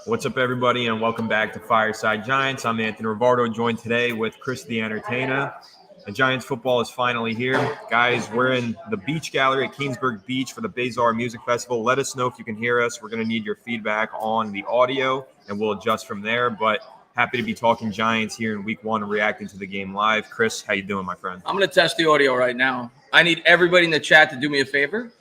What's up, everybody, and welcome back to Fireside Giants. I'm Anthony Rivardo, joined today with Chris the Entertainah. The Giants football is finally here. Guys, we're in the Beach Gallery at Keensburg Beach for the Bazar Music Festival. Let us know if you can hear us. We're going to need your feedback on the audio, and we'll adjust from there. But happy to be talking Giants here in Week 1 and reacting to the game live. Chris, how you doing, my friend? I'm going to test the audio right now. I need everybody in the chat to do me a favor.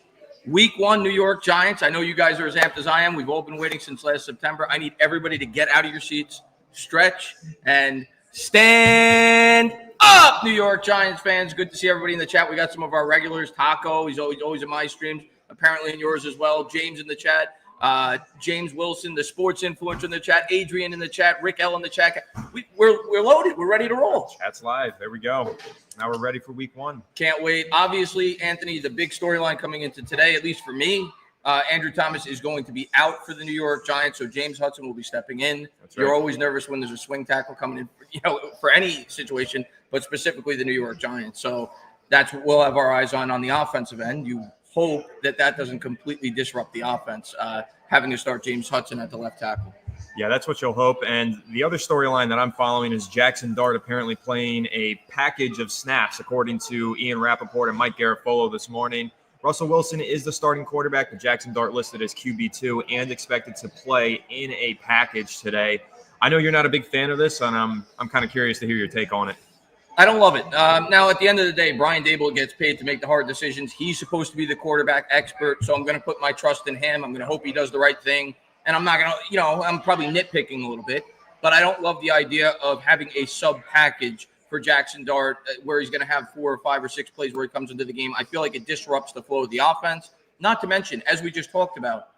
Week 1, New York Giants. I know you guys are as amped as I am. We've all been waiting since last September. I need everybody to get out of your seats, stretch, and stand up, New York Giants fans. Good to see everybody in the chat. We got some of our regulars. Taco, he's always in my streams, apparently in yours as well. James in the chat. James Wilson, the sports influencer in the chat. Adrian in the chat. Rick L in the chat. We're loaded. We're ready to roll. Chat's live. There we go. Now we're ready for Week 1. Can't wait. Obviously, Anthony, the big storyline coming into today, at least for me, Andrew Thomas is going to be out for the New York Giants, so James Hudson will be stepping in. That's right. You're always nervous when there's a swing tackle coming in, for any situation, but specifically the New York Giants. So that's what we'll have our eyes on the offensive end. You hope that doesn't completely disrupt the offense, having to start James Hudson at the left tackle. Yeah, that's what you'll hope. And the other storyline that I'm following is Jackson Dart apparently playing a package of snaps, according to Ian Rappaport and Mike Garafolo this morning. Russell Wilson is the starting quarterback, but Jackson Dart listed as QB2 and expected to play in a package today. I know you're not a big fan of this, and I'm kind of curious to hear your take on it. I don't love it. Now, at the end of the day, Brian Daboll gets paid to make the hard decisions. He's supposed to be the quarterback expert, so I'm going to put my trust in him. I'm going to hope he does the right thing. And I'm not going to, I'm probably nitpicking a little bit, but I don't love the idea of having a sub package for Jackson Dart where he's going to have 4 or 5 or 6 plays where he comes into the game. I feel like it disrupts the flow of the offense. Not to mention, as we just talked about,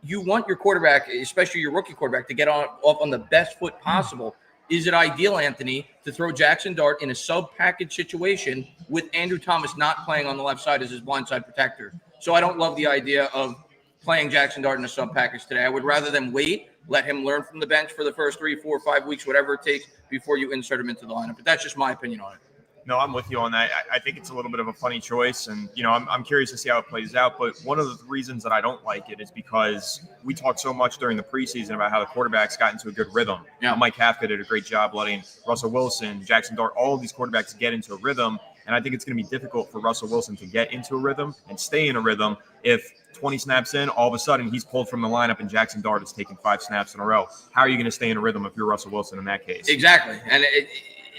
you want your quarterback, especially your rookie quarterback, to get off on the best foot possible. Is it ideal, Anthony, to throw Jackson Dart in a sub package situation with Andrew Thomas not playing on the left side as his blindside protector? So I don't love the idea of playing Jackson Dart in a sub package today. I would rather them wait, let him learn from the bench for the first 3, 4, 5 weeks, whatever it takes, before you insert him into the lineup. But that's just my opinion on it. No, I'm with you on that. I think it's a little bit of a funny choice, and I'm curious to see how it plays out. But one of the reasons that I don't like it is because we talked so much during the preseason about how the quarterbacks got into a good rhythm. Yeah. Mike Kafka did a great job letting Russell Wilson, Jackson Dart, all of these quarterbacks get into a rhythm. And I think it's going to be difficult for Russell Wilson to get into a rhythm and stay in a rhythm if 20 snaps in, all of a sudden he's pulled from the lineup and Jackson Dart is taking 5 snaps in a row. How are you going to stay in a rhythm if you're Russell Wilson in that case? Exactly. And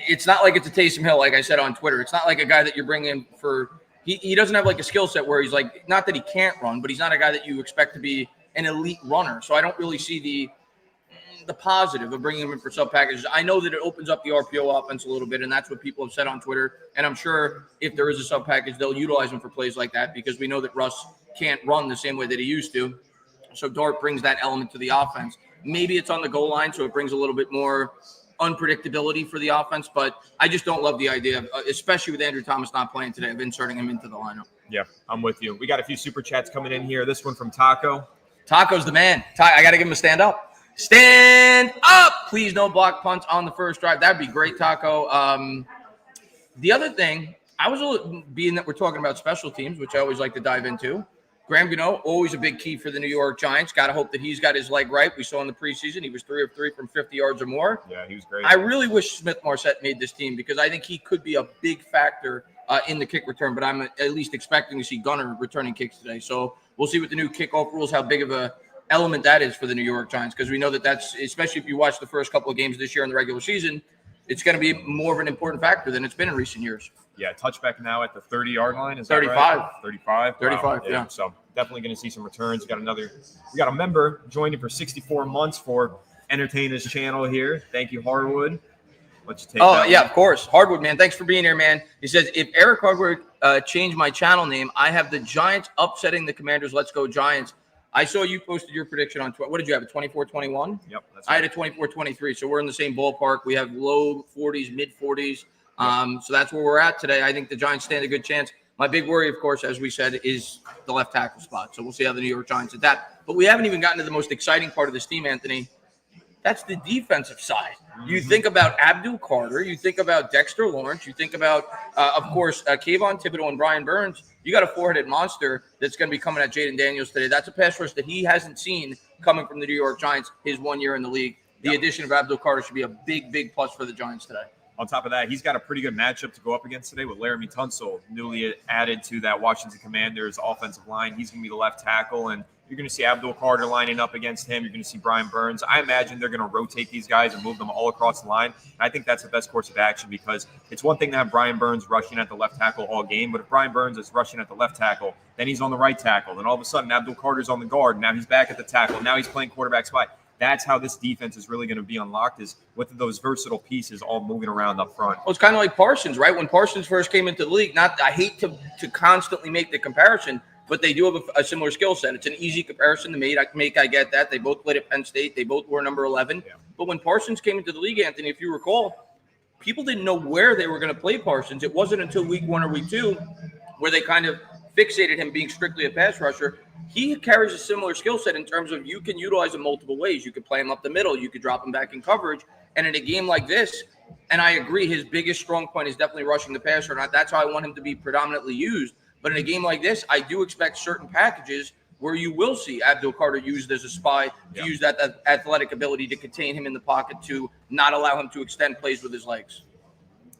it's not like it's a Taysom Hill, like I said on Twitter. It's not like a guy that you're bringing in for he doesn't have like a skill set where he's like, not that he can't run, but he's not a guy that you expect to be an elite runner. So I don't really see the positive of bringing him in for sub packages. I know that it opens up the RPO offense a little bit, and that's what people have said on Twitter. And I'm sure if there is a sub package, they'll utilize him for plays like that because we know that Russ can't run the same way that he used to. So Dart brings that element to the offense. Maybe it's on the goal line, so it brings a little bit more unpredictability for the offense, but I just don't love the idea, especially with Andrew Thomas not playing today, of inserting him into the lineup. Yeah, I'm with you. We got a few super chats coming in here. This one from Taco. Taco's the man. I got to give him a stand up. Stand up! Please, no block punts on the first drive. That'd be great, Taco. The other thing, being that we're talking about special teams, which I always like to dive into, Graham Gano, always a big key for the New York Giants. Got to hope that he's got his leg right. We saw in the preseason he was 3 of 3 from 50 yards or more. Yeah, he was great. I really wish Smith Marset made this team because I think he could be a big factor in the kick return, but I'm at least expecting to see Gunner returning kicks today. So we'll see with the new kickoff rules how big of a element that is for the New York Giants, because we know that's, especially if you watch the first couple of games this year in the regular season, it's going to be more of an important factor than it's been in recent years. Yeah, touchback now at the 30-yard line. Is 35. That right? 35. 35, wow. yeah. So definitely going to see some returns. We got a member joining for 64 months for Entertainah's channel here. Thank you, Hardwood. Let you take that yeah, one. of course. Hardwood, man. Thanks for being here, man. He says, if Eric Hardwood changed my channel name, I have the Giants upsetting the Commanders. Let's go, Giants. I saw you posted your prediction on Twitter. What did you have, a 24-21? Yep. That's I right. had a 24-23, so we're in the same ballpark. We have low 40s, mid 40s. So that's where we're at today. I think the Giants stand a good chance. My big worry, of course, as we said, is the left tackle spot. So we'll see how the New York Giants adapt. But we haven't even gotten to the most exciting part of this team, Anthony. That's the defensive side. You think about Abdul Carter. You think about Dexter Lawrence. You think about, of course, Kayvon Thibodeau and Brian Burns. You got a four-headed monster that's going to be coming at Jaden Daniels today. That's a pass rush that he hasn't seen coming from the New York Giants his 1 year in the league. The addition of Abdul Carter should be a big, big plus for the Giants today. On top of that, he's got a pretty good matchup to go up against today with Laramie Tunsil, newly added to that Washington Commanders offensive line. He's going to be the left tackle, and you're going to see Abdul Carter lining up against him. You're going to see Brian Burns. I imagine they're going to rotate these guys and move them all across the line. And I think that's the best course of action, because it's one thing to have Brian Burns rushing at the left tackle all game, but if Brian Burns is rushing at the left tackle, then he's on the right tackle. Then all of a sudden, Abdul Carter's on the guard. Now he's back at the tackle. Now he's playing quarterback spot. That's how this defense is really going to be unlocked, is with those versatile pieces all moving around up front. Well, it's kind of like Parsons, right? When Parsons first came into the league, I hate to constantly make the comparison, but they do have a similar skill set. It's an easy comparison to make. I get that. They both played at Penn State. They both were number 11. Yeah. But when Parsons came into the league, Anthony, if you recall, people didn't know where they were going to play Parsons. It wasn't until week 1 or week 2 where they kind of fixated him being strictly a pass rusher. He carries a similar skill set in terms of you can utilize him multiple ways. You could play him up the middle. You could drop him back in coverage. And in a game like this, and I agree, his biggest strong point is definitely rushing the passer. And that's how I want him to be predominantly used. But in a game like this, I do expect certain packages where you will see Abdul Carter used as a spy, to use that athletic ability to contain him in the pocket, to not allow him to extend plays with his legs.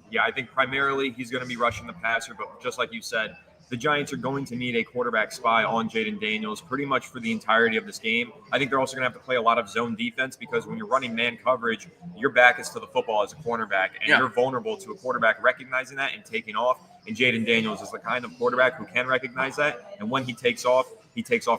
Yeah, I think primarily he's going to be rushing the passer, but just like you said, the Giants are going to need a quarterback spy on Jaden Daniels pretty much for the entirety of this game. I think they're also going to have to play a lot of zone defense, because when you're running man coverage, your back is to the football as a cornerback, and you're vulnerable to a quarterback recognizing that and taking off. And Jaden Daniels is the kind of quarterback who can recognize that. And when he takes off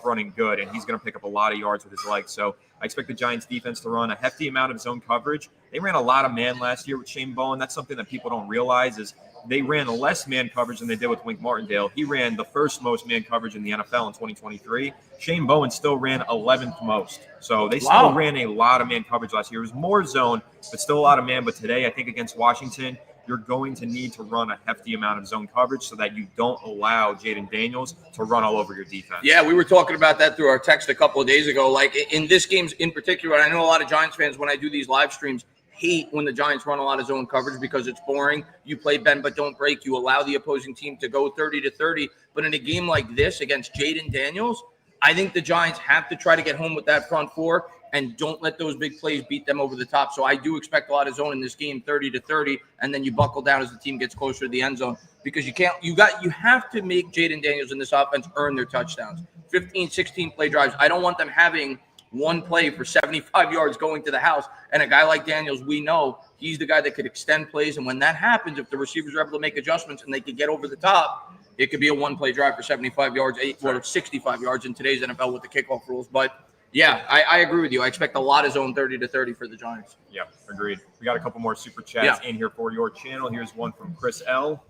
running good, and he's going to pick up a lot of yards with his legs. So I expect the Giants defense to run a hefty amount of zone coverage. They ran a lot of man last year with Shane Bowen. That's something that people don't realize, is they ran less man coverage than they did with Wink Martindale. He ran the first most man coverage in the NFL in 2023. Shane Bowen still ran 11th most. So they still ran a lot of man coverage last year. It was more zone, but still a lot of man. But today, I think against Washington, you're going to need to run a hefty amount of zone coverage so that you don't allow Jaden Daniels to run all over your defense. Yeah, we were talking about that through our text a couple of days ago. Like in this game in particular, and I know a lot of Giants fans, when I do these live streams, hate when the Giants run a lot of zone coverage because it's boring. You play bend but don't break. You allow the opposing team to go 30-30. But in a game like this against Jaden Daniels, I think the Giants have to try to get home with that front four and don't let those big plays beat them over the top. So I do expect a lot of zone in this game, 30-30, and then you buckle down as the team gets closer to the end zone, because you have to make Jaden Daniels in this offense earn their touchdowns. 15, 16 play drives. I don't want them having one play for 75 yards going to the house. And a guy like Daniels, we know he's the guy that could extend plays. And when that happens, if the receivers are able to make adjustments and they could get over the top, it could be a one-play drive for 75 yards, or 65 yards in today's NFL with the kickoff rules. But yeah, I agree with you. I expect a lot of zone 30-30 for the Giants. Yeah, agreed. We got a couple more super chats in here for your channel. Here's one from Chris L.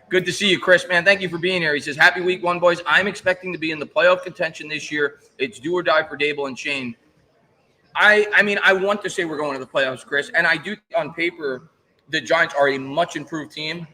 Good to see you, Chris, man. Thank you for being here. He says, happy week 1, boys. I'm expecting to be in the playoff contention this year. It's do or die for Dable and Shane. I mean, I want to say we're going to the playoffs, Chris. And I do, on paper, the Giants are a much improved team.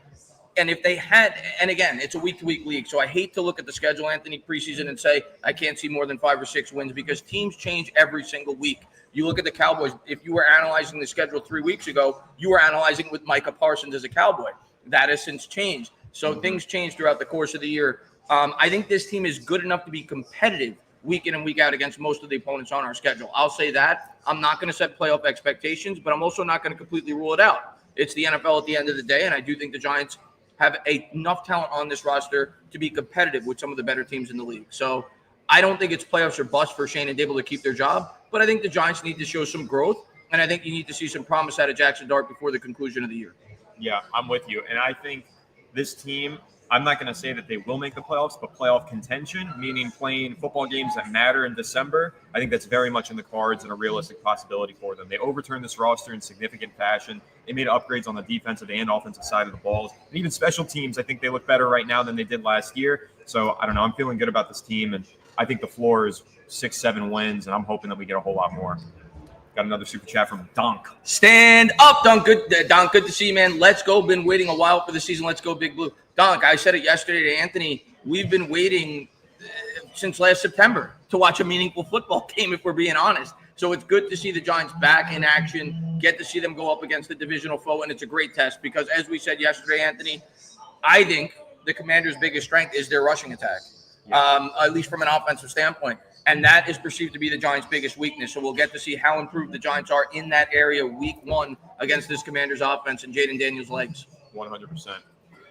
And if they had, and again, it's a week-to-week league, so I hate to look at the schedule, Anthony, preseason and say I can't see more than 5 or 6 wins, because teams change every single week. You look at the Cowboys. If you were analyzing the schedule 3 weeks ago, you were analyzing with Micah Parsons as a Cowboy. That has since changed. So things change throughout the course of the year. I think this team is good enough to be competitive week in and week out against most of the opponents on our schedule. I'll say that. I'm not going to set playoff expectations, but I'm also not going to completely rule it out. It's the NFL at the end of the day, and I do think the Giants have enough talent on this roster to be competitive with some of the better teams in the league. So I don't think it's playoffs or bust for Shane and Dable to keep their job, but I think the Giants need to show some growth, and I think you need to see some promise out of Jackson Dart before the conclusion of the year. Yeah, I'm with you. And I think this team, I'm not going to say that they will make the playoffs, but playoff contention, meaning playing football games that matter in December, I think that's very much in the cards and a realistic possibility for them. They overturned this roster in significant fashion. They made upgrades on the defensive and offensive side of the balls. And even special teams, I think they look better right now than they did last year. So, I don't know. I'm feeling good about this team, and I think the floor is 6-7 wins, and I'm hoping that we get a whole lot more. Got another super chat from Donk. Stand up, Donk. Good to see you, man. Let's go. Been waiting a while for the season. Let's go, Big Blue. Donk, I said it yesterday to Anthony. We've been waiting since last September to watch a meaningful football game, if we're being honest. So it's good to see the Giants back in action, get to see them go up against the divisional foe, and it's a great test because, as we said yesterday, Anthony, I think the Commanders' biggest strength is their rushing attack, at least from an offensive standpoint. And that is perceived to be the Giants' biggest weakness. So we'll get to see how improved the Giants are in that area week 1 against this Commanders' offense and Jaden Daniels' legs. 100%.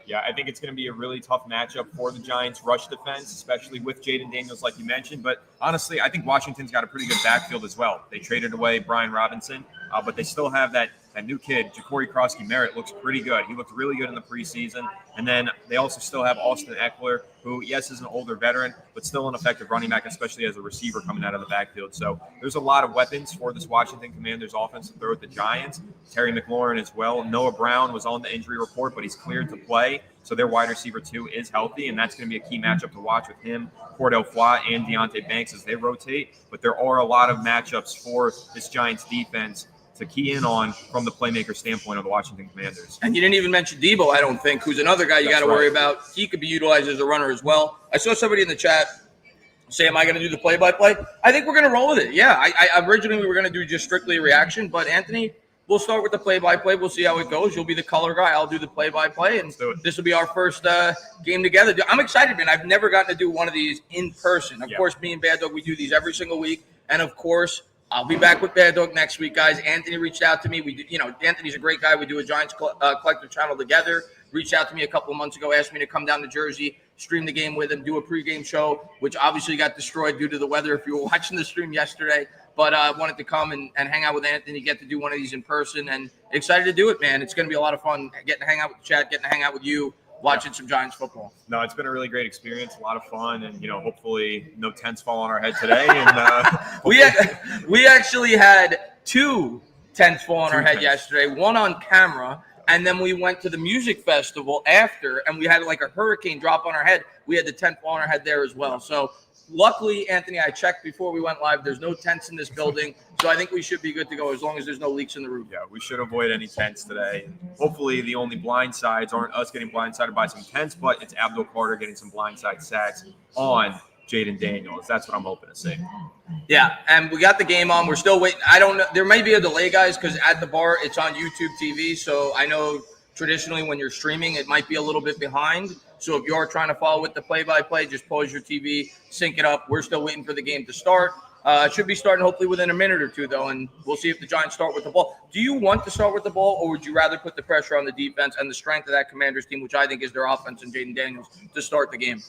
Yeah, I think it's going to be a really tough matchup for the Giants' rush defense, especially with Jaden Daniels, like you mentioned. But honestly, I think Washington's got a pretty good backfield as well. They traded away Brian Robinson, but they still have that new kid, Ja'Cory Krosky-Merritt, looks pretty good. He looked really good in the preseason. And then they also still have Austin Eckler, who, yes, is an older veteran, but still an effective running back, especially as a receiver coming out of the backfield. So there's a lot of weapons for this Washington Commanders offense to throw at the Giants. Terry McLaurin as well. Noah Brown was on the injury report, but he's cleared to play. So their wide receiver, too, is healthy, and that's going to be a key matchup to watch with him, Cordell Flott, and Deontay Banks as they rotate. But there are a lot of matchups for this Giants defense to key in on from the playmaker standpoint of the Washington Commanders. And you didn't even mention Debo, I don't think, who's another guy you got to worry about. He could be utilized as a runner as well. I saw somebody in the chat say, am I going to do the play-by-play? I think we're going to roll with it. Yeah, I originally we were going to do just strictly a reaction, but Anthony, we'll start with the play-by-play. We'll see how it goes. You'll be the color guy. I'll do the play-by-play, and this will be our first game together. I'm excited, man. I've never gotten to do one of these in person. Of course, me and Bad Dog, we do these every single week, and of course, I'll be back with Bad Dog next week, guys. Anthony reached out to me. We do, Anthony's a great guy. We do a Giants collective channel together. Reached out to me a couple of months ago, asked me to come down to Jersey, stream the game with him, do a pregame show, which obviously got destroyed due to the weather if you were watching the stream yesterday. But I wanted to come and hang out with Anthony, get to do one of these in person, and excited to do it, man. It's going to be a lot of fun getting to hang out with the chat, getting to hang out with you, watching some Giants football. No, it's been a really great experience, a lot of fun, and hopefully no tents fall on our head today. And we actually had 2 tents fall on our head yesterday, one on camera, and then we went to the music festival after, and we had like a hurricane drop on our head. We had the tent fall on our head there as well. So luckily, Anthony, I checked before we went live. There's no tents in this building, so I think we should be good to go as long as there's no leaks in the roof. Yeah, we should avoid any tents today. Hopefully, the only blindsides aren't us getting blindsided by some tents, but it's Abdul Carter getting some blindside sacks on Jaden Daniels. That's what I'm hoping to see. Yeah, and we got the game on. We're still waiting. I don't know. There may be a delay, guys, because at the bar, it's on YouTube TV, so I know traditionally when you're streaming, it might be a little bit behind. So if you're trying to follow with the play-by-play, just pause your TV, sync it up. We're still waiting for the game to start. It should be starting hopefully within a minute or two, though, and we'll see if the Giants start with the ball. Do you want to start with the ball, or would you rather put the pressure on the defense and the strength of that Commanders team, which I think is their offense and Jaden Daniels, to start the game?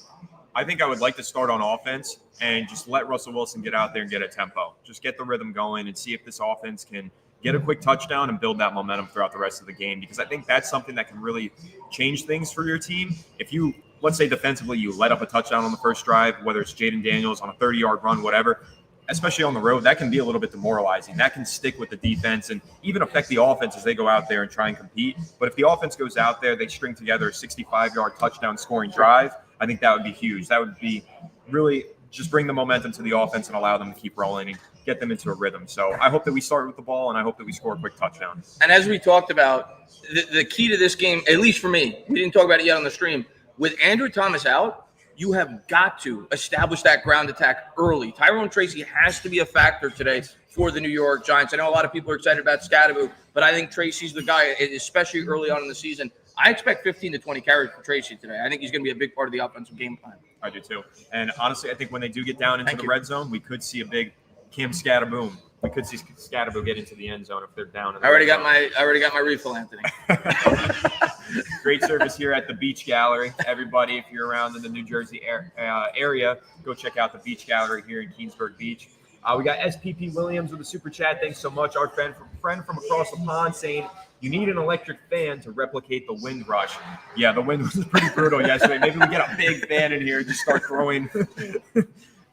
I think I would like to start on offense and just let Russell Wilson get out there and get a tempo. Just get the rhythm going and see if this offense can get a quick touchdown and build that momentum throughout the rest of the game, because I think that's something that can really change things for your team. If you, let's say defensively, you let up a touchdown on the first drive, whether it's Jaden Daniels on a 30-yard run, whatever, especially on the road, that can be a little bit demoralizing. That can stick with the defense and even affect the offense as they go out there and try and compete. But if the offense goes out there, they string together a 65-yard touchdown scoring drive, I think that would be huge. That would be really just bring the momentum to the offense and allow them to keep rolling and get them into a rhythm. So I hope that we start with the ball, and I hope that we score a quick touchdown. And as we talked about, the key to this game, at least for me, we didn't talk about it yet on the stream, with Andrew Thomas out, you have got to establish that ground attack early. Tyrone Tracy has to be a factor today for the New York Giants. I know a lot of people are excited about Scadaboo, but I think Tracy's the guy, especially early on in the season. I expect 15 to 20 carries for Tracy today. I think he's going to be a big part of the offensive game plan. I do too. And honestly, I think when they do get down into the red zone, we could see a big Cam Scadaboom. We could see Scadaboo get into the end zone if they're down. I already got my refill, Anthony. Great service here at the Beach Gallery. Everybody, if you're around in the New Jersey area, go check out the Beach Gallery here in Keensburg Beach. We got SPP Williams with a super chat. Thanks so much. Our friend from across the pond saying, you need an electric fan to replicate the wind rush. Yeah, the wind was pretty brutal yesterday. Maybe we get a big fan in here and just start throwing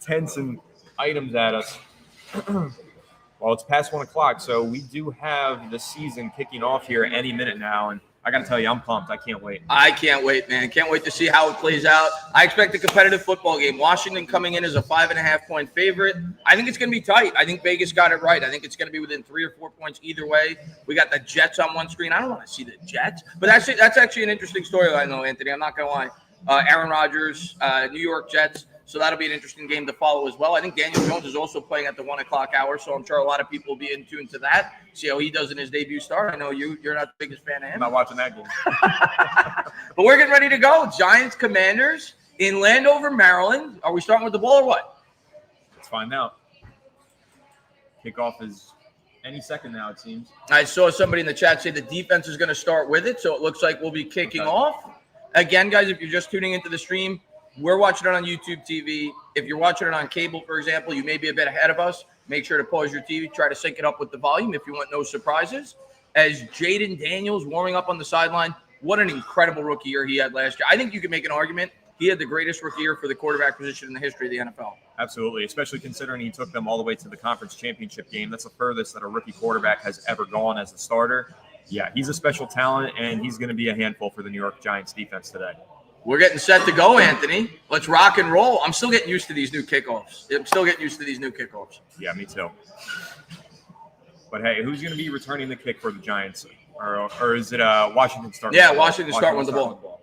tents and items at us. Well, it's past 1 o'clock, so we do have the season kicking off here any minute now, and I got to tell you, I'm pumped. I can't wait. I can't wait, man. Can't wait to see how it plays out. I expect a competitive football game. Washington coming in as a 5.5-point favorite. I think it's going to be tight. I think Vegas got it right. I think it's going to be within 3 or 4 points either way. We got the Jets on one screen. I don't want to see the Jets, but that's actually an interesting storyline, though, Anthony. I'm not going to lie. Aaron Rodgers, New York Jets. So that'll be an interesting game to follow as well. I think Daniel Jones is also playing at the 1 o'clock hour, so I'm sure a lot of people will be in tune to that. See how he does in his debut start. I know you're not the biggest fan of him. I'm not watching that game. But we're getting ready to go. Giants Commanders in Landover, Maryland. Are we starting with the ball or what? Let's find out. Kickoff is any second now, it seems. I saw somebody in the chat say the defense is going to start with it, so it looks like we'll be kicking off. Again, guys, if you're just tuning into the stream, we're watching it on YouTube TV. If you're watching it on cable, for example, you may be a bit ahead of us. Make sure to pause your TV. Try to sync it up with the volume if you want no surprises. As Jaden Daniels warming up on the sideline, what an incredible rookie year he had last year. I think you can make an argument he had the greatest rookie year for the quarterback position in the history of the NFL. Absolutely, especially considering he took them all the way to the conference championship game. That's the furthest that a rookie quarterback has ever gone as a starter. Yeah, he's a special talent, and he's going to be a handful for the New York Giants defense today. We're getting set to go, Anthony. Let's rock and roll. I'm still getting used to these new kickoffs. Yeah, me too. But, hey, who's going to be returning the kick for the Giants? Or is it Washington starting? Yeah, Washington starting with the ball.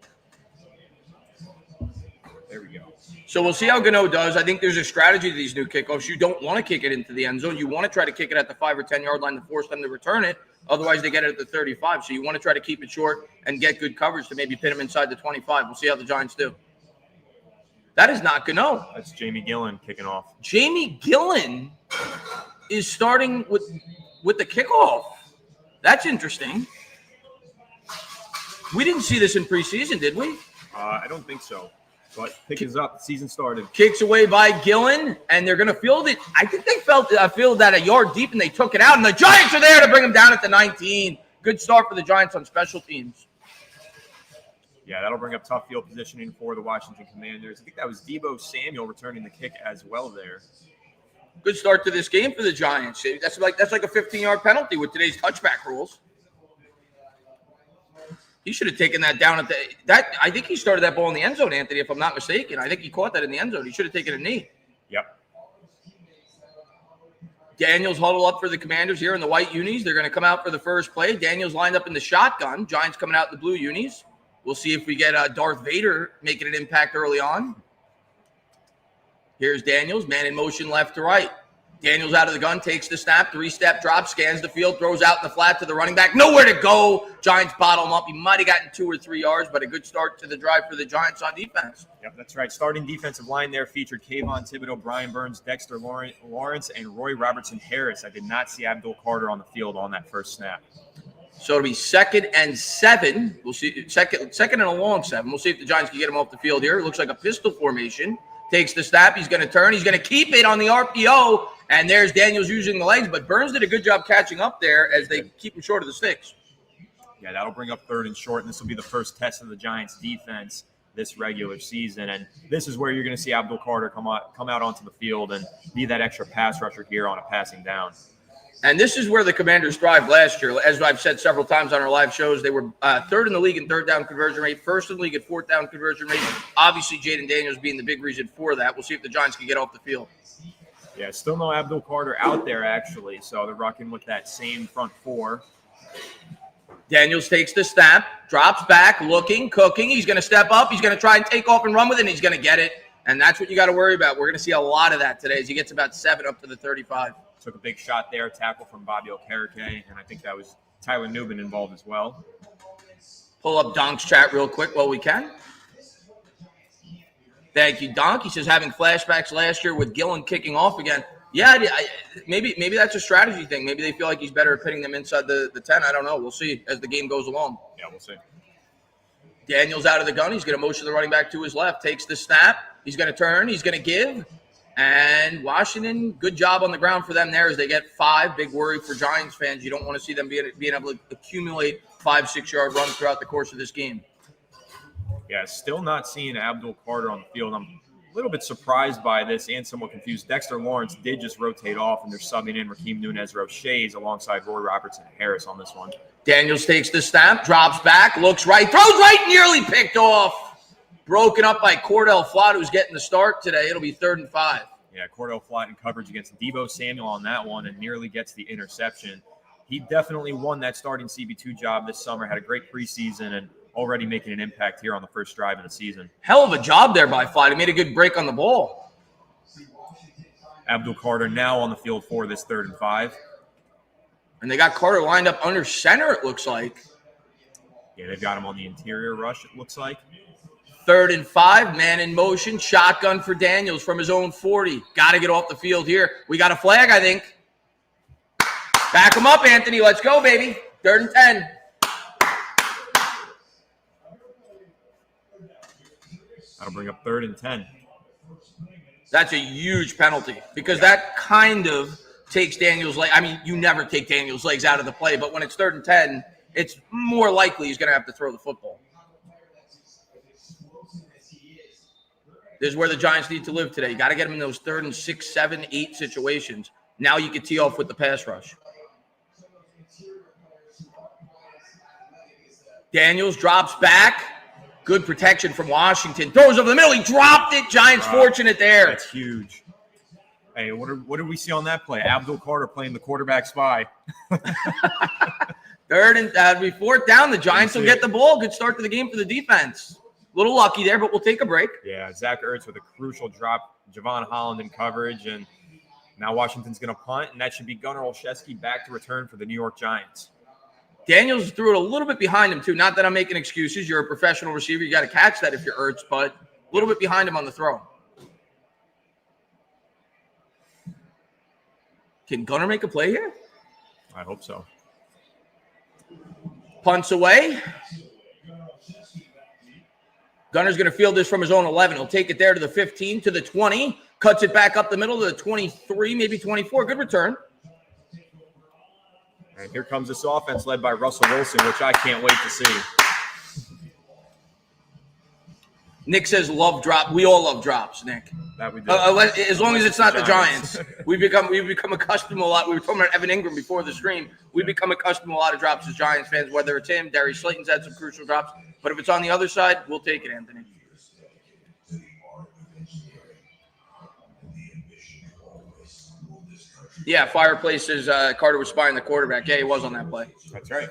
There we go. So we'll see how Gano does. I think there's a strategy to these new kickoffs. You don't want to kick it into the end zone. You want to try to kick it at the 5 or 10 yard line to force them to return it. Otherwise, they get it at the 35. So you want to try to keep it short and get good coverage to maybe pin them inside the 25. We'll see how the Giants do. That is not Gano. That's Jamie Gillen kicking off. Jamie Gillen is starting with the kickoff. That's interesting. We didn't see this in preseason, did we? I don't think so. But pick is up. The season started. Kicks away by Gillen, and they're going to field it. I think they fielded that a yard deep, and they took it out. And the Giants are there to bring them down at the 19. Good start for the Giants on special teams. Yeah, that'll bring up tough field positioning for the Washington Commanders. I think that was Deebo Samuel returning the kick as well there. Good start to this game for the Giants. That's like a 15-yard penalty with today's touchback rules. He should have taken that down I think he started that ball in the end zone, Anthony, if I'm not mistaken. I think he caught that in the end zone. He should have taken a knee. Yep. Daniels huddle up for the Commanders here in the white unis. They're going to come out for the first play. Daniels lined up in the shotgun. Giants coming out in the blue unis. We'll see if we get Darth Vader making an impact early on. Here's Daniels, man in motion left to right. Daniels out of the gun, takes the snap, 3-step drop, scans the field, throws out in the flat to the running back. Nowhere to go. Giants bottle him up. He might have gotten 2 or 3 yards, but a good start to the drive for the Giants on defense. Yep, that's right. Starting defensive line there featured Kayvon Thibodeau, Brian Burns, Dexter Lawrence, and Roy Robertson Harris. I did not see Abdul Carter on the field on that first snap. So it'll be 2nd and 7. We'll see. Second and a long 7. We'll see if the Giants can get him off the field here. It looks like a pistol formation. Takes the snap. He's going to turn. He's going to keep it on the RPO. And there's Daniels using the legs. But Burns did a good job catching up there as they keep him short of the sticks. Yeah, that'll bring up 3rd and short. And this will be the first test of the Giants' defense this regular season. And this is where you're going to see Abdul Carter come out onto the field and be that extra pass rusher here on a passing down. And this is where the Commanders thrived last year. As I've said several times on our live shows, they were 3rd in the league in 3rd down conversion rate, 1st in the league at 4th down conversion rate. Obviously, Jaden Daniels being the big reason for that. We'll see if the Giants can get off the field. Yeah, still no Abdul Carter out there, actually. So they're rocking with that same front 4. Daniels takes the snap, drops back, looking, cooking. He's going to step up. He's going to try and take off and run with it, and he's going to get it. And that's what you got to worry about. We're going to see a lot of that today as he gets about 7 up to the 35. Took a big shot there, tackle from Bobby Okereke, and I think that was Tyler Newman involved as well. Pull up Donk's chat real quick while we can. Thank you, Donk. He says having flashbacks last year with Gillen kicking off again. Yeah, maybe that's a strategy thing. Maybe they feel like he's better at pitting them inside the 10. I don't know. We'll see as the game goes along. Yeah, we'll see. Daniels out of the gun. He's going to motion the running back to his left. Takes the snap. He's going to turn. He's going to give. And Washington, good job on the ground for them there as they get 5. Big worry for Giants fans. You don't want to see them being able to accumulate 5-6 yard runs throughout the course of this game. Yeah, still not seeing Abdul Carter on the field. I'm a little bit surprised by this and somewhat confused. Dexter Lawrence did just rotate off, and they're subbing in Raheem Nunez-Roches alongside Roy Robertson Harris on this one. Daniels takes the snap, drops back, looks right, throws right, nearly picked off. Broken up by Cordell Flott, who's getting the start today. It'll be 3rd and 5. Yeah, Cordell Flott in coverage against Deebo Samuel on that one and nearly gets the interception. He definitely won that starting CB2 job this summer, had a great preseason, and already making an impact here on the first drive of the season. Hell of a job there by Flight. He made a good break on the ball. Abdul Carter now on the field for this 3rd and 5. And they got Carter lined up under center, it looks like. Yeah, they've got him on the interior rush, it looks like. 3rd and 5, man in motion, shotgun for Daniels from his own 40. Got to get off the field here. We got a flag, I think. Back him up, Anthony. Let's go, baby. 3rd and 10. That'll bring up 3rd and 10. That's a huge penalty because that kind of takes Daniels' leg. I mean, you never take Daniels' legs out of the play, but when it's 3rd and 10, it's more likely he's going to have to throw the football. This is where the Giants need to live today. You got to get them in those 3rd and 6, 7, 8 situations. Now you can tee off with the pass rush. Daniels drops back. Good protection from Washington. Throws over the middle. He dropped it. Giants fortunate there. That's huge. Hey, what did we see on that play? Abdul Carter playing the quarterback spy. 3rd and 4th down. The Giants will get the ball. Good start to the game for the defense. A little lucky there, but we'll take a break. Yeah, Zach Ertz with a crucial drop. Javon Holland in coverage, and now Washington's going to punt, and that should be Gunnar Olszewski back to return for the New York Giants. Daniels threw it a little bit behind him, too. Not that I'm making excuses. You're a professional receiver. You got to catch that if you're Ertz, but a little bit behind him on the throw. Can Gunnar make a play here? I hope so. Punts away. Gunner's going to field this from his own 11. He'll take it there to the 15, to the 20. Cuts it back up the middle to the 23, maybe 24. Good return. And here comes this offense led by Russell Wilson, which I can't wait to see. Nick says love drop. We all love drops, Nick. That we do. As long as it's not the Giants. We've become accustomed to a lot. We were talking about Evan Ingram before the stream. We've become accustomed to a lot of drops as Giants fans, whether it's him, Darius Slayton's had some crucial drops. But if it's on the other side, we'll take it, Anthony. Yeah, Fireplace says Carter was spying the quarterback. Yeah, he was on that play. That's right.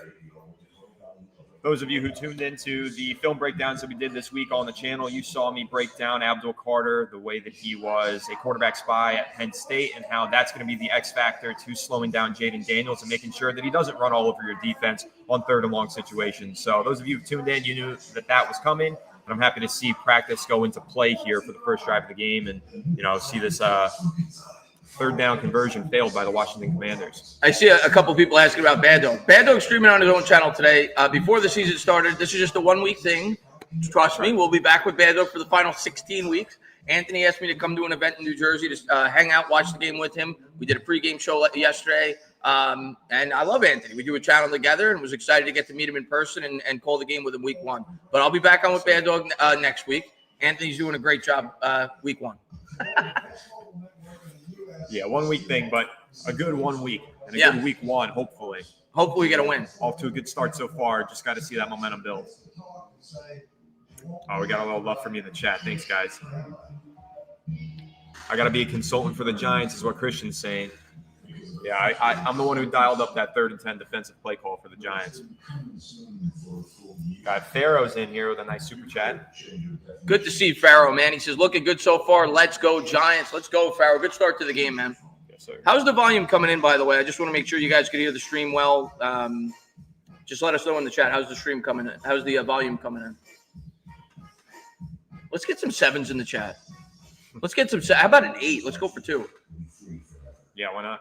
Those of you who tuned into the film breakdowns that we did this week on the channel, you saw me break down Abdul Carter, the way that he was a quarterback spy at Penn State, and how that's going to be the X factor to slowing down Jaden Daniels and making sure that he doesn't run all over your defense on 3rd and long situations. So those of you who tuned in, you knew that that was coming, and I'm happy to see practice go into play here for the first drive of the game and, see this 3rd down conversion failed by the Washington Commanders. I see a couple people asking about Bad Dog. Bad Dog streaming on his own channel today. Before the season started, this is just a 1-week thing. Trust me, we'll be back with Bad Dog for the final 16 weeks. Anthony asked me to come to an event in New Jersey to hang out, watch the game with him. We did a pregame show yesterday, and I love Anthony. We do a channel together and was excited to get to meet him in person and call the game with him week 1. But I'll be back on with Bad Dog next week. Anthony's doing a great job week 1. Yeah, 1 week thing, but a good 1 week and a good week 1, hopefully. Hopefully we get a win. Off to a good start so far. Just got to see that momentum build. Oh, we got a little love from you in the chat. Thanks, guys. I got to be a consultant for the Giants is what Christian's saying. Yeah, I'm the one who dialed up that 3rd and 10 defensive play call for the Giants. Got Pharaoh's in here with a nice super chat. Good to see Pharaoh, man. He says, looking good so far. Let's go, Giants. Let's go, Pharaoh. Good start to the game, man. Yes, sir. How's the volume coming in, by the way? I just want to make sure you guys can hear the stream well. Just let us know in the chat. How's the stream coming in? How's the volume coming in? Let's get some 7s in the chat. Let's get some. How about an 8? Let's go for 2. Yeah, why not?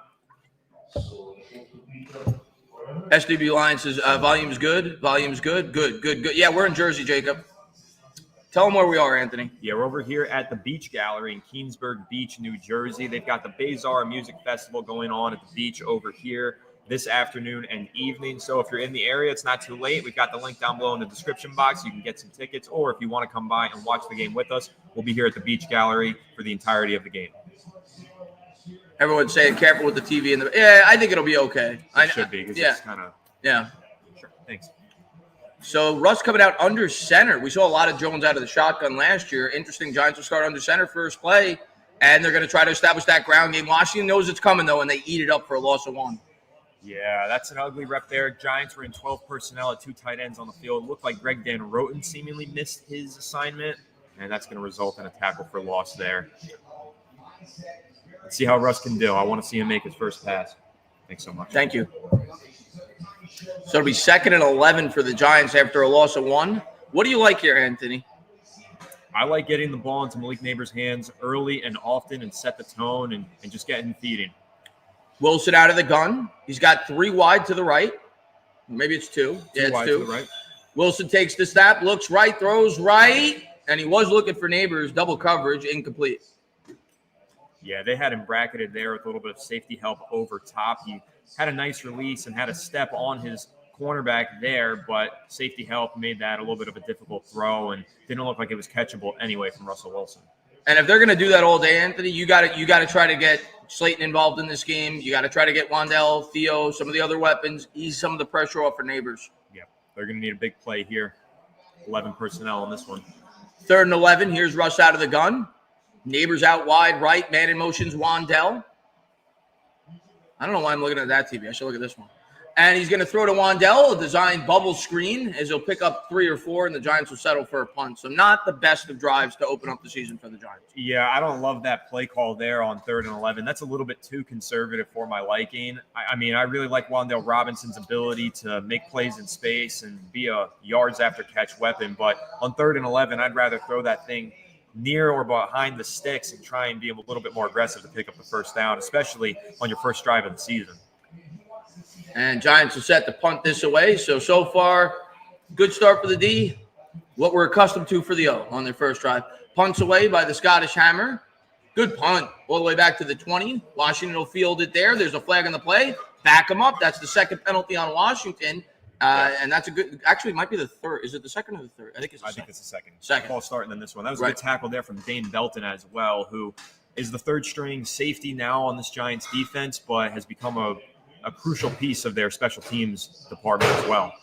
SDB Lion says, volume's good. Volume's good. Good. Yeah, we're in Jersey, Jacob. Tell them where we are, Anthony. Yeah, we're over here at the Beach Gallery in Keensburg Beach, New Jersey. They've got the Bazaar Music Festival going on at the beach over here this afternoon and evening. So if you're in the area, it's not too late. We've got the link down below in the description box. You can get some tickets, or if you want to come by and watch the game with us, we'll be here at the Beach Gallery for the entirety of the game. Everyone's saying careful with the TV and I think it'll be okay. It should be. It's kind of. Yeah. Sure. Thanks. So Russ coming out under center. We saw a lot of Jones out of the shotgun last year. Interesting. Giants will start under center first play, and they're going to try to establish that ground game. Washington knows it's coming, though, and they eat it up for a loss of 1. Yeah, that's an ugly rep there. Giants were in 12 personnel at 2 tight ends on the field. It looked like Greg Van Roten seemingly missed his assignment, and that's going to result in a tackle for loss there. Let's see how Russ can do. I want to see him make his first pass. Thanks so much. Thank you. So it'll be 2nd and 11 for the Giants after a loss of 1. What do you like here, Anthony? I like getting the ball into Malik Neighbors' hands early and often and set the tone and just getting feeding. Wilson out of the gun. He's got 3 wide to the right. Maybe it's 2. Yeah, it's 2. To the right. Wilson takes the snap, looks right, throws right, and he was looking for Neighbors. Double coverage, incomplete. Yeah, they had him bracketed there with a little bit of safety help over top. He had a nice release and had a step on his cornerback there, but safety help made that a little bit of a difficult throw and didn't look like it was catchable anyway from Russell Wilson. And if they're going to do that all day, Anthony, you got to try to get Slayton involved in this game. You got to try to get Wandell, Theo, some of the other weapons, ease some of the pressure off for Neighbors. Yeah, they're going to need a big play here. 11 personnel on this one. 3rd and 11. Here's Russ out of the gun. Neighbors out wide right. Man in motion's Wandell. I don't know why I'm looking at that TV. I should look at this one. And he's going to throw to Wandell, a designed bubble screen, as he'll pick up 3 or 4, and the Giants will settle for a punt. So not the best of drives to open up the season for the Giants. Yeah, I don't love that play call there on 3rd and 11. That's a little bit too conservative for my liking. I mean, I really like Wandell Robinson's ability to make plays in space and be a yards after catch weapon. But on 3rd and 11, I'd rather throw that thing near or behind the sticks and try and be a little bit more aggressive to pick up the first down, especially on your first drive of the season. And Giants are set to punt this away. So far, good start for the D. What we're accustomed to for the O on their first drive. Punts away by the Scottish Hammer. Good punt all the way back to the 20. Washington will field it there. There's a flag on the play. Back them up. That's the 2nd penalty on Washington. And that's a good – actually, it might be the 3rd. Is it the 2nd or the 3rd? I think it's the 2nd. I think it's the 2nd. Second. Ball starting in this one. That was a good tackle there from Dane Belton as well, who is the 3rd-string safety now on this Giants defense, but has become a crucial piece of their special teams department as well.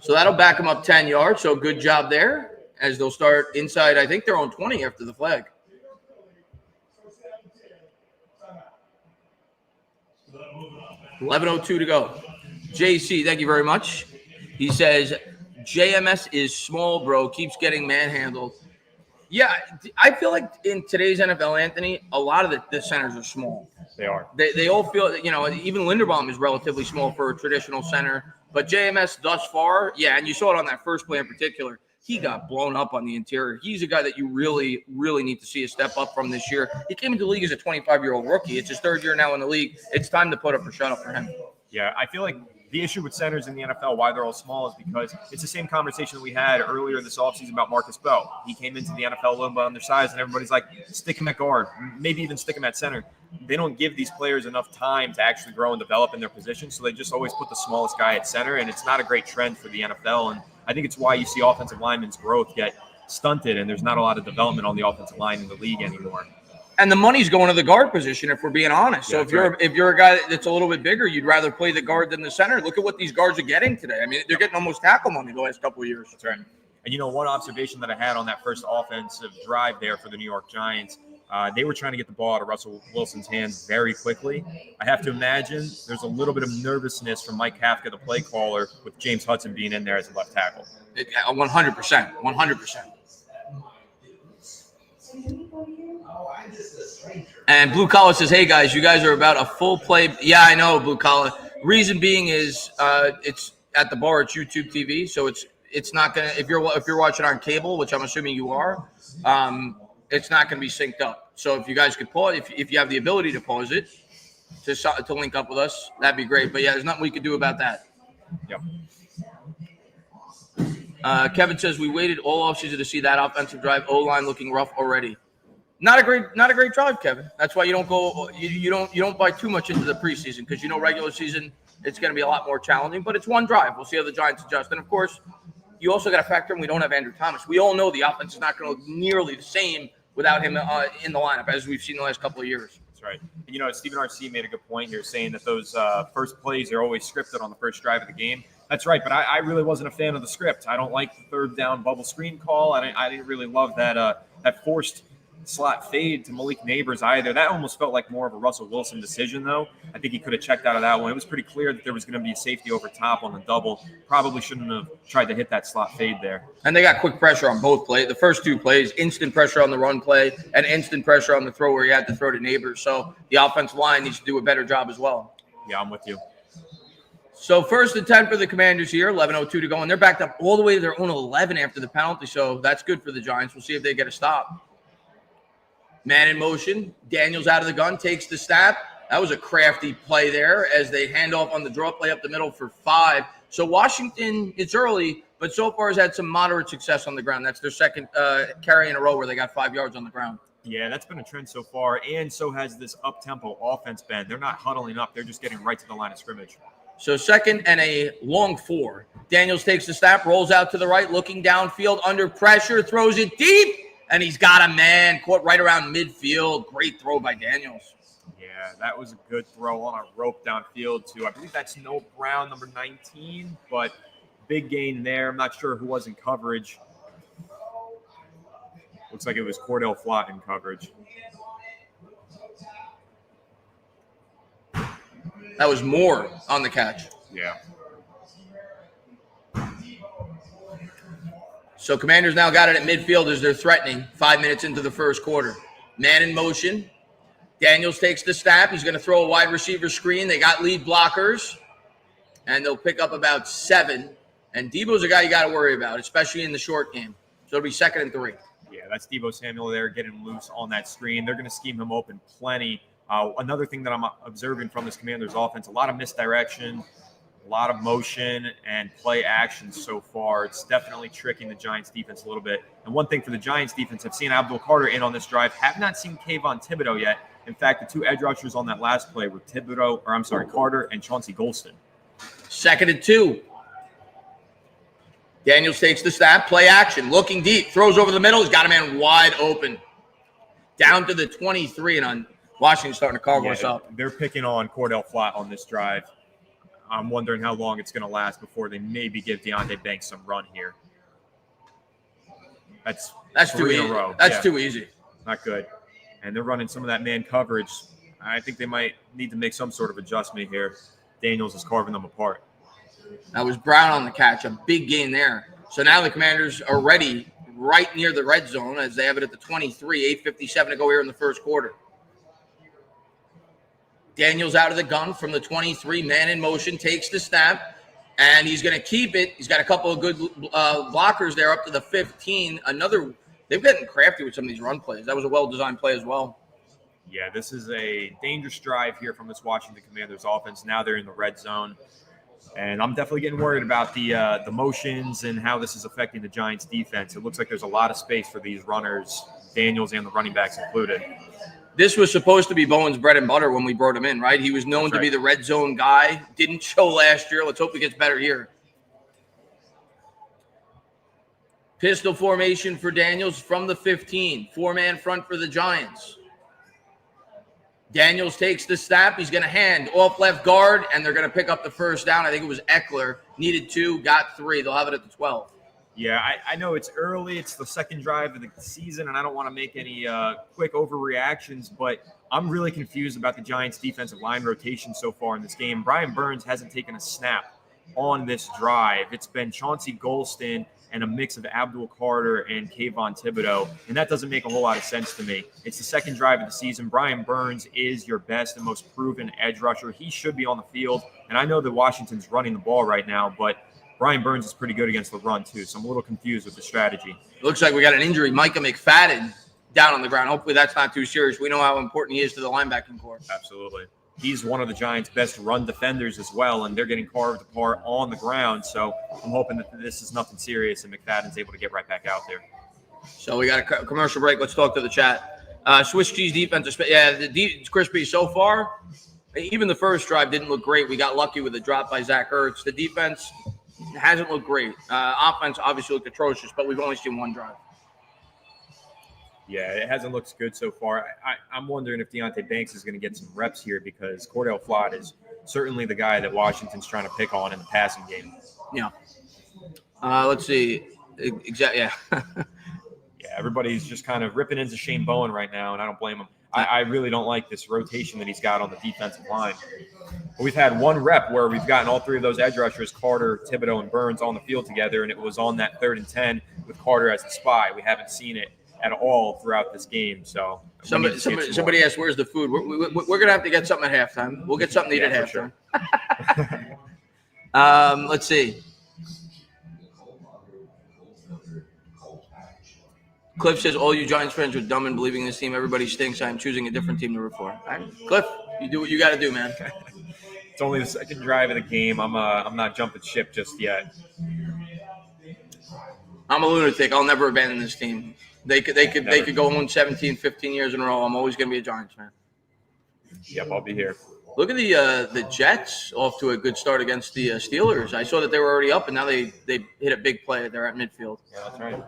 So that'll back them up 10 yards. So good job there as they'll start inside, I think, their own 20 after the flag. $11:02 to go. JC, thank you very much. He says, JMS is small, bro. Keeps getting manhandled. Yeah, I feel like in today's NFL, Anthony, a lot of the centers are small. They are. They all feel, even Linderbaum is relatively small for a traditional center. But JMS thus far, yeah, and you saw it on that first play in particular, he got blown up on the interior. He's a guy that you really, really need to see a step up from this year. He came into the league as a 25-year-old rookie. It's his 3rd year now in the league. It's time to put up or shut up for him. Yeah, I feel like the issue with centers in the NFL, why they're all small, is because it's the same conversation that we had earlier this offseason about Marcus Bell. He came into the NFL a little bit undersized, and everybody's like, stick him at guard, maybe even stick him at center. They don't give these players enough time to actually grow and develop in their position, so they just always put the smallest guy at center, and it's not a great trend for the NFL. And I think it's why you see offensive linemen's growth get stunted, and there's not a lot of development on the offensive line in the league anymore. And the money's going to the guard position, if we're being honest. So Yeah, if you're a guy that's a little bit bigger, you'd rather play the guard than the center. Look at what these guards are getting today. I mean, they're getting almost tackle money the last couple of years. That's right. And one observation that I had on that first offensive drive there for the New York Giants, they were trying to get the ball out of Russell Wilson's hands very quickly. I have to imagine there's a little bit of nervousness from Mike Kafka, the play caller, with James Hudson being in there as a left tackle. 100%. 100%. And Blue Collar says, hey, guys, you guys are about a full play. Yeah, I know, Blue Collar. Reason being is it's at the bar. It's YouTube TV, so it's not going to – if you're watching on cable, which I'm assuming you are, it's not going to be synced up. So if you guys could pause – if you have the ability to pause it to link up with us, that'd be great. But, yeah, there's nothing we could do about that. Yep. Kevin says we waited all offseason to see that offensive drive. O-line looking rough already. Not a great drive, Kevin. That's why you don't go. You don't buy too much into the preseason because regular season it's going to be a lot more challenging. But it's one drive. We'll see how the Giants adjust. And of course, you also got to factor in we don't have Andrew Thomas. We all know the offense is not going to look nearly the same without him in the lineup as we've seen the last couple of years. That's right. And, Stephen R.C. made a good point here, saying that those first plays are always scripted on the first drive of the game. That's right, but I really wasn't a fan of the script. I don't like the 3rd down bubble screen call. I didn't really love that forced slot fade to Malik Neighbors either. That almost felt like more of a Russell Wilson decision, though. I think he could have checked out of that one. It was pretty clear that there was going to be a safety over top on the double. Probably shouldn't have tried to hit that slot fade there. And they got quick pressure on both plays. The first 2 plays, instant pressure on the run play and instant pressure on the throw where you had to throw to Neighbors. So the offensive line needs to do a better job as well. Yeah, I'm with you. So 1st and 10 for the Commanders here, 11:02 to go. And they're backed up all the way to their own 11 after the penalty. So that's good for the Giants. We'll see if they get a stop. Man in motion. Daniels out of the gun, takes the snap. That was a crafty play there as they hand off on the draw play up the middle for 5. So Washington, it's early, but so far has had some moderate success on the ground. That's their second carry in a row where they got 5 yards on the ground. Yeah, that's been a trend so far, and so has this up-tempo offense been. They're not huddling up. They're just getting right to the line of scrimmage. So 2nd and a long 4. Daniels takes the snap, rolls out to the right, looking downfield under pressure, throws it deep, and he's got a man caught right around midfield. Great throw by Daniels. Yeah, that was a good throw on a rope downfield, too. I believe that's Noah Brown, number 19, but big gain there. I'm not sure who was in coverage. Looks like it was Cordell Flott in coverage. That was Moore on the catch. Yeah. So Commanders now got it at midfield as they're threatening 5 minutes into the first quarter. Man in motion. Daniels takes the snap. He's going to throw a wide receiver screen. They got lead blockers, and they'll pick up about 7. And Debo's a guy you got to worry about, especially in the short game. So it'll be 2nd and 3. Yeah, that's Deebo Samuel there getting loose on that screen. They're going to scheme him open plenty. Another thing that I'm observing from this Commanders offense, a lot of misdirection, a lot of motion and play action so far. It's definitely tricking the Giants defense a little bit. And one thing for the Giants defense, I've seen Abdul Carter in on this drive, have not seen Kayvon Thibodeau yet. In fact, the 2 edge rushers on that last play were Carter and Chauncey Golston. 2nd and 2. Daniels takes the snap, play action, looking deep, throws over the middle. He's got a man wide open. Down to the 23, and on Washington starting to carve us up. They're picking on Cordell Flott on this drive. I'm wondering how long it's going to last before they maybe give Deonte Banks some run here. That's too easy. That's too easy. Not good. And they're running some of that man coverage. I think they might need to make some sort of adjustment here. Daniels is carving them apart. That was Brown on the catch, a big gain there. So now the Commanders are ready right near the red zone as they have it at the 23, 8:57 to go here in the first quarter. Daniels out of the gun from the 23, man in motion, takes the snap, and he's going to keep it. He's got a couple of good blockers there up to the 15. They've gotten crafty with some of these run plays. That was a well-designed play as well. Yeah, this is a dangerous drive here from this Washington Commanders offense. Now they're in the red zone. And I'm definitely getting worried about the motions and how this is affecting the Giants defense. It looks like there's a lot of space for these runners, Daniels and the running backs included. This was supposed to be Bowen's bread and butter when we brought him in, right? He was known to be the red zone guy. Didn't show last year. Let's hope he gets better here. Pistol formation for Daniels from the 15. 4-man front for the Giants. Daniels takes the snap. He's going to hand off left guard, and they're going to pick up the first down. I think it was Eckler. Needed 2, got 3. They'll have it at the 12. Yeah, I know it's early. It's the second drive of the season, and I don't want to make any quick overreactions, but I'm really confused about the Giants' defensive line rotation so far in this game. Brian Burns hasn't taken a snap on this drive. It's been Chauncey Golston and a mix of Abdul Carter and Kayvon Thibodeau, and that doesn't make a whole lot of sense to me. It's the second drive of the season. Brian Burns is your best and most proven edge rusher. He should be on the field, and I know that Washington's running the ball right now, but Brian Burns is pretty good against the run, too, so I'm a little confused with the strategy. It looks like we got an injury. Micah McFadden down on the ground. Hopefully that's not too serious. We know how important he is to the linebacking corps. Absolutely. He's one of the Giants' best run defenders as well, and they're getting carved apart on the ground. So I'm hoping that this is nothing serious and McFadden's able to get right back out there. So we got a commercial break. Let's talk to the chat. Swiss cheese defense. Yeah, it's crispy so far. Even the first drive didn't look great. We got lucky with a drop by Zach Ertz. The defense hasn't looked great. Offense obviously looked atrocious, but we've only seen one drive. Yeah, it hasn't looked good so far. I'm wondering if Deonte Banks is going to get some reps here because Cordell Flott is certainly the guy that Washington's trying to pick on in the passing game. Yeah. Let's see. Exactly. Yeah. Yeah, everybody's just kind of ripping into Shane Bowen right now, and I don't blame him. I really don't like this rotation that he's got on the defensive line. But we've had one rep where we've gotten all three of those edge rushers, Carter, Thibodeau, and Burns, on the field together, and it was on that 3rd and 10 with Carter as the spy. We haven't seen it at all throughout this game. So somebody asked, "Where's the food?" We're gonna have to get something at halftime. We'll get something to eat at halftime. Sure. Let's see. Cliff says, "All you Giants fans are dumb in believing this team. Everybody stinks. I am choosing a different team to root for." All right. Cliff, you do what you got to do, man. It's only the second drive of the game. I'm not jumping ship just yet. I'm a lunatic. I'll never abandon this team. They could go on 17, 15 years in a row. I'm always going to be a Giants fan. Yep, I'll be here. Look at the Jets off to a good start against the Steelers. I saw that they were already up, and now they hit a big play. They're at midfield. Yeah, that's right.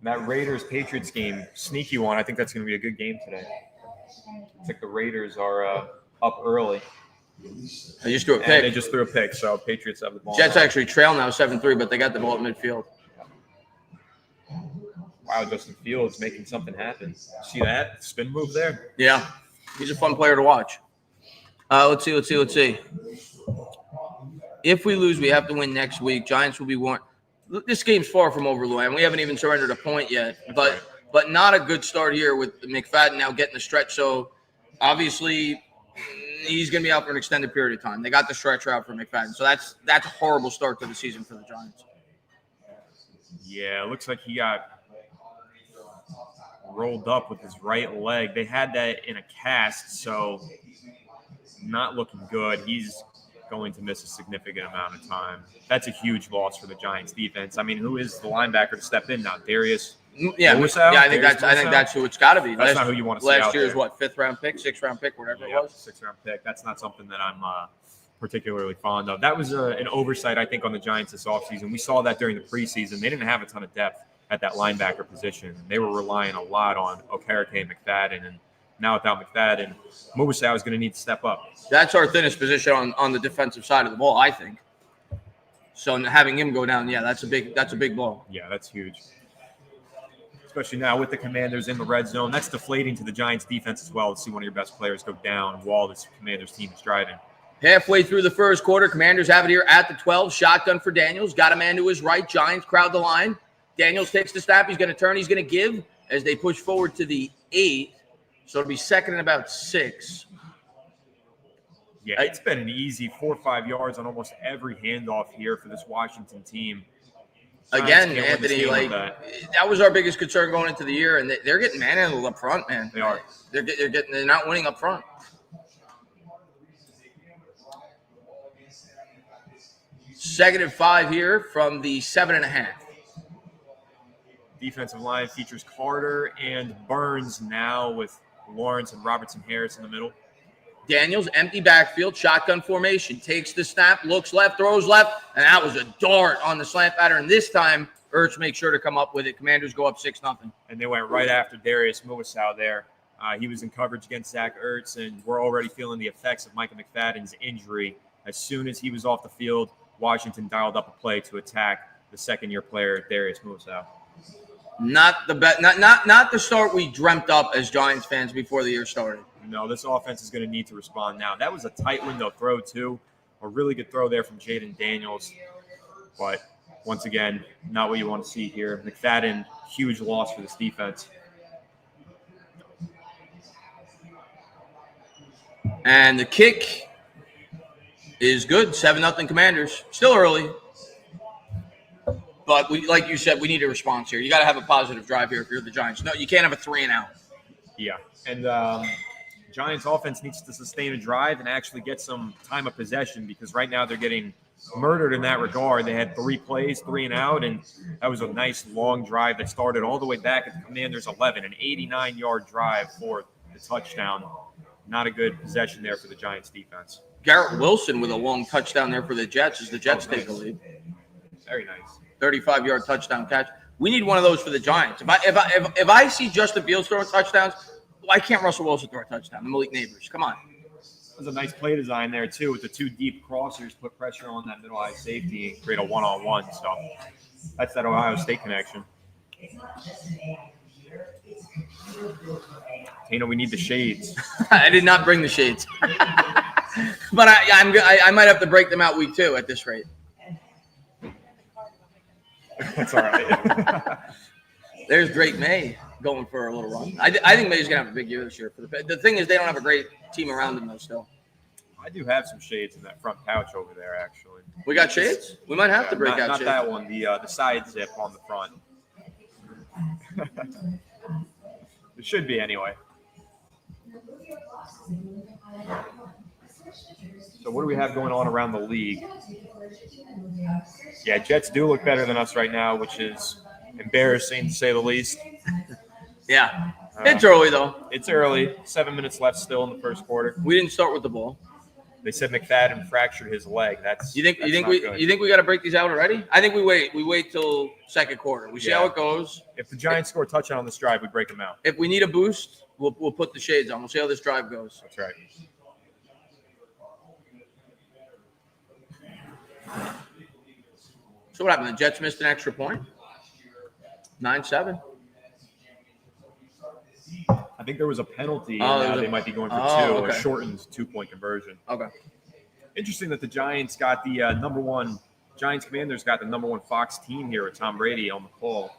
That Raiders-Patriots game, sneaky one. I think that's going to be a good game today. It's like the Raiders are up early. They just threw a pick. And they just threw a pick, so Patriots have the ball. Jets actually trail now 7-3, but they got the ball at midfield. Wow, Justin Fields making something happen. See that? Spin move there. Yeah. He's a fun player to watch. Let's see. If we lose, we have to win next week. Giants will be warned. This game's far from over, Luann. We haven't even surrendered a point yet. But not a good start here with McFadden now getting the stretch. So, obviously, he's going to be out for an extended period of time. They got the stretch out for McFadden. So, that's a horrible start to the season for the Giants. Yeah, it looks like he got rolled up with his right leg. They had that in a cast, so not looking good. He's going to miss a significant amount of time. That's a huge loss for the Giants defense. I mean, who is the linebacker to step in now? Darius? Yeah, I think that's who it's got to be. That's not who you want to see last out year's there. What, 5th round pick, 6th round pick, whatever it was. 6th round pick. That's not something that I'm particularly fond of. That was an oversight, I think, on the Giants this offseason. We saw that during the preseason. They didn't have a ton of depth at that linebacker position. They were relying a lot on Okereke and McFadden, and now without McFadden, Mubasau is going to need to step up. That's our thinnest position on the defensive side of the ball, I think. So having him go down, that's a big blow. Yeah, that's huge. Especially now with the Commanders in the red zone. That's deflating to the Giants defense as well to see one of your best players go down while this Commanders team is driving. Halfway through the first quarter, Commanders have it here at the 12. Shotgun for Daniels. Got a man to his right. Giants crowd the line. Daniels takes the snap. He's going to turn. He's going to give as they push forward to the 8. So it'll be 2nd and about 6. Yeah, it's been an easy 4 or 5 yards on almost every handoff here for this Washington team. Again, Anthony, that was our biggest concern going into the year, and they're getting manhandled up front, man. They are. They're not winning up front. Second and 5 here from the 7.5. Defensive line features Carter and Burns now with Lawrence and Robertson Harris in the middle. Daniels, empty backfield, shotgun formation. Takes the snap, looks left, throws left, and that was a dart on the slant pattern. This time, Ertz makes sure to come up with it. Commanders go up 6-0. And they went right after Darius Mubasau there. He was in coverage against Zach Ertz, and we're already feeling the effects of Micah McFadden's injury. As soon as he was off the field, Washington dialed up a play to attack the second-year player, Darius Mubasau. Not the start we dreamt up as Giants fans before the year started. No, this offense is going to need to respond now. That was a tight window throw, too. A really good throw there from Jaden Daniels. But, once again, not what you want to see here. McFadden, huge loss for this defense. And the kick is good. 7-0 Commanders. Still early. But, like you said, we need a response here. You got to have a positive drive here if you're the Giants. No, you can't have a 3-and-out. Yeah, and Giants offense needs to sustain a drive and actually get some time of possession because right now they're getting murdered in that regard. They had 3 plays, 3-and-out, and that was a nice long drive that started all the way back at the Commanders' 11, an 89-yard drive for the touchdown. Not a good possession there for the Giants defense. Garrett Wilson with a long touchdown there for the Jets as the Jets take the lead. Very nice. 35-yard touchdown catch. We need one of those for the Giants. If I see Justin Fields throwing touchdowns, why can't Russell Wilson throw a touchdown? The Malik Neighbors, come on. There's a nice play design there, too, with the 2 deep crossers, put pressure on that middle high safety and create a one-on-one. So That's that Ohio State connection. Tano, we need the shades. I did not bring the shades. But I might have to break them out week 2 at this rate. That's all right. There's Drake May going for a little run. I think May's going to have a big year this year. The thing is, they don't have a great team around them, though, still. I do have some shades in that front pouch over there, actually. We got shades? We might have to break out not shades. Not that one, the side zip on the front. It should be, anyway. So what do we have going on around the league? Yeah, Jets do look better than us right now, which is embarrassing to say the least. Yeah. It's early, though. It's early. 7 minutes left still in the first quarter. We didn't start with the ball. They said McFadden fractured his leg. You think we got to break these out already? I think we wait. We wait till second quarter. We see how it goes. If the Giants score a touchdown on this drive, we break them out. If we need a boost, we'll put the shades on. We'll see how this drive goes. That's right. So what happened? The Jets missed an extra point? 9-7. I think there was a penalty, and now they might be going for 2. Okay. A shortened 2-point conversion. Okay. Interesting that the Giants got the Giants Commanders got the number 1 Fox team here with Tom Brady on the call.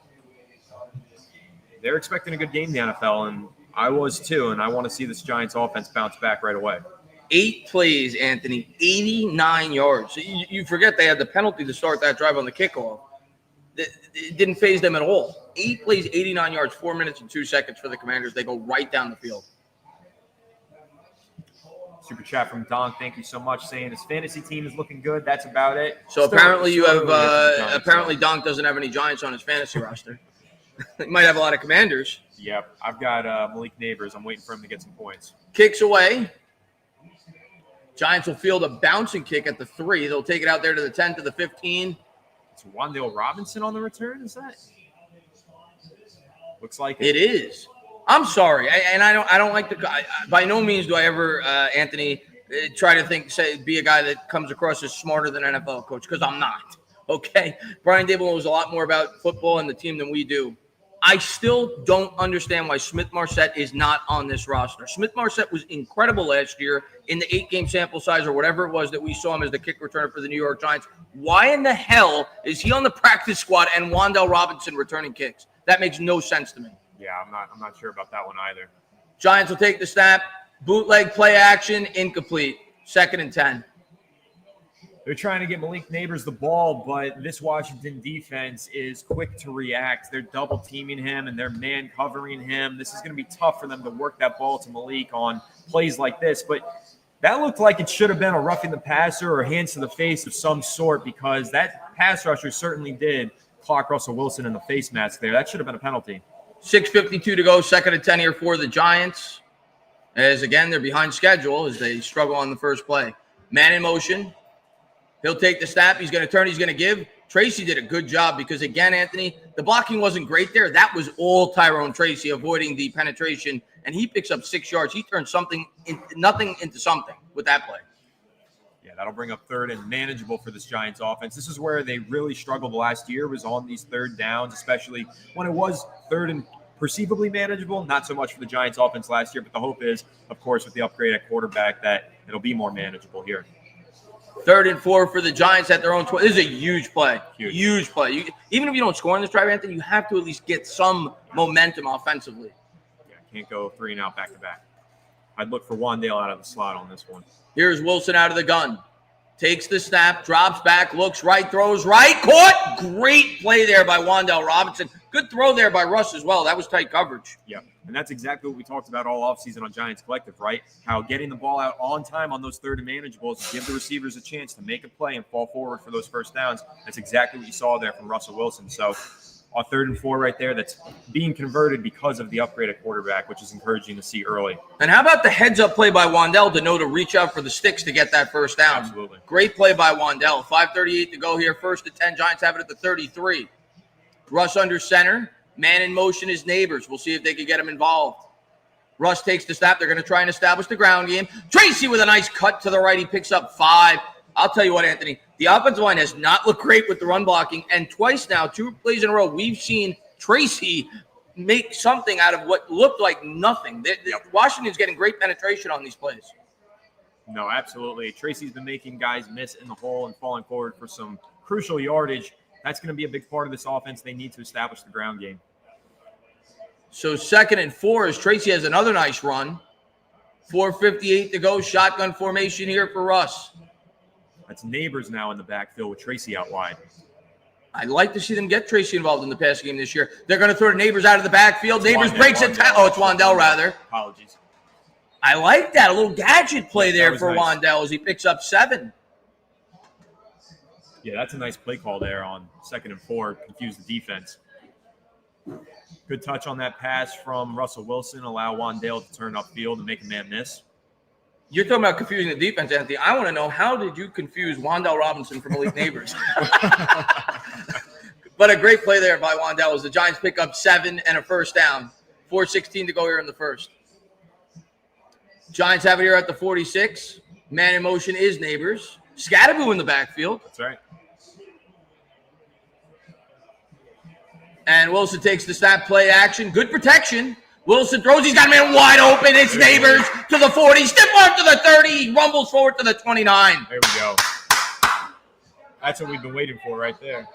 They're expecting a good game in the NFL, and I was too, and I want to see this Giants offense bounce back right away. 8 plays, Anthony, 89 yards. You forget they had the penalty to start that drive on the kickoff. It didn't phase them at all. 8 plays, 89 yards, 4 minutes and 2 seconds for the Commanders. They go right down the field. Super chat from Don. Thank you so much. Saying his fantasy team is looking good. That's about it. So apparently you have apparently Donk doesn't have any Giants on his fantasy roster. He might have a lot of Commanders. Yep. I've got Malik Neighbors. I'm waiting for him to get some points. Kicks away. Giants will field a bouncing kick at the 3. They'll take it out there to the 10, to the 15. It's Wan'Dale Robinson on the return, is that? Looks like it is. I'm sorry, I don't like to. By no means do I ever, Anthony, try to be a guy that comes across as smarter than an NFL coach, because I'm not. Okay, Brian Daboll knows a lot more about football and the team than we do. I still don't understand why Smith-Marsette is not on this roster. Smith-Marsette was incredible last year in the 8-game sample size or whatever it was that we saw him as the kick returner for the New York Giants. Why in the hell is he on the practice squad and Wan'Dale Robinson returning kicks? That makes no sense to me. Yeah, I'm not sure about that one either. Giants will take the snap. Bootleg play action, incomplete. 2nd and 10. They're trying to get Malik Neighbors the ball, but this Washington defense is quick to react. They're double teaming him and they're man covering him. This is going to be tough for them to work that ball to Malik on plays like this. But that looked like it should have been a roughing the passer or hands to the face of some sort, because that pass rusher certainly did clock Russell Wilson in the face mask there. That should have been a penalty. 6:52 to go, 2nd and 10 here for the Giants. As again, they're behind schedule as they struggle on the first play. Man in motion. He'll take the snap. He's going to turn. He's going to give. Tracy did a good job because, again, Anthony, the blocking wasn't great there. That was all Tyrone Tracy avoiding the penetration, and he picks up 6 yards. He turns nothing into something with that play. Yeah, that'll bring up 3rd and manageable for this Giants offense. This is where they really struggled last year, was on these 3rd downs, especially when it was 3rd and perceivably manageable. Not so much for the Giants offense last year, but the hope is, of course, with the upgrade at quarterback, that it'll be more manageable here. 3rd and 4 for the Giants at their own 20. This is a huge play. Huge play. Even if you don't score in this drive, Anthony, you have to at least get some momentum offensively. Yeah, can't go 3 and out back to back. I'd look for Wan'Dale out of the slot on this one. Here's Wilson out of the gun. Takes the snap, drops back, looks right, throws right, caught. Great play there by Wan'Dale Robinson. Good throw there by Russ as well. That was tight coverage. Yeah, and that's exactly what we talked about all offseason on Giants Collective, right? How getting the ball out on time on those 3rd and manageables, give the receivers a chance to make a play and fall forward for those first downs. That's exactly what you saw there from Russell Wilson. So on 3rd and 4 right there, that's being converted because of the upgrade at quarterback, which is encouraging to see early. And how about the heads-up play by Wan'Dale to know to reach out for the sticks to get that first down? Absolutely. Great play by Wan'Dale. 5:38 to go here. 1st and 10. Giants have it at the 33. Russ under center. Man in motion is Neighbors. We'll see if they can get him involved. Russ takes the snap. They're going to try and establish the ground game. Tracy with a nice cut to the right. He picks up 5. I'll tell you what, Anthony, the offensive line has not looked great with the run blocking, and twice now, 2 plays in a row, we've seen Tracy make something out of what looked like nothing. Washington's getting great penetration on these plays. No, absolutely. Tracy's been making guys miss in the hole and falling forward for some crucial yardage. That's going to be a big part of this offense. They need to establish the ground game. So 2nd and 4 as Tracy has another nice run. 4:58 to go. Shotgun formation here for Russ. That's Neighbors now in the backfield with Tracy out wide. I'd like to see them get Tracy involved in the pass game this year. They're going to throw Neighbors out of the backfield. Neighbors breaks it. It's Wandell, rather. Apologies. I like that. A little gadget play there for nice. Wandell as he picks up 7. Yeah, that's a nice play call there on 2nd and 4. Confuse the defense. Good touch on that pass from Russell Wilson. Allow Wandale to turn upfield and make a man miss. You're talking about confusing the defense, Anthony. I want to know, how did you confuse Wandale Robinson from Malik Neighbors? But a great play there by Wandale as the Giants pick up 7 and a first down. 4:16 to go here in the first. Giants have it here at the 46. Man in motion is Neighbors. Scatterboo in the backfield. That's right. And Wilson takes the snap, play action. Good protection. Wilson throws. He's got a man wide open. It's Neighbors to the 40. Stiff arm to the 30. He rumbles forward to the 29. There we go. That's what we've been waiting for right there.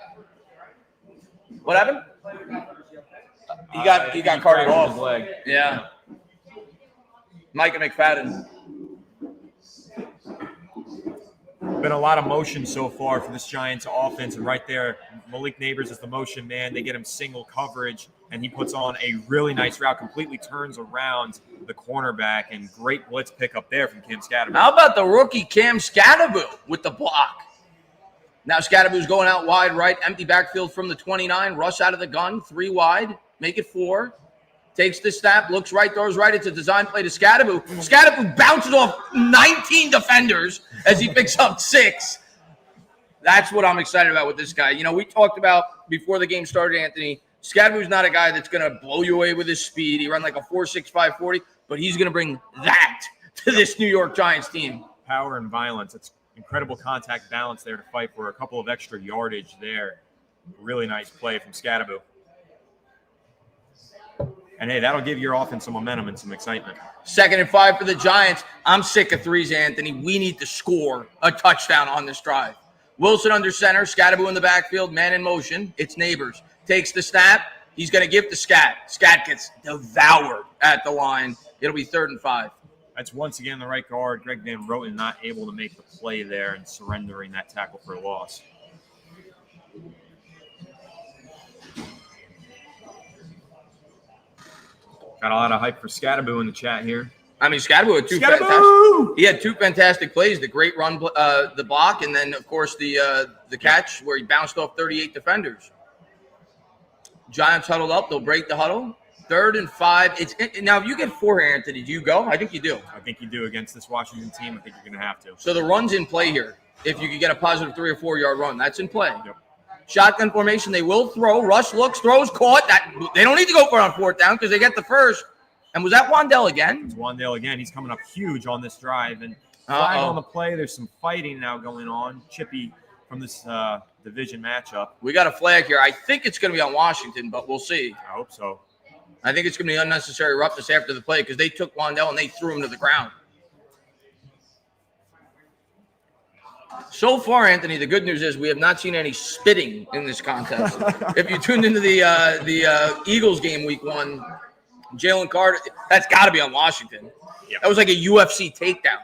What happened? He got carted off. His leg. Yeah. Micah McFadden. Been a lot of motion so far for this Giants offense, and right there, Malik Neighbors is the motion man. They get him single coverage, and he puts on a really nice route, completely turns around the cornerback, and great blitz pickup there from Cam Scatterboo. How about the rookie Cam Scatterboo with the block? Now Scatterboo's going out wide right, empty backfield from the 29. Rush out of the gun, 3 wide, make it 4. Takes the snap, looks right, throws right. It's a design play to Scatterboo. Scatterboo bounces off 19 defenders as he picks up 6. That's what I'm excited about with this guy. You know, we talked about before the game started, Anthony, Scatterboo's not a guy that's going to blow you away with his speed. He ran like a 4.65 40, but he's going to bring that to this New York Giants team. Power and violence. It's incredible contact balance there to fight for a couple of extra yardage there. Really nice play from Scatterboo. And, hey, that'll give your offense some momentum and some excitement. 2nd and 5 for the Giants. I'm sick of threes, Anthony. We need to score a touchdown on this drive. Wilson under center. Scatterboo in the backfield. Man in motion. It's Neighbors. Takes the snap. He's going to give to Scat. Scat gets devoured at the line. It'll be 3rd and 5. That's once again the right guard, Greg Van Roten, not able to make the play there and surrendering that tackle for a loss. Got a lot of hype for Scatterboo in the chat here. I mean, Scatterboo had 2 fantastic plays. The great run, the block, and then, of course, the catch where he bounced off 38 defenders. Giants huddled up. They'll break the huddle. 3rd and 5. Now, if you get 4 here, Anthony, do you go? I think you do. I think you do against this Washington team. I think you're going to have to. So the run's in play here. If you could get a positive 3 or 4 yard run, that's in play. Yep. Shotgun formation, they will throw. Rush looks, throws, caught. They don't need to go for it on 4th down because they get the first. And was that Wandale again? It's Wandale again. He's coming up huge on this drive. And flag on the play. There's some fighting now going on. Chippy from this division matchup. We got a flag here. I think it's going to be on Washington, but we'll see. I hope so. I think it's going to be unnecessary roughness after the play because they took Wandale and they threw him to the ground. So far, Anthony, the good news is we have not seen any spitting in this contest. If you tuned into the Eagles game week 1, Jalen Carter, that's got to be on Washington. Yep. That was like a UFC takedown.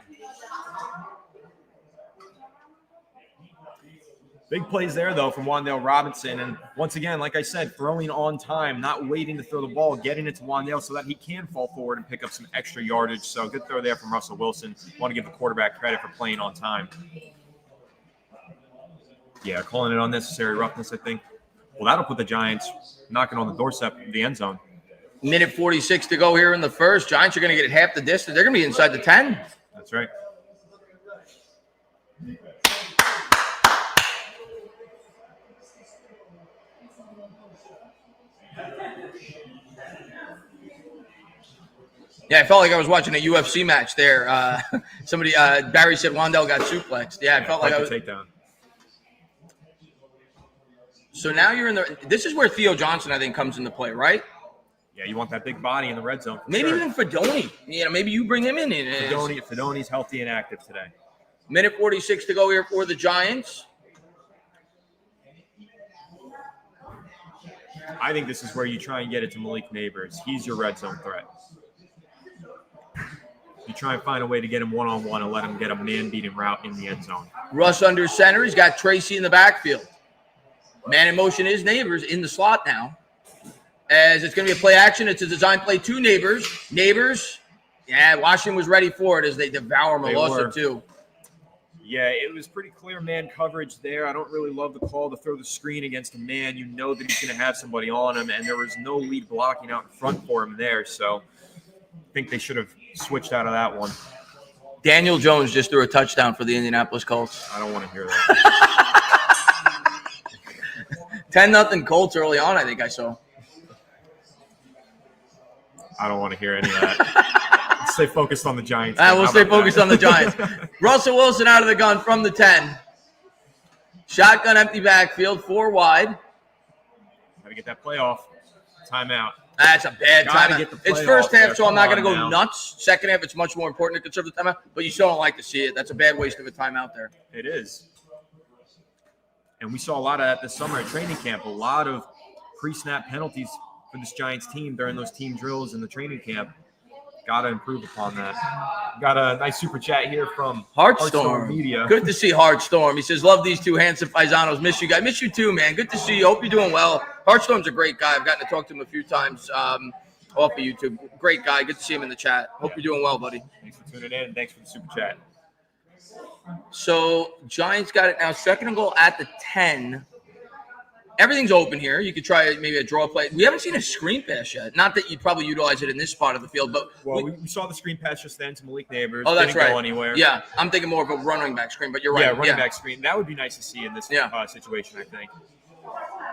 Big plays there, though, from Wandale Robinson. And once again, like I said, throwing on time, not waiting to throw the ball, getting it to Wandale so that he can fall forward and pick up some extra yardage. So good throw there from Russell Wilson. Want to give the quarterback credit for playing on time. Yeah, calling it unnecessary roughness, I think. Well, that'll put the Giants knocking on the doorstep of the end zone. Minute 46 to go here in the first. Giants are going to get half the distance. They're going to be inside the 10. That's right. Yeah, I felt like I was watching a UFC match there. Barry said Wandell got suplexed. Yeah, I felt like I was. Takedown. So now you're in the. This is where Theo Johnson, I think, comes into play, right? Yeah, you want that big body in the red zone. Maybe even Fedoni. Maybe you bring him in. Fedoni's healthy and active today. Minute 46 to go here for the Giants. I think this is where you try and get it to Malik Neighbors. He's your red zone threat. You try and find a way to get him one-on-one and let him get a man-beating route in the end zone. Russ under center. He's got Tracy in the backfield. Man in motion is Neighbors in the slot now. As it's going to be a play action. It's a design play to Neighbors. Neighbors, yeah, Washington was ready for it as they devour Melissa too. Yeah, it was pretty clear man coverage there. I don't really love the call to throw the screen against a man. You know that he's going to have somebody on him, and there was no lead blocking out in front for him there. So I think they should have switched out of that one. Daniel Jones just threw a touchdown for the Indianapolis Colts. I don't want to hear that. 10-0 Colts early on, I think I saw. I don't want to hear any of that. Let's stay focused on the Giants. We'll stay focused on the Giants. Russell Wilson out of the gun from the 10. Shotgun empty backfield, 4 wide. Got to get that play off. Timeout. That's a bad timeout. It's first half, so I'm not going to go nuts. Second half, it's much more important to conserve the timeout, but you still don't like to see it. That's a bad waste of a timeout there. It is. And we saw a lot of that this summer at training camp. A lot of pre-snap penalties for this Giants team during those team drills in the training camp. Got to improve upon that. Got a nice super chat here from Heartstorm Media. Good to see Heartstorm. He says, love these two handsome paisanos. Miss you guys. Miss you too, man. Good to see you. Hope you're doing well. Heartstorm's a great guy. I've gotten to talk to him a few times off of YouTube. Great guy. Good to see him in the chat. Hope you're doing well, buddy. Thanks for tuning in, and thanks for the super chat. So Giants got it now. Second and goal at the 10. Everything's open here. You could try maybe a draw play. We haven't seen a screen pass yet. Not that you'd probably utilize it in this spot of the field, but we saw the screen pass just then to Malik Neighbors. Oh, that's Didn't right. go anywhere. Yeah, I'm thinking more of a running back screen, but you're right. Yeah, running back screen. That would be nice to see in this situation, I think.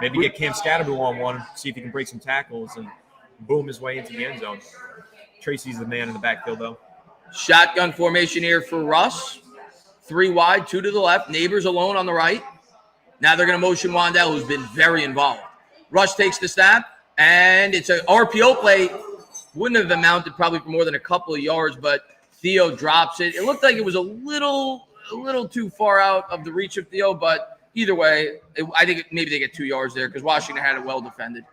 Maybe get Cam Scatterby on one, see if he can break some tackles and boom his way into the end zone. Tracy's the man in the backfield, though. Shotgun formation here for Russ. 3 wide, 2 to the left. Neighbors alone on the right. Now they're going to motion Wandell, who's been very involved. Rush takes the snap, and it's an RPO play. Wouldn't have amounted probably for more than a couple of yards, but Theo drops it. It looked like it was a little too far out of the reach of Theo, but either way, I think maybe they get 2 yards there because Washington had it well defended.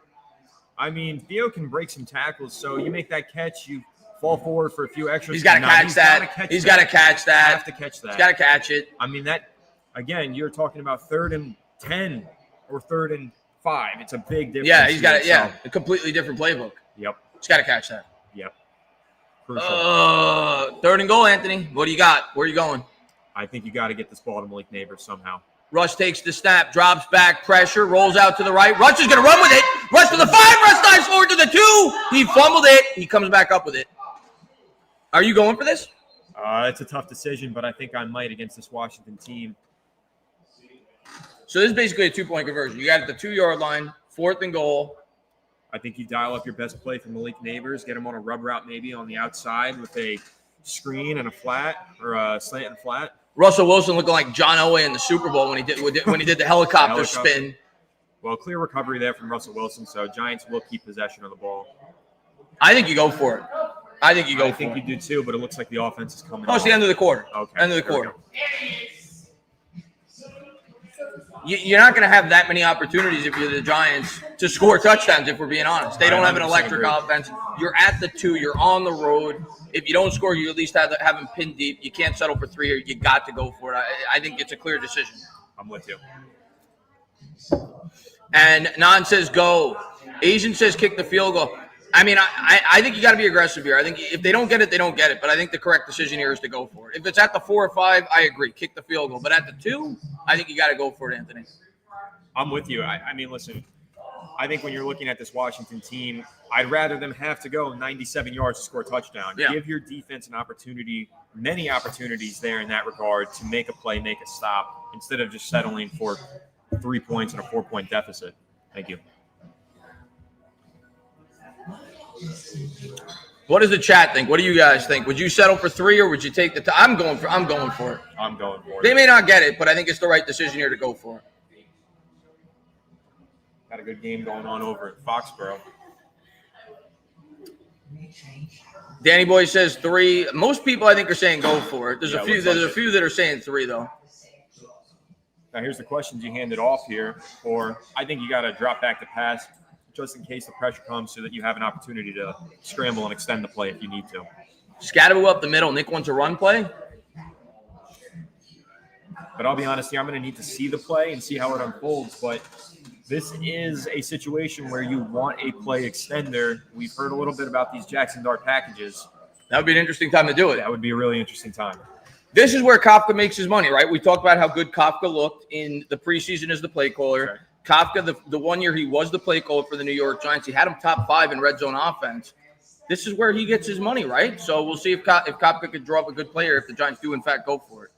I mean, Theo can break some tackles, so you make that catch, you fall forward for a few extras. He's got to catch that. He's got to catch that. Have to catch that. He's got to catch it. I mean, that, again, you're talking about 3rd and 10 or 3rd and 5. It's a big difference. Yeah, he's got it. Yeah, a completely different playbook. Yep. He's got to catch that. Yep. Crucial. 3rd and goal, Anthony. What do you got? Where are you going? I think you got to get this ball to Malik Neighbors somehow. Rush takes the snap, drops back, pressure, rolls out to the right. Rush is going to run with it. Rush to the 5. Rush dives forward to the 2. He fumbled it. He comes back up with it. Are you going for this? It's a tough decision, but I think I might against this Washington team. So this is basically a 2-point conversion. You got it at the 2-yard line, 4th and goal. I think you dial up your best play for Malik Neighbors, get him on a rub route maybe on the outside with a screen and a flat or a slant and flat. Russell Wilson looking like John Elway in the Super Bowl when he did the helicopter spin. Well, clear recovery there from Russell Wilson, so Giants will keep possession of the ball. I think you go for it. I think you do too, but it looks like the offense is coming. Oh, it's the end of the quarter. Okay. End of the quarter. You're not going to have that many opportunities if you're the Giants to score touchdowns, if we're being honest. They don't have an electric offense. You're at the 2. You're on the road. If you don't score, you at least have them pinned deep. You can't settle for 3 here. You got to go for it. I think it's a clear decision. I'm with you. And Nan says go. Asian says kick the field goal. I mean, I think you got to be aggressive here. I think if they don't get it, they don't get it. But I think the correct decision here is to go for it. If it's at the 4 or 5, I agree. Kick the field goal. But at the 2, I think you got to go for it, Anthony. I'm with you. I mean, listen, I think when you're looking at this Washington team, I'd rather them have to go 97 yards to score a touchdown. Yeah. Give your defense an opportunity, many opportunities there in that regard to make a play, make a stop, instead of just settling for 3 points and a 4-point deficit. Thank you. What does the chat think? What do you guys think? Would you settle for 3 or would you take the I'm going for it. I'm going for it. They may not get it, but I think it's the right decision here to go for it. Got a good game going on over at Foxborough. Danny Boy says 3. Most people I think are saying go for it. There's a few that are saying 3 though. Now here's the questions you handed off here, or I think you got to drop back to pass just in case the pressure comes so that you have an opportunity to scramble and extend the play if you need to. Scatterbo up the middle. Nick wants a run play. But I'll be honest here, I'm going to need to see the play and see how it unfolds. But this is a situation where you want a play extender. We've heard a little bit about these Jackson Dart packages. That would be an interesting time to do it. That would be a really interesting time. This is where Kafka makes his money, right? We talked about how good Kafka looked in the preseason as the play caller. Right. Kafka, the 1 year he was the play caller for the New York Giants, he had him top 5 in red zone offense. This is where he gets his money, right? So we'll see if Kafka could draw up a good player if the Giants do, in fact, go for it.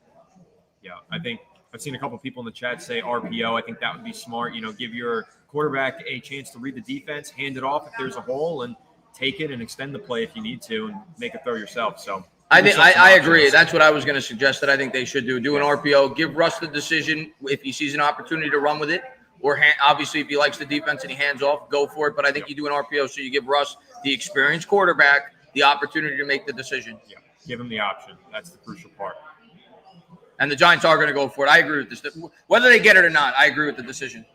Yeah, I think I've seen a couple of people in the chat say RPO. I think that would be smart. Give your quarterback a chance to read the defense, hand it off if there's a hole, and take it and extend the play if you need to and make a throw yourself. So I agree. That's what I was going to suggest that I think they should do. Do an RPO. Give Russ the decision if he sees an opportunity to run with it. Or obviously, if he likes the defense and he hands off, go for it. But I think you do an RPO so you give Russ, the experienced quarterback, the opportunity to make the decision. Yeah, give him the option. That's the crucial part. And the Giants are going to go for it. I agree with this. Whether they get it or not, I agree with the decision.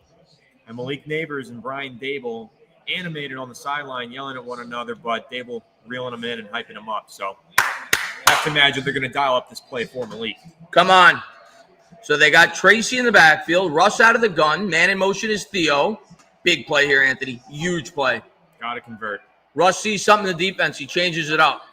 And Malik Neighbors and Brian Dable animated on the sideline, yelling at one another, but Dable reeling them in and hyping them up. So I have to imagine they're going to dial up this play for Malik. Come on. So they got Tracy in the backfield, Russ out of the gun. Man in motion is Theo. Big play here, Anthony. Huge play. Got to convert. Russ sees something in the defense. He changes it up.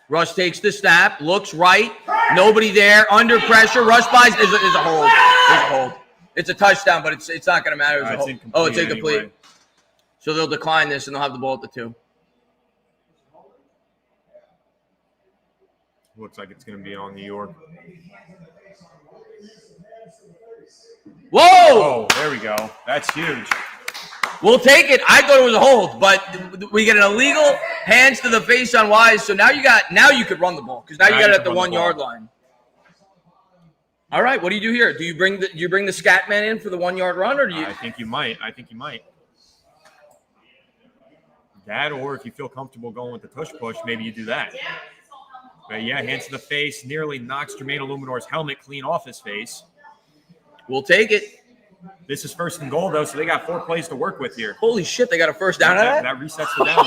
Russ takes the snap, looks right. Nobody there. Under pressure. Russ buys. There's a hold. There's a hold. It's a touchdown, but it's not going to matter. It's incomplete. It's incomplete. Anyway. So they'll decline this, and they'll have the ball at the 2. Looks like it's going to be on New York. Whoa! Oh, there we go. That's huge. We'll take it. I thought it was a hold, but we get an illegal hands to the face on Wise. So now you could run the ball because now you got it at the 1 yard line. All right, what do you do here? Do you bring the scat man in for the 1 yard run, or do you? I think you might. That, or if you feel comfortable going with the tush push, maybe you do that. But yeah, hands to the face, nearly knocks Jermaine Illuminor's helmet clean off his face. We'll take it. This is 1st and goal, though, so they got 4 plays to work with here. Holy shit, they got a first down out of that? That resets the down.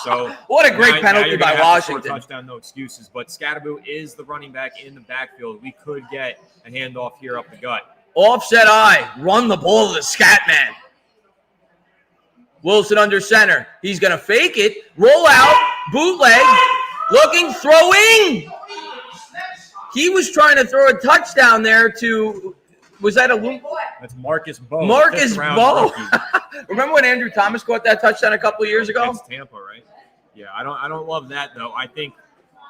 So what a great penalty by Washington. Touchdown, no excuses. But Scatterbo is the running back in the backfield. We could get a handoff here up the gut. Offset eye. Run the ball to the scat man. Wilson under center. He's going to fake it. Roll out. Bootleg. Looking. Throwing. He was trying to throw a touchdown there to – was that a – That's Marcus Bowe. Marcus Bowe. Remember when Andrew Thomas caught that touchdown a couple of years ago? Against Tampa, right? Yeah, I don't love that, though. I think,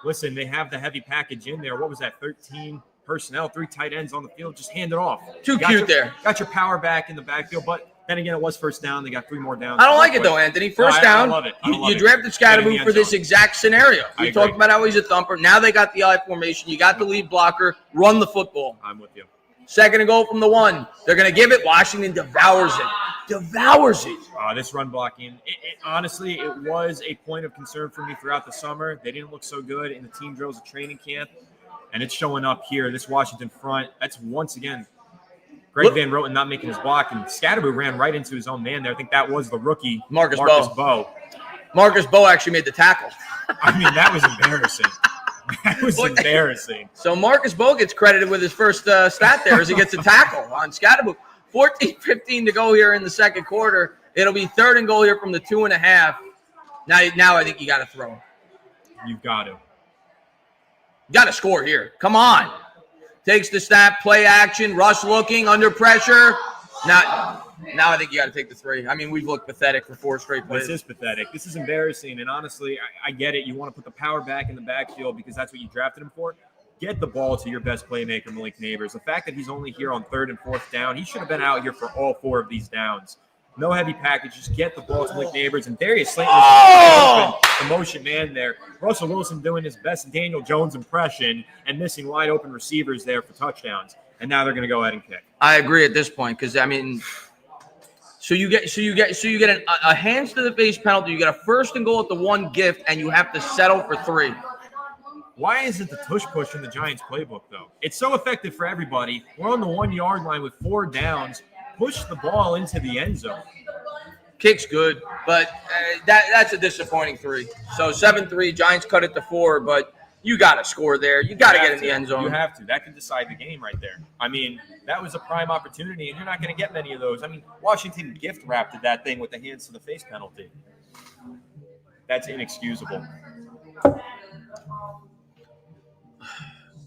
listen, they have the heavy package in there. What was that, 13 personnel, 3 tight ends on the field? Just hand it off. Too cute there. Got your power back in the backfield, but then again, it was first down. They got 3 more downs. I don't like it, though, Anthony. First down, I love it. You drafted Scatterbo for this exact scenario. We talked about how he's a thumper. Now they got the I formation. You got the lead blocker. Run the football. I'm with you. 2nd and goal from the 1. They're going to give it. Washington devours it. This run blocking, honestly, it was a point of concern for me throughout the summer. They didn't look so good in the team drills at training camp, and it's showing up here. This Washington front, that's once again Greg Van Roten not making his block, and Scatterbo ran right into his own man there. I think that was the rookie, Marcus Bowe. Marcus Bowe actually made the tackle. I mean, that was embarrassing. That was embarrassing. So Marcus Bowe gets credited with his first stat there as he gets a tackle on Scatterbo. 14-15 to go here in the 2nd quarter. It'll be 3rd and goal here from the 2.5. Now I think you got to throw. You've got to. You got to score here. Come on. Takes the snap, play action. Russ looking under pressure. Now I think you got to take the 3. I mean, we've looked pathetic for 4 straight plays. This is pathetic. This is embarrassing. And honestly, I get it. You want to put the power back in the backfield because that's what you drafted him for. Get the ball to your best playmaker, Malik Neighbors. The fact that he's only here on 3rd and 4th down, he should have been out here for all 4 of these downs. No heavy package. Just get the ball to Malik Neighbors. And Darius Slayton was open, the motion man there. Russell Wilson doing his best Daniel Jones impression and missing wide open receivers there for touchdowns. And now they're going to go ahead and kick. I agree at this point because, I mean, so you get a hands to the face penalty. You get a first and goal at the 1 gift, and you have to settle for 3. Why isn't the tush push in the Giants playbook, though? It's so effective for everybody. We're on the 1 yard line with 4 downs. Push the ball into the end zone. Kick's good, but that's a disappointing 3. So 7-3, Giants cut it to 4, but you got to score there. You got to get in the end zone. You have to. That could decide the game right there. I mean, that was a prime opportunity, and you're not going to get many of those. I mean, Washington gift wrapped that thing with the hands to the face penalty. That's inexcusable.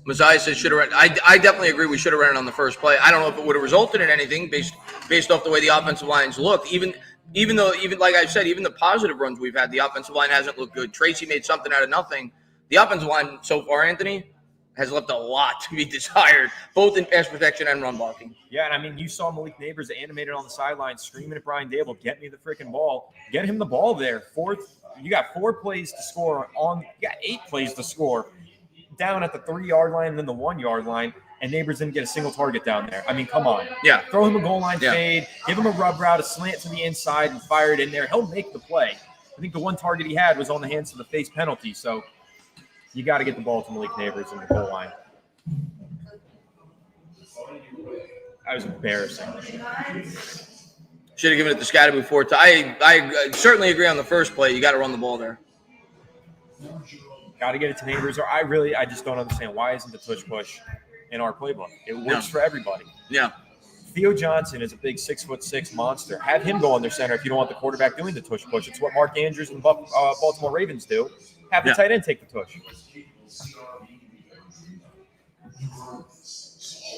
Messiah says should have run. I definitely agree we should have run it on the first play. I don't know if it would have resulted in anything based off the way the offensive lines looked. Even like I said, even the positive runs we've had, the offensive line hasn't looked good. Tracy made something out of nothing. The offensive line so far, Anthony, has left a lot to be desired, both in pass protection and run blocking. Yeah, and I mean, you saw Malik Neighbors animated on the sideline, screaming at Brian Dable, "Get me the freaking ball! Get him the ball there!" You got 4 plays to score on. You got 8 plays to score. Down at the 3 yard line and then the 1 yard line, and Neighbors didn't get a single target down there. I mean, come on. Yeah. Throw him a goal line fade, give him a rub route, a slant to the inside, and fire it in there. He'll make the play. I think the one target he had was on the hands to the face penalty, so you got to get the ball to Malik Neighbors in the goal line. That was embarrassing. Should have given it to Scotty before. I certainly agree on the first play. You got to run the ball there. Got to get it to Neighbors. Or I just don't understand why isn't the tush push in our playbook? It works for everybody. Yeah. Theo Johnson is a big 6'6" monster. Have him go under center if you don't want the quarterback doing the tush push. It's what Mark Andrews and Baltimore Ravens do. Have the tight end take the tush.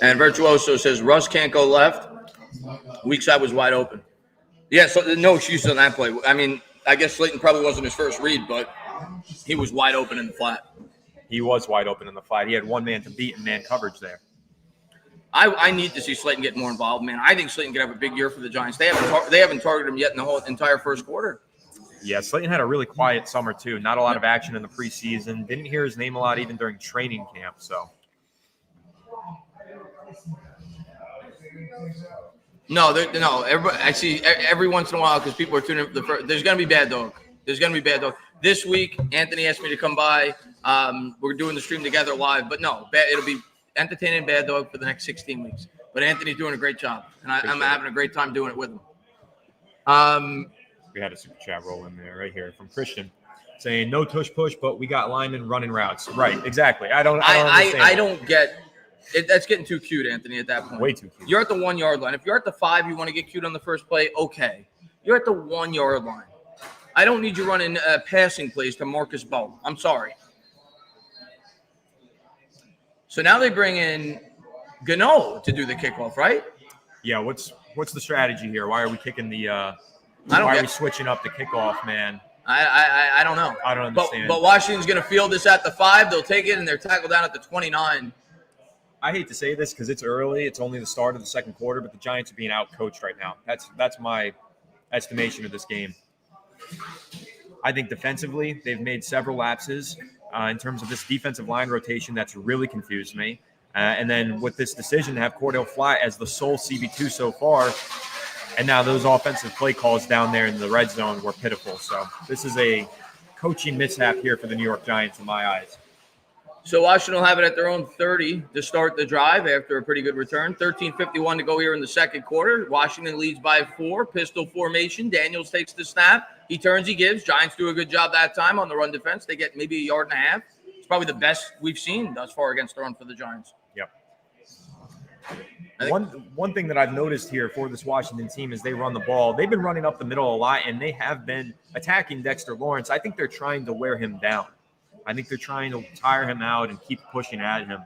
And Virtuoso says Russ can't go left. Weak side was wide open. Yeah, so no excuse on that play. I mean, I guess Slayton probably wasn't his first read, but he was wide open in the flat. He was wide open in the flat. He had one man to beat in man coverage there. I need to see Slayton get more involved, man. I think Slayton could have a big year for the Giants. They haven't targeted him yet in the whole entire first quarter. Yeah, Slayton had a really quiet summer too. Not a lot of action in the preseason. Didn't hear his name a lot even during training camp. So. No. Everybody, I see every once in a while because people are tuning. There's going to be bad dog. This week, Anthony asked me to come by. We're doing the stream together live, but no, it'll be entertaining bad dog for the next 16 weeks. But Anthony's doing a great job, and I'm having a great time doing it with him. We had a super chat roll in there right here from Christian saying no tush push, but we got linemen running routes. Right, exactly. I don't get it. That's getting too cute, Anthony, at that point. Way too cute. You're at the 1 yard line. If you're at the 5, you want to get cute on the first play, okay. You're at the 1 yard line. I don't need you running passing plays to Marcus Bowe. I'm sorry. So now they bring in Gano to do the kickoff, right? Yeah, what's the strategy here? Why are we kicking the why are we switching up the kickoff, man? I don't know. I don't understand. But Washington's going to field this at the 5. They'll take it, and they're tackled down at the 29. I hate to say this because it's early. It's only the start of the second quarter, but the Giants are being out-coached right now. That's my estimation of this game. I think defensively, they've made several lapses in terms of this defensive line rotation that's really confused me. And then with this decision to have Cordell Fly as the sole CB2 so far, and now those offensive play calls down there in the red zone were pitiful. So this is a coaching mishap here for the New York Giants in my eyes. So Washington will have it at their own 30 to start the drive after a pretty good return. 13:51 to go here in the second quarter. Washington leads by 4. Pistol formation. Daniels takes the snap. He turns, he gives. Giants do a good job that time on the run defense. They get maybe a yard and a half. It's probably the best we've seen thus far against the run for the Giants. Yep. One thing that I've noticed here for this Washington team is they run the ball. They've been running up the middle a lot, and they have been attacking Dexter Lawrence. I think they're trying to wear him down. I think they're trying to tire him out and keep pushing at him,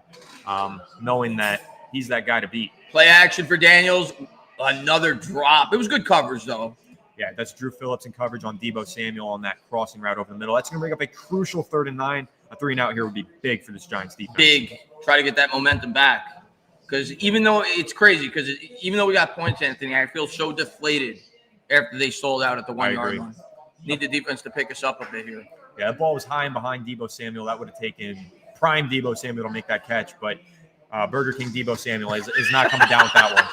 knowing that he's that guy to beat. Play action for Daniels. Another drop. It was good coverage, though. Yeah, that's Drew Phillips in coverage on Deebo Samuel on that crossing route over the middle. That's going to bring up a crucial 3rd and 9. A 3-and-out here would be big for this Giants defense. Big. Try to get that momentum back. Because even though it's crazy, because even though we got points, Anthony, I feel so deflated after they sold out at the 1 yard agree. line. Need the defense to pick us up a bit here. Yeah, that ball was high and behind Deebo Samuel. That would have taken prime Deebo Samuel to make that catch, but Burger King Deebo Samuel is not coming down with that one.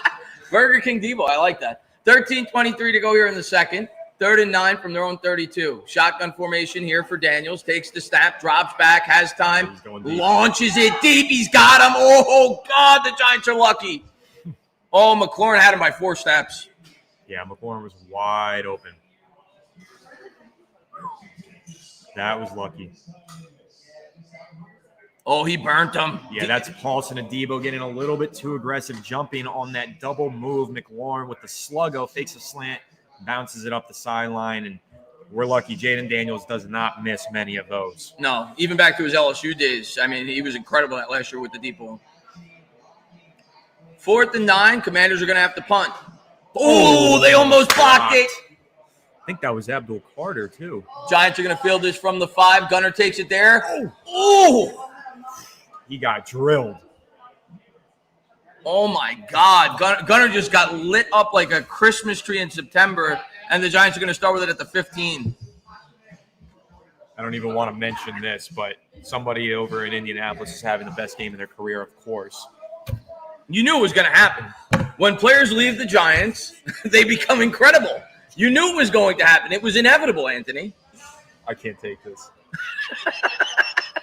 Burger King Deebo, I like that. 13:23 to go here in the second. 3rd and 9 from their own 32. Shotgun formation here for Daniels. Takes the snap, drops back, has time, launches it deep. He's got him. Oh, God, the Giants are lucky. Oh, McLaurin had him by 4 steps. Yeah, McLaurin was wide open. That was lucky. Oh, he burnt him. Yeah, that's Paulson and Deebo getting a little bit too aggressive, jumping on that double move. McLaurin with the sluggo, fakes a slant, bounces it up the sideline, and we're lucky Jaden Daniels does not miss many of those. No, even back to his LSU days. I mean, he was incredible that last year with the deep ball. 4th and 9, Commanders are going to have to punt. Oh, they almost blocked it. I think that was Abdul Carter, too. Giants are going to field this from the 5. Gunner takes it there. Oh! He got drilled. Oh, my God. Gunner just got lit up like a Christmas tree in September, and the Giants are going to start with it at the 15. I don't even want to mention this, but somebody over in Indianapolis is having the best game of their career, of course. You knew it was going to happen. When players leave the Giants, they become incredible. You knew it was going to happen. It was inevitable, Anthony. I can't take this.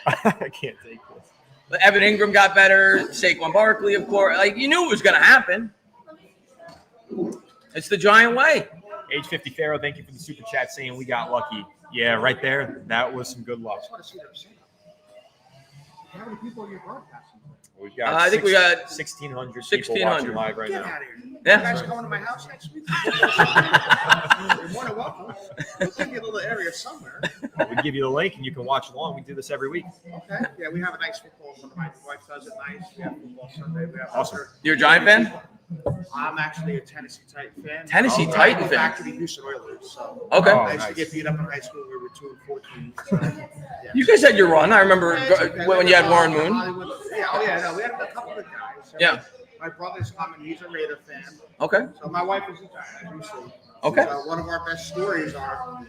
I can't take this. Evan Ingram got better. Saquon Barkley, of course. Like, you knew it was going to happen. It's the Giant way. Age 50 Pharaoh, thank you for the super chat saying we got lucky. Yeah, right there. That was some good luck. How many people are you broadcasting? We've got I think we got 1,600 1,600 people watching live right Get now. out of here. Yeah. You guys coming to my house next week? You're more than welcome. We'll give you a little area somewhere. We give you the link and you can watch along. We do this every week. Okay. Yeah, we have a nice football Sunday. My wife does it nice. We have football Sunday. We have Awesome. You're a Giant fan? I'm actually a Tennessee Titan fan. Tennessee I Titan go fan. back to the Houston Oilers. So Okay. Oh, I used nice. to get beat up in high school. We were 2-14. So, yeah. You guys had your run. I remember Yeah, it's okay. when you had Warren Moon. Hollywood. Yeah, oh yeah, no, we had a couple of guys. Yeah. My brother's coming. He's a Raider fan. Okay. So my wife is a Giant, as you see. Okay. So one of our best stories are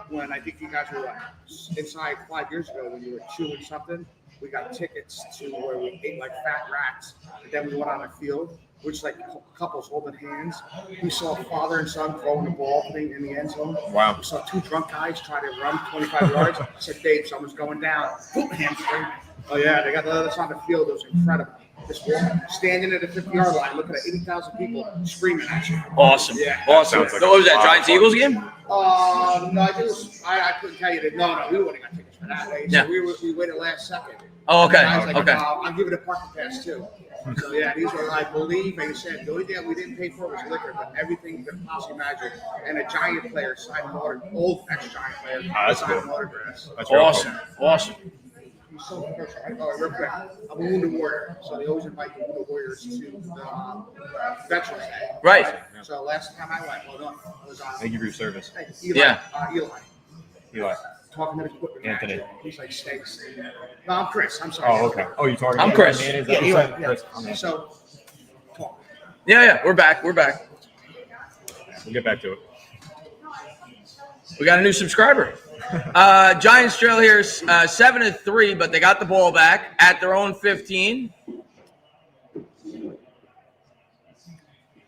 when I think you guys were inside 5 years ago when you were chewing something. We got tickets to where we ate like fat rats, and then we went on a field, which like couples holding hands. We saw father and son throwing the ball thing in the end zone. Wow. We saw 2 drunk guys try to run 25 yards. I said, Dave, someone's going down. Boom, hamstring. Oh yeah, they got us on the field. It was incredible. Just standing at the 50-yard line, looking at 80,000 people screaming at you. Awesome. Yeah. Awesome. Sounds like So what was a that, lot of Giants fun. Eagles game? No, I just I couldn't tell you that. No, we wouldn't have got tickets for that. So Yeah. we waited last second. Oh, okay. I was like, Okay. I'll give it a parking pass too. So yeah, these were, I believe, like I said, the only thing that we didn't pay for was liquor, but everything you could possibly imagine. And a Giant player signed an autograph, old ex-Giant player that's signed an cool. autograph. That's real Awesome. Awesome. He's so professional. Oh, real quick, I'm a Wounded Warrior, so they always invite the Wounded Warriors to Veterans Day. Right. So last time I went, was on. Thank you for your service. Eli, Yeah. Eli. Talking to the equipment Anthony. manager. He's like, steaks. No, I'm Chris. I'm sorry. Oh, okay. Oh, you're talking I'm about Chris. Man, is Yeah, that Eli, Chris? yeah. So, talk. Yeah. We're back. We're back. We'll get back to it. We got a new subscriber. Giants trail here 7-3, but they got the ball back at their own 15.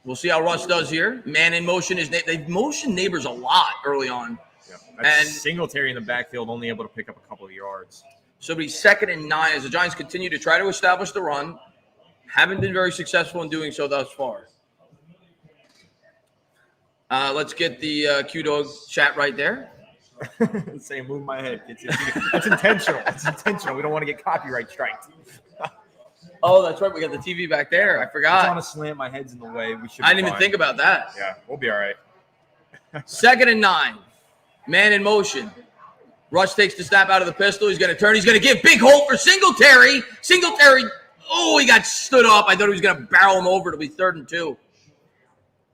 We'll see how Russ does here. Man in motion they motion neighbors a lot early on. Yeah. And- That's Singletary in the backfield, only able to pick up a couple of yards. So it'll be 2nd and 9 as the Giants continue to try to establish the run. Haven't been very successful in doing so thus far. Let's get the Q-Dog chat right there. Saying move my head. It's intentional. It's intentional. We don't want to get copyright striked. Oh, that's right. We got the TV back there. I It's on forgot. a slant. My head's in the way. We should. I didn't even think about that. Yeah, we'll be all right. 2nd and 9. Man in motion. Rush takes the snap out of the pistol. He's going to turn. He's going to give big hole for Singletary. Singletary. Oh, he got stood up. I thought he was going to barrel him over. It'll be 3rd and 2.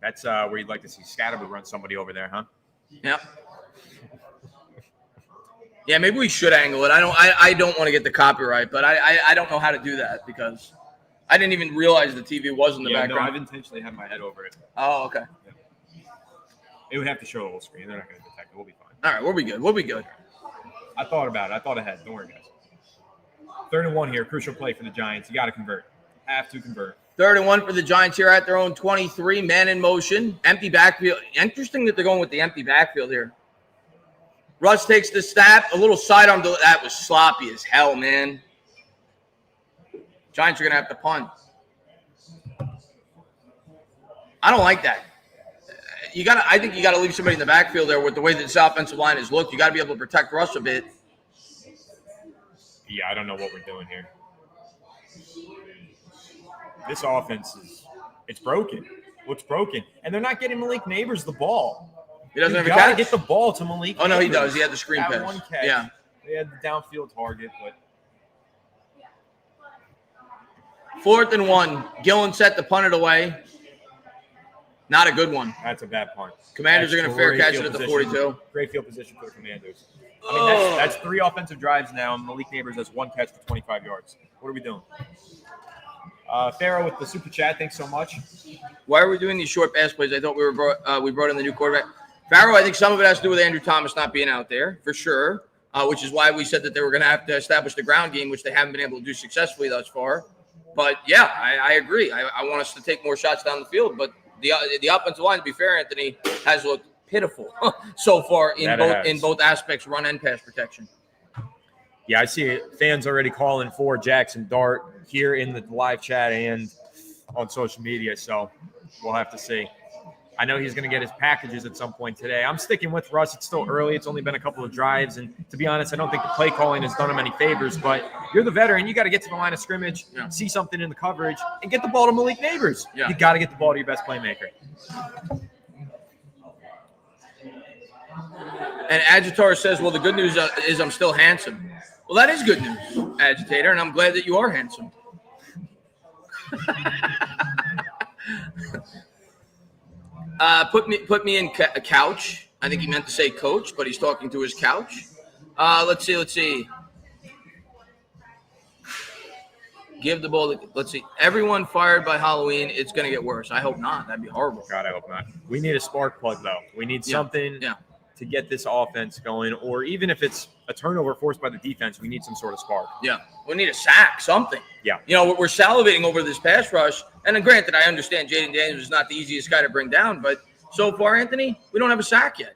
That's where you'd like to see Scatterwood run somebody over there, huh? Yep. Yeah, maybe we should angle it. I don't want to get the copyright, but I don't know how to do that because I didn't even realize the TV was in the No, background. I've intentionally had my head over it. Oh, okay. It would have to show a whole screen. They're not going to detect it. We'll be fine. All right, we'll be good. We'll be good. I thought about it. I thought ahead. Don't worry, guys. 3rd and 1 here. Crucial play for the Giants. You got to convert. Have to convert. 3rd and 1 for the Giants here at their own 23. Man in motion. Empty backfield. Interesting that they're going with the empty backfield here. Russ takes the snap. A little sidearm. That was sloppy as hell, man. Giants are going to have to punt. I don't like that. I think you got to leave somebody in the backfield there with the way that this offensive line has looked. You got to be able to protect Russ a bit. Yeah, I don't know what we're doing here. This offense it's broken. Looks broken. And they're not getting Malik Neighbors the ball. He doesn't have a catch. catch? Get the ball to Malik Oh, no, Neighbors. he does. He had the screen pass. One catch. Yeah. They had the downfield target, but 4th and 1. Gillen set to punt it away. Not a good one. that's a bad punt. Commanders That's are going to fair great catch field it at the position. 42. Great field position for the Commanders. I mean, that's 3 offensive drives now. And Malik Neighbors has 1 catch for 25 yards. What are we doing? Pharaoh with the super chat. Thanks so much. Why are we doing these short pass plays? I thought we brought in the new quarterback. Pharaoh, I think some of it has to do with Andrew Thomas not being out there, for sure, which is why we said that they were going to have to establish the ground game, which they haven't been able to do successfully thus far. But, yeah, I agree. I want us to take more shots down the field. But the offensive line, to be fair, Anthony, has looked pitiful so far in both aspects, run and pass protection. Yeah, I see fans already calling for Jackson Dart here in the live chat and on social media, so we'll have to see. I know he's going to get his packages at some point today. I'm sticking with Russ. It's still early. It's only been a couple of drives, and to be honest, I don't think the play calling has done him any favors, but you're the veteran. You got to get to the line of scrimmage, see something in the coverage, and get the ball to Malik Neighbors. Yeah. You got to get the ball to your best playmaker. And Agitator says, well, the good news is I'm still handsome. Well, that is good news, Agitator, and I'm glad that you are handsome. Put me in a couch. I think he meant to say coach, but he's talking to his couch. Let's see. Give the ball. Let's see. Everyone fired by Halloween. It's going to get worse. I hope not. That'd be horrible. God, I hope not. We need a spark plug, though. We need something to get this offense going, or even if it's a turnover forced by the defense, we need some sort of spark. Yeah, we need a sack, something. Yeah. You know, we're salivating over this pass rush, and then granted, I understand Jaden Daniels is not the easiest guy to bring down, but so far, Anthony, we don't have a sack yet.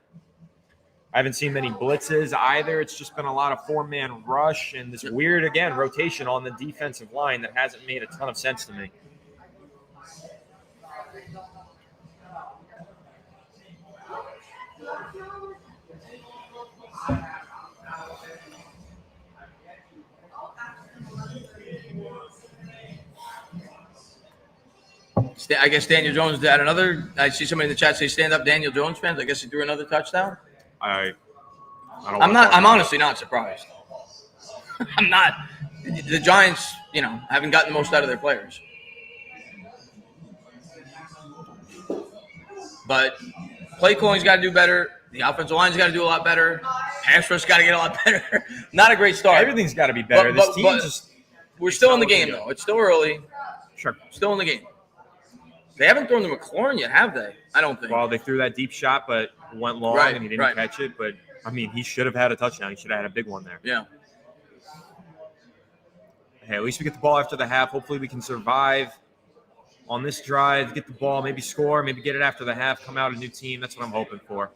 I haven't seen many blitzes either. It's just been a lot of 4-man rush and this weird, again, rotation on the defensive line that hasn't made a ton of sense to me. I guess Daniel Jones had another. I see somebody in the chat say, "Stand up, Daniel Jones fans." I guess he threw another touchdown. I'm honestly not surprised. I'm not. The Giants, haven't gotten the most out of their players. But play calling's got to do better. The offensive line's got to do a lot better. Pass rush got to get a lot better. Not a great start. Everything's got to be better. This team we're still in the game, though. It's still early. Sure. Still in the game. They haven't thrown the McLaurin yet, have they? I don't think. Well, they threw that deep shot, but went long, and he didn't catch it. But, I mean, he should have had a touchdown. He should have had a big one there. Yeah. Hey, at least we get the ball after the half. Hopefully we can survive on this drive, get the ball, maybe score, maybe get it after the half, come out a new team. That's what I'm hoping for.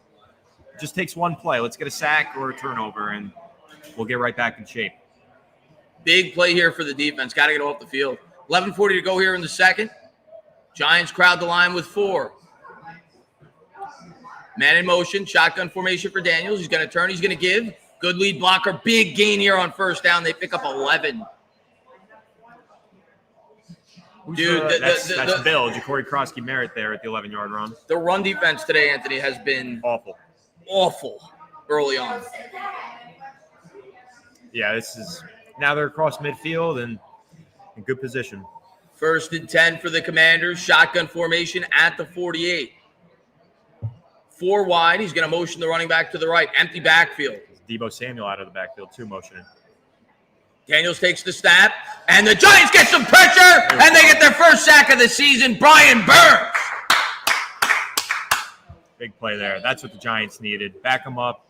It just takes one play. Let's get a sack or a turnover, and we'll get right back in shape. Big play here for the defense. Got to get off the field. 11:40 to go here in the second. Giants crowd the line with 4. Man in motion, shotgun formation for Daniels. He's going to turn. He's going to give. Good lead blocker. Big gain here on first down. They pick up 11. Dude, that's Bill. Ja'Cory Krosky Merritt there at the 11-yard run. The run defense today, Anthony, has been awful early on. Yeah, now they're across midfield and in good position. 1st and 10 for the Commanders. Shotgun formation at the 48. 4 wide. He's going to motion the running back to the right. Empty backfield. Deebo Samuel out of the backfield, too, motioning. Daniels takes the snap, and the Giants get some pressure, and they get their first sack of the season. Brian Burns. Big play there. That's what the Giants needed. Back them up.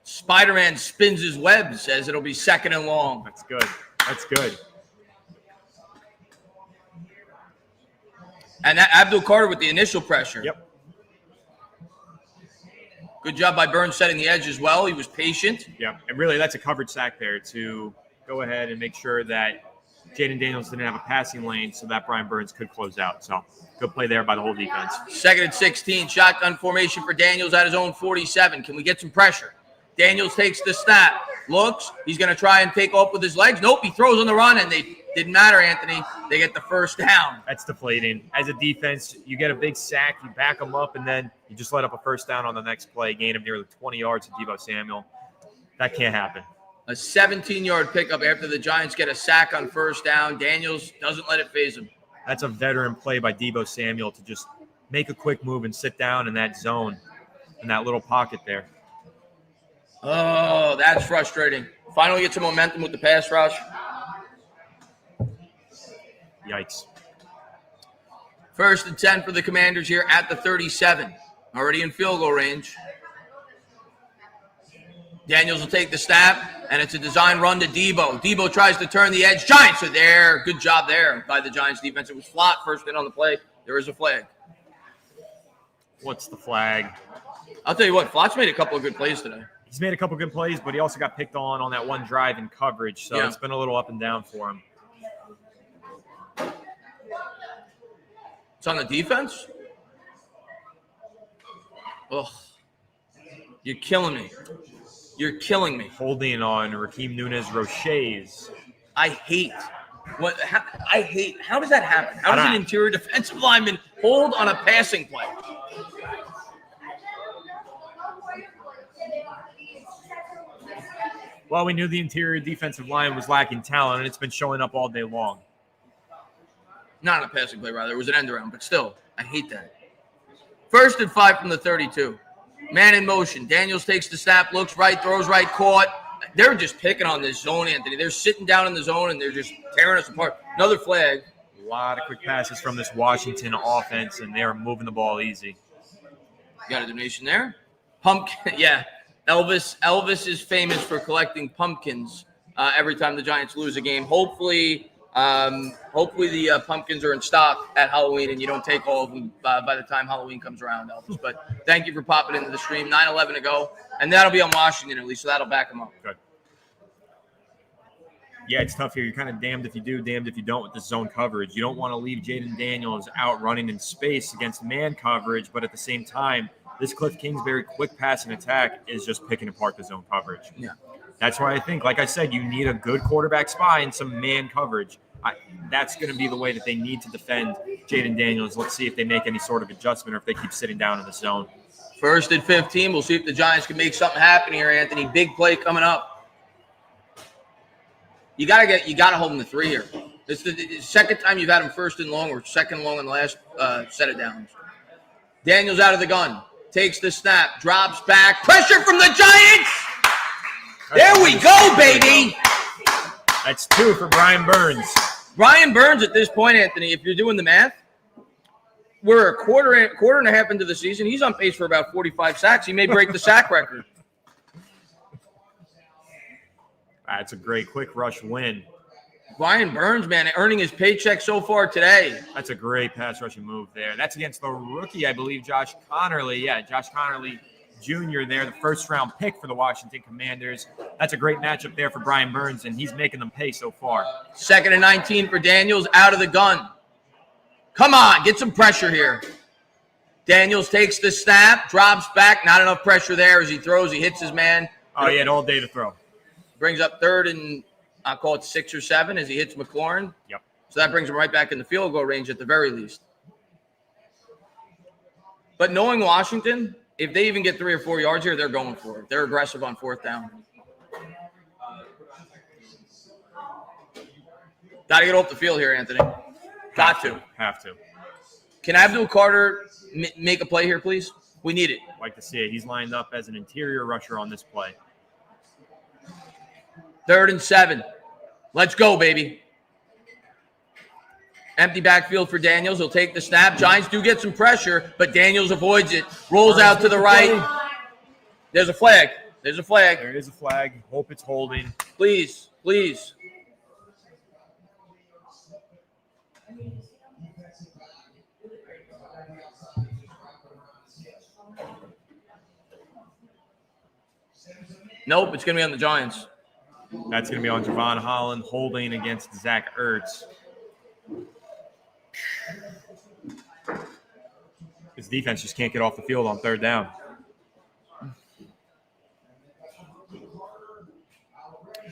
Spider-Man spins his web, says it'll be 2nd and long. That's good. That's good. And that Abdul Carter with the initial pressure. Yep. Good job by Burns setting the edge as well. He was patient. Yeah, and really that's a coverage sack there to go ahead and make sure that Jaden Daniels didn't have a passing lane so that Brian Burns could close out. So good play there by the whole defense. 2nd and 16, shotgun formation for Daniels at his own 47. Can we get some pressure? Daniels takes the snap, looks. He's going to try and take off with his legs. Nope, he throws on the run, and they didn't matter, Anthony. They get the first down. That's deflating. As a defense, you get a big sack, you back them up, and then you just let up a first down on the next play, gain of nearly 20 yards to Deebo Samuel. That can't happen. A 17-yard pickup after the Giants get a sack on first down. Daniels doesn't let it phase him. That's a veteran play by Deebo Samuel to just make a quick move and sit down in that zone, in that little pocket there. Oh, that's frustrating. Finally get some momentum with the pass rush. Yikes. 1st and 10 for the Commanders here at the 37. Already in field goal range. Daniels will take the snap, and it's a design run to Deebo. Deebo tries to turn the edge. Giants are there. Good job there by the Giants defense. It was flat first in on the play. There is a flag. What's the flag? I'll tell you what, Flott's made a couple of good plays today. He's made a couple good plays, but he also got picked on that one drive in coverage, so It's been a little up and down for him. It's on the defense? Ugh. You're killing me. You're killing me. Holding on Raheem Nunez-Roches. I hate how does that happen? How does an interior defensive lineman hold on a passing play? Well, we knew the interior defensive line was lacking talent, and it's been showing up all day long. Not on a passing play, rather. It was an end around, but still, I hate that. 1st and 5 from the 32. Man in motion. Daniels takes the snap, looks right, throws right, caught. They're just picking on this zone, Anthony. They're sitting down in the zone, and they're just tearing us apart. Another flag. A lot of quick passes from this Washington offense, and they're moving the ball easy. Got a donation there. Pumpkin, yeah. Elvis is famous for collecting pumpkins every time the Giants lose a game. Hopefully the pumpkins are in stock at Halloween and you don't take all of them by the time Halloween comes around, Elvis. But thank you for popping into the stream. 9-11 to go, and that'll be on Washington at least, so that'll back them up. Good. Yeah, it's tough here. You're kind of damned if you do, damned if you don't with this zone coverage. You don't want to leave Jaden Daniels out running in space against man coverage, but at the same time, this Cliff Kingsbury quick passing attack is just picking apart the zone coverage. Yeah. That's why I think, like I said, you need a good quarterback spy and some man coverage. That's going to be the way that they need to defend Jaden Daniels. Let's see if they make any sort of adjustment or if they keep sitting down in the zone. 1st and 15. We'll see if the Giants can make something happen here, Anthony. Big play coming up. You gotta hold them to 3 here. It's the second time you've had them 1st and long or 2nd and long in the last set of downs. Daniels out of the gun. Takes the snap, drops back, pressure from the Giants. There we go, baby. That's 2 for Brian Burns. Brian Burns at this point, Anthony, if you're doing the math, we're a quarter and a half into the season. He's on pace for about 45 sacks. He may break the sack record. That's a great quick rush win. Brian Burns, man, earning his paycheck so far today. That's a great pass rushing move there. That's against the rookie, I believe, Josh Connerly. Yeah, Josh Connerly Jr. there, the 1st-round pick for the Washington Commanders. That's a great matchup there for Brian Burns, and he's making them pay so far. 2nd and 19 for Daniels, out of the gun. Come on, get some pressure here. Daniels takes the snap, drops back. Not enough pressure there as he throws. He hits his man. Oh, he had all day to throw. Brings up 3rd and I'll call it 6 or 7 as he hits McLaurin. Yep. So that brings him right back in the field goal range at the very least. But knowing Washington, if they even get 3 or 4 yards here, they're going for it. They're aggressive on 4th down. Got to get off the field here, Anthony. Got to. Have to. Can Abdul Carter make a play here, please? We need it. Like to see it. He's lined up as an interior rusher on this play. 3rd and 7. Let's go, baby. Empty backfield for Daniels. He'll take the snap. Giants do get some pressure, but Daniels avoids it. Rolls out to the right. There's a flag. There's a flag. There is a flag. Hope it's holding. Please, please. Nope, it's going to be on the Giants. That's going to be on Javon Holland, holding against Zach Ertz. His defense just can't get off the field on third down.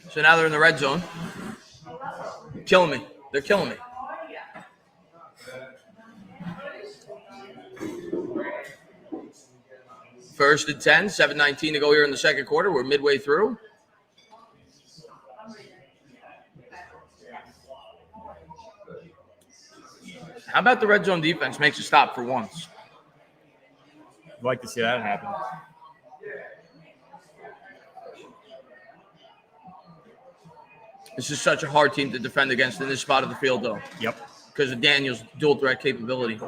So now they're in the red zone. Killing me. They're killing me. First and 10, 7:19 to go here in the second quarter. We're midway through. How about the red zone defense makes a stop for once? I'd like to see that happen. This is such a hard team to defend against in this spot of the field, though. Yep. Because of Daniels' dual threat capability.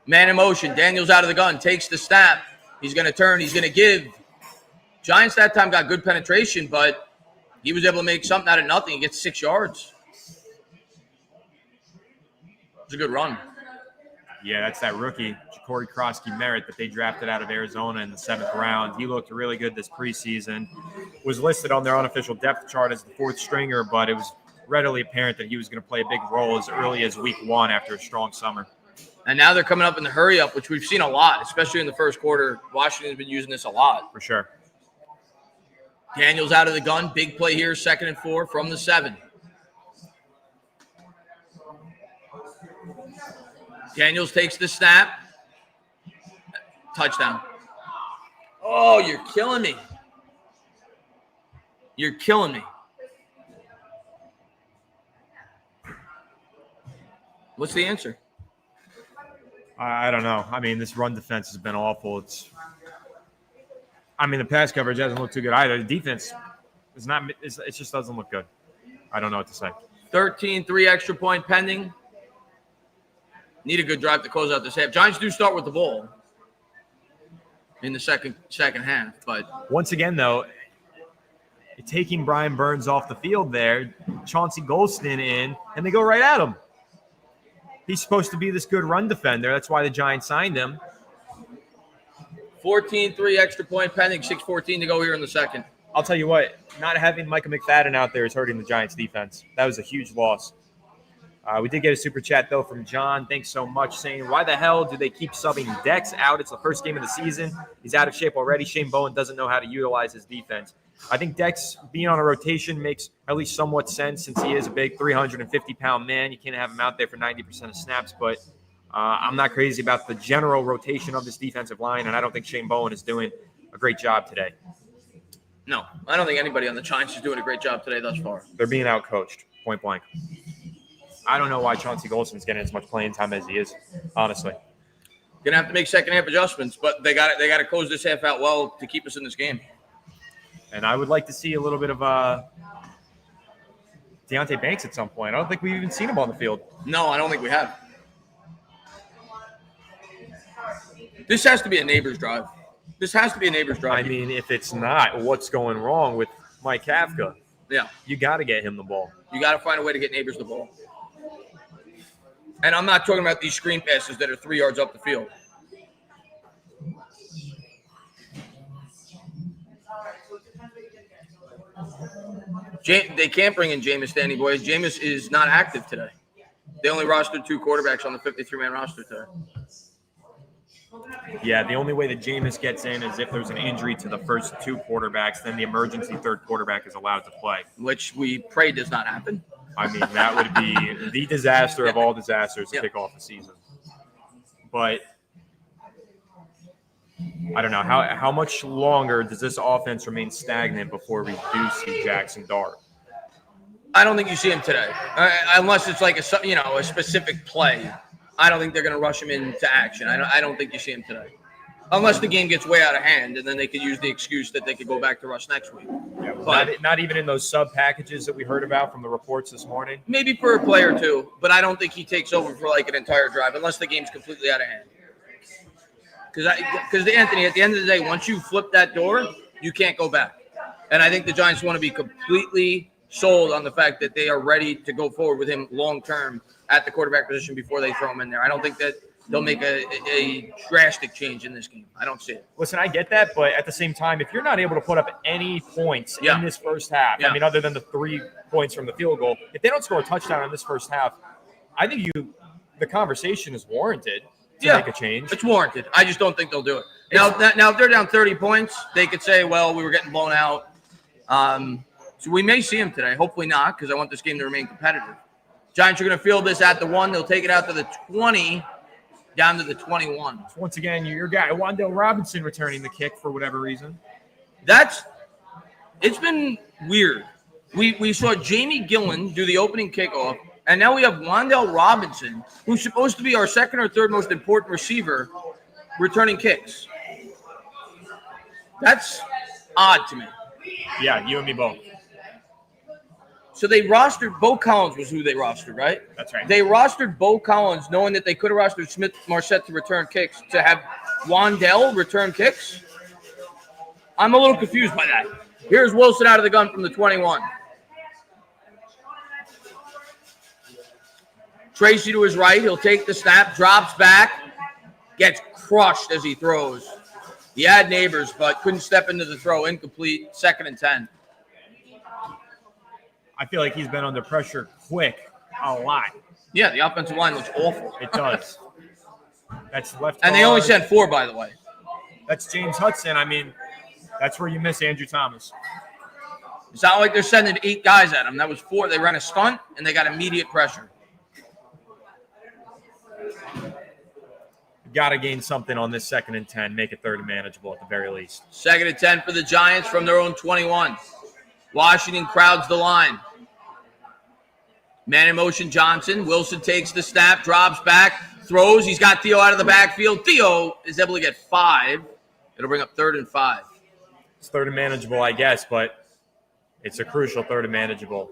Man in motion. Daniels out of the gun. Takes the snap. He's going to turn. He's going to give. Giants that time got good penetration, but he was able to make something out of nothing. He gets 6 yards. It's a good run. Yeah, that's that rookie, Ja'Cory Krosky-Merritt, that they drafted out of Arizona in the 7th round. He looked really good this preseason. Was listed on their unofficial depth chart as the 4th stringer, but it was readily apparent that he was going to play a big role as early as week 1 after a strong summer. And now they're coming up in the hurry-up, which we've seen a lot, especially in the first quarter. Washington's been using this a lot. For sure. Daniels out of the gun. Big play here, 2nd and 4 from the 7. Daniels takes the snap. Touchdown. Oh, you're killing me. You're killing me. What's the answer? I don't know. I mean, this run defense has been awful. The pass coverage hasn't looked too good either. The defense is not. It just doesn't look good. I don't know what to say. 13-3 extra point pending. Need a good drive to close out this half. Giants do start with the ball in the second half, but once again, though, taking Brian Burns off the field there, Chauncey Golston in, and they go right at him. He's supposed to be this good run defender. That's why the Giants signed him. 14-3 extra point pending, 6:14 to go here in the second. I'll tell you what, not having Micah McFadden out there is hurting the Giants defense. That was a huge loss. We did get a super chat, though, from John. Thanks so much, saying, why the hell do they keep subbing Dex out? It's the first game of the season. He's out of shape already. Shane Bowen doesn't know how to utilize his defense. I think Dex being on a rotation makes at least somewhat sense since he is a big 350-pound man. You can't have him out there for 90% of snaps, but I'm not crazy about the general rotation of this defensive line, and I don't think Shane Bowen is doing a great job today. No, I don't think anybody on the Giants is doing a great job today thus far. They're being outcoached, point blank. I don't know why Chauncey Golston's getting as much playing time as he is, honestly. Gonna have to make second half adjustments, but they got to close this half out well to keep us in this game. And I would like to see a little bit of Deontay Banks at some point. I don't think we've even seen him on the field. No, I don't think we have. This has to be a neighbor's drive. I mean, if it's not, what's going wrong with Mike Kafka? Yeah. You got to get him the ball. You got to find a way to get Neighbors the ball. And I'm not talking about these screen passes that are 3 yards up the field. They can't bring in Jameis Danny Boys. Jameis is not active today. They only rostered 2 quarterbacks on the 53-man roster today. Yeah, the only way that Jameis gets in is if there's an injury to the first 2 quarterbacks, then the emergency 3rd quarterback is allowed to play. Which we pray does not happen. I mean, that would be the disaster of all disasters to kick off the season. But I don't know. How much longer does this offense remain stagnant before we do see Jackson Dart? I don't think you see him today. Unless it's like a specific play. I don't think they're going to rush him into action. I don't think you see him today. unless the game gets way out of hand, and then they could use the excuse that they could go back to Russ next week. Yeah, but not even in those sub packages that we heard about from the reports this morning. Maybe for a play or two, but I don't think he takes over for like an entire drive unless the game's completely out of hand. Because Anthony, at the end of the day, once you flip that door, you can't go back. And I think the Giants want to be completely sold on the fact that they are ready to go forward with him long term at the quarterback position before they throw him in there. I don't think that they'll make a drastic change in this game. I don't see it. Listen, I get that, but at the same time, if you're not able to put up any points in this first half, I mean, other than the 3 points from the field goal, if they don't score a touchdown in this first half, I think the conversation is warranted to make a change. It's warranted. I just don't think they'll do it. Now, if they're down 30 points, they could say, well, we were getting blown out. So we may see him today. Hopefully not, because I want this game to remain competitive. Giants are going to field this at the 1. They'll take it out to the 20, down to the 21. Once again, your guy, Wan'Dale Robinson, returning the kick for whatever reason. It's been weird. We saw Jamie Gillen do the opening kickoff, and now we have Wan'Dale Robinson, who's supposed to be our second or third most important receiver, returning kicks. That's odd to me. Yeah, you and me both. So they rostered Bo Collins was who they rostered, right? That's right. They rostered Bo Collins knowing that they could have rostered Smith Marset to return kicks, to have Wan'Dale return kicks. I'm a little confused by that. Here's Wilson out of the gun from the 21. Tracy to his right. He'll take the snap, drops back, gets crushed as he throws. He had neighbors, but couldn't step into the throw. Incomplete, 2nd and 10. I feel like he's been under pressure quick a lot. Yeah, the offensive line looks awful. It does. That's left. And they only sent 4, by the way. That's James Hudson. I mean, that's where you miss Andrew Thomas. It's not like they're sending 8 guys at him. That was 4. They ran a stunt, and they got immediate pressure. Got to gain something on this 2nd and 10. Make it 3rd and manageable at the very least. 2nd and 10 for the Giants from their own 21. Washington crowds the line. Man in motion, Johnson. Wilson takes the snap, drops back, throws. He's got Theo out of the backfield. Theo is able to get 5. It'll bring up 3rd and 5. It's 3rd and manageable, I guess, but it's a crucial 3rd and manageable.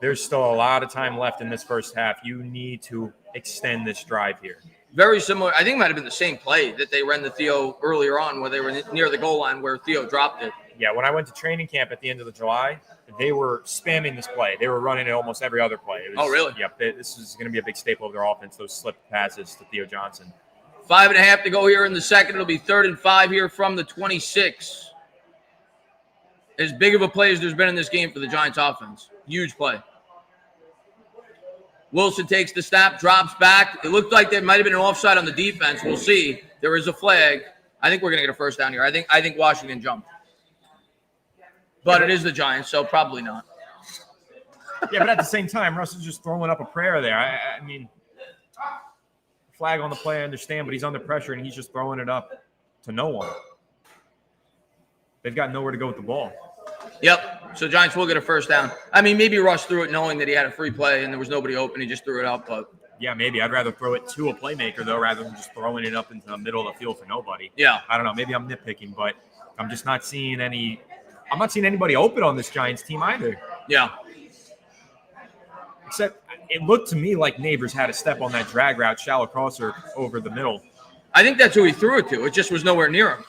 There's still a lot of time left in this first half. You need to extend this drive here. Very similar. I think it might have been the same play that they ran to Theo earlier on where they were near the goal line where Theo dropped it. Yeah, when I went to training camp at the end of July, they were spamming this play. They were running it almost every other play. Oh, really? Yep. This is going to be a big staple of their offense, those slip passes to Theo Johnson. 5.5 to go here in the second. It'll be 3rd and 5 here from the 26. As big of a play as there's been in this game for the Giants offense. Huge play. Wilson takes the snap, drops back. It looked like there might have been an offside on the defense. We'll see. There is a flag. I think we're going to get a first down here. I think Washington jumped. But it is the Giants, so probably not. Yeah, but at the same time, Russ is just throwing up a prayer there. I mean, flag on the play, I understand, but he's under pressure, and he's just throwing it up to no one. They've got nowhere to go with the ball. Yep. So Giants will get a first down. I mean, maybe Russ threw it knowing that he had a free play and there was nobody open. He just threw it up. But yeah, maybe. I'd rather throw it to a playmaker, though, rather than just throwing it up into the middle of the field for nobody. Yeah. I don't know. Maybe I'm nitpicking, but I'm just not seeing any – I'm not seeing anybody open on this Giants team either. Yeah. Except it looked to me like Neighbors had a step on that drag route, shallow crosser over the middle. I think that's who he threw it to. It just was nowhere near him.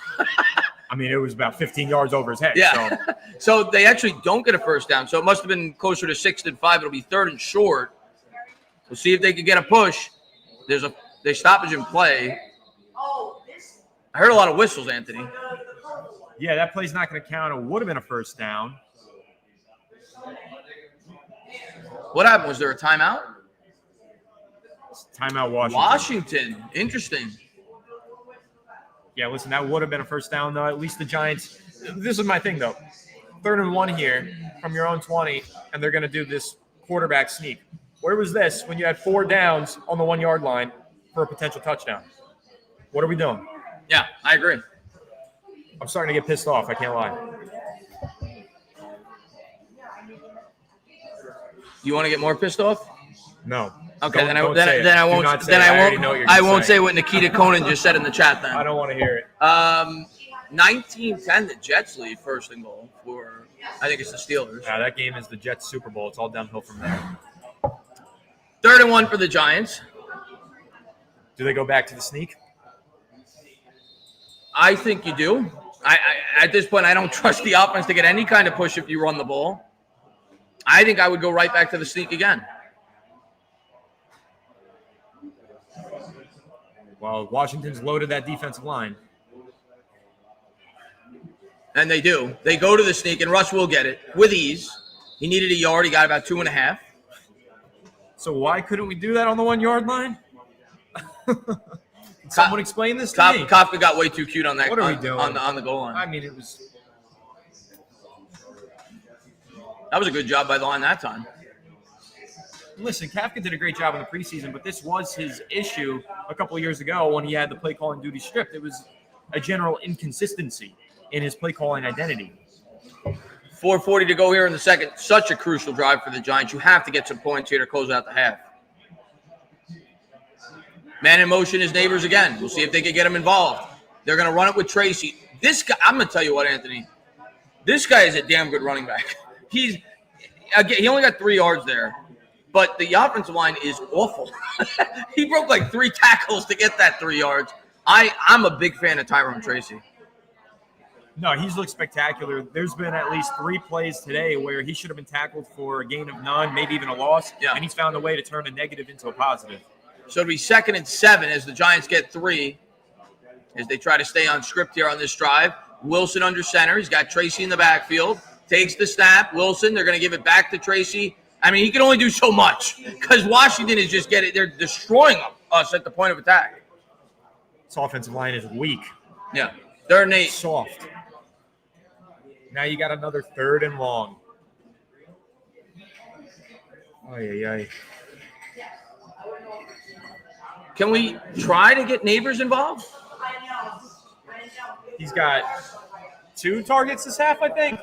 I mean, it was about 15 yards over his head. Yeah. So. So they actually don't get a first down. So it must have been closer to 6th and 5. It'll be 3rd and short. We'll see if they can get a push. There's stoppage in play. I heard a lot of whistles, Anthony. Yeah, that play's not going to count. It would have been a first down. What happened? Was there a timeout? Timeout Washington. Washington. Interesting. Yeah, listen, that would have been a first down, though. At least the Giants – this is my thing, though. 3rd and 1 here from your own 20, and they're going to do this quarterback sneak. Where was this when you had 4 downs on the 1-yard line for a potential touchdown? What are we doing? Yeah, I agree. I'm starting to get pissed off. I can't lie. You want to get more pissed off? No. Okay, Don't then say it. I Do won't. not say Then it. I I already know what won't. you're I gonna won't say. say what Nikita Conan just said in the chat. Then I don't want to hear it. 19-10, the Jets lead first and goal for. I think it's the Steelers. Yeah, that game is the Jets Super Bowl. It's all downhill from there. 3rd and 1 for the Giants. Do they go back to the sneak? I think you do. I at this point, I don't trust the offense to get any kind of push if you run the ball. I think I would go right back to the sneak again. Well, Washington's loaded that defensive line. And they do. They go to the sneak, and Russ will get it with ease. He needed a yard. He got about 2.5. So why couldn't we do that on the 1 yard line? Can someone explain this to me? Kafka got way too cute on that. What are we doing? On the goal line? I mean, it was. That was a good job by the line that time. Listen, Kafka did a great job in the preseason, but this was his issue a couple of years ago when he had the play calling duty stripped. It was a general inconsistency in his play calling identity. 4:40 to go here in the second. Such a crucial drive for the Giants. You have to get some points here to close out the half. Man in motion is Neighbors again. We'll see if they can get him involved. They're going to run it with Tracy. This guy, I'm going to tell you what, Anthony. This guy is a damn good running back. He only got 3 yards there, but the offensive line is awful. He broke like 3 tackles to get that 3 yards. I'm a big fan of Tyrone Tracy. No, he's looked spectacular. There's been at least 3 plays today where he should have been tackled for a gain of none, maybe even a loss, and he's found a way to turn a negative into a positive. So it'll be 2nd and 7 as the Giants get 3 as they try to stay on script here on this drive. Wilson under center. He's got Tracy in the backfield. Takes the snap. Wilson, they're going to give it back to Tracy. I mean, he can only do so much because Washington is just getting – they're destroying us at the point of attack. This offensive line is weak. Yeah. 3rd and 8. Soft. Now you got another 3rd and long. Ay. Can we try to get Neighbors involved? He's got 2 targets this half, I think.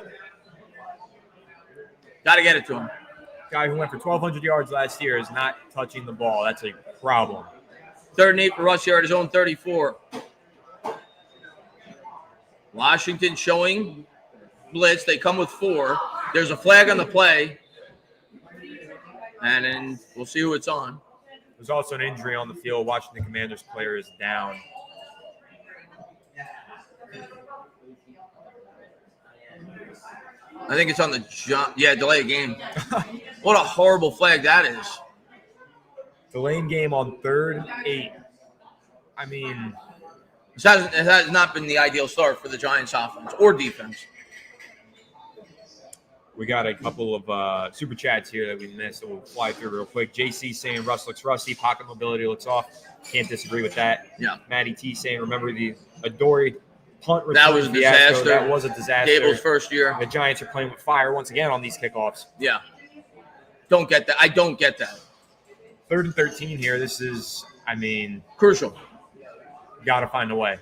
Got to get it to him. Guy who went for 1,200 yards last year is not touching the ball. That's a problem. 3rd and 8 for Russ here at his own 34. Washington showing blitz. They come with 4. There's a flag on the play. And then we'll see who it's on. There's also an injury on the field. Washington Commanders player is down. I think it's on the delay of game. What a horrible flag that is. Delaying game on 3rd and 8. I mean, it has not been the ideal start for the Giants offense or defense. We got a couple of super chats here that we missed that we'll fly through real quick. JC saying Russ looks rusty, pocket mobility looks off. Can't disagree with that. Yeah. Matty T saying, remember the Adoree punt return. That was a disaster. That was a disaster. Gable's first year. The Giants are playing with fire once again on these kickoffs. Yeah. Don't get that. I don't get that. 3rd and 13 here. This is, I mean, crucial. Got to find a way.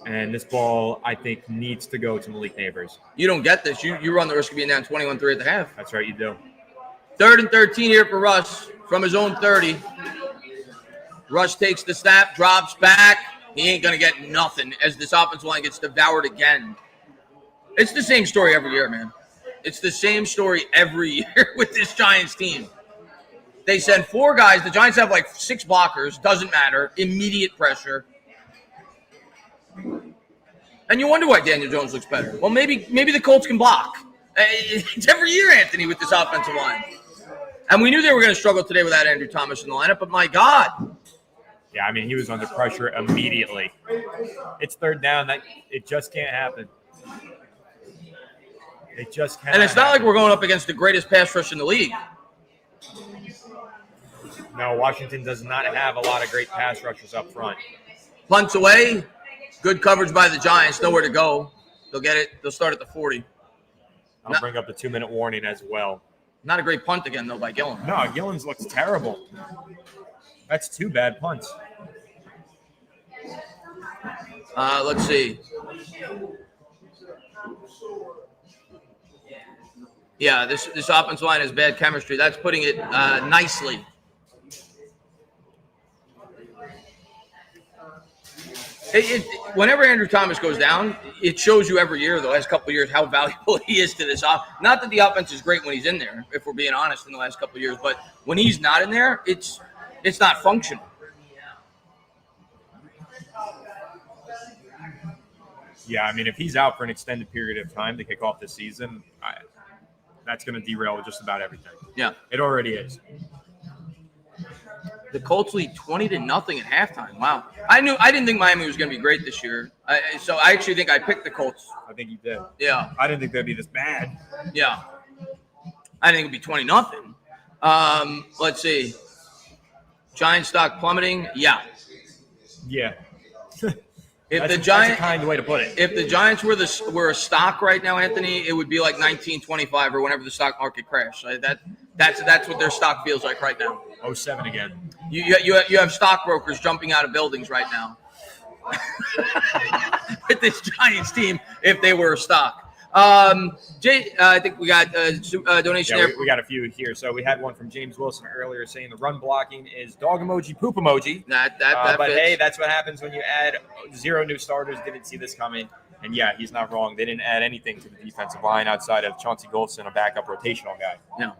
And this ball, I think, needs to go to Malik Neighbors. You don't get this. You run the risk of being down 21-3 at the half. That's right, you do. 3rd and 13 here for Russ from his own 30. Russ takes the snap, drops back. He ain't going to get nothing as this offensive line gets devoured again. It's the same story every year, man. It's the same story every year with this Giants team. They send 4 guys. The Giants have like 6 blockers. Doesn't matter. Immediate pressure. And you wonder why Daniel Jones looks better. Well, maybe the Colts can block. It's every year, Anthony, with this offensive line. And we knew they were going to struggle today without Andrew Thomas in the lineup, but my God. Yeah, I mean, he was under pressure immediately. It's 3rd down. That it just can't happen. It just can't. And it's not like we're going up against the greatest pass rush in the league. No, Washington does not have a lot of great pass rushers up front. Punts away. Good coverage by the Giants. Nowhere to go. They'll get it. They'll start at the 40. I'll bring up the 2-minute warning as well. Not a great punt again, though, by Gillen. No, Gillen's looks terrible. That's 2 bad punts. Let's see. Yeah, this offensive line has bad chemistry. That's putting it nicely. Whenever Andrew Thomas goes down, it shows you every year, the last couple of years, how valuable he is to this offense. Not that the offense is great when he's in there, if we're being honest, in the last couple of years, but when he's not in there, it's not functional. Yeah, I mean, if he's out for an extended period of time to kick off the season, that's going to derail just about everything. Yeah. It already is. The Colts lead 20-0 at halftime. Wow. I didn't think Miami was going to be great this year. So I actually think I picked the Colts. I think you did. Yeah. I didn't think they'd be this bad. Yeah. I think it'd be 20-0. Let's see. Giant stock plummeting. Yeah. Yeah. That's a kind way to put it. If the Giants were a stock right now, Anthony, it would be like 1925 or whenever the stock market crashed. That's what their stock feels like right now. 07 again. You have stockbrokers jumping out of buildings right now with this Giants team if they were a stock. Jay, I think we got a donation there. We got a few here. So we had one from James Wilson earlier saying the run blocking is dog emoji, poop emoji. But fits. Hey, that's what happens when you add 0 new starters. Didn't see this coming. And yeah, he's not wrong. They didn't add anything to the defensive line outside of Chauncey Golston, a backup rotational guy. No.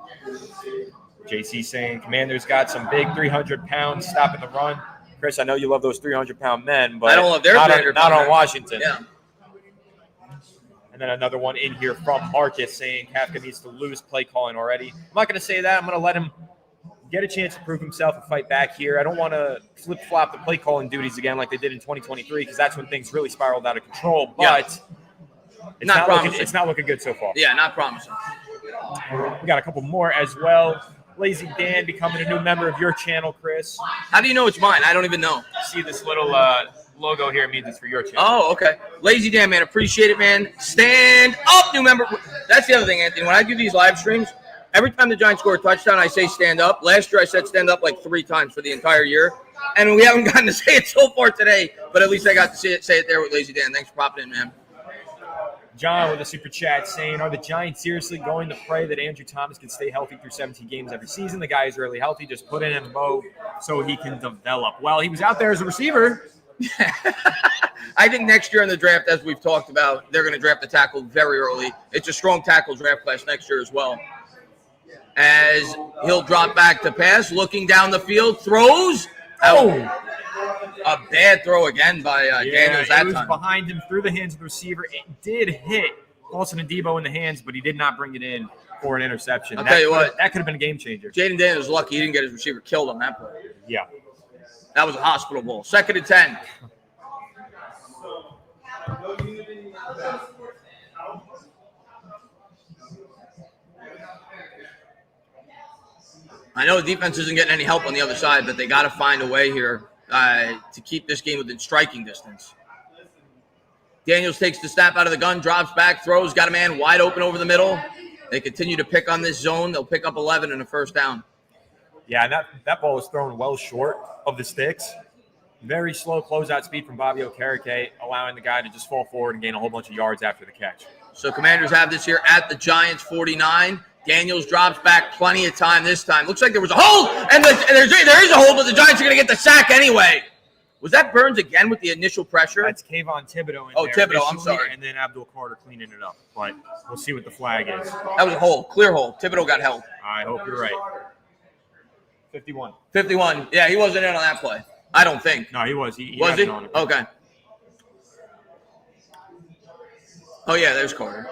JC saying Commanders got some big 300-pound stopping the run. Chris, I know you love those 300-pound men, but I don't love their not on Washington. Yeah. And then another one in here from Marcus saying Kafka needs to lose play calling already. I'm not going to say that. I'm going to let him get a chance to prove himself and fight back here. I don't want to flip-flop the play calling duties again like they did in 2023 because that's when things really spiraled out of control. But it's not looking good so far. Yeah, not promising. We got a couple more as well. Lazy Dan becoming a new member of your channel, Chris. How do you know it's mine? I don't even know. See this little logo here means it's for your channel. Oh, okay. Lazy Dan, man. Appreciate it, man. Stand up, new member. That's the other thing, Anthony. When I do these live streams, every time the Giants score a touchdown, I say stand up. Last year, I said stand up like 3 times for the entire year. And we haven't gotten to say it so far today, but at least I got to say it there with Lazy Dan. Thanks for popping in, man. John with a super chat saying, are the Giants seriously going to pray that Andrew Thomas can stay healthy through 17 games every season? The guy is really healthy. Just put in a Mo so he can develop. Well, he was out there as a receiver. I think next year in the draft, as we've talked about, they're going to draft the tackle very early. It's a strong tackle draft class next year as well. As he'll drop back to pass, looking down the field, throws. Oh! A bad throw again by Daniels that time. It was behind him through the hands of the receiver. It did hit Paulson and Debo in the hands, but he did not bring it in for an interception. I'll tell you what. That could have been a game changer. Jaden Daniels was lucky he didn't get his receiver killed on that play. Yeah. That was a hospital ball. 2nd and 10. I know the defense isn't getting any help on the other side, but they got to find a way here to keep this game within striking distance. Daniels takes the snap out of the gun, drops back, throws, got a man wide open over the middle. They continue to pick on this zone. They'll pick up 11 and a first down. Yeah, and that ball was thrown well short of the sticks. Very slow closeout speed from Bobby Okereke, allowing the guy to just fall forward and gain a whole bunch of yards after the catch. So Commanders have this here at the Giants 49. Daniels drops back plenty of time this time. Looks like there was a hold, and there is a hold, but the Giants are going to get the sack anyway. Was that Burns again with the initial pressure? That's Kayvon Thibodeau in there. Thibodeau, I'm sorry. And then Abdul Carter cleaning it up. But we'll see what the flag is. That was a hold, clear hold. Thibodeau got held. I hope you're right. 51. 51. Yeah, he wasn't in on that play. I don't think. No, he was. He was he? On it. Okay. Oh, yeah, there's Carter.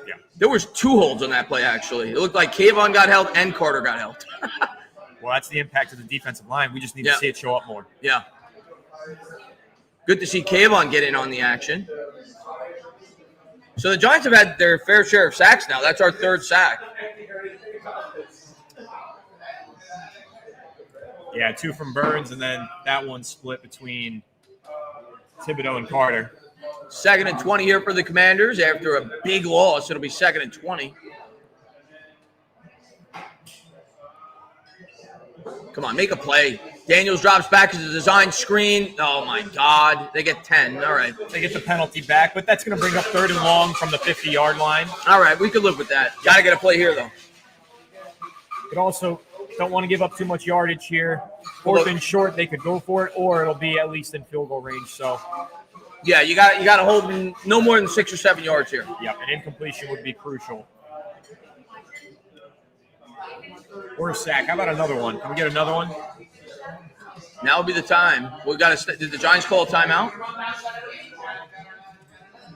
Yeah. There was 2 holds on that play, actually. It looked like Kayvon got held and Carter got held. Well, that's the impact of the defensive line. We just need to see it show up more. Yeah. Good to see Kayvon get in on the action. So the Giants have had their fair share of sacks now. That's our 3rd sack. Yeah, 2 from Burns, and then that one split between Thibodeau and Carter. 2nd and 20 here for the Commanders after a big loss. It'll be 2nd and 20. Come on, make a play. Daniels drops back as a design screen. Oh, my God. They get 10. All right. They get the penalty back, but that's going to bring up 3rd and long from the 50-yard line. All right, we could live with that. Got to get a play here, though. But also don't want to give up too much yardage here. 4th and short, they could go for it, or it'll be at least in field goal range. So, yeah, you got to hold them no more than 6 or 7 yards here. Yeah, an incompletion would be crucial. Or a sack. How about another one? Can we get another one? Now would be the time. We got to. Did the Giants call a timeout?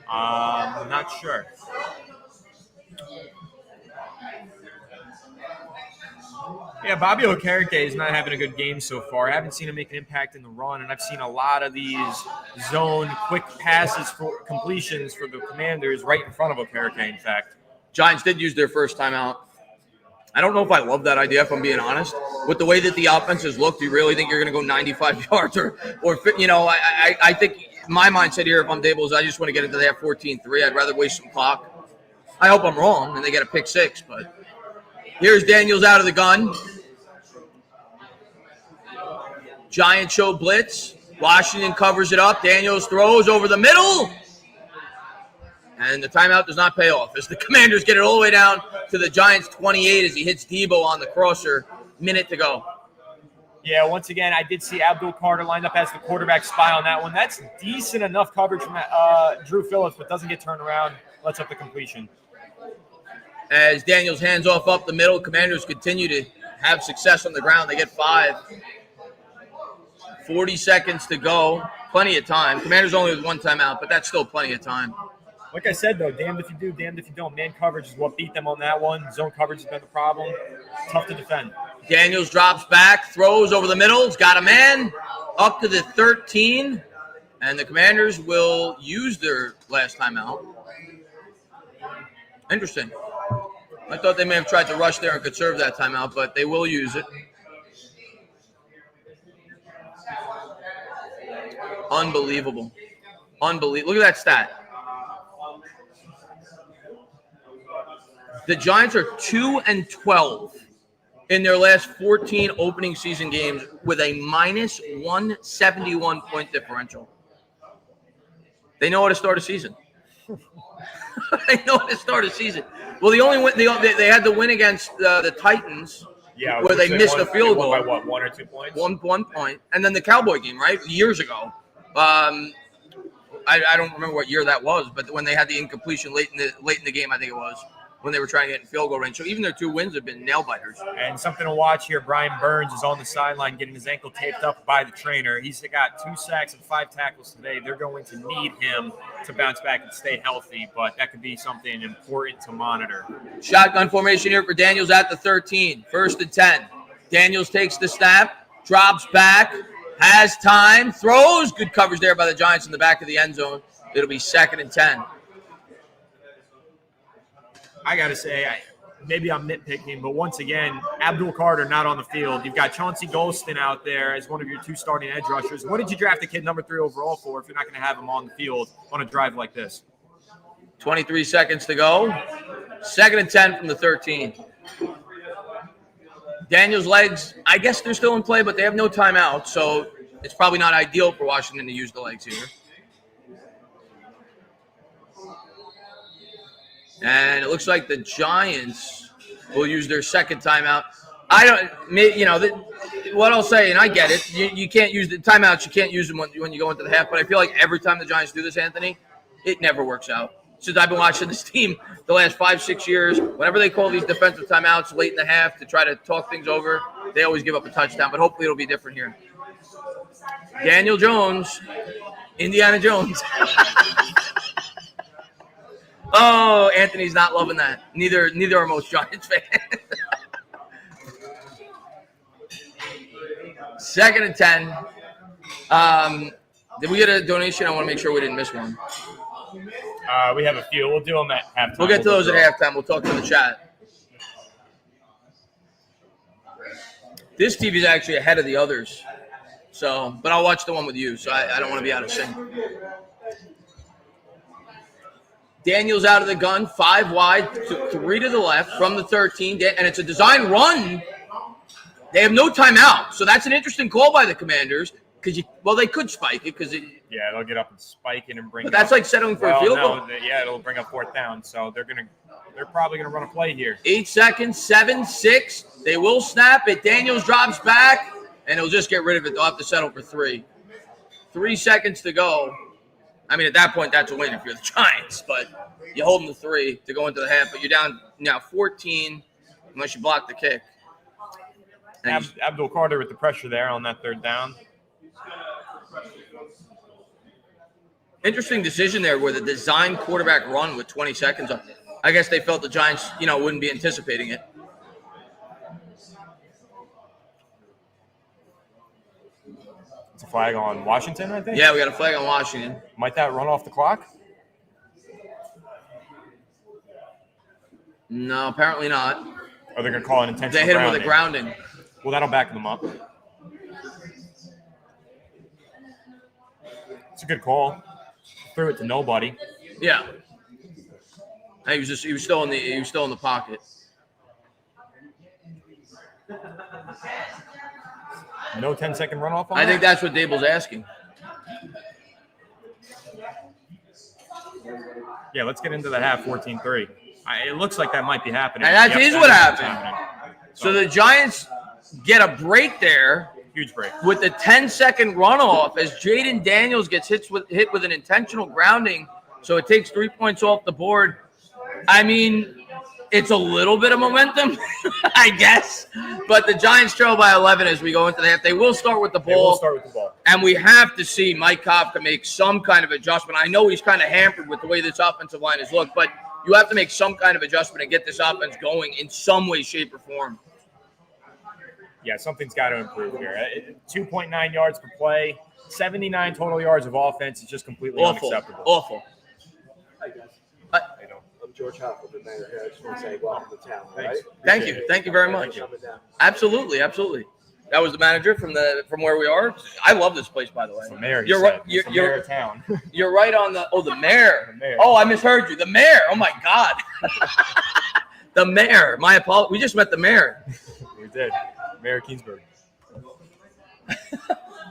I'm not sure. Yeah, Bobby Okereke is not having a good game so far. I haven't seen him make an impact in the run, and I've seen a lot of these zone quick passes for completions for the Commanders right in front of Okereke, in fact. Giants did use their first timeout. I don't know if I love that idea, if I'm being honest. With the way that the offense has looked, do you really think you're going to go 95 yards? Or I think my mindset here, if I'm Dable, is I just want to get into that 14-3. I'd rather waste some clock. I hope I'm wrong and they get a pick 6. But here's Daniels out of the gun. Giants show blitz. Washington covers it up. Daniels throws over the middle. And the timeout does not pay off as the Commanders get it all the way down to the Giants' 28 as he hits Debo on the crosser. Minute to go. Yeah, once again, I did see Abdul Carter lined up as the quarterback spy on that one. That's decent enough coverage from Drew Phillips, but doesn't get turned around. Lets up the completion. As Daniels hands off up the middle, Commanders continue to have success on the ground. They get 5. 40 seconds to go. Plenty of time. Commanders only with 1 timeout, but that's still plenty of time. Like I said, though, damned if you do, damned if you don't. Man coverage is what beat them on that one. Zone coverage has been the problem. Tough to defend. Daniels drops back, throws over the middle. He's got a man up to the 13. And the Commanders will use their last timeout. Interesting. I thought they may have tried to rush there and conserve that timeout, but they will use it. Unbelievable. Look at that stat. The Giants are 2-12 in their last 14 opening season games with a minus 171 point differential. They know how to start a season. They know how to start a season. Well, the only win they had the win against the Titans, where they missed a field goal by what, 1 or 2 points? One point, and then the Cowboy game, right, years ago. I don't remember what year that was, but when they had the incompletion late in the game, I think it was, when they were trying to get in field goal range. So even their 2 wins have been nail biters. And something to watch here, Brian Burns is on the sideline getting his ankle taped up by the trainer. He's got 2 sacks and 5 tackles today. They're going to need him to bounce back and stay healthy, but that could be something important to monitor. Shotgun formation here for Daniels at the 13. 1st and 10. Daniels takes the snap, drops back, has time, throws. Good coverage there by the Giants in the back of the end zone. It'll be 2nd and 10. I got to say, maybe I'm nitpicking, but once again, Abdul Carter not on the field. You've got Chauncey Golston out there as one of your 2 starting edge rushers. What did you draft a kid number 3 overall for if you're not going to have him on the field on a drive like this? 23 seconds to go. 2nd and 10 from the 13. Daniels' legs, I guess they're still in play, but they have no timeout, so it's probably not ideal for Washington to use the legs here. And it looks like the Giants will use their 2nd timeout. What I'll say, and I get it, you can't use the timeouts. You can't use them when you go into the half. But I feel like every time the Giants do this, Anthony, it never works out. Since I've been watching this team the last 5-6 years, whenever they call these defensive timeouts late in the half to try to talk things over, they always give up a touchdown. But hopefully it'll be different here. Daniel Jones, Indiana Jones. Oh, Anthony's not loving that. Neither are most Giants fans. 2nd and 10. Did we get a donation? I want to make sure we didn't miss one. We have a few. We'll do them at halftime. We'll get to those at halftime. We'll talk to the chat. This TV is actually ahead of the others. But I'll watch the one with you, so I don't want to be out of sync. Daniels out of the gun, 5 wide, 3 to the left from the 13, and it's a design run. They have no timeout, so that's an interesting call by the Commanders because they could spike it because Yeah, they'll get up and spike it and bring. But that's like settling for a field goal. Yeah, it'll bring up 4th down. So they're probably gonna run a play here. 8 seconds, 7-6. They will snap it. Daniels drops back, and he'll just get rid of it. They'll have to settle for 3. 3 seconds to go. I mean, at that point, that's a win if you're the Giants. But you hold them to 3 to go into the half. But you're down now 14 unless you block the kick. Abdul Carter with the pressure there on that 3rd down. Interesting decision there with a design quarterback run with 20 seconds on. I guess they felt the Giants, wouldn't be anticipating it. It's a flag on Washington, I think. Yeah, we got a flag on Washington. Might that run off the clock? No, apparently not. Or they're going to call an intentional They hit him grounding. with a grounding. Well, that'll back them up. It's a good call. Threw it to nobody. Yeah. He was still in the pocket. No 10-second runoff on I think that's what Dable's asking. Yeah, let's get into the half 14-3. It looks like that might be happening. And that is what happened. So the Giants get a break there. Huge break. With the 10-second runoff as Jaden Daniels gets hit with an intentional grounding. So it takes 3 points off the board. I mean, it's a little bit of momentum, I guess. But the Giants trail by 11 as we go into the half. They will start with the ball. And we have to see Mike Kafka make some kind of adjustment. I know he's kind of hampered with the way this offensive line has looked, but you have to make some kind of adjustment and get this offense going in some way, shape, or form. Yeah, something's got to improve here. 2.9 yards per play, 79 total yards of offense is just completely unacceptable. Awful. Hi, guys. I'm George Huff with the mayor here. I just want to say welcome to town. Thanks. Right? Thank you. Thank you very much. Absolutely. That was the manager from where we are. I love this place, by the way. The mayor. You're right. You're of town. You're right on the. Oh, the mayor. The mayor. Oh, I misheard you. The mayor. Oh my God. The mayor. My apologies. We just met the mayor. We did. Mayor Kingsbury.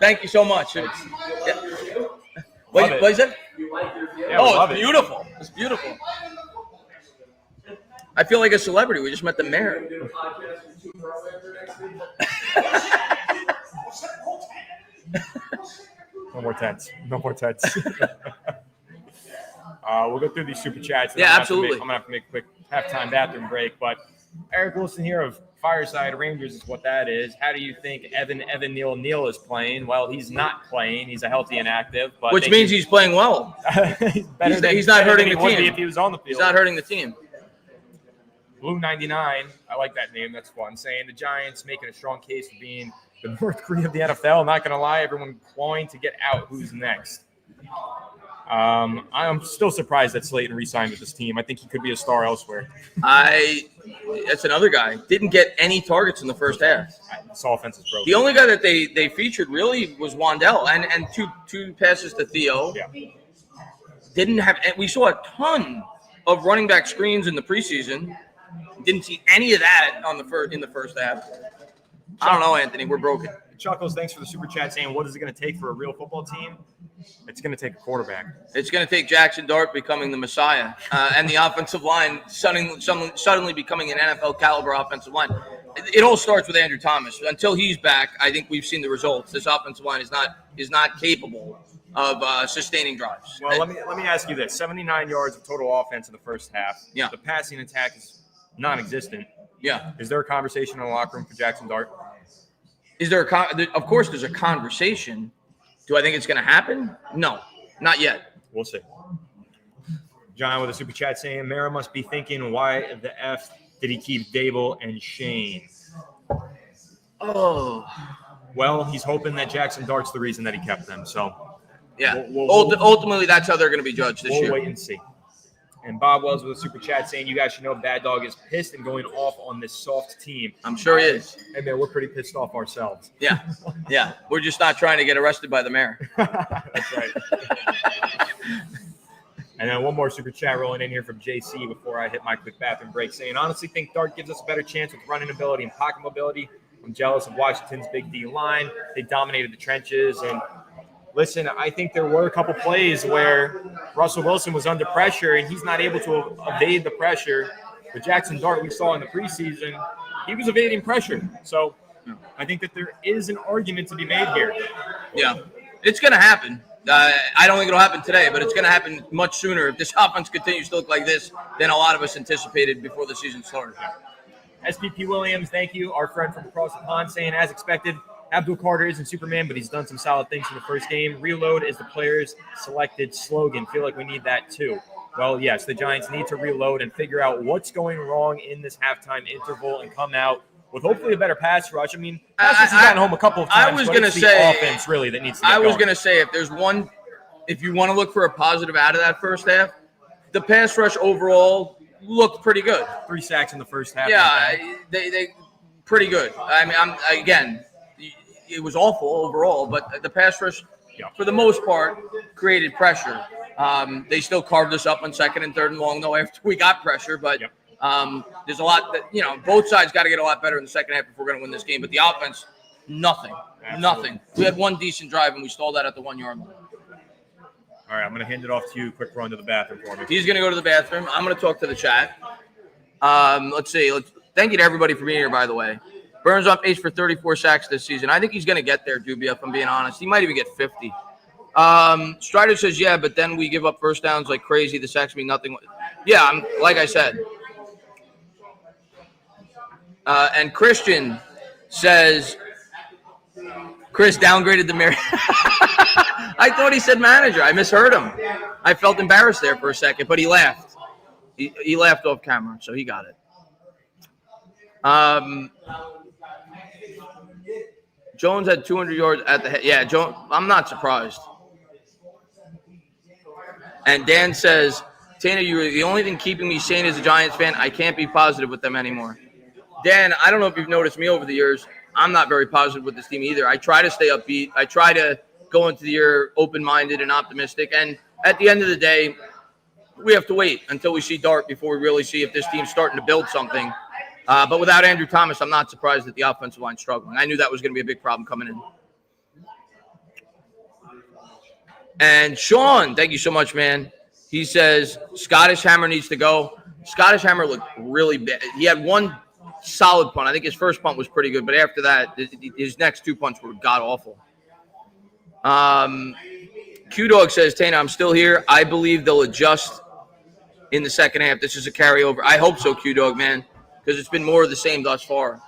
Thank you so much. What is it? Yeah, Oh, it's beautiful. It's beautiful. I feel like a celebrity. We just met the mayor. No more tents. We'll go through these super chats. Yeah, absolutely. I'm going to have to make a quick halftime bathroom break. But Eric Wilson here of Fireside Rangers is what that is. How do you think Evan Neal is playing? Well, he's not playing. He's a healthy and active. But which means he's playing well. He's not hurting the team. If he was on the field. He's not hurting the team. Blue 99, I like that name. That's fun. Saying the Giants making a strong case for being the North Korea of the NFL. Not going to lie, everyone clawing to get out. Who's next? I'm still surprised that Slayton re-signed with this team. I think he could be a star elsewhere. That's another guy. Didn't get any targets in the first half. This offense is broken. The only guy that they featured really was Wandell and two passes to Theo. Yeah. Didn't have. We saw a ton of running back screens in the preseason. Didn't see any of that in the first half. I don't know, Anthony. We're broken. Chuckles, thanks for the super chat saying, what is it going to take for a real football team? It's going to take a quarterback. It's going to take Jackson Dart becoming the Messiah and the offensive line suddenly becoming an NFL caliber offensive line. It all starts with Andrew Thomas. Until he's back, I think we've seen the results. This offensive line is not capable of sustaining drives. Well, let me ask you this: 79 yards of total offense in the first half. Yeah. The passing attack is non-existent. Yeah. Is there a conversation in the locker room for Jackson Dart? Is there of course there's a conversation. Do I think it's going to happen? No, not yet. We'll see. John with a super chat saying, Mara must be thinking, why the F did he keep Dable and Shane? Oh. Well, he's hoping that Jackson Dart's the reason that he kept them. So, yeah. Ultimately, that's how they're going to be judged this year. We'll wait and see. And Bob Wells with a super chat saying, you guys should know Bad Dog is pissed and going off on this soft team. I'm sure he is. And man, we're pretty pissed off ourselves. Yeah. Yeah. We're just not trying to get arrested by the mayor. That's right. And then one more super chat rolling in here from JC before I hit my quick bathroom break saying, honestly think Dart gives us a better chance with running ability and pocket mobility. I'm jealous of Washington's big D line. They dominated the trenches. And listen, I think there were a couple plays where Russell Wilson was under pressure and he's not able to evade the pressure. But Jackson Dart, we saw in the preseason, he was evading pressure. So I think that there is an argument to be made here. Yeah, it's going to happen. I don't think it'll happen today, but it's going to happen much sooner if this offense continues to look like this than a lot of us anticipated before the season started. SPP Williams, thank you. Our friend from across the pond saying, as expected, Abdul Carter isn't Superman, but he's done some solid things in the first game. Reload is the players' selected slogan. Feel like we need that too. Well, yes, the Giants need to reload and figure out what's going wrong in this halftime interval and come out with hopefully a better pass rush. I mean, pass rush has gotten home a couple of times. I was going to say, offense really that needs to get I was going. going to say, if you want to look for a positive out of that first half, the pass rush overall looked pretty good. 3 sacks in the first half. Yeah, they pretty good. I mean, again, it was awful overall, but the pass rush, for the most part, created pressure. They still carved us up on 2nd and 3rd and long, though, after we got pressure. But there's a lot that, both sides got to get a lot better in the second half if we're going to win this game. But the offense, nothing. We had one decent drive, and we stalled that at the 1-yard line. All right, I'm going to hand it off to you. Quick run to the bathroom for me. He's going to go to the bathroom. I'm going to talk to the chat. Let's see. Thank you to everybody for being here, by the way. Burns on pace for 34 sacks this season. I think he's going to get there, Dubia, if I'm being honest. He might even get 50. Strider says, yeah, but then we give up first downs like crazy. The sacks mean nothing. Yeah, like I said. And Christian says, Chris downgraded the mayor. I thought he said manager. I misheard him. I felt embarrassed there for a second, but he laughed. He laughed off camera, so he got it. Jones had 200 yards at the head. Yeah, Jones. I'm not surprised. And Dan says, Tana, you were the only thing keeping me sane as a Giants fan. I can't be positive with them anymore. Dan, I don't know if you've noticed me over the years. I'm not very positive with this team either. I try to stay upbeat. I try to go into the year open-minded and optimistic. And at the end of the day, we have to wait until we see Dart before we really see if this team's starting to build something. But without Andrew Thomas, I'm not surprised that the offensive line's struggling. I knew that was going to be a big problem coming in. And Sean, thank you so much, man. He says, Scottish Hammer needs to go. Scottish Hammer looked really bad. He had one solid punt. I think his first punt was pretty good, but after that, his next 2 punts were god-awful. Q-Dog says, Tana, I'm still here. I believe they'll adjust in the second half. This is a carryover. I hope so, Q-Dog, man, because it's been more of the same thus far.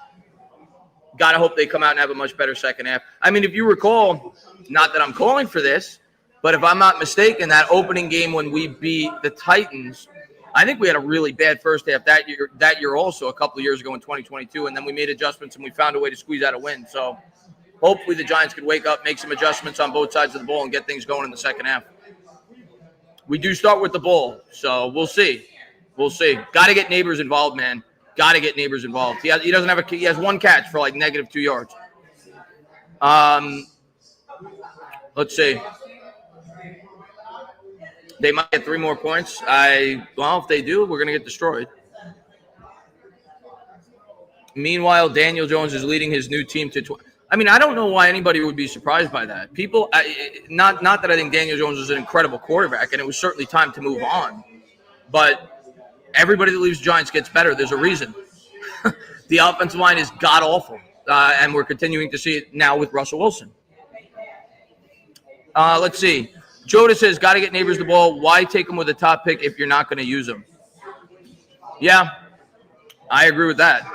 Got to hope they come out and have a much better second half. I mean, if you recall, not that I'm calling for this, but if I'm not mistaken, that opening game when we beat the Titans, I think we had a really bad first half that year also a couple of years ago in 2022, and then we made adjustments and we found a way to squeeze out a win. So hopefully the Giants could wake up, make some adjustments on both sides of the ball, and get things going in the second half. We do start with the ball, so we'll see. We'll see. Got to get Neighbors involved, man. Got to get Neighbors involved. He has one catch for like negative -2 yards. Let's see. They might get 3 more points. If they do, we're going to get destroyed. Meanwhile, Daniel Jones is leading his new team to 20. I mean, I don't know why anybody would be surprised by that. People, not that I think Daniel Jones is an incredible quarterback, and it was certainly time to move on. But everybody that leaves the Giants gets better. There's a reason. The offensive line is god-awful, and we're continuing to see it now with Russell Wilson. Let's see. Joda says, got to get Neighbors the ball. Why take him with a top pick if you're not going to use him? Yeah, I agree with that.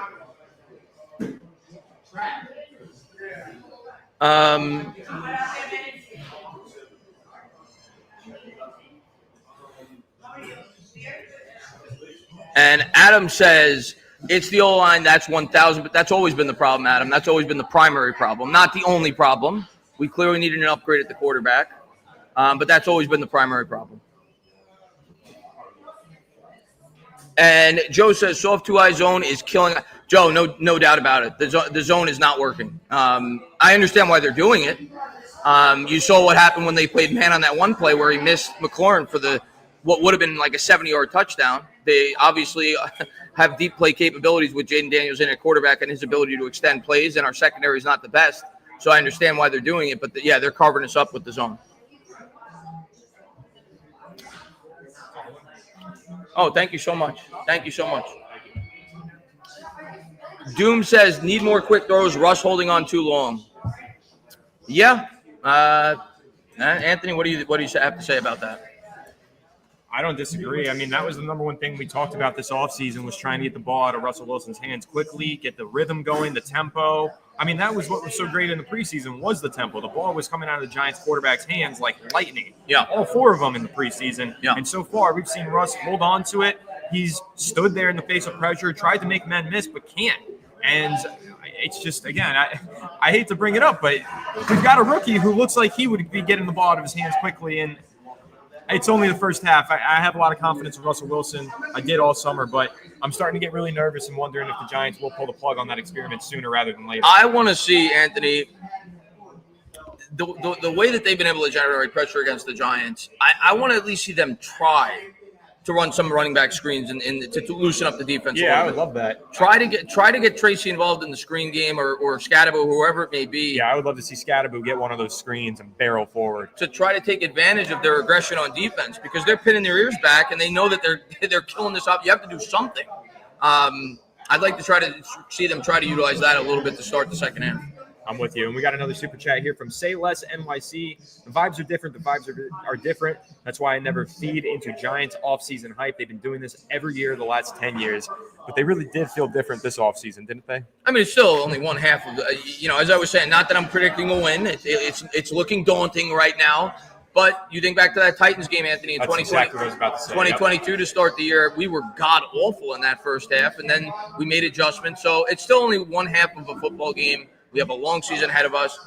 And Adam says, it's the O-line, that's 1,000, but that's always been the problem, Adam. That's always been the primary problem, not the only problem. We clearly needed an upgrade at the quarterback. But that's always been the primary problem. And Joe says soft 2-eye zone is killing. Joe, no doubt about it. The zone is not working. I understand why they're doing it. You saw what happened when they played man on that one play where he missed McLaurin for the what would have been like a 70-yard touchdown. They obviously have deep play capabilities with Jaden Daniels in at quarterback and his ability to extend plays, and our secondary is not the best. So I understand why they're doing it, but yeah, they're carving us up with the zone. Oh, thank you so much. Thank you so much. Doom says, need more quick throws. Russ holding on too long. Yeah. Anthony, what do you have to say about that? I don't disagree. I mean, that was the number one thing we talked about this offseason was trying to get the ball out of Russell Wilson's hands quickly, get the rhythm going, the tempo. I mean, that was what was so great in the preseason was the tempo. The ball was coming out of the Giants quarterback's hands like lightning. Yeah. All 4 of them in the preseason. Yeah. And so far, we've seen Russ hold on to it. He's stood there in the face of pressure, tried to make men miss, but can't. And it's just, again, I hate to bring it up, but we've got a rookie who looks like he would be getting the ball out of his hands quickly. And it's only the first half. I have a lot of confidence in Russell Wilson. I did all summer, but I'm starting to get really nervous and wondering if the Giants will pull the plug on that experiment sooner rather than later. I want to see, Anthony, the way that they've been able to generate pressure against the Giants, I want to at least see them try to run some running back screens and to loosen up the defense. Yeah, I would love that. Try to get Tracy involved in the screen game or Scadabo, whoever it may be. Yeah, I would love to see Scadabo get one of those screens and barrel forward. To try to take advantage of their aggression on defense because they're pinning their ears back and they know that they're killing this up. You have to do something. I'd like to try to see them try to utilize that a little bit to start the second half. I'm with you. And we got another super chat here from Say Less NYC. The vibes are different. The vibes are different. That's why I never feed into Giants offseason hype. They've been doing this every year the last 10 years. But they really did feel different this offseason, didn't they? I mean, it's still only one half of the, as I was saying, not that I'm predicting a win. It's looking daunting right now. But you think back to that Titans game, Anthony, in 2022 to start the year. We were god-awful in that first half, and then we made adjustments. So it's still only one half of a football game. We have a long season ahead of us.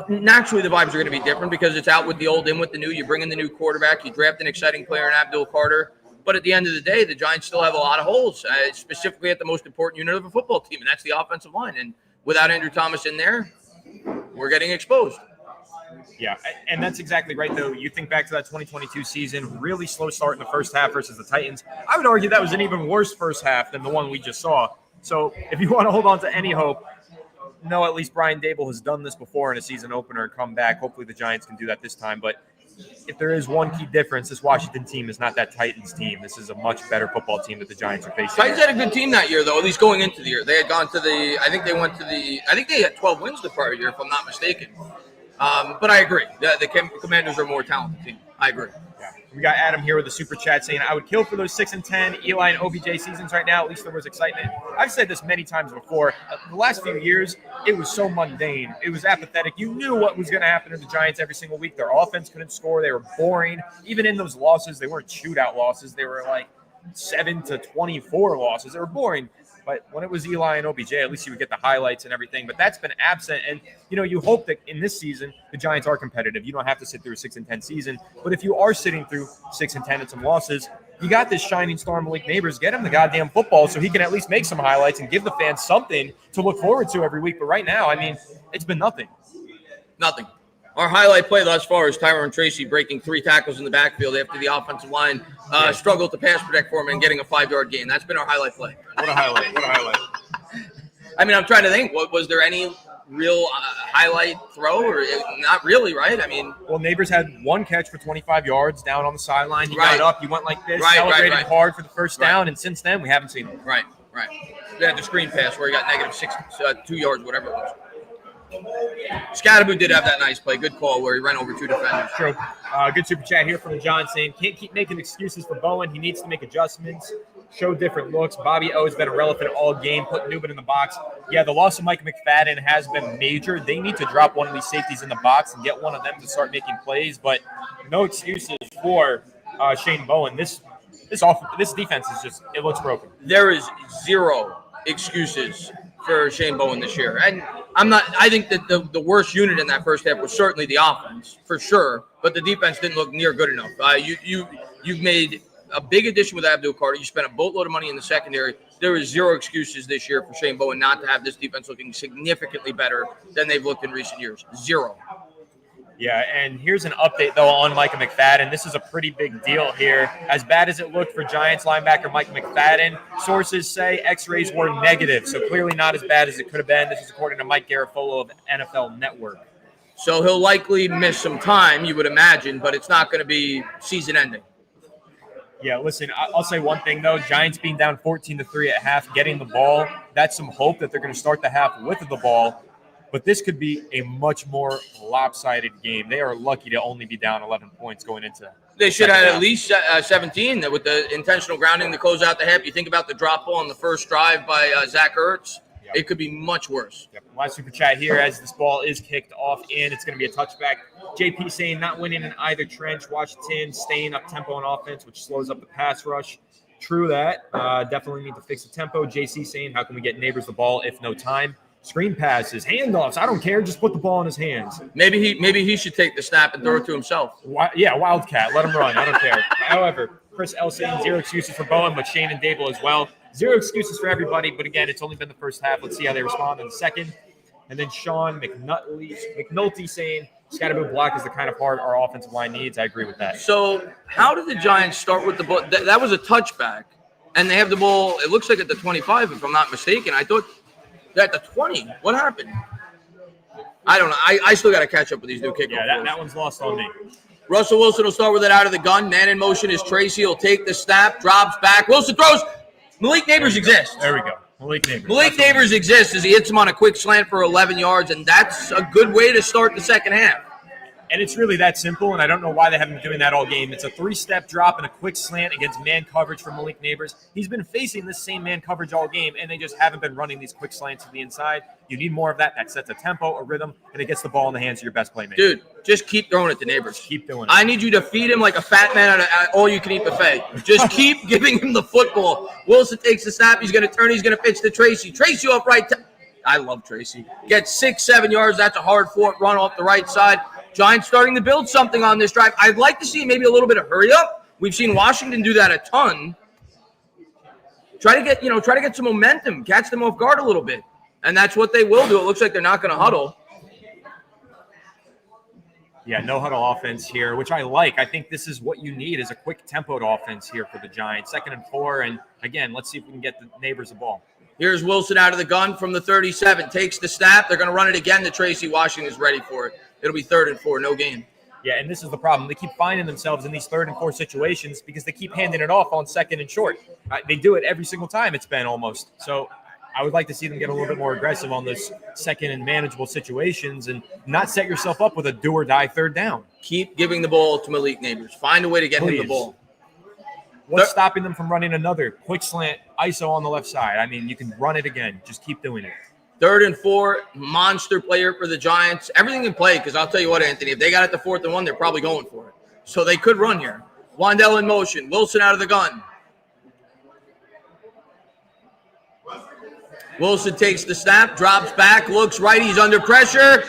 Naturally, the vibes are going to be different because it's out with the old, in with the new. You bring in the new quarterback. You draft an exciting player in Abdul Carter. But at the end of the day, the Giants still have a lot of holes, specifically at the most important unit of a football team, and that's the offensive line. And without Andrew Thomas in there, we're getting exposed. Yeah, and that's exactly right, though. You think back to that 2022 season, really slow start in the first half versus the Titans. I would argue that was an even worse first half than the one we just saw. So if you want to hold on to any hope, no, at least Brian Dable has done this before in a season opener and come back. Hopefully the Giants can do that this time. But if there is one key difference, this Washington team is not that Titans team. This is a much better football team that the Giants are facing. Titans had a good team that year, though, at least going into the year. They had gone to I think they had 12 wins the prior year, if I'm not mistaken. But I agree. The Commanders are a more talented team. I agree. Yeah. We got Adam here with a super chat saying, I would kill for those 6-10 Eli and OBJ seasons right now. At least there was excitement. I've said this many times before. The last few years, it was so mundane. It was apathetic. You knew what was going to happen to the Giants every single week. Their offense couldn't score. They were boring. Even in those losses, they weren't shootout losses. They were like 7-24 losses. They were boring. But when it was Eli and OBJ, at least you would get the highlights and everything. But that's been absent. And, you hope that in this season, the Giants are competitive. You don't have to sit through a 6-10 season. But if you are sitting through 6-10 and some losses, you got this shining star, Malik Neighbors. Get him the goddamn football so he can at least make some highlights and give the fans something to look forward to every week. But right now, I mean, it's been nothing. Nothing. Our highlight play thus far is Tyron Tracy breaking 3 tackles in the backfield after the offensive line struggled to pass protect for him and getting a 5-yard gain. That's been our highlight play. What a highlight. What a highlight. I mean, I'm trying to think. Was there any real highlight throw? Or not really, right? I mean. Well, Neighbors had 1 catch for 25 yards down on the sideline. He got up. He went like this, celebrated hard for the first down. And since then, we haven't seen him. Right. They had the screen pass where he got negative 2 yards, whatever it was. Scadaboo did have that nice play. Good call where he ran over 2 defenders. True. Good super chat here from John saying, can't keep making excuses for Bowen. He needs to make adjustments, show different looks. Bobby O has been irrelevant all game, put Newman in the box. Yeah, the loss of Mike McFadden has been major. They need to drop one of these safeties in the box and get one of them to start making plays, but no excuses for Shane Bowen. This defense is just, it looks broken. There is 0 excuses for Shane Bowen this year. And I think that the worst unit in that first half was certainly the offense, for sure, but the defense didn't look near good enough. You've made a big addition with Abdul Carter. You spent a boatload of money in the secondary. There is 0 excuses this year for Shane Bowen not to have this defense looking significantly better than they've looked in recent years. 0. Yeah, and here's an update, though, on Micah McFadden. This is a pretty big deal here. As bad as it looked for Giants linebacker Micah McFadden, sources say X-rays were negative, so clearly not as bad as it could have been. This is according to Mike Garafolo of NFL Network. So he'll likely miss some time, you would imagine, but it's not going to be season-ending. Yeah, listen, I'll say one thing, though. Giants being down 14-3 at half, getting the ball, that's some hope that they're going to start the half with the ball. But this could be a much more lopsided game. They are lucky to only be down 11 points going into. They should have at least 17 with the intentional grounding to close out the half. You think about the drop ball on the first drive by Zach Ertz. Yep. It could be much worse. Yep. Last super chat here as this ball is kicked off in. It's going to be a touchback. JP saying not winning in either trench. Washington staying up tempo on offense, which slows up the pass rush. True that. Definitely need to fix the tempo. JC saying how can we get Neighbors the ball if no time? Screen passes, handoffs. I don't care. Just put the ball in his hands. Maybe he should take the snap and throw it to himself. Yeah, Wildcat. Let him run. I don't care. However, Chris L saying 0 excuses for Bowen, but Shane and Dable as well. 0 excuses for everybody. But again, it's only been the first half. Let's see how they respond in the second. And then Sean McNulty saying Scatterboo block is the kind of part our offensive line needs. I agree with that. So how did the Giants start with the ball? That was a touchback, and they have the ball. It looks like at the 25, if I'm not mistaken. I thought. At the 20. What happened? I don't know. I still got to catch up with these new kickoffs. Yeah, that one's lost on me. Russell Wilson will start with it out of the gun. Man in motion is Tracy. He'll take the snap, drops back. Wilson throws. Malik Neighbors exists. There we go. Malik Neighbors exists as he hits him on a quick slant for 11 yards, and that's a good way to start the second half. And it's really that simple, and I don't know why they haven't been doing that all game. It's a 3-step drop and a quick slant against man coverage from Malik Neighbors. He's been facing this same man coverage all game, and they just haven't been running these quick slants to the inside. You need more of that. That sets a tempo, a rhythm, and it gets the ball in the hands of your best playmaker. Dude, just keep throwing it to Neighbors. Keep doing it. I need you to feed him like a fat man at an all-you-can-eat buffet. Just keep giving him the football. Wilson takes the snap. He's going to turn. He's going to pitch to Tracy. Tracy off right. I love Tracy. Gets 6-7 yards. That's a hard-fought run off the right side. Giants starting to build something on this drive. I'd like to see maybe a little bit of hurry up. We've seen Washington do that a ton. Try to get some momentum, catch them off guard a little bit. And that's what they will do. It looks like they're not going to huddle. Yeah, no huddle offense here, which I like. I think this is what you need is a quick tempoed offense here for the Giants. 2nd and 4, and again, let's see if we can get the Neighbors the ball. Here's Wilson out of the gun from the 37. Takes the snap. They're going to run it again to Tracy. Washington is ready for it. It'll be 3rd and 4, no gain. Yeah, and this is the problem. They keep finding themselves in these 3rd and 4 situations because they keep handing it off on 2nd and short. They do it every single time it's been almost. So I would like to see them get a little bit more aggressive on those 2nd and manageable situations and not set yourself up with a do-or-die 3rd down. Keep giving the ball to Malik Neighbors. Find a way to get him the ball. What's stopping them from running another quick slant ISO on the left side? I mean, you can run it again. Just keep doing it. 3rd and 4, monster player for the Giants. Everything in play, because I'll tell you what, Anthony, if they got it to 4th and 1, they're probably going for it. So they could run here. Wandell in motion. Wilson out of the gun. Wilson takes the snap, drops back, looks right. He's under pressure,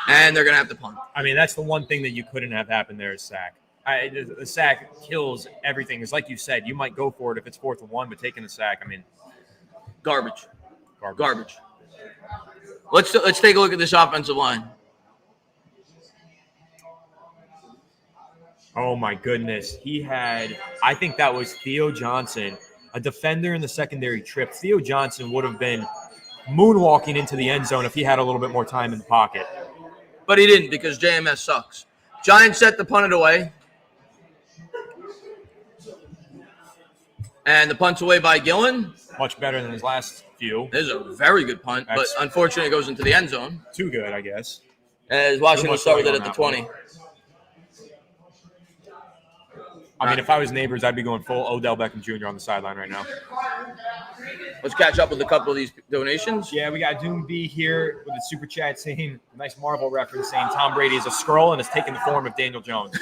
and they're going to have to punt. I mean, that's the one thing that you couldn't have happen there is sack. The sack kills everything. It's like you said, you might go for it if it's 4th and 1, but taking the sack, I mean. Garbage. Let's take a look at this offensive line. Oh, my goodness. He had – I think that was Theo Johnson, a defender in the secondary trip. Theo Johnson would have been moonwalking into the end zone if he had a little bit more time in the pocket. But he didn't because JMS sucks. Giants set the punt it away. And the punt's away by Gillen. Much better than his last few. This is a very good punt, but unfortunately it goes into the end zone. Too good, I guess. As Washington will start with it at the 20. I mean, if I was Neighbors, I'd be going full Odell Beckham Jr. on the sideline right now. Let's catch up with a couple of these donations. Yeah, we got Doom B here with a super chat saying, nice Marvel reference, saying Tom Brady is a Skrull and has taken the form of Daniel Jones.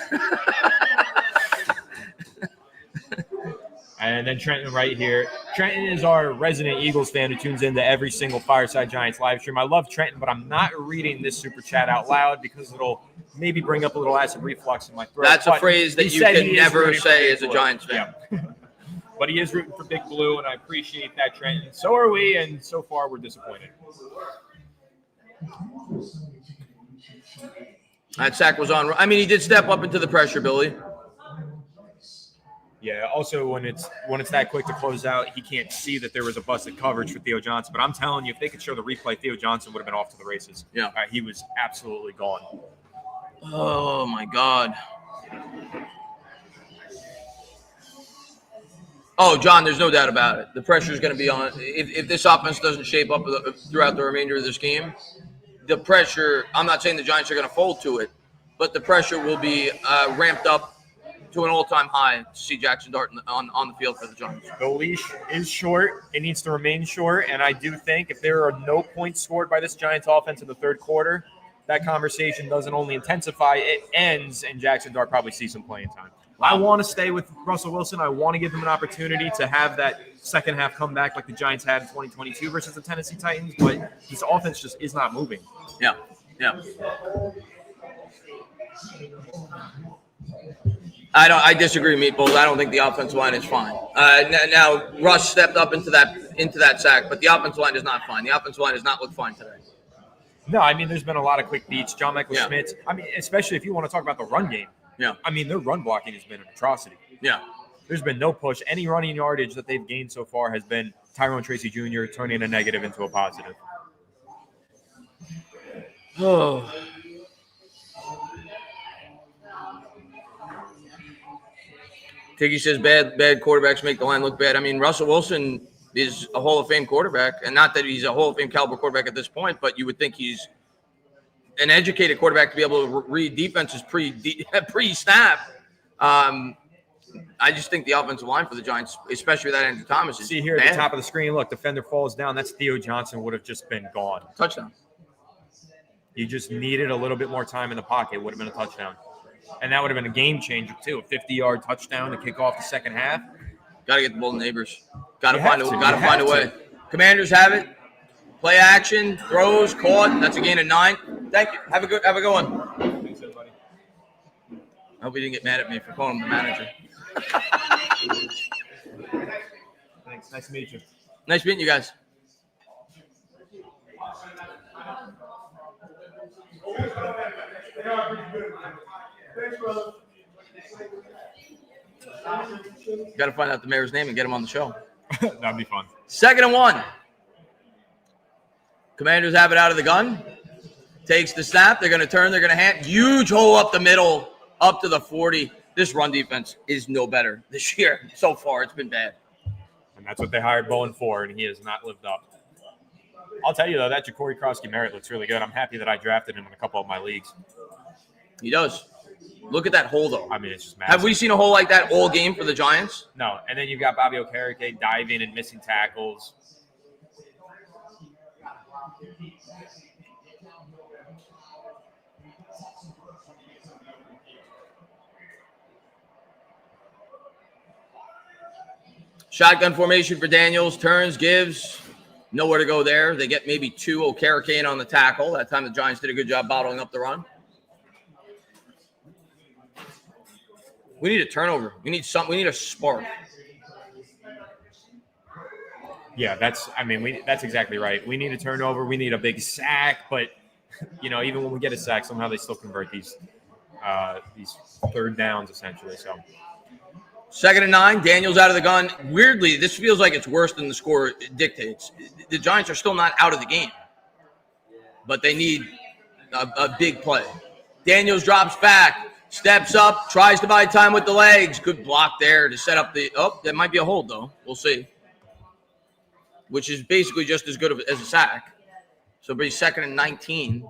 And then Trenton right here. Trenton is our resident Eagles fan who tunes into every single Fireside Giants live stream. I love Trenton, but I'm not reading this super chat out loud because it'll maybe bring up a little acid reflux in my throat. That's a phrase that you can never say as a Giants fan. Yeah. But he is rooting for Big Blue, and I appreciate that, Trenton. So are we, and so far we're disappointed. That sack was on. I mean, he did step up into the pressure, Billy. Yeah. Also, when it's that quick to close out, he can't see that there was a busted coverage for Theo Johnson. But I'm telling you, if they could show the replay, Theo Johnson would have been off to the races. Yeah. He was absolutely gone. Oh my God. Oh, John, there's no doubt about it. The pressure is going to be on. If this offense doesn't shape up throughout the remainder of this game, the pressure, I'm not saying the Giants are going to fold to it, but the pressure will be ramped up to an all-time high to see Jackson Dart on the field for the Giants. The leash is short. It needs to remain short. And I do think if there are no points scored by this Giants offense in the third quarter, that conversation doesn't only intensify, it ends, and Jackson Dart probably sees some playing time. I want to stay with Russell Wilson. I want to give him an opportunity to have that second half comeback like the Giants had in 2022 versus the Tennessee Titans, but his offense just is not moving. Yeah. I disagree, Meatballs. I don't think the offensive line is fine. Now Russ stepped up into that sack, but the offensive line is not fine. The offensive line does not look fine today. No, I mean, there's been a lot of quick beats. John Michael Schmitz. I mean, especially if you want to talk about the run game. Yeah. I mean, their run blocking has been an atrocity. Yeah. There's been no push. Any running yardage that they've gained so far has been Tyrone Tracy Jr. turning a negative into a positive. Oh. Tiggy says bad quarterbacks make the line look bad. I mean, Russell Wilson is a Hall of Fame quarterback, and not that he's a Hall of Fame caliber quarterback at this point, but you would think he's an educated quarterback to be able to read defenses pre-snap. I just think the offensive line for the Giants, especially with that Andrew Thomas, is See here bad. at the top of the screen, look, defender falls down. That's Theo Johnson would have just been gone. Touchdown. You just needed a little bit more time in the pocket. Would have been a touchdown. And that would have been a game changer, too. A 50-yard touchdown to kick off the second half. Got to get the ball to Neighbors. Got to have find a way. Commanders have it. Play action, throws, caught. That's a gain of 9. Thank you. Have a good one. Thanks, everybody. I hope he didn't get mad at me for calling him the manager. Thanks. Nice to meet you. Nice meeting you guys. Got to find out the mayor's name and get him on the show. That'd be fun. 2nd and 1. Commanders have it out of the gun. Takes the snap. They're going to turn. They're going to hand. Huge hole up the middle, up to the 40. This run defense is no better this year. So far, it's been bad. And that's what they hired Bowen for, and he has not lived up. I'll tell you, though, that Ja'Cory Krosky-Merritt looks really good. I'm happy that I drafted him in a couple of my leagues. He does. Look at that hole, though. I mean, it's just massive. Have we seen a hole like that all game for the Giants? No. And then you've got Bobby Okereke diving and missing tackles. Shotgun formation for Daniels. Turns, gives. Nowhere to go there. They get maybe 2. Okereke on the tackle. That time the Giants did a good job bottling up the run. We need a turnover. We need something. We need a spark. Yeah, that's exactly right. We need a turnover. We need a big sack. But, even when we get a sack, somehow they still convert these third downs, essentially. So 2nd and 9. Daniels out of the gun. Weirdly, this feels like it's worse than the score dictates. The Giants are still not out of the game, but they need a big play. Daniels drops back. Steps up, tries to buy time with the legs. Good block there to set up the – that might be a hold, though. We'll see. Which is basically just as good as a sack. So it'll be 2nd and 19.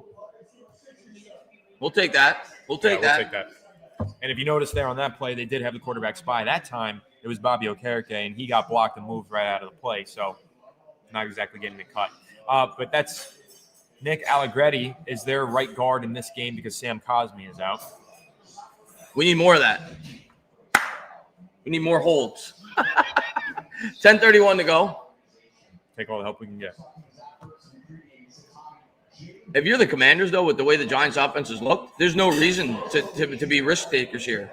We'll take that. We'll take that. And if you notice there on that play, they did have the quarterback spy. That time, it was Bobby Okereke, and he got blocked and moved right out of the play. So not exactly getting the cut. But that's – Nick Allegretti is their right guard in this game because Sam Cosmi is out. We need more of that. We need more holds. 10:31 to go. Take all the help we can get. If you're the Commanders, though, with the way the Giants' offenses look, there's no reason to be risk takers here.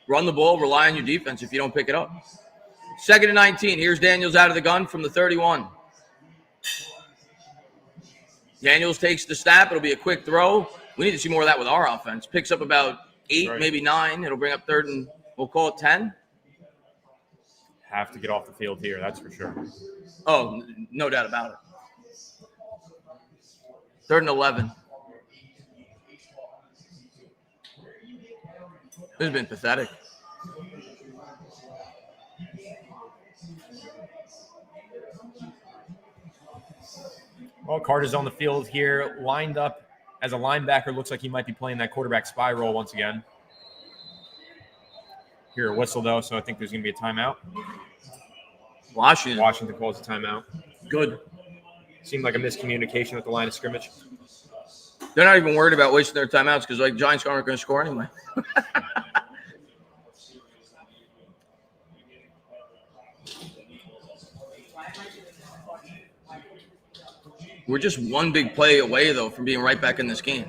Run the ball, rely on your defense if you don't pick it up. 2nd and 19. Here's Daniels out of the gun from the 31. Daniels takes the snap. It'll be a quick throw. We need to see more of that with our offense. Picks up about 8, maybe 9. It'll bring up 3rd and we'll call it 10. Have to get off the field here, that's for sure. Oh, no doubt about it. 3rd and 11. This has been pathetic. Well, Carter's on the field here, lined up as a linebacker. Looks like he might be playing that quarterback spy role once again. Hear a whistle, though, so I think there's going to be a timeout. Washington calls a timeout. Good. Seemed like a miscommunication at the line of scrimmage. They're not even worried about wasting their timeouts because, like, Giants aren't going to score anyway. We're just one big play away, though, from being right back in this game.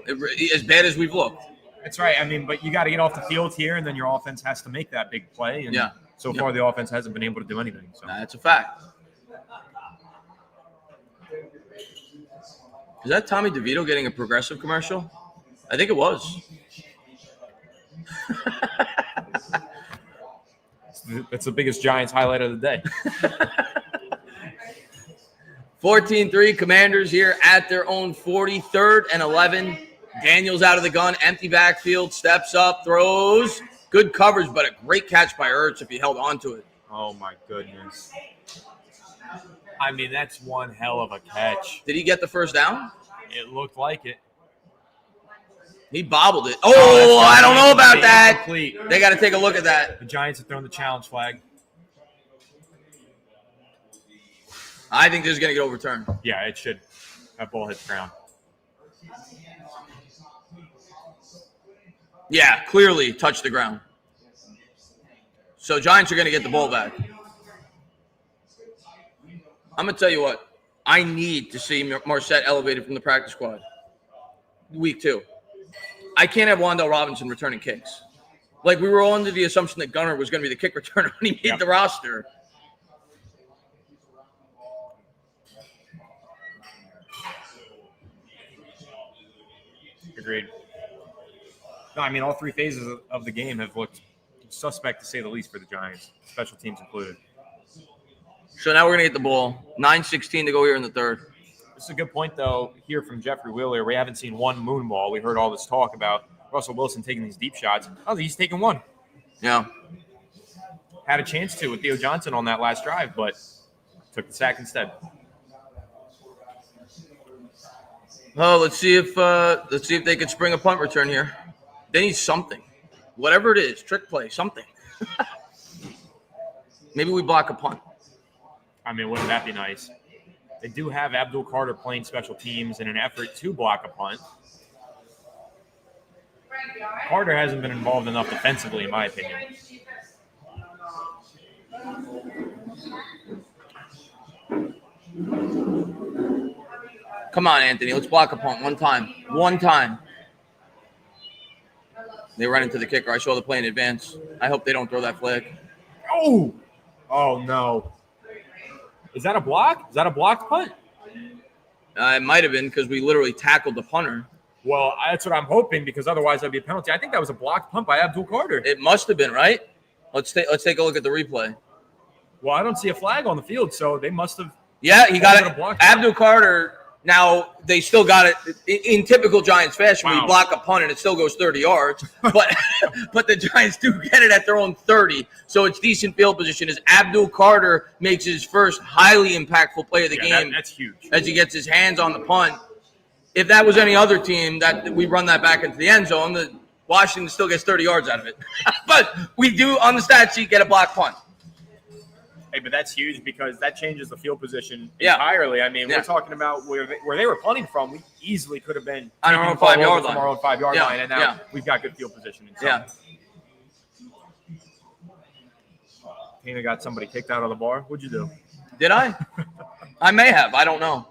As bad as we've looked. That's right. I mean, but you got to get off the field here, and then your offense has to make that big play. And so far, the offense hasn't been able to do anything. So that's a fact. Is that Tommy DeVito getting a Progressive commercial? I think it was. It's the biggest Giants highlight of the day. 14-3 Commanders here at their own 40, 3rd and 11. Daniels out of the gun, empty backfield, steps up, throws. Good coverage, but a great catch by Ertz if he held on to it. Oh, my goodness. I mean, that's one hell of a catch. Did he get the first down? It looked like it. He bobbled it. Oh, I don't know about that. Incomplete. They got to take a look at that. The Giants have thrown the challenge flag. I think this is going to get overturned. Yeah, it should. That ball hits the ground. Yeah, clearly touched the ground. So Giants are going to get the ball back. I'm going to tell you what. I need to see Marset elevated from the practice squad. Week 2. I can't have Wan'Dale Robinson returning kicks. Like, we were all under the assumption that Gunner was going to be the kick returner when he made the roster. Agreed. No, I mean, all 3 phases of the game have looked suspect, to say the least, for the Giants, special teams included. So now we're going to get the ball. 9:16 to go here in the 3rd. This is a good point, though, here from Jeffrey Wheeler. We haven't seen one moon ball. We heard all this talk about Russell Wilson taking these deep shots. Oh, he's taken one. Yeah. Had a chance to with Theo Johnson on that last drive, but took the sack instead. Oh, let's see if they can spring a punt return here. They need something. Whatever it is, trick play, something. Maybe we block a punt. I mean, wouldn't that be nice? They do have Abdul Carter playing special teams in an effort to block a punt. Carter hasn't been involved enough defensively, in my opinion. Come on, Anthony. Let's block a punt one time. One time. They run into the kicker. I saw the play in advance. I hope they don't throw that flag. Oh! Oh, no. Is that a block? Is that a blocked punt? It might have been because we literally tackled the punter. Well, that's what I'm hoping, because otherwise that'd be a penalty. I think that was a blocked punt by Abdul Carter. It must have been, right? Let's take a look at the replay. Well, I don't see a flag on the field, so they must have. Yeah, he got it. Abdul Carter. Now, they still got it in typical Giants fashion. Wow. We block a punt and it still goes 30 yards. But but the Giants do get it at their own 30. So it's decent field position as Abdul Carter makes his first highly impactful play of the game. That's huge. As he gets his hands on the punt. If that was any other team, that we run that back into the end zone, the Washington still gets 30 yards out of it. But we do, on the stat sheet, get a block punt. Hey, but that's huge because that changes the field position entirely. I mean, we're talking about where they were punting from. We easily could have been on our own 5-yard line. From our own 5-yard line, and now we've got good field position. Yeah. Tina got somebody kicked out of the bar. What'd you do? Did I? I may have. I don't know.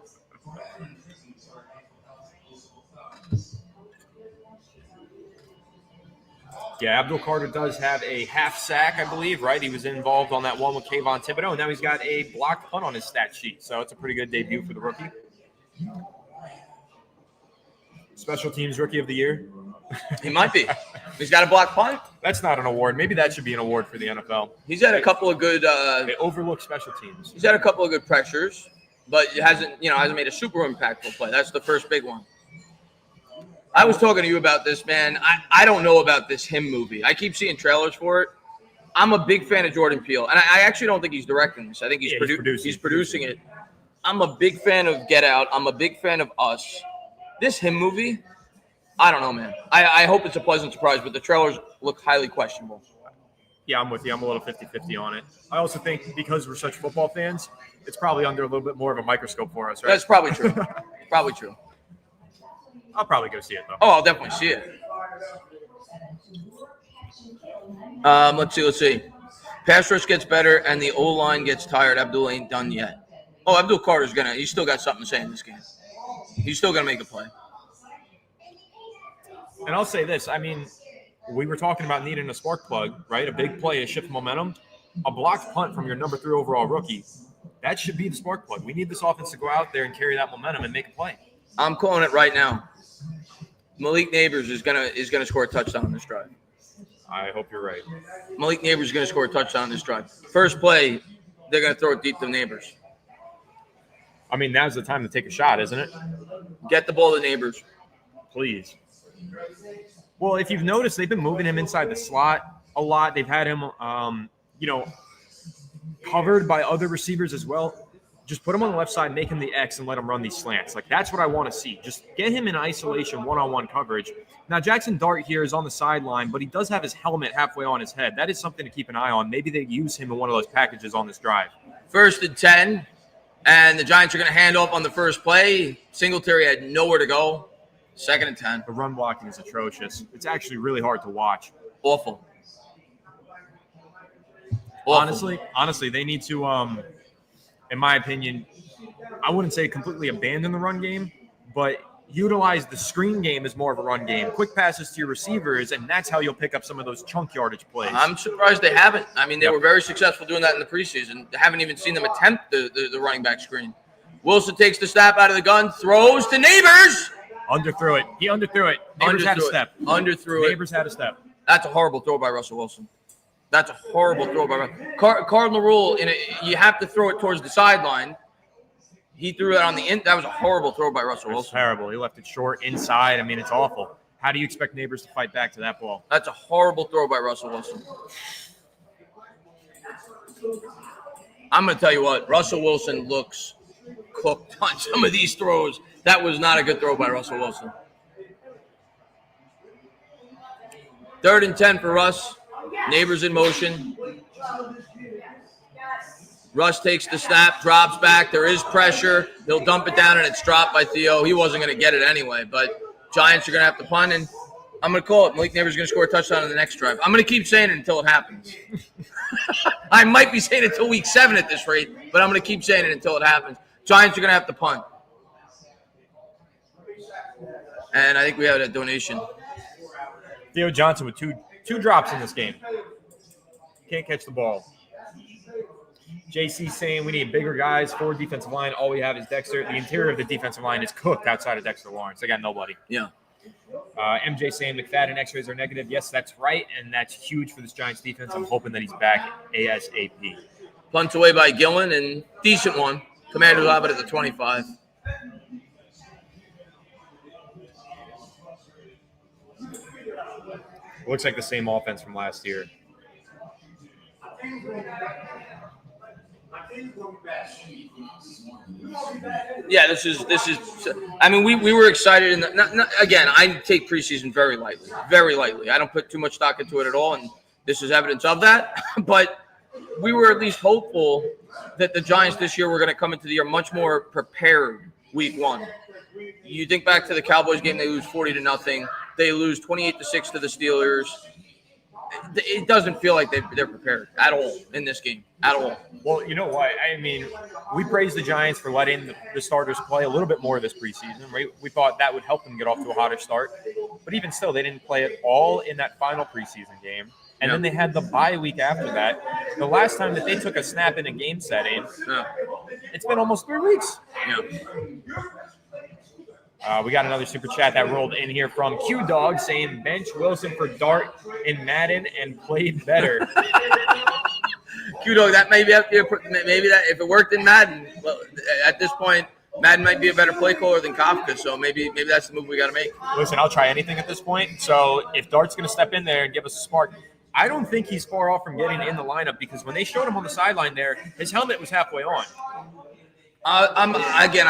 Yeah, Abdul Carter does have a half sack, I believe, right? He was involved on that one with Kayvon Thibodeau, and now he's got a blocked punt on his stat sheet. So it's a pretty good debut for the rookie. Special teams rookie of the year. He might be. He's got a block punt. That's not an award. Maybe that should be an award for the NFL. He's had a couple of good. They overlook special teams. He's had a couple of good pressures, but it hasn't made a super impactful play. That's the first big one. I was talking to you about this, man. I don't know about this Him movie. I keep seeing trailers for it. I'm a big fan of Jordan Peele, and I actually don't think he's directing this. I think he's producing it. I'm a big fan of Get Out. I'm a big fan of Us. This Him movie, I don't know, man. I hope it's a pleasant surprise, but the trailers look highly questionable. Yeah, I'm with you. I'm a little 50-50 on it. I also think because we're such football fans, it's probably under a little bit more of a microscope for us, right? That's probably true. Probably true. I'll probably go see it, though. Oh, I'll definitely see it. Let's see. Pass rush gets better, and the O-line gets tired. Abdul ain't done yet. Oh, Abdul Carter's he's still got something to say in this game. He's still going to make a play. And I'll say this. I mean, we were talking about needing a spark plug, right? A big play, a shift momentum. A blocked punt from your number 3 overall rookie. That should be the spark plug. We need this offense to go out there and carry that momentum and make a play. I'm calling it right now. Malik Neighbors is gonna score a touchdown on this drive. I hope you're right. Malik Neighbors is going to score a touchdown on this drive. First play, they're going to throw it deep to Neighbors. I mean, now's the time to take a shot, isn't it? Get the ball to Neighbors. Please. Well, if you've noticed, they've been moving him inside the slot a lot. They've had him, covered by other receivers as well. Just put him on the left side, make him the X, and let him run these slants. Like, that's what I want to see. Just get him in isolation, one-on-one coverage. Now, Jackson Dart here is on the sideline, but he does have his helmet halfway on his head. That is something to keep an eye on. Maybe they use him in one of those packages on this drive. 1st and 10, and the Giants are going to hand off on the first play. Singletary had nowhere to go. 2nd and 10. The run blocking is atrocious. It's actually really hard to watch. Awful. Honestly, they need to, in my opinion, I wouldn't say completely abandon the run game, but utilize the screen game as more of a run game. Quick passes to your receivers, and that's how you'll pick up some of those chunk yardage plays. I'm surprised they haven't. I mean, they were very successful doing that in the preseason. They haven't even seen them attempt the running back screen. Wilson takes the snap out of the gun, throws to Neighbors. Underthrew it. He underthrew it. Neighbors had a step. Neighbors had a step. That's a horrible throw by Russell Wilson. That's a horrible throw by Russell. Cardinal rule, you have to throw it towards the sideline. He threw it on the end. That was a horrible throw by Russell Wilson. Terrible. He left it short inside. I mean, it's awful. How do you expect Neighbors to fight back to that ball? That's a horrible throw by Russell Wilson. I'm going to tell you what. Russell Wilson looks cooked on some of these throws. That was not a good throw by Russell Wilson. 3rd and 10 for Russ. Neighbors in motion. Russ takes the snap, drops back. There is pressure. He'll dump it down, and it's dropped by Theo. He wasn't going to get it anyway, but Giants are going to have to punt, and I'm going to call it. Malik Neighbors is going to score a touchdown in the next drive. I'm going to keep saying it until it happens. I might be saying it until week 7 at this rate, but I'm going to keep saying it until it happens. Giants are going to have to punt. And I think we have a donation. Theo Johnson with two drops in this game. Can't catch the ball. JC saying we need bigger guys for defensive line. All we have is Dexter. The interior of the defensive line is cooked outside of Dexter Lawrence. They got nobody. Yeah. MJ saying McFadden X-rays are negative. Yes, that's right, and that's huge for this Giants defense. I'm hoping that he's back ASAP. Punt away by Gillen, and decent one. Commanders have it at the 25. Looks like the same offense from last year. Yeah, this is. I mean, we were excited, again, I take preseason very lightly. I don't put too much stock into it at all, and this is evidence of that. But we were at least hopeful that the Giants this year were going to come into the year much more prepared. Week 1, you think back to the Cowboys game; they lose 40-0. They lose 28-6 to the Steelers. It doesn't feel like they're prepared at all in this game, at all. Well, you know what? I mean, we praised the Giants for letting the starters play a little bit more this preseason, right? We thought that would help them get off to a hotter start. But even still, they didn't play at all in that final preseason game. And then they had the bye week after that. The last time that they took a snap in a game setting, it's been almost 3 weeks. Yeah. We got another super chat that rolled in here from Q Dog saying bench Wilson for Dart in Madden and played better. Q-Dog, that maybe that if it worked in Madden, well, at this point, Madden might be a better play caller than Kafka, so maybe that's the move we got to make. Listen, I'll try anything at this point. So if Dart's going to step in there and give us a spark, I don't think he's far off from getting in the lineup because when they showed him on the sideline there, his helmet was halfway on. I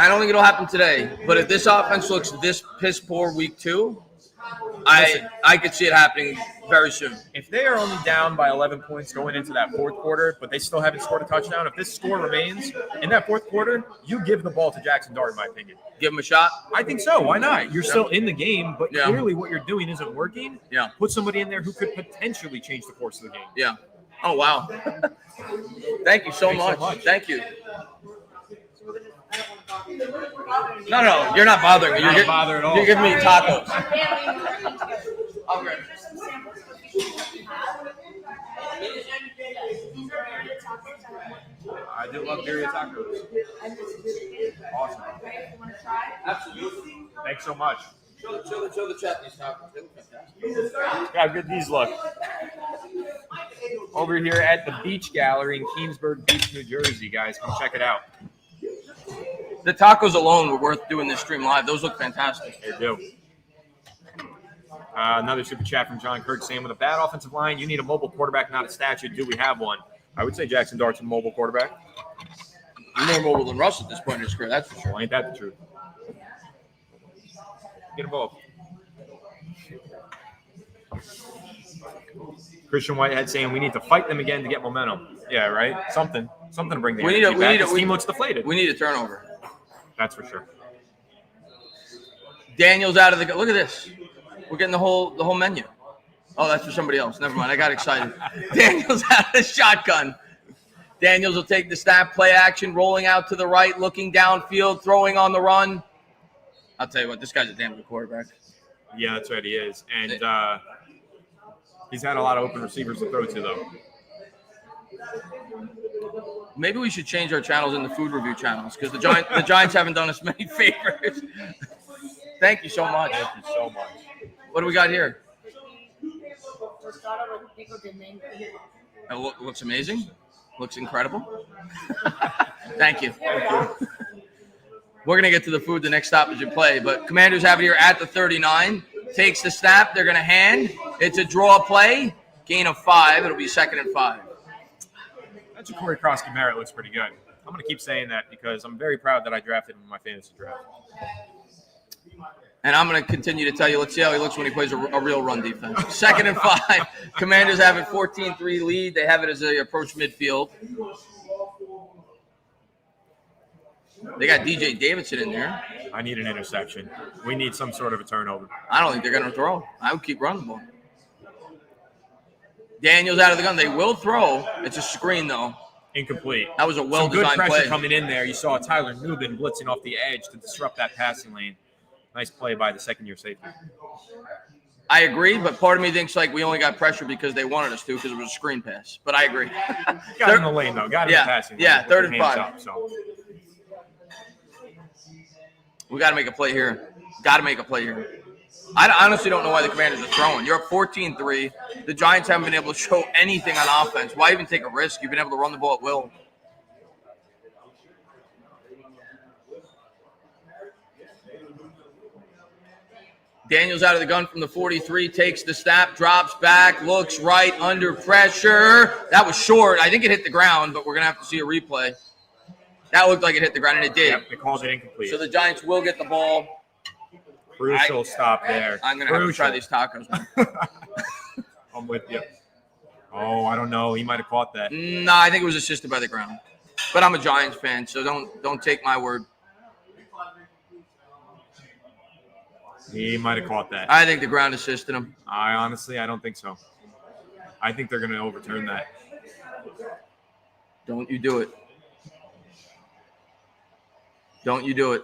don't think it'll happen today, but if this offense looks this piss poor week 2, I could see it happening very soon. If they are only down by 11 points going into that fourth quarter, but they still haven't scored a touchdown, if this score remains in that fourth quarter, you give the ball to Jackson Dart, in my opinion. Give him a shot? I think so. Why not? You're still in the game, but clearly what you're doing isn't working. Yeah. Put somebody in there who could potentially change the course of the game. Yeah. Oh, wow. Thank you so much. Thank you. No, you're not bothering me. Not bothered at all. You're giving me tacos. Okay. I do love birria tacos. Awesome. Absolutely. Thanks so much. Show the chat these tacos. They look fantastic. Look how good these look. Over here at the Beach Gallery in Keensburg Beach, New Jersey, guys. Come check it out. The tacos alone were worth doing this stream live. Those look fantastic. They do. Another super chat from John Kirk saying, with a bad offensive line, you need a mobile quarterback, not a statue. Do we have one? I would say Jackson Dart's a mobile quarterback. He's more mobile than Russ at this point in his career, that's for sure. Well, ain't that the truth? Get them both. Christian Whitehead saying we need to fight them again to get momentum. Yeah, right? Something to bring the energy back. This team looks deflated. We need a turnover. That's for sure. Daniel's out of the – look at this. We're getting the whole menu. Oh, that's for somebody else. Never mind. I got excited. Daniel's out of the shotgun. Daniels will take the snap, play action, rolling out to the right, looking downfield, throwing on the run. I'll tell you what, this guy's a damn good quarterback. Yeah, that's right, he is. And he's had a lot of open receivers to throw to, though. Maybe we should change our channels into food review channels because the Giants haven't done us many favors. Thank you so much. Thank you so much. What do we got here? It looks amazing. Looks incredible. Thank you. We're going to get to the food the next stoppage in play, but Commanders have it here at the 39. Takes the snap. They're going to hand. It's a draw play. Gain of 5. It'll be 2nd and 5. That Ja'Cory Cross-Kamara looks pretty good. I'm going to keep saying that because I'm very proud that I drafted him in my fantasy draft. And I'm going to continue to tell you, let's see how he looks when he plays a real run defense. 2nd and 5. Commanders have a 14-3 lead. They have it as they approach midfield. They got DJ Davidson in there. I need an interception. We need some sort of a turnover. I don't think they're going to throw. I would keep running the ball. Daniels out of the gun. They will throw. It's a screen, though. Incomplete. That was a well-designed good pressure play. coming in there. You saw Tyler Nubin blitzing off the edge to disrupt that passing lane. Nice play by the second-year safety. I agree, but part of me thinks like we only got pressure because they wanted us to because it was a screen pass. But I agree. Got in the lane, though. Got in the passing lane. Yeah, 3rd and 5. Up, so. We got to make a play here. I honestly don't know why the Commanders are throwing. You're up 14-3. The Giants haven't been able to show anything on offense. Why even take a risk? You've been able to run the ball at will. Daniels out of the gun from the 43, takes the snap, drops back, looks right, under pressure. That was short. I think it hit the ground, but we're going to have to see a replay. That looked like it hit the ground, and it did. Yep, they called it incomplete. So the Giants will get the ball. Crucial stop there. I'm going to have to try these tacos, man. I'm with you. Oh, I don't know. He might have caught that. No, I think it was assisted by the ground. But I'm a Giants fan, so don't take my word. He might have caught that. I think the ground assisted him. I don't think so. I think they're going to overturn that. Don't you do it. Don't you do it.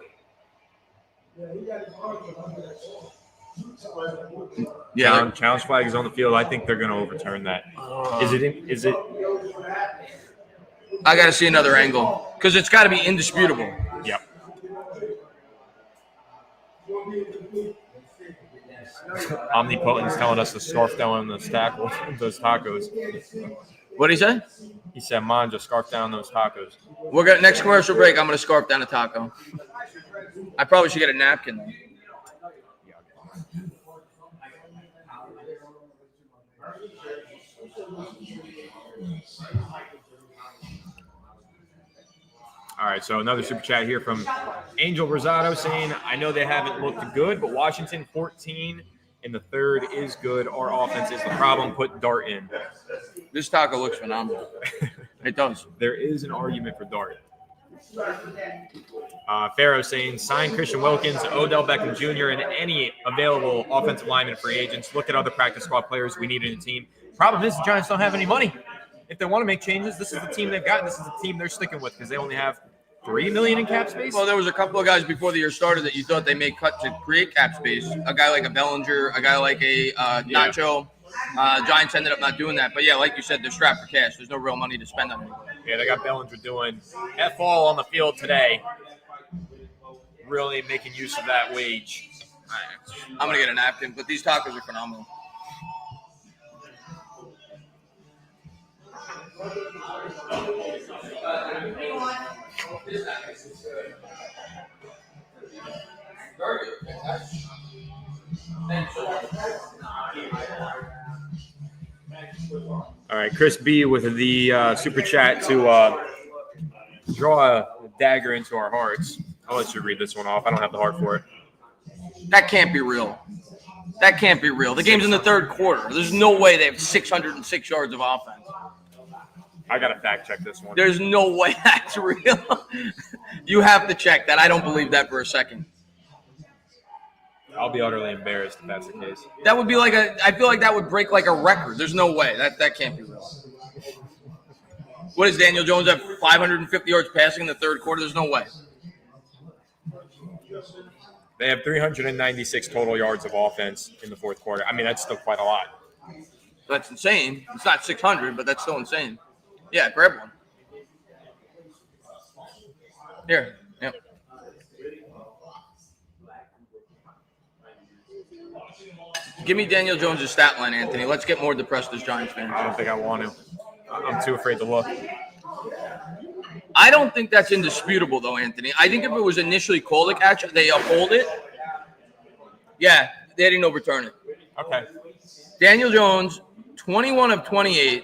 Yeah. Challenge flag is on the field. I think they're going to overturn that. Is it? I got to see another angle because it's got to be indisputable. Yep. Omnipotent's telling us to scarf down those tacos. What did he say? He said, "Manja, scarf down those tacos." We're gonna next commercial break. I'm gonna scarf down a taco. I probably should get a napkin though. All right, so another super chat here from Angel Rosado saying, "I know they haven't looked good, but Washington 14 in the third is good. Our offense is the problem. Put Dart in." This taco looks phenomenal. It does. There is an argument for Dart. Pharaoh saying, "Sign Christian Wilkins, Odell Beckham Jr., and any available offensive lineman free agents. Look at other practice squad players we need in the team." Problem is the Giants don't have any money. If they want to make changes, this is the team they've got. This is the team they're sticking with because they only have $3 million in cap space. Well, there was a couple of guys before the year started that you thought they may cut to create cap space. A guy like a Bellinger, a guy like a Nacho. Giants ended up not doing that. But, yeah, like you said, they're strapped for cash. There's no real money to spend on it. Yeah, they got Bellinger doing F-all on the field today. Really making use of that wage. I'm going to get a napkin, but these tacos are phenomenal. All right, Chris B with the super chat to draw a dagger into our hearts. I'll let you read this one off. I don't have the heart for it. That can't be real. That can't be real. The game's in the third quarter. There's no way they have 606 yards of offense. I got to fact check this one. There's no way that's real. You have to check that. I don't believe that for a second. I'll be utterly embarrassed if that's the case. That would be like I feel like that would break like a record. There's no way. That can't be real. What does Daniel Jones have 550 yards passing in the third quarter? There's no way. They have 396 total yards of offense in the fourth quarter. I mean, that's still quite a lot. That's insane. It's not 600, but that's still insane. Yeah, grab one. Here. Yep. Give me Daniel Jones' stat line, Anthony. Let's get more depressed as Giants fans. I don't think I want to. I'm too afraid to look. I don't think that's indisputable, though, Anthony. I think if it was initially called a catch, they uphold it. Yeah, they didn't overturn it. Okay. Daniel Jones, 21 of 28,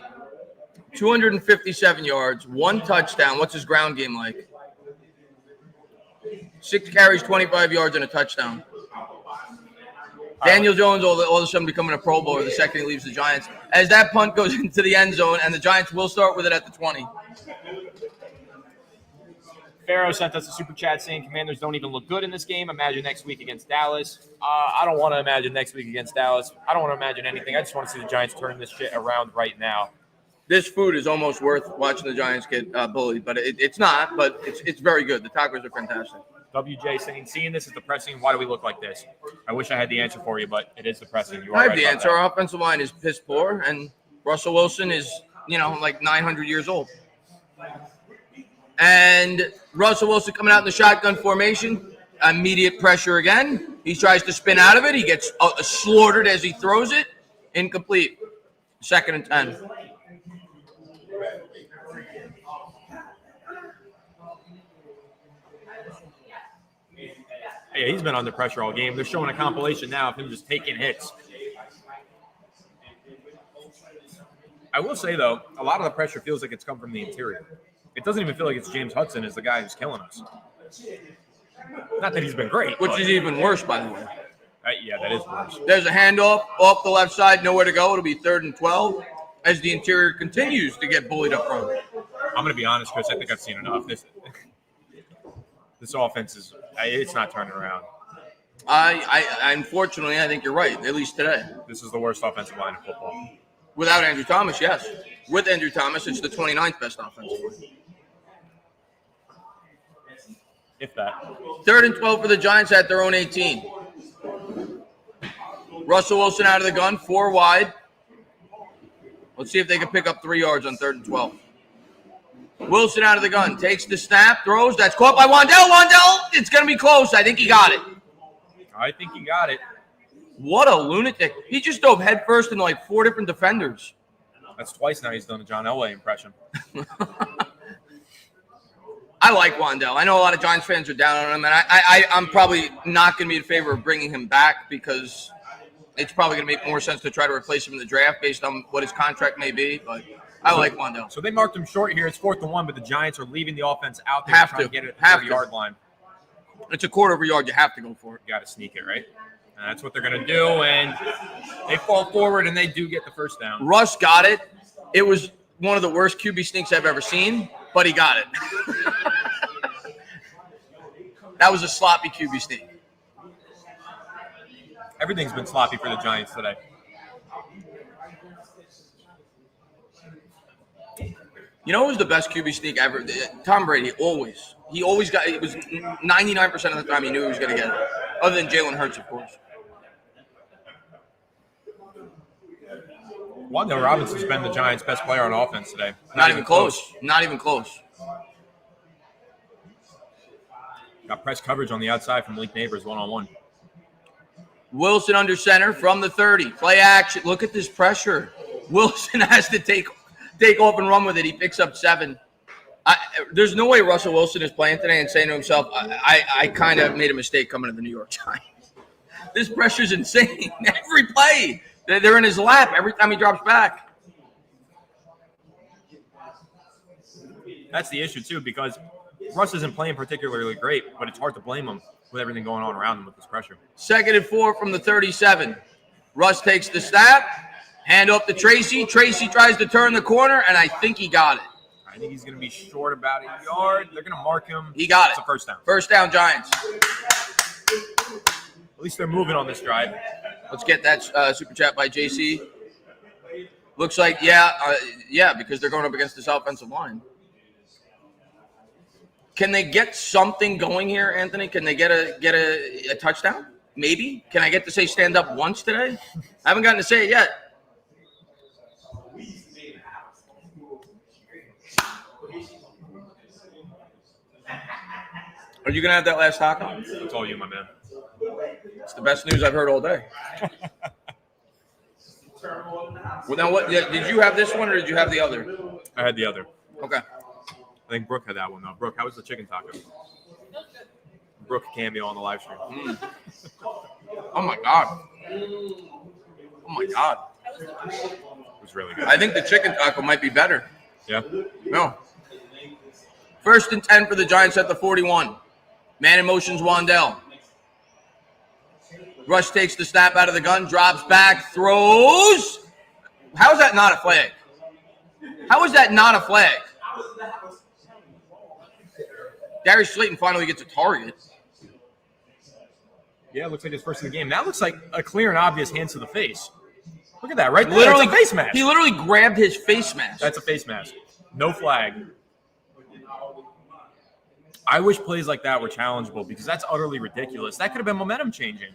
257 yards, 1 touchdown. What's his ground game like? 6 carries, 25 yards, and a touchdown. Daniel Jones all of a sudden becoming a Pro Bowler the second he leaves the Giants. As that punt goes into the end zone, and the Giants will start with it at the 20. Pharaoh sent us a super chat saying Commanders don't even look good in this game. Imagine next week against Dallas. I don't want to imagine next week against Dallas. I don't want to imagine anything. I just want to see the Giants turn this shit around right now. This food is almost worth watching the Giants get bullied, but it's not. But it's very good. The tacos are fantastic. WJ saying, seeing this is depressing. Why do we look like this? I wish I had the answer for you, but it is depressing. You are I have right the about answer. that. Our offensive line is piss poor, and Russell Wilson is, like 900 years old. And Russell Wilson coming out in the shotgun formation, immediate pressure again. He tries to spin out of it. He gets slaughtered as he throws it. Incomplete. 2nd and 10. Yeah, he's been under pressure all game. They're showing a compilation now of him just taking hits. I will say, though, a lot of the pressure feels like it's come from the interior. It doesn't even feel like it's James Hudson is the guy who's killing us. Not that he's been great. Which is even worse, by the way. Yeah, that is worse. There's a handoff off the left side, nowhere to go. It'll be 3rd and 12 as the interior continues to get bullied up front. I'm going to be honest, Chris. I think I've seen enough. This offense it's not turning around. Unfortunately, I think you're right, at least today. This is the worst offensive line in football. Without Andrew Thomas, yes. With Andrew Thomas, it's the 29th best offensive line. If that. 3rd and 12 for the Giants at their own 18. Russell Wilson out of the gun, 4 wide. Let's see if they can pick up 3 yards on 3rd and 12. Wilson out of the gun, takes the snap, throws. That's caught by Wandell. It's going to be close. I think he got it. I think he got it. What a lunatic. He just dove headfirst into like 4 different defenders. That's twice now he's done a John Elway impression. I like Wandell. I know a lot of Giants fans are down on him, and I'm probably not going to be in favor of bringing him back because it's probably going to make more sense to try to replace him in the draft based on what his contract may be. But I like Wandell. So they marked him short here. It's 4th and 1, but the Giants are leaving the offense out there to get it at the 30-yard line. It's a quarter of a yard. You have to go for it. You got to sneak it, right? And that's what they're going to do. And they fall forward, and they do get the first down. Russ got it. It was one of the worst QB sneaks I've ever seen, but he got it. That was a sloppy QB sneak. Everything's been sloppy for the Giants today. You know who was the best QB sneak ever? Tom Brady, always. He always got it. Was 99% of the time he knew he was going to get it. Other than Jalen Hurts, of course. Wandale Robinson's been the Giants' best player on offense today. Not even close. Not even close. Got press coverage on the outside from Malik Neighbors one-on-one. Wilson under center from the 30. Play action. Look at this pressure. Wilson has to take off and run with it. He picks up 7. There's no way Russell Wilson is playing today and saying to himself, I kind of made a mistake coming to the New York Giants. This pressure's insane. Every play. They're in his lap every time he drops back. That's the issue, too, because Russ isn't playing particularly great, but it's hard to blame him with everything going on around him with this pressure. 2nd and 4 from the 37. Russ takes the snap. Hand up to Tracy. Tracy tries to turn the corner, and I think he got it. I think he's going to be short about a yard. They're going to mark him. He got It's it. a first down. First down, Giants. At least they're moving on this drive. Let's get that super chat by JC. Looks like, yeah, because they're going up against this offensive line. Can they get something going here, Anthony? Can they get a touchdown? Maybe. Can I get to say stand up once today? I haven't gotten to say it yet. Are you going to have that last taco? It's all you, my man. It's the best news I've heard all day. Well, now what? Did you have this one or did you have the other? I had the other. Okay. I think Brooke had that one, though. Brooke, how was the chicken taco? Brooke cameo on the live stream. Oh, my God. Oh, my God. It was really good. I think the chicken taco might be better. Yeah? No. 1st and 10 for the Giants at the 41. Man in motion's Wandell. Rush takes the snap out of the gun, drops back, throws. How is that not a flag? How is that not a flag? Darius Slayton finally gets a target. Yeah, it looks like his first in the game. That looks like a clear and obvious hands to the face. Look at that, right there. Literally, It's a face mask. He literally grabbed his face mask. That's a face mask. No flag. I wish plays like that were challengeable because that's utterly ridiculous. That could have been momentum changing.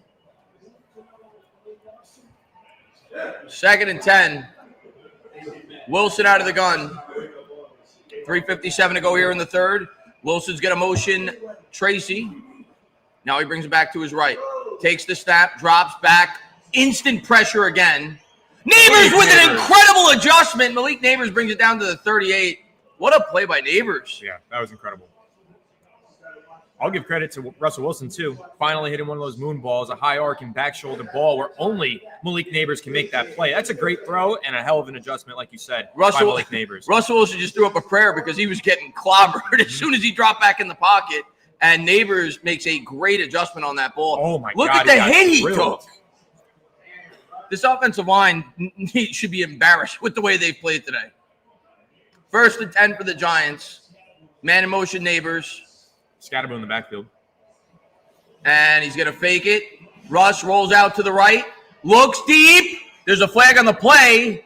2nd and 10. Wilson out of the gun. 3:57 to go here in the 3rd. Wilson's going to motion Tracy. Now he brings it back to his right. Takes the snap, drops back. Instant pressure again. Neighbors with an incredible adjustment. Malik Neighbors brings it down to the 38. What a play by Neighbors. Yeah, that was incredible. I'll give credit to Russell Wilson, too. Finally hitting one of those moon balls, a high arcing back shoulder ball where only Malik Neighbors can make that play. That's a great throw and a hell of an adjustment, like you said, by Malik Neighbors. Russell Wilson just threw up a prayer because he was getting clobbered as soon as he dropped back in the pocket. And Neighbors makes a great adjustment on that ball. Oh, my God. Look at the hit he took. This offensive line should be embarrassed with the way they've played today. 1st and 10 for the Giants. Man in motion, Neighbors. Scatterboo in the backfield. And he's going to fake it. Russ rolls out to the right. Looks deep. There's a flag on the play.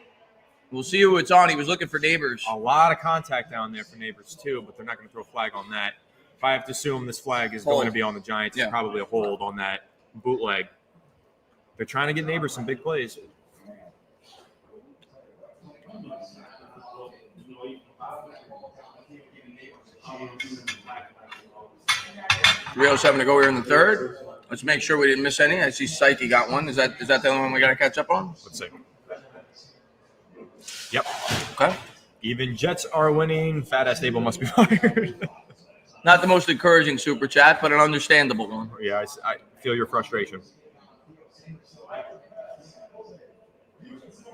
We'll see who it's on. He was looking for Neighbors. A lot of contact down there for Neighbors, too, but they're not going to throw a flag on that. If I have to assume this flag is going to be on the Giants, it's probably a hold on that bootleg. They're trying to get Neighbors some big plays. $3:07 to go here in the 3rd. Let's make sure we didn't miss any. I see Psyche got one. Is that the only one we got to catch up on? Let's see. Yep. Okay. Even Jets are winning. Fat ass Stable must be fired. Not the most encouraging super chat, but an understandable one. Yeah, I feel your frustration.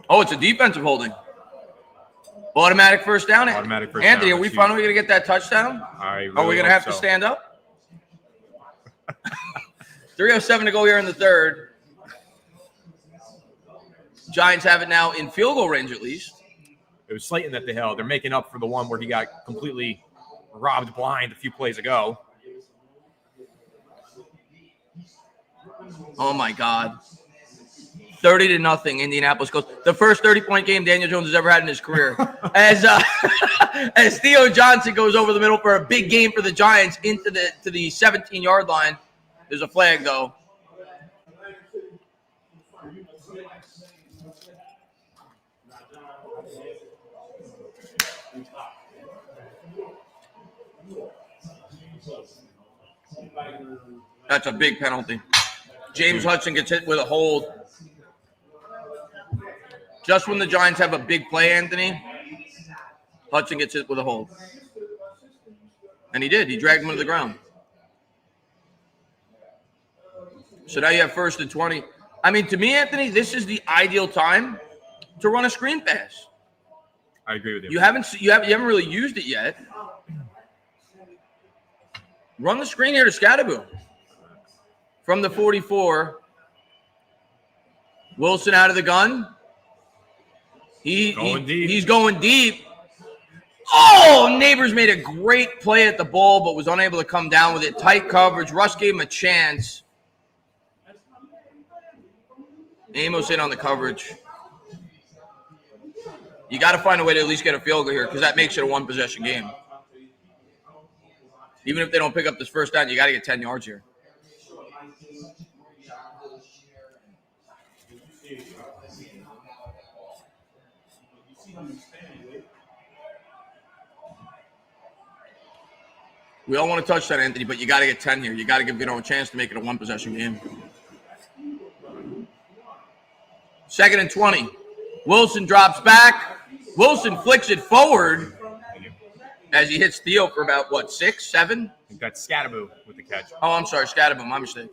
Oh, it's a defensive holding. Automatic first down. Automatic first Anthony, down. are we finally going to get that touchdown? Are we going to have to stand up? 3:07 to go here in the third. Giants have it now in field goal range at least. It was Slayton that they held. They're making up for the one where he got completely robbed blind a few plays ago. Oh, my God. 30-0, Indianapolis goes. The first 30-point game Daniel Jones has ever had in his career. As Theo Johnson goes over the middle for a big game for the Giants into the 17-yard line. There's a flag, though. That's a big penalty. James Hudson gets hit with a hold. Just when the Giants have a big play, Anthony, Hudson gets hit with a hold. And he did. He dragged him to the ground. So now you have 1st and 20. I mean, to me, Anthony, this is the ideal time to run a screen pass. I agree with you. You haven't really used it yet. Run the screen here to Scatterboom. From the 44. Wilson out of the gun. He's going deep. Oh, Neighbors made a great play at the ball, but was unable to come down with it. Tight coverage. Russ gave him a chance. Amos in on the coverage. You got to find a way to at least get a field goal here because that makes it a one-possession game. Even if they don't pick up this first down, you got to get 10 yards here. We all want to touch that, Anthony, but you got to get 10 here. You got to give a chance to make it a one-possession game. 2nd and 20. Wilson drops back. Wilson flicks it forward as he hits Theo for about, 6, 7? I think that's Scatterbo with the catch. Oh, I'm sorry, Scatterbo, my mistake.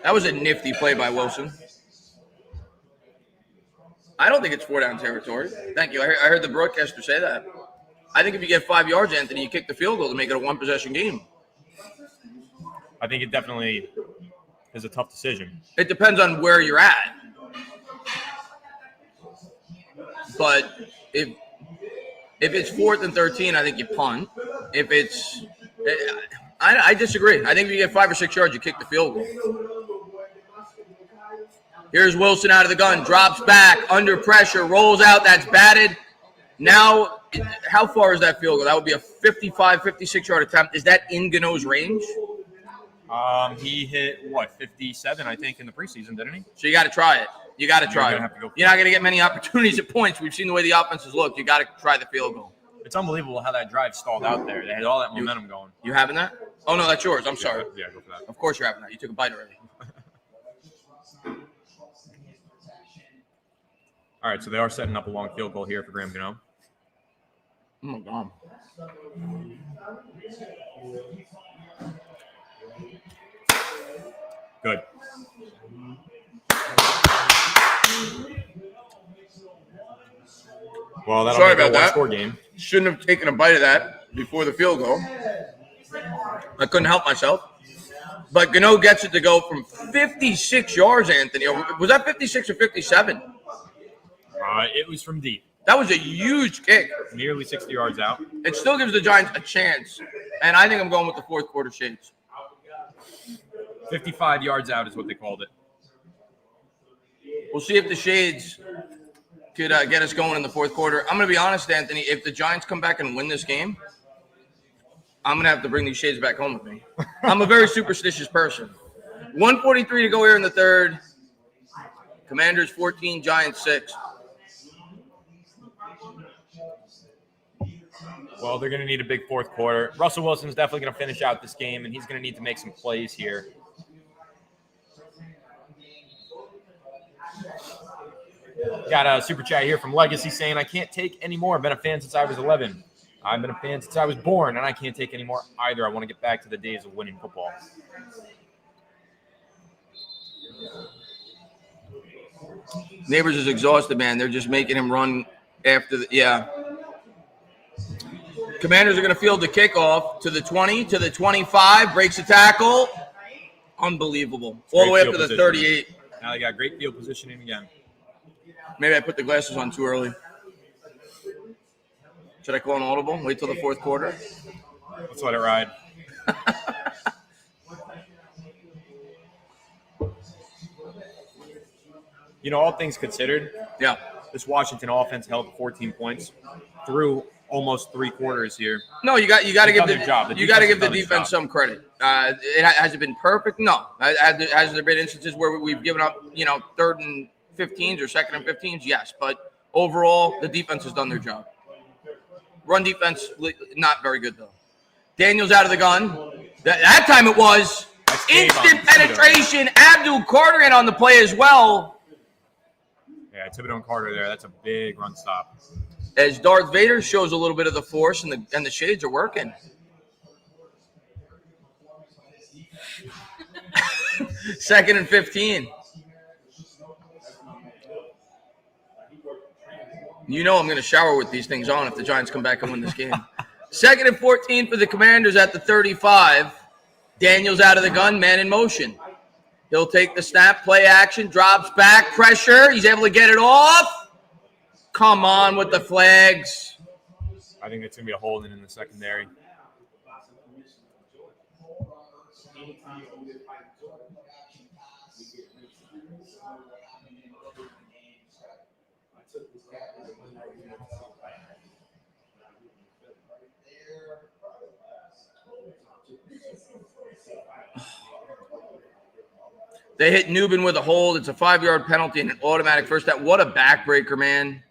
That was a nifty play by Wilson. I don't think it's 4-down territory. Thank you. I heard the broadcaster say that. I think if you get 5 yards, Anthony, you kick the field goal to make it a one-possession game. I think it definitely is a tough decision. It depends on where you're at. But if it's 4th and 13, I think you punt. If it's – I disagree. I think if you get 5 or 6 yards, you kick the field goal. Here's Wilson out of the gun, drops back, under pressure, rolls out. That's batted. Now, how far is that field goal? That would be a 55, 56-yard attempt. Is that in Gano's range? He hit, 57, I think, in the preseason, didn't he? So you got to try it. You got to try it. You're not going to get many opportunities at points. We've seen the way the offenses look. You got to try the field goal. It's unbelievable how that drive stalled out there. They had all that momentum going. You having that? Oh, no, that's yours. I'm sorry. Yeah, go for that. Of course you're having that. You took a bite already. All right, so they are setting up a long field goal here for Graham Gano. Oh, my God. Good. Well, that'll Sorry make it a about that. one-score game. Shouldn't have taken a bite of that before the field goal. I couldn't help myself. But Gano gets it to go from 56 yards, Anthony. Was that 56 or 57? It was from deep. That was a huge kick. Nearly 60 yards out. It still gives the Giants a chance. And I think I'm going with the fourth quarter shades. 55 yards out is what they called it. We'll see if the shades could get us going in the fourth quarter. I'm going to be honest, Anthony. If the Giants come back and win this game, I'm going to have to bring these shades back home with me. I'm a very superstitious person. 1:43 to go here in the third. Commanders 14, Giants 6. Well, they're going to need a big fourth quarter. Russell Wilson's definitely going to finish out this game, and he's going to need to make some plays here. Got a super chat here from Legacy saying, I can't take any more. I've been a fan since I was 11. I've been a fan since I was born, and I can't take any more either. I want to get back to the days of winning football. Neighbors is exhausted, man. They're just making him run after the – yeah. Commanders are going to field the kickoff to the 20, to the 25, breaks a tackle. Unbelievable. All the way up to the 38. Now they got great field positioning again. Maybe I put the glasses on too early. Should I call an audible? Wait till the fourth quarter? Let's let it ride. You know, all things considered, yeah, this Washington offense held 14 points through almost 3 quarters here. No, you got to give the defense some credit. Has it been perfect? No. Has there been instances where we've given up, 3rd and 15s or 2nd and 15s? Yes, but overall, the defense has done their job. Run defense, not very good though. Daniels out of the gun. That time it was instant penetration. Abdul Carter in on the play as well. Yeah, Thibodeau and Carter there. That's a big run stop. As Darth Vader shows a little bit of the force, and the shades are working. Second and 15. You know I'm going to shower with these things on if the Giants come back and win this game. 2nd and 14 for the Commanders at the 35. Daniels out of the gun, man in motion. He'll take the snap, play action, drops back, pressure. He's able to get it off. Come on with the flags. I think it's going to be a holding in the secondary. They hit Newbin with a hold. It's a 5-yard penalty and an automatic first down. What a backbreaker, man.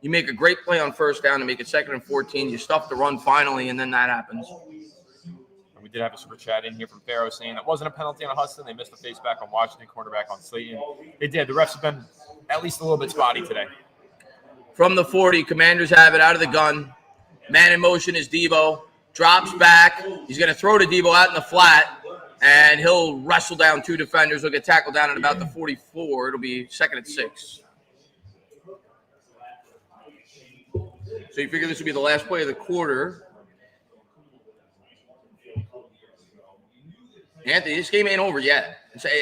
You make a great play on first down to make it 2nd and 14. You stuff the run finally, and then that happens. We did have a super chat in here from Farrow saying that wasn't a penalty on Huston. They missed the face back on Washington, quarterback on Slayton. They did. The refs have been at least a little bit spotty today. From the 40, Commanders have it out of the gun. Man in motion is Debo. Drops back. He's going to throw to Debo out in the flat. And he'll wrestle down 2 defenders. He'll get tackled down at about the 44. It'll be 2nd and 6. So you figure this would be the last play of the quarter. Anthony, this game ain't over yet.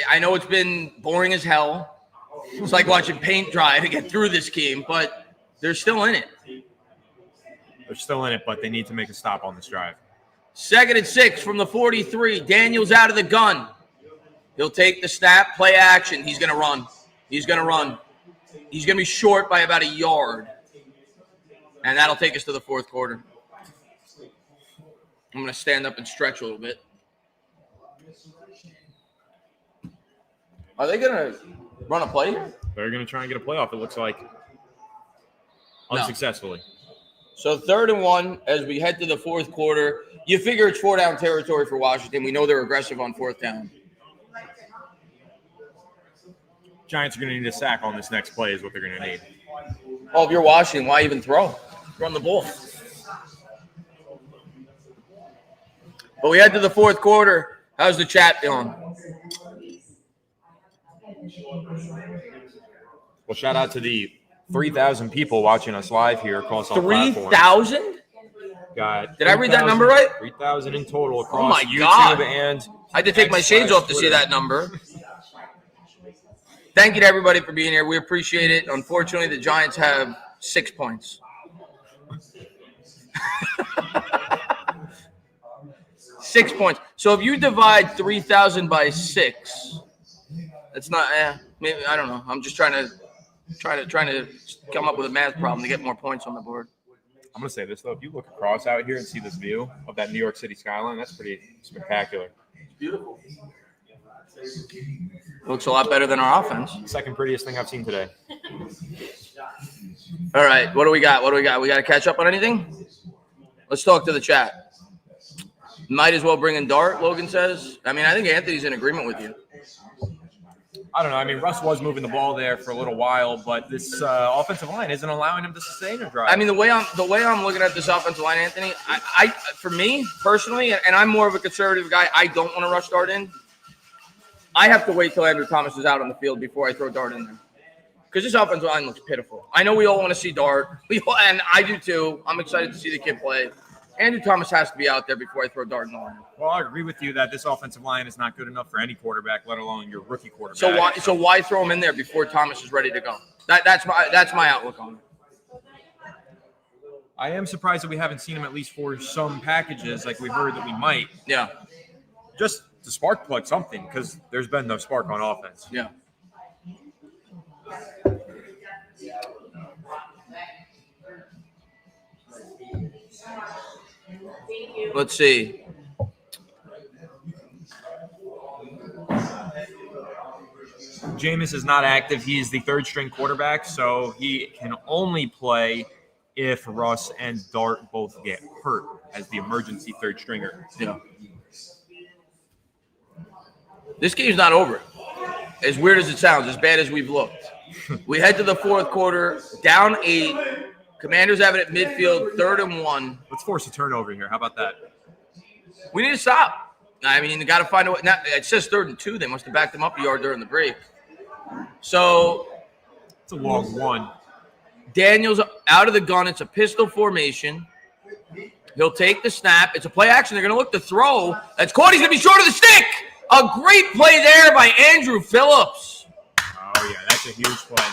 I know it's been boring as hell. It's like watching paint dry to get through this game, but they're still in it. They're still in it, but they need to make a stop on this drive. 2nd and 6 from the 43. Daniels out of the gun. He'll take the snap, play action. He's going to run. He's going to run. He's going to be short by about 1 yard. And that'll take us to the fourth quarter. I'm going to stand up and stretch a little bit. Are they going to run a play here? They're going to try and get a playoff, it looks like. Unsuccessfully. No. So 3rd and 1 as we head to the fourth quarter. You figure it's 4-down territory for Washington. We know they're aggressive on 4th down. Giants are going to need a sack on this next play is what they're going to need. Oh, if you're Washington, why even throw? Run the ball. But we head to the fourth quarter. How's the chat doing? Well, shout out to the 3,000 people watching us live here across all 3,000? God. Did I read that number right? 3,000 in total across YouTube God. and I had to take my shades off to see that number. Thank you to everybody for being here. We appreciate it. Unfortunately, the Giants have 6 points. 6 points. So if you divide 3,000 by 6, that's not. Maybe I don't know. I'm just trying to come up with a math problem to get more points on the board. I'm gonna say this though: if you look across out here and see this view of that New York City skyline, that's pretty spectacular. It's beautiful. It looks a lot better than our offense. Second prettiest thing I've seen today. All right, what do we got? We got to catch up on anything? Let's talk to the chat. Might as well bring in Dart, Logan says. I mean, I think Anthony's in agreement with you. I don't know. I mean, Russ was moving the ball there for a little while, but this offensive line isn't allowing him to sustain a drive. I mean, the way I'm looking at this offensive line, Anthony, I for me personally, and I'm more of a conservative guy, I don't want to rush Dart in. I have to wait till Andrew Thomas is out on the field before I throw Dart in there. Because this offensive line looks pitiful. I know we all want to see Dart, and I do too. I'm excited to see the kid play. Andrew Thomas has to be out there before I throw Dart in the line. Well, I agree with you that this offensive line is not good enough for any quarterback, let alone your rookie quarterback. So why throw him in there before Thomas is ready to go? That's my outlook on it. I am surprised that we haven't seen him at least for some packages like we heard that we might. Yeah. Just to spark plug something, because there's been no spark on offense. Yeah. Let's see. Jameis is not active. He is the third string quarterback, so he can only play if Russ and Dart both get hurt as the emergency third stringer. Yeah. This game's not over. As weird as it sounds, as bad as we've looked. We head to the fourth quarter, down 8. Commanders have it at midfield, 3rd and 1. Let's force a turnover here. How about that? We need to stop. I mean, you got to find a way. Now, it says 3rd and 2. They must have backed them up a yard during the break. So it's a long one. Daniels out of the gun. It's a pistol formation. He'll take the snap. It's a play action. They're going to look to throw. That's caught. He's going to be short of the stick. A great play there by Andrew Phillips. Oh, yeah, that's a huge play.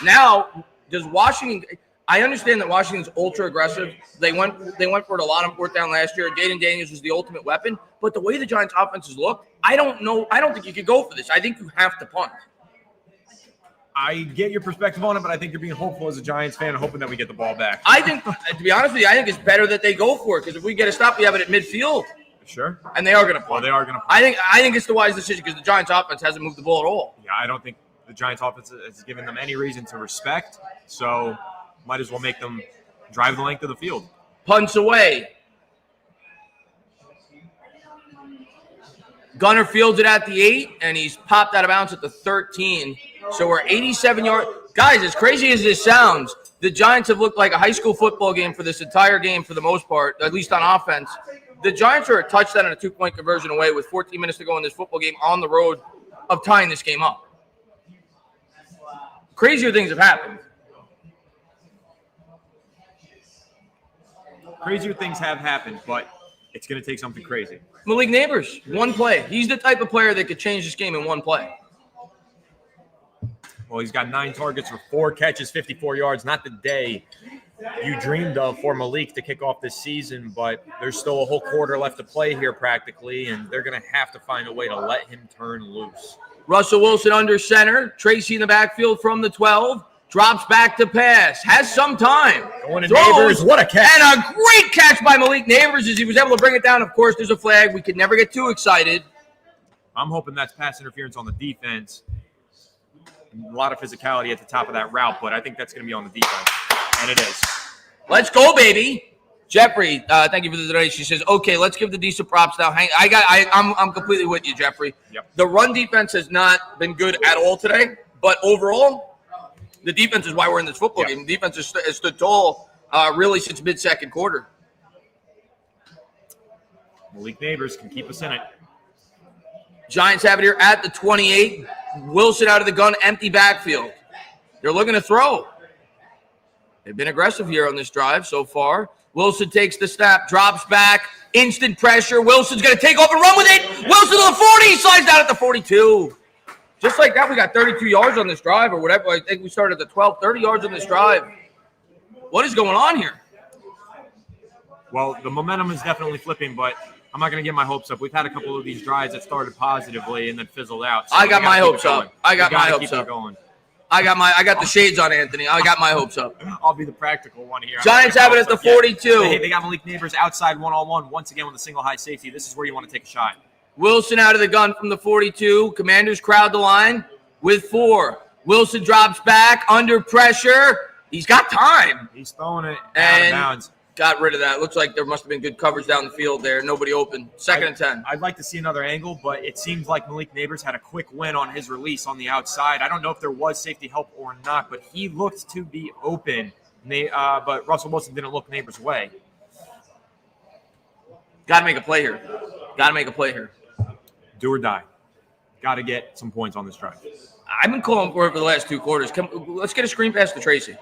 Now, does Washington – I understand that Washington's ultra aggressive. They went for it a lot on 4th down last year. Jaden Daniels was the ultimate weapon. But the way the Giants' offenses look, I don't know. I don't think you could go for this. I think you have to punt. I get your perspective on it, but I think you're being hopeful as a Giants fan, hoping that we get the ball back. I think, to be honest with you, I think it's better that they go for it because if we get a stop, we have it at midfield. Sure. And they are going to punt. Well, they are going to punt. I think it's the wise decision because the Giants' offense hasn't moved the ball at all. Yeah, I don't think the Giants' offense has given them any reason to respect, so might as well make them drive the length of the field. Punts away. Gunner fields it at the 8, and he's popped out of bounds at the 13. So we're 87 yards. Guys, as crazy as this sounds, the Giants have looked like a high school football game for this entire game for the most part, at least on offense. The Giants are a touchdown and a 2-point conversion away with 14 minutes to go in this football game on the road of tying this game up. Crazier things have happened. Crazier things have happened, but it's going to take something crazy. Malik Neighbors, one play. He's the type of player that could change this game in one play. Well, he's got 9 targets for 4 catches, 54 yards. Not the day you dreamed of for Malik to kick off this season, but there's still a whole quarter left to play here practically, and they're going to have to find a way to let him turn loose. Russell Wilson under center. Tracy in the backfield from the 12. Drops back to pass. Has some time. Going to Neighbors. What a catch. And a great catch by Malik Neighbors as he was able to bring it down. Of course, there's a flag. We could never get too excited. I'm hoping that's pass interference on the defense. A lot of physicality at the top of that route, but I think that's going to be on the defense. And it is. Let's go, baby. Jeffrey, thank you for the donation. She says, okay, let's give the decent props now. I'm completely with you, Jeffrey. Yep. The run defense has not been good at all today, but overall, the defense is why we're in this football game. The defense has stood tall really since mid-second quarter. Malik Neighbors can keep us in it. Giants have it here at the 28. Wilson out of the gun, empty backfield. They're looking to throw. They've been aggressive here on this drive so far. Wilson takes the snap, drops back, instant pressure. Wilson's going to take off and run with it. Wilson to the 40, slides down at the 42. Just like that, we got 32 yards on this drive or whatever. I think we started at the 12, 30 yards on this drive. What is going on here? Well, the momentum is definitely flipping, but I'm not going to get my hopes up. We've had a couple of these drives that started positively and then fizzled out. So I got my hopes up. I got my hopes up. I got the shades on, Anthony. I got my hopes up. I'll be the practical one here. Giants have it at the 42. Hey, they got Malik Neighbors outside one-on-one once again with a single high safety. This is where you want to take a shot. Wilson out of the gun from the 42. Commanders crowd the line with 4. Wilson drops back under pressure. He's got time. He's throwing it out of bounds. Got rid of that. Looks like there must have been good coverage down the field there. Nobody open. Second and 10. I'd like to see another angle, but it seems like Malik Neighbors had a quick win on his release on the outside. I don't know if there was safety help or not, but he looked to be open. But Russell Wilson didn't look Neighbors' way. Got to make a play here. Do or die. Got to get some points on this drive. I've been calling for it for the last 2 quarters. Let's get a screen pass to Tracy.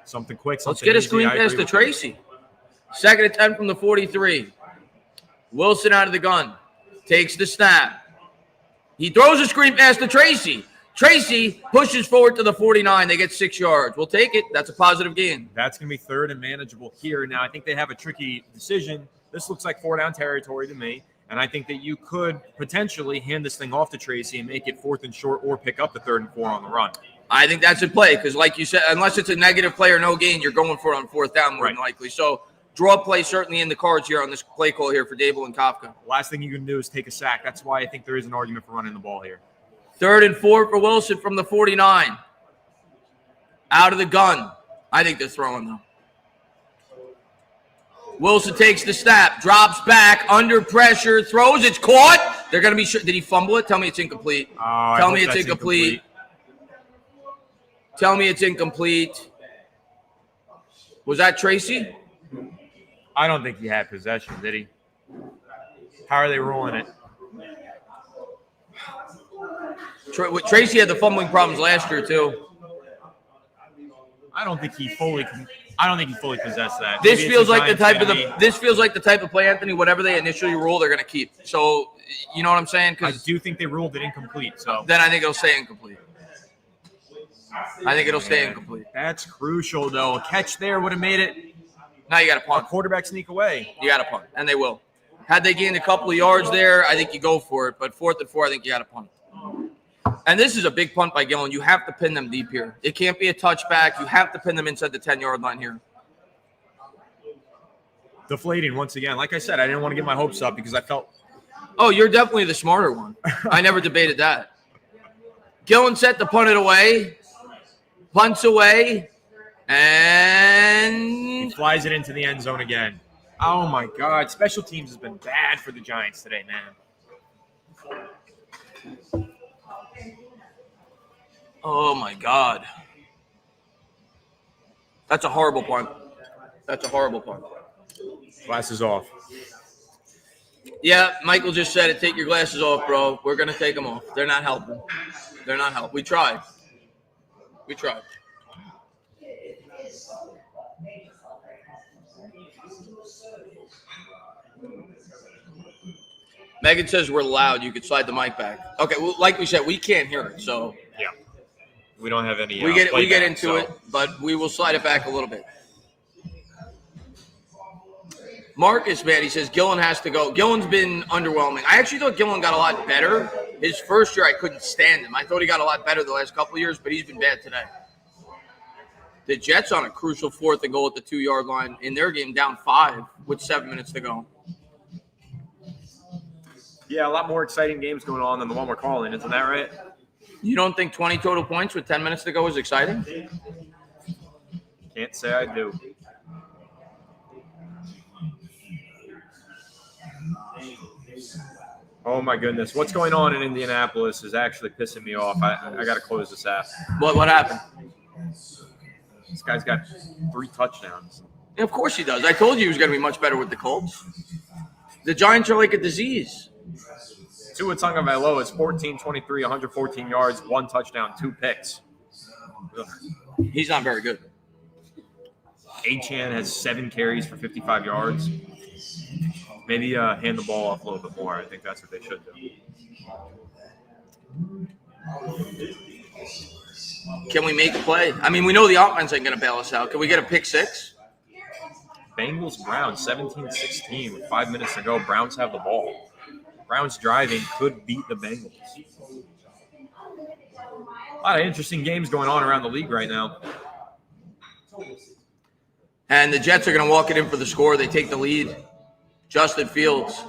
Something quick. Let's get a screen pass to Tracy. Second and 10 from the 43. Wilson out of the gun. Takes the snap. He throws a screen pass to Tracy. Tracy pushes forward to the 49. They get 6 yards. We'll take it. That's a positive gain. That's going to be third and manageable here. Now, I think they have a tricky decision. This looks like 4-down territory to me. And I think that you could potentially hand this thing off to Tracy and make it 4th and short or pick up the 3rd and 4 on the run. I think that's in play because, like you said, unless it's a negative play or no gain, you're going for it on 4th down more than likely. So, draw play certainly in the cards here on this play call here for Dable and Kafka. Last thing you can do is take a sack. That's why I think there is an argument for running the ball here. 3rd and 4 for Wilson from the 49. Out of the gun. I think they're throwing, though. Wilson takes the snap, drops back, under pressure, throws. It's caught. They're going to be sure. Did he fumble it? Tell me it's incomplete. Tell me it's incomplete. Tell me it's incomplete. Was that Tracy? I don't think he had possession, did he? How are they ruling it? Tracy had the fumbling problems last year, too. I don't think he fully possessed that. This feels like the type of play, Anthony. Whatever they initially rule, they're going to keep. So, you know what I'm saying? I do think they ruled it incomplete. So then I think it'll stay incomplete. That's crucial, though. A catch there would have made it. Now you got to punt. A quarterback sneak away. You got to punt, and they will. Had they gained a couple of yards there, I think you go for it. But 4th and 4, I think you got to punt. And this is a big punt by Gillen. You have to pin them deep here. It can't be a touchback. You have to pin them inside the 10-yard line here. Deflating once again. Like I said, I didn't want to get my hopes up because I felt. Oh, you're definitely the smarter one. I never debated that. Gillen set to punt it away. Punts away. And he flies it into the end zone again. Oh, my God. Special teams has been bad for the Giants today, man. Oh, my God. That's a horrible punt. Glasses off. Yeah, Michael just said it. Take your glasses off, bro. We're going to take them off. They're not helping. We tried. Megan says we're loud. You could slide the mic back. Okay, well, like we said, we can't hear it, so yeah, we don't have any. We get into it, but we will slide it back a little bit. Marcus, man, he says Gillen has to go. Gillen's been underwhelming. I actually thought Gillen got a lot better. His first year, I couldn't stand him. I thought he got a lot better the last couple of years, but he's been bad today. The Jets on a crucial 4th and goal at the 2-yard line in their game, down 5 with 7 minutes to go. Yeah, a lot more exciting games going on than the one we're calling. Isn't that right? You don't think 20 total points with 10 minutes to go is exciting? Can't say I do. Oh, my goodness. What's going on in Indianapolis is actually pissing me off. I got to close this app. What happened? This guy's got 3 touchdowns. Yeah, of course he does. I told you he was going to be much better with the Colts. The Giants are like a disease. Tua Tagovailoa is 14-23, 114 yards, 1 touchdown, 2 picks. Ugh. He's not very good. Achane has 7 carries for 55 yards. Maybe hand the ball off a little bit more. I think that's what they should do. Can we make a play? I mean, we know the offense ain't going to bail us out. Can we get a pick 6? Bengals, Browns, 17-16 with 5 minutes to go. Browns have the ball. Browns driving could beat the Bengals. A lot of interesting games going on around the league right now. And the Jets are going to walk it in for the score. They take the lead. Justin Fields.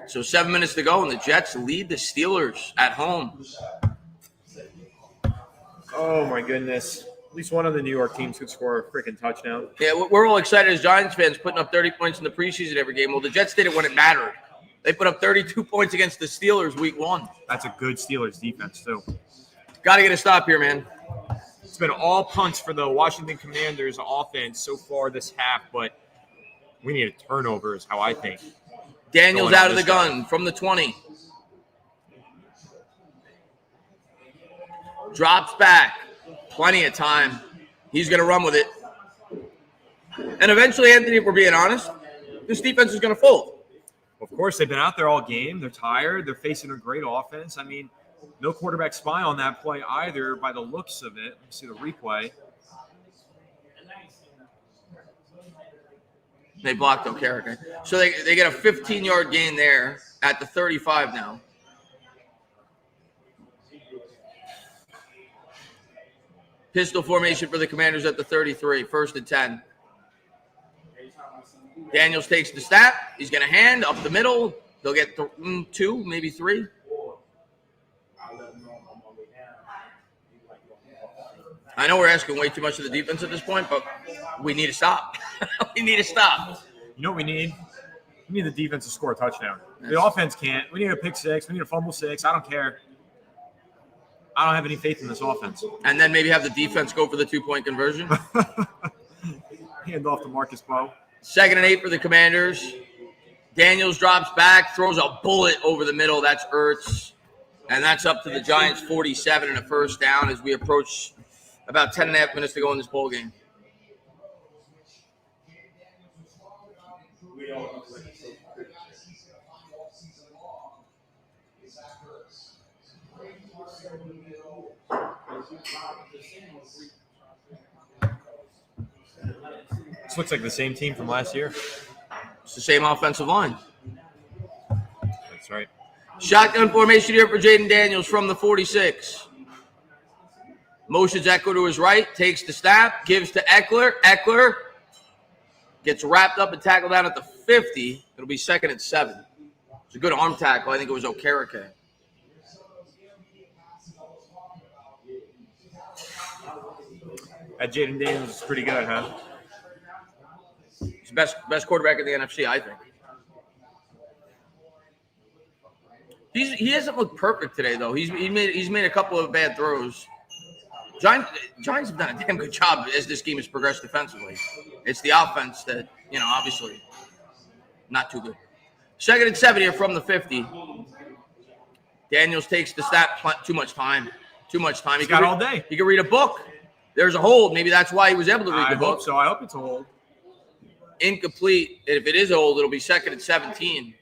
So 7 minutes to go, and the Jets lead the Steelers at home. Oh, my goodness. At least one of the New York teams could score a freaking touchdown. Yeah, we're all excited as Giants fans putting up 30 points in the preseason every game. Well, the Jets did it when it mattered. They put up 32 points against the Steelers week 1. That's a good Steelers defense, too. Got to get a stop here, man. It's been all punts for the Washington Commanders offense so far this half, but we need a turnover is how I think. Daniels out of the gun from the 20. Drops back. Plenty of time. He's going to run with it. And eventually, Anthony, if we're being honest, this defense is going to fold. Of course, they've been out there all game. They're tired. They're facing a great offense. I mean, no quarterback spy on that play either by the looks of it. Let me see the replay. They blocked O'Carrick. So they get a 15-yard gain there at the 35 now. Pistol formation for the Commanders at the 33, 1st and 10. Daniels takes the snap. He's going to hand up the middle. They'll get 2, maybe 3. I know we're asking way too much of the defense at this point, but we need to stop. We need to stop. You know what we need? We need the defense to score a touchdown. The offense can't. We need a pick 6. We need a fumble 6. I don't care. I don't have any faith in this offense. And then maybe have the defense go for the 2-point conversion. Hand off to Marcus Poe. 2nd and 8 for the Commanders. Daniels drops back, throws a bullet over the middle. That's Ertz. And that's up to the Giants 47 and a 1st down as we approach about 10 and a half minutes to go in this bowl game. This looks like the same team from last year. It's the same offensive line. That's right. Shotgun formation here for Jaden Daniels from the 46. Motions Eckler to his right, takes the snap, gives to Eckler. Eckler gets wrapped up and tackled down at the 50. It'll be 2nd and 7. It's a good arm tackle. I think it was O'Carrick. That Jaden Daniels is pretty good, huh? He's the best quarterback in the NFC, I think. He hasn't looked perfect today, though. He's made a couple of bad throws. Giants have done a damn good job as this game has progressed defensively. It's the offense that, obviously not too good. 2nd and 7 here from the 50. Daniels takes the snap. Too much time. He got all day. He can read a book. There's a hold. Maybe that's why he was able to read the book. I hope so. I hope it's a hold. Incomplete. And if it is a hold, it'll be 2nd and 17.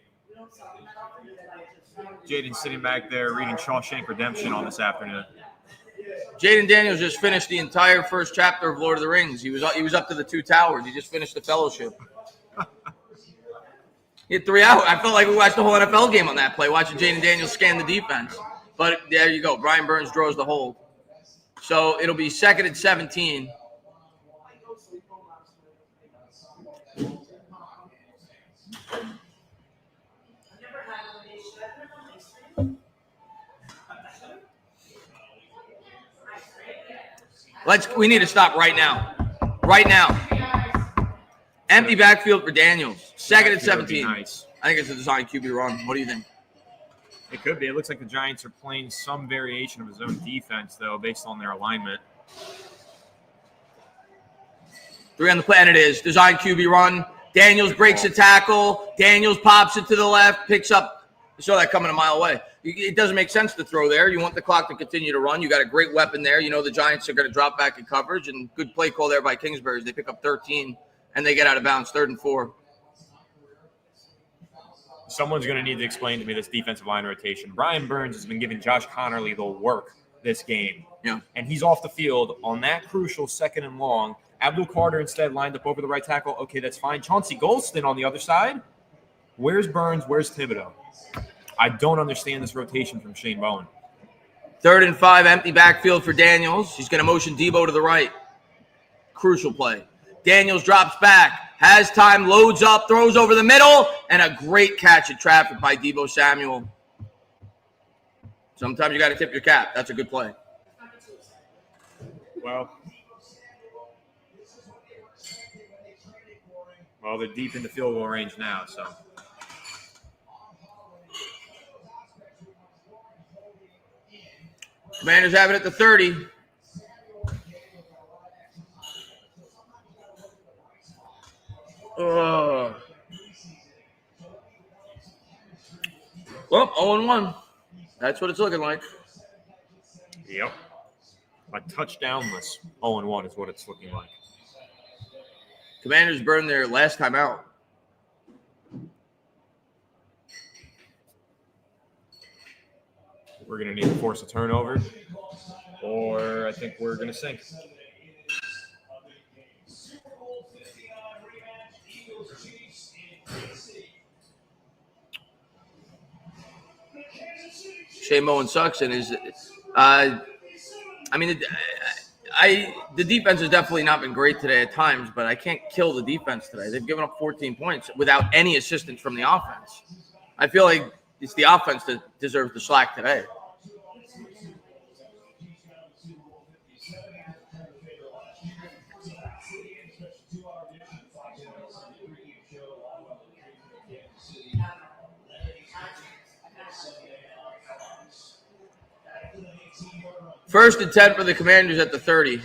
Jaden's sitting back there reading Shawshank Redemption on this afternoon. Jaden Daniels just finished the entire first chapter of Lord of the Rings. He was up to the 2 towers. He just finished the Fellowship. He had 3 hours. I felt like we watched the whole NFL game on that play, watching Jaden Daniels scan the defense. But there you go. Brian Burns draws the hold. So it'll be 2nd and 17. We need to stop right now. Right now. Empty backfield for Daniels. 2nd and 17. Nice. I think it's a design QB run. What do you think? It could be. It looks like the Giants are playing some variation of his own defense, though, based on their alignment. 3 on the play, and it is. Design QB run. Daniels breaks a tackle. Daniels pops it to the left, picks up. You saw that coming a mile away. It doesn't make sense to throw there. You want the clock to continue to run. You got a great weapon there. You know the Giants are going to drop back in coverage, and good play call there by Kingsbury. They pick up 13, and they get out of bounds, 3rd and 4. Someone's going to need to explain to me this defensive line rotation. Brian Burns has been giving Josh Connerly the work this game. Yeah. And he's off the field on that crucial 2nd and long. Abdul Carter instead lined up over the right tackle. Okay, that's fine. Chauncey Golston on the other side. Where's Burns? Where's Thibodeau? I don't understand this rotation from Shane Bowen. 3rd and 5, empty backfield for Daniels. He's going to motion Debo to the right. Crucial play. Daniels drops back, has time, loads up, throws over the middle, and a great catch at traffic by Debo Samuel. Sometimes you got to tip your cap. That's a good play. Well, Well, they're deep in the field goal range now, so. Commanders have it at the 30. Well, 0-1. That's what it's looking like. Yep. A touchdownless 0-1 is what it's looking like. Commanders burned their last time out. We're going to need to force a turnover, or I think we're going to sink. Shane Bowen sucks, and the defense has definitely not been great today at times, but I can't kill the defense today. They've given up 14 points without any assistance from the offense. I feel like it's the offense that deserves the slack today. First and 10 for the Commanders at the 30.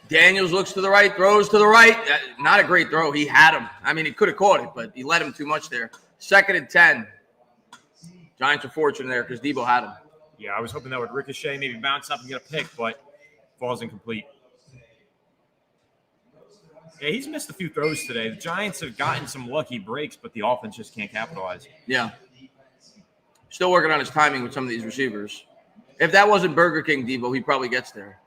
Daniels looks to the right, throws to the right. Not a great throw. He had him. I mean, he could have caught it, but he let him too much there. Second and 10. Giants are fortunate there because Debo had him. Yeah, I was hoping that would ricochet, maybe bounce up and get a pick, but falls incomplete. Yeah, he's missed a few throws today. The Giants have gotten some lucky breaks, but the offense just can't capitalize. Yeah. Still working on his timing with some of these receivers. If that wasn't Burger King Debo, he probably gets there.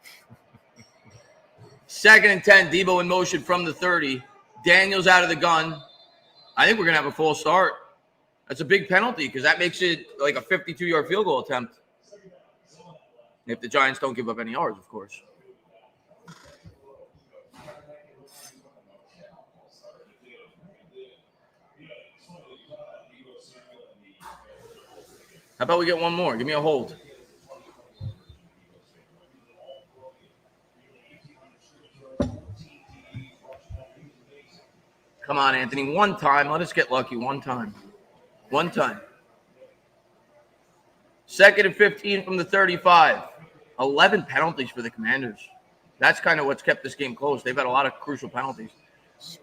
Second and 10, Debo in motion from the 30. Daniels out of the gun. I think we're going to have a false start. That's a big penalty because that makes it like a 52-yard field goal attempt. If the Giants don't give up any yards, of course. How about we get one more? Give me a hold. Come on, Anthony. One time. Let us get lucky one time. One time. Second and 15 from the 35. 11 penalties for the Commanders. That's kind of what's kept this game close. They've had a lot of crucial penalties.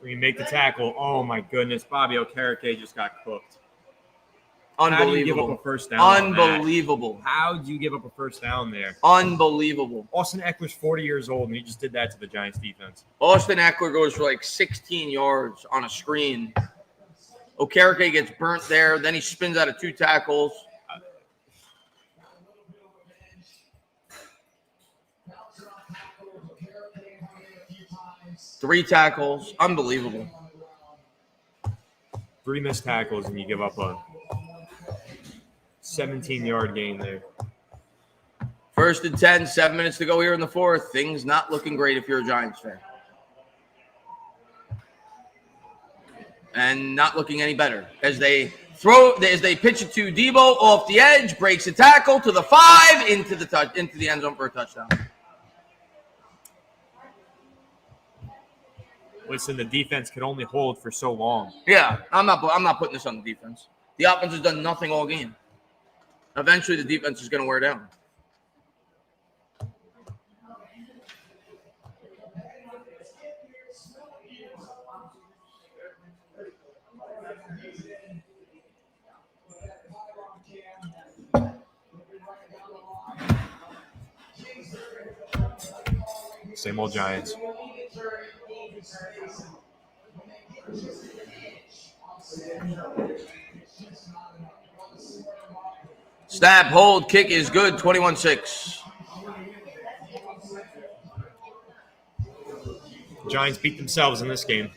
We make the tackle. Oh, my goodness. Bobby Okereke just got cooked. Unbelievable. How do you give up a first down? Unbelievable. How do you give up a first down there? Unbelievable. Austin Eckler's 40 years old, and he just did that to the Giants defense. Austin Eckler goes for like 16 yards on a screen. Okereke gets burnt there. Then he spins out of 2 tackles. Three tackles. Unbelievable. 3 missed tackles, and you give up a 17-yard gain there. First and 10, 7 minutes to go here in the fourth. Things not looking great if you're a Giants fan. And not looking any better as they pitch it to Debo off the edge, breaks a tackle to the 5 into the end zone for a touchdown. Listen, the defense can only hold for so long. Yeah, I'm not putting this on the defense. The offense has done nothing all game. Eventually, the defense is going to wear down. Same old Giants. Snap, hold, kick is good, 21-6. Giants beat themselves in this game.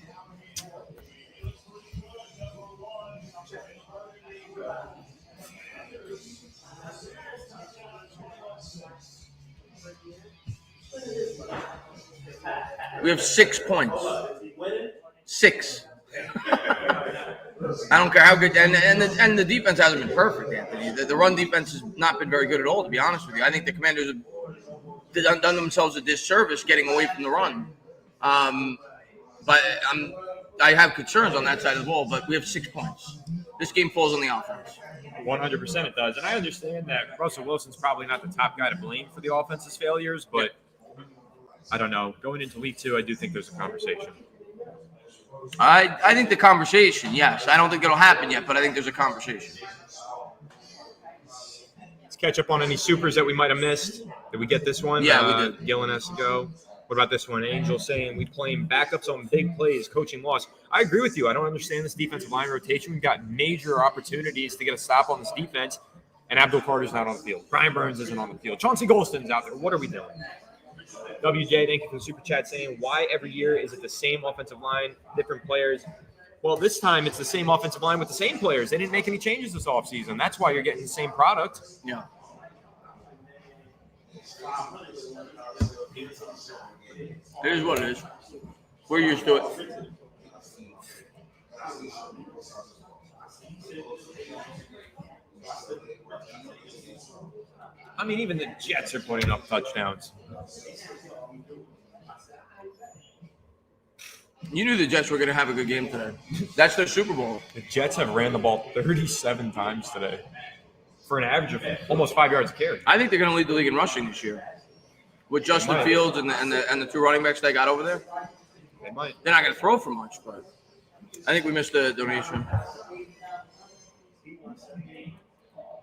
We have 6 points. 6. I don't care how good, and the defense hasn't been perfect, Anthony. The run defense has not been very good at all, to be honest with you. I think the Commanders have done themselves a disservice getting away from the run. But I have concerns on that side of the ball, but we have 6 points. This game falls on the offense. 100% it does. And I understand that Russell Wilson's probably not the top guy to blame for the offense's failures, but I don't know. Going into week 2, I do think there's a conversation. I think the conversation, yes. I don't think it'll happen yet, but I think there's a conversation. Let's catch up on any supers that we might have missed. Did we get this one? Yeah, we did. Gillen has to go. What about this one? Angel saying we playing backups on big plays, coaching loss. I agree with you. I don't understand this defensive line rotation. We've got major opportunities to get a stop on this defense, and Abdul Carter's not on the field. Brian Burns isn't on the field. Chauncey Golston's out there. What are we doing? WJ, thank you for the super chat saying, why every year is it the same offensive line, different players? Well, this time it's the same offensive line with the same players. They didn't make any changes this offseason. That's why you're getting the same product. Yeah. It is what it is. We're used to it. I mean, even the Jets are putting up touchdowns. You knew the Jets were going to have a good game today. That's their Super Bowl. The Jets have ran the ball 37 times today for an average of almost 5 yards a carry. I think they're going to lead the league in rushing this year. With Justin Fields and the 2 running backs they got over there. They might. They're not going to throw for much, but I think we missed the donation.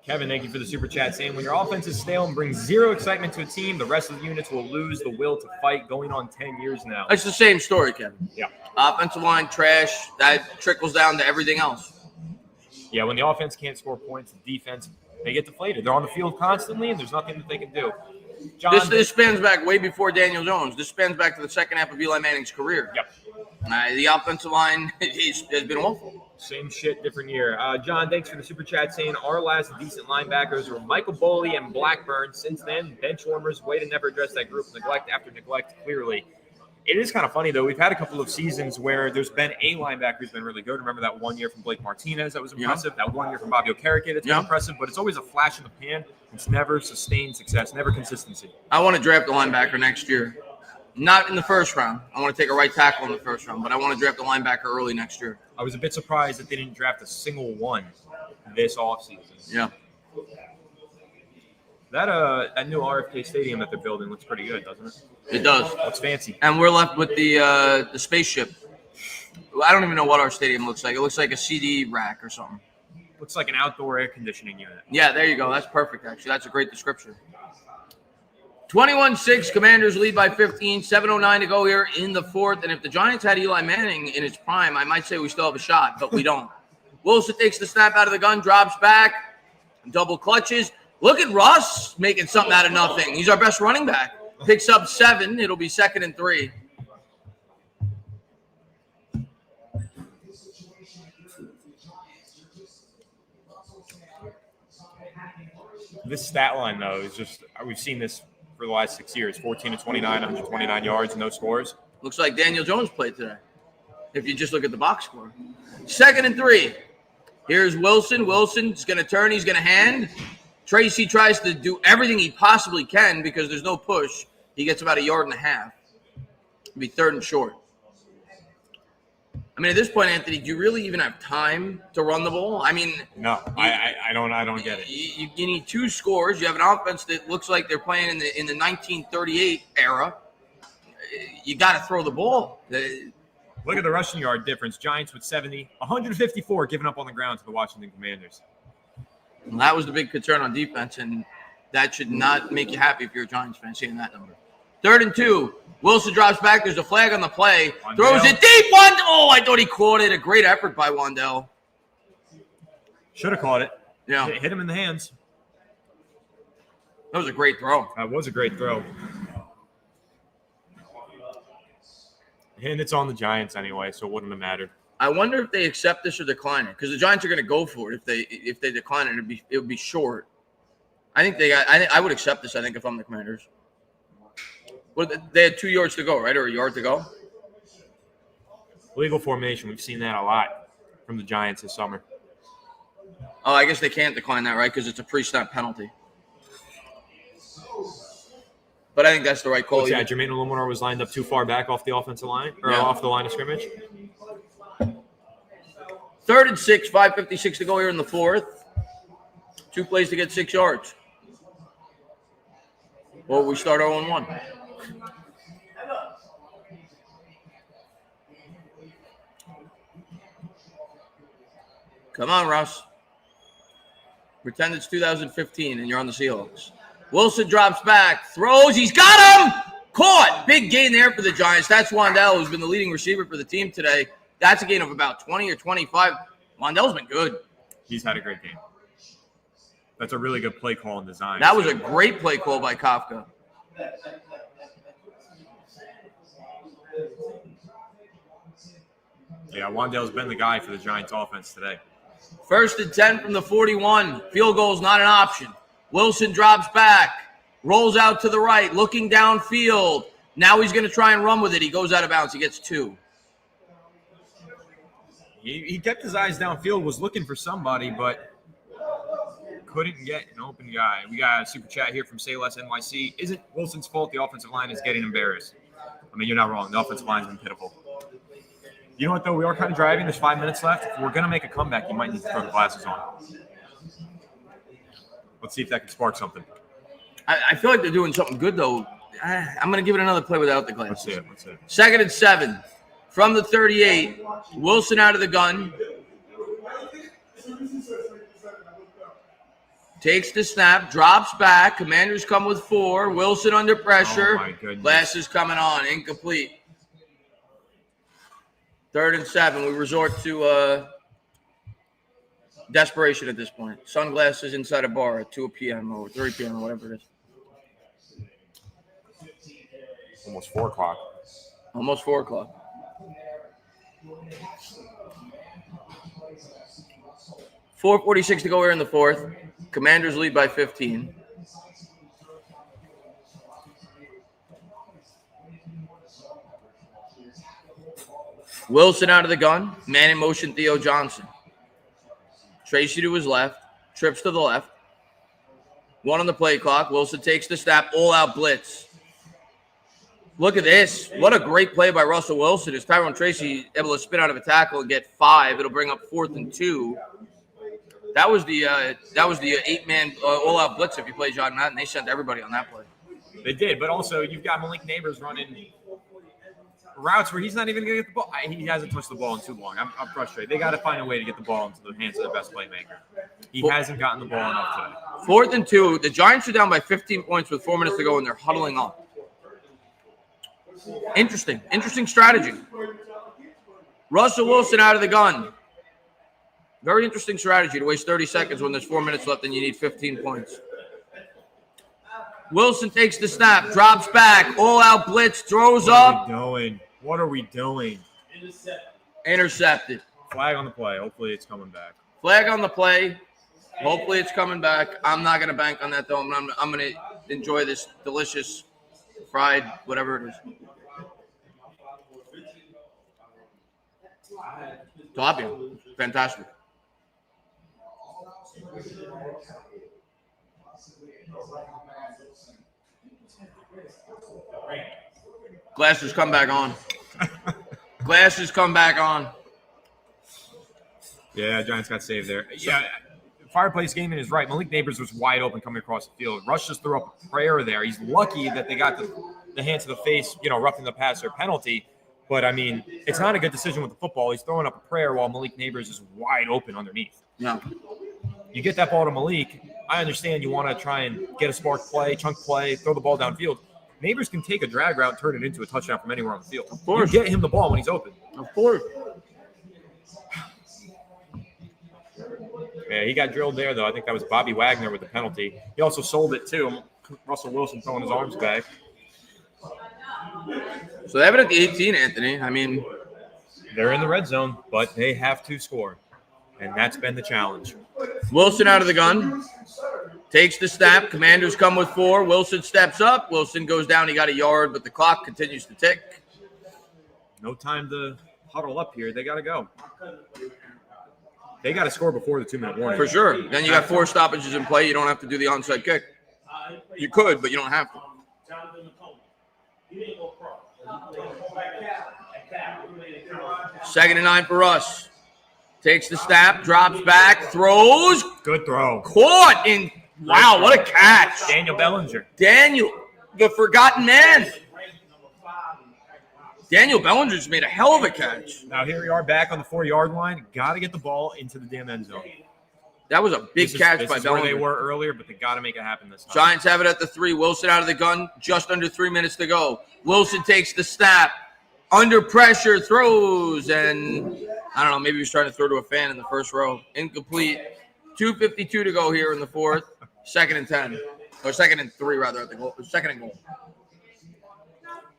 Kevin, thank you for the super chat saying, when your offense is stale and brings zero excitement to a team, the rest of the units will lose the will to fight, going on 10 years now. It's the same story, Kevin. Yeah. Offensive line, trash. That trickles down to everything else. Yeah, when the offense can't score points, the defense, they get deflated. They're on the field constantly, and there's nothing that they can do. John, This spans back way before Daniel Jones. This spans back to the second half of Eli Manning's career. Yep. The offensive line has been awful. Same shit, different year. John, thanks for the super chat saying our last decent linebackers were Michael Boley and Blackburn. Since then, bench warmers, way to never address that group. Neglect after neglect, clearly. It is kind of funny, though. We've had a couple of seasons where there's been a linebacker who's been really good. Remember that 1 year from Blake Martinez that was impressive? Yeah. That 1 year from Bobby Okereke that's been impressive, but it's always a flash in the pan. It's never sustained success, never consistency. I want to draft a linebacker next year. Not in the first round. I want to take a right tackle in the first round, but I want to draft a linebacker early next year. I was a bit surprised that they didn't draft a single one this offseason. Yeah. That new RFK Stadium that they're building looks pretty good, doesn't it? It does. Looks fancy. And we're left with the spaceship. I don't even know what our stadium looks like. It looks like a CD rack or something. Looks like an outdoor air conditioning unit. Yeah, there you go. That's perfect, actually. That's a great description. 21-6, Commanders lead by 15, 7:09 to go here in the fourth. And if the Giants had Eli Manning in his prime, I might say we still have a shot, but we don't. Wilson takes the snap out of the gun, drops back, double clutches. Look at Russ making something out of nothing. He's our best running back. Picks up 7. It'll be 2nd and 3. This stat line, though, is just – we've seen this for the last 6 years. 14 to 29, 129 yards, no scores. Looks like Daniel Jones played today, if you just look at the box score. 2nd and 3. Here's Wilson. Wilson's going to turn. He's going to hand. Tracy tries to do everything he possibly can because there's no push. He gets about 1.5 yards. It'll be 3rd and short. I mean, at this point, Anthony, do you really even have time to run the ball? I mean, no, I don't get it. You need 2 scores. You have an offense that looks like they're playing in the 1938 era. You got to throw the ball. Look at the rushing yard difference. Giants with 70, 154 given up on the ground to the Washington Commanders. Well, that was the big concern on defense, and that should not make you happy if you're a Giants fan seeing that number. 3rd and 2. Wilson drops back. There's a flag on the play. Wandell throws it deep. Oh, I thought he caught it. A great effort by Wandell. Should have caught it. Yeah. Hit him in the hands. That was a great throw. That was a great throw. And it's on the Giants anyway, so it wouldn't have mattered. I wonder if they accept this or decline it, because the Giants are going to go for it. If they decline it, it would be short. I think I would accept this. I think if I'm the Commanders. Well, they had 2 yards to go, right, or 1 yard to go. Legal formation. We've seen that a lot from the Giants this summer. Oh, I guess they can't decline that, right, because it's a pre-snap penalty. But I think that's the right call. Yeah, Jermaine Illuminor was lined up too far back off the offensive line, or off the line of scrimmage. 3rd and 6, 5:56 to go here in the 4th. 2 plays to get 6 yards. Or we start 0-1. Come on, Russ. Pretend it's 2015 and you're on the Seahawks. Wilson drops back, throws. He's got him! Caught! Big gain there for the Giants. That's Wandell, who's been the leading receiver for the team today. That's a gain of about 20 or 25. Wandell's been good. He's had a great game. That's a really good play call and design. That was a great play call by Kafka. Yeah, Wandell's been the guy for the Giants offense today. 1st and 10 from the 41. Field goal's not an option. Wilson drops back, rolls out to the right, looking downfield. Now he's going to try and run with it. He goes out of bounds. He gets 2. He kept his eyes downfield, was looking for somebody, but couldn't get an open guy. We got a super chat here from Sayless NYC. Isn't Wilson's fault the offensive line is getting embarrassed? I mean, you're not wrong. The offensive line's been pitiful. You know what, though? We are kind of driving. There's 5 minutes left. If we're going to make a comeback, you might need to throw the glasses on. Let's see if that can spark something. I feel like they're doing something good, though. I'm going to give it another play without the glasses. Let's see it. 2nd and 7 from the 38. Wilson out of the gun. Takes the snap, drops back. Commanders come with 4. Wilson under pressure. Oh, my goodness. Glasses coming on. Incomplete. 3rd and 7. We resort to desperation at this point. Sunglasses inside a bar at 2 p.m. or 3 p.m. or whatever it is. Almost 4 o'clock. Almost 4 o'clock. .446 to go here in the 4th. Commanders lead by 15. Wilson out of the gun. Man in motion, Theo Johnson. Tracy to his left. Trips to the left. 1 on the play clock. Wilson takes the snap. All-out blitz. Look at this. What a great play by Russell Wilson. Is Tyrone Tracy able to spin out of a tackle and get 5? It'll bring up 4th and 2. That was the 8-man all-out blitz. If you play John Madden, they sent everybody on that play. They did, but also you've got Malik Neighbors running routes where he's not even going to get the ball. He hasn't touched the ball in too long. I'm frustrated. They got to find a way to get the ball into the hands of the best playmaker. He hasn't gotten the ball enough today. 4th and 2. The Giants are down by 15 points with 4 minutes to go, and they're huddling up. Interesting strategy. Russell Wilson out of the gun. Very interesting strategy to waste 30 seconds when there's 4 minutes left and you need 15 points. Wilson takes the snap, drops back, all-out blitz, throws up. What are we doing? Intercepted. Flag on the play. Hopefully it's coming back. Flag on the play. Hopefully it's coming back. I'm not going to bank on that, though. I'm going to enjoy this delicious fried whatever it is. Tilapia. Fantastic. Glasses come back on. Glasses come back on. Yeah, Giants got saved there. Yeah, Fireplace Gaming is right. Malik Neighbors was wide open coming across the field. Rush just threw up a prayer there. He's lucky that they got the hand to the face, roughing the passer penalty. But, I mean, it's not a good decision with the football. He's throwing up a prayer while Malik Neighbors is wide open underneath. Yeah. You get that ball to Malik. I understand you want to try and get a spark play, chunk play, throw the ball downfield. Neighbors can take a drag route and turn it into a touchdown from anywhere on the field. Of course. You get him the ball when he's open. Of course. Yeah, he got drilled there, though. I think that was Bobby Wagner with the penalty. He also sold it, too. Russell Wilson throwing his arms back. So they have it at the 18, Anthony. I mean, they're in the red zone, but they have to score. And that's been the challenge. Wilson out of the gun. Takes the snap. Commanders come with 4. Wilson steps up. Wilson goes down. He got a yard, but the clock continues to tick. No time to huddle up here. They got to go. They got to score before the 2-minute warning. For sure. Then you got 4 stoppages in play. You don't have to do the onside kick. You could, but you don't have to. Second and 9 for us. Takes the snap, drops back, throws. Good throw. Caught in. Wow, what a catch. Daniel Bellinger. Daniel, the forgotten man. Daniel Bellinger just made a hell of a catch. Now here we are back on the 4-yard line. Got to get the ball into the damn end zone. That was a big catch by This is Bellinger. where they were earlier, but they got to make it happen this time. Giants have it at the 3. Wilson out of the gun. Just under 3 minutes to go. Wilson takes the snap. Under pressure, throws, and I don't know, maybe he was trying to throw to a fan in the first row. Incomplete. 2:52 to go here in the fourth. 2nd and 10. Or 2nd and 3, rather, at the goal. 2nd and goal.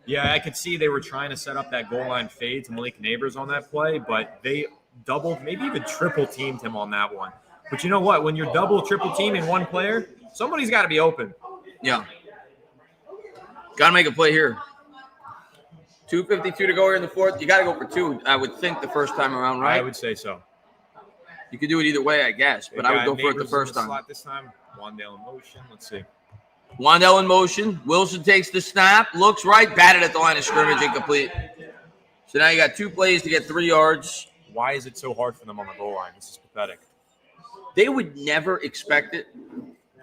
Yeah, I could see they were trying to set up that goal line fade to Malik Neighbors on that play, but they doubled, maybe even triple teamed him on that one. But you know what? When you're double, triple teaming one player, somebody's got to be open. Yeah. Got to make a play here. 2:52 to go here in the fourth. You got to go for 2, I would think, the first time around, right? I would say so. You could do it either way, I guess, but I would go for it the first time. Slot this time. Wandale in motion. Let's see. Wandale in motion. Wilson takes the snap, looks right, batted at the line of scrimmage, incomplete. So now you got 2 plays to get 3 yards. Why is it so hard for them on the goal line? This is pathetic. They would never expect it.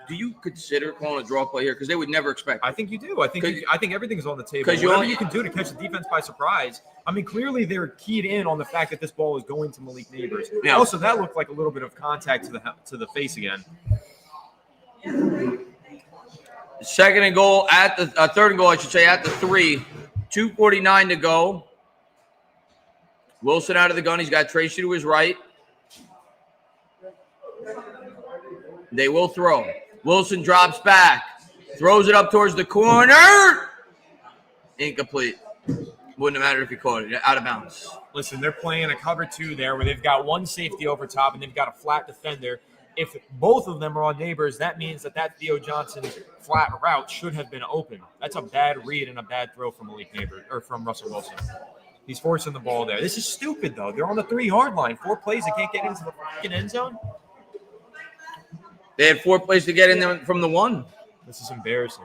Do you consider calling a draw play here? Because they would never expect it. I think you do. I think everything's on the table. 'Cause Whatever you can do to catch the defense by surprise. I mean, clearly they're keyed in on the fact that this ball is going to Malik Neighbors. Yeah. Also, that looked like a little bit of contact to the face again. 2nd and goal at the 3rd and goal, I should say, at the 3. 2:49 to go. Wilson out of the gun. He's got Tracy to his right. They will throw. Wilson drops back. Throws it up towards the corner. Incomplete. Wouldn't have mattered if he caught it. Out of bounds. Listen, they're playing a cover 2 there where they've got one safety over top and they've got a flat defender. If both of them are on Neighbors, that means that Theo Johnson flat route should have been open. That's a bad read and a bad throw from Malik Neighbors or from Russell Wilson. He's forcing the ball there. This is stupid, though. They're on the 3-yard line. 4 plays. They can't get into the freaking end zone. They had 4 plays to get in there from the 1. This is embarrassing.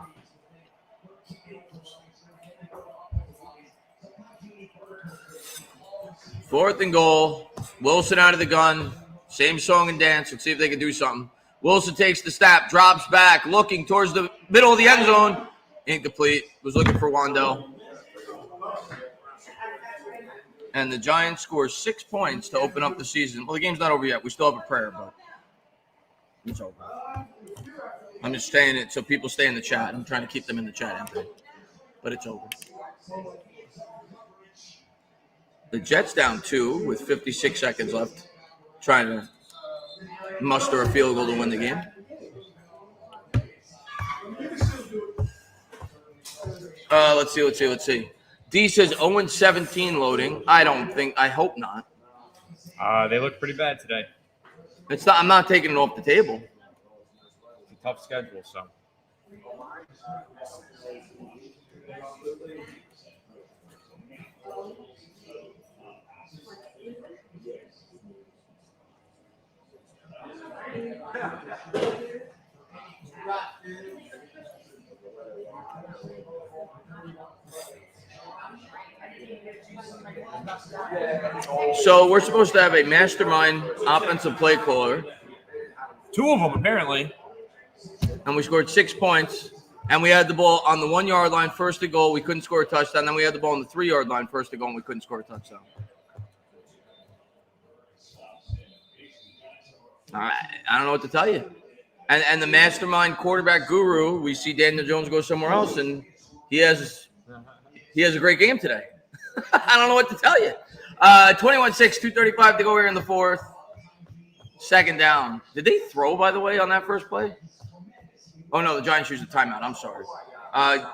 Fourth and goal. Wilson out of the gun. Same song and dance. Let's see if they can do something. Wilson takes the snap, drops back, looking towards the middle of the end zone. Incomplete. Was looking for Wandale. And the Giants score 6 points to open up the season. Well, the game's not over yet. We still have a prayer, but it's over. I'm just saying it so people stay in the chat. I'm trying to keep them in the chat, Anthony. But it's over. The Jets down 2 with 56 seconds left. Trying to muster a field goal to win the game. Let's see. D says 0-17 loading. I hope not. They look pretty bad today. I'm not taking it off the table. It's a tough schedule, so. So we're supposed to have a mastermind offensive play caller. 2 of them, apparently. And we scored 6 points. And we had the ball on the 1-yard line, first to goal. We couldn't score a touchdown. Then we had the ball on the 3-yard line, first to goal, and we couldn't score a touchdown. I don't know what to tell you. And the mastermind quarterback guru, we see Daniel Jones go somewhere else, and he has a great game today. I don't know what to tell you. 21-6, 2:35 to go here in the fourth. 2nd down. Did they throw, by the way, on that first play? Oh, no, the Giants used a timeout. I'm sorry.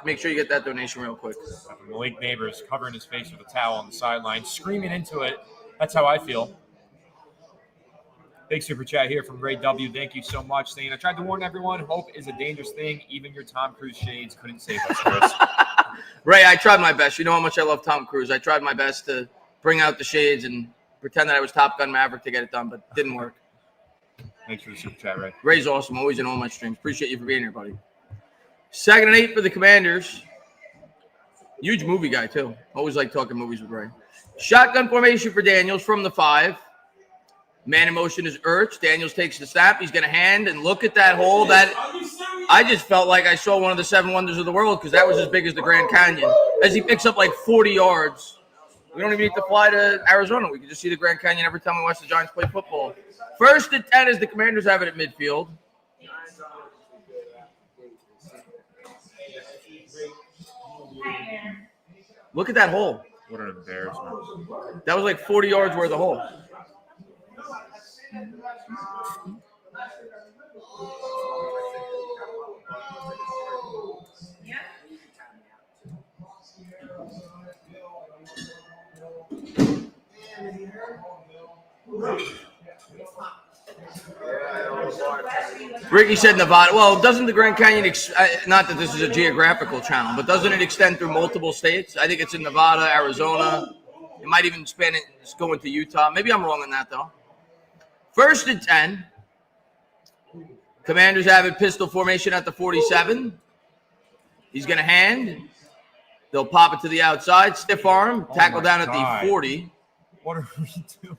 Make sure you get that donation real quick. Malik Neighbors covering his face with a towel on the sideline, screaming into it. That's how I feel. Big super chat here from Ray W. Thank you so much. Saying, I tried to warn everyone, hope is a dangerous thing. Even your Tom Cruise shades couldn't save us, Chris. Ray, I tried my best. You know how much I love Tom Cruise. I tried my best to bring out the shades and pretend that I was Top Gun Maverick to get it done, but it didn't work. Thanks for the super chat, Ray. Ray's awesome. Always in all my streams. Appreciate you for being here, buddy. 2nd and 8 for the Commanders. Huge movie guy, too. Always like talking movies with Ray. Shotgun formation for Daniels from the 5. Man in motion is Ertz. Daniels takes the snap. He's going to hand, and look at that hole. That I just felt like I saw one of the 7 wonders of the world because that was as big as the Grand Canyon. As he picks up like 40 yards. We don't even need to fly to Arizona. We can just see the Grand Canyon every time we watch the Giants play football. 1st and 10 as the Commanders have it at midfield. Look at that hole. What an embarrassment. That was like 40 yards worth of hole. Ricky said Nevada. Well, doesn't the Grand Canyon, not that this is a geographical channel, but doesn't it extend through multiple states? I think it's in Nevada, Arizona. It might even span it, just go into Utah. Maybe I'm wrong on that, though. 1st and 10. Commanders have it pistol formation at the 47. He's going to hand. They'll pop it to the outside. Stiff arm. Tackle down at the 40. What are we doing?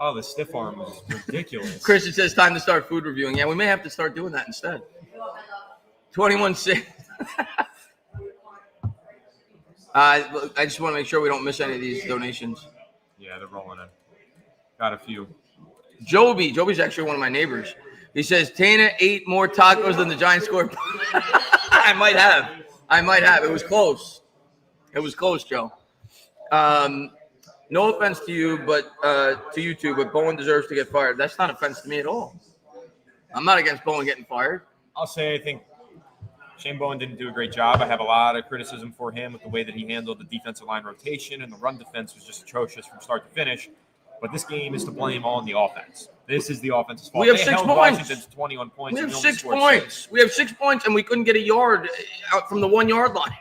Oh, the stiff arm was ridiculous. Christian says time to start food reviewing. Yeah, we may have to start doing that instead. 21-6. I just want to make sure we don't miss any of these donations. Yeah, they're rolling in. Got a few. Joby's actually one of my neighbors. He says, Tana ate more tacos than the Giants scored. I might have. It was close. Joe. No offense to you, but to you two, but Bowen deserves to get fired. That's not offense to me at all. I'm not against Bowen getting fired. I'll say I think Shane Bowen didn't do a great job. I have a lot of criticism for him with the way that he handled the defensive line rotation, and the run defense was just atrocious from start to finish. But this game is to blame all on the offense. This is the offense's fault. We have 6 points. Washington's 21 points. We have 6 points. We have 6 points, and we couldn't get a yard out from the 1 yard line.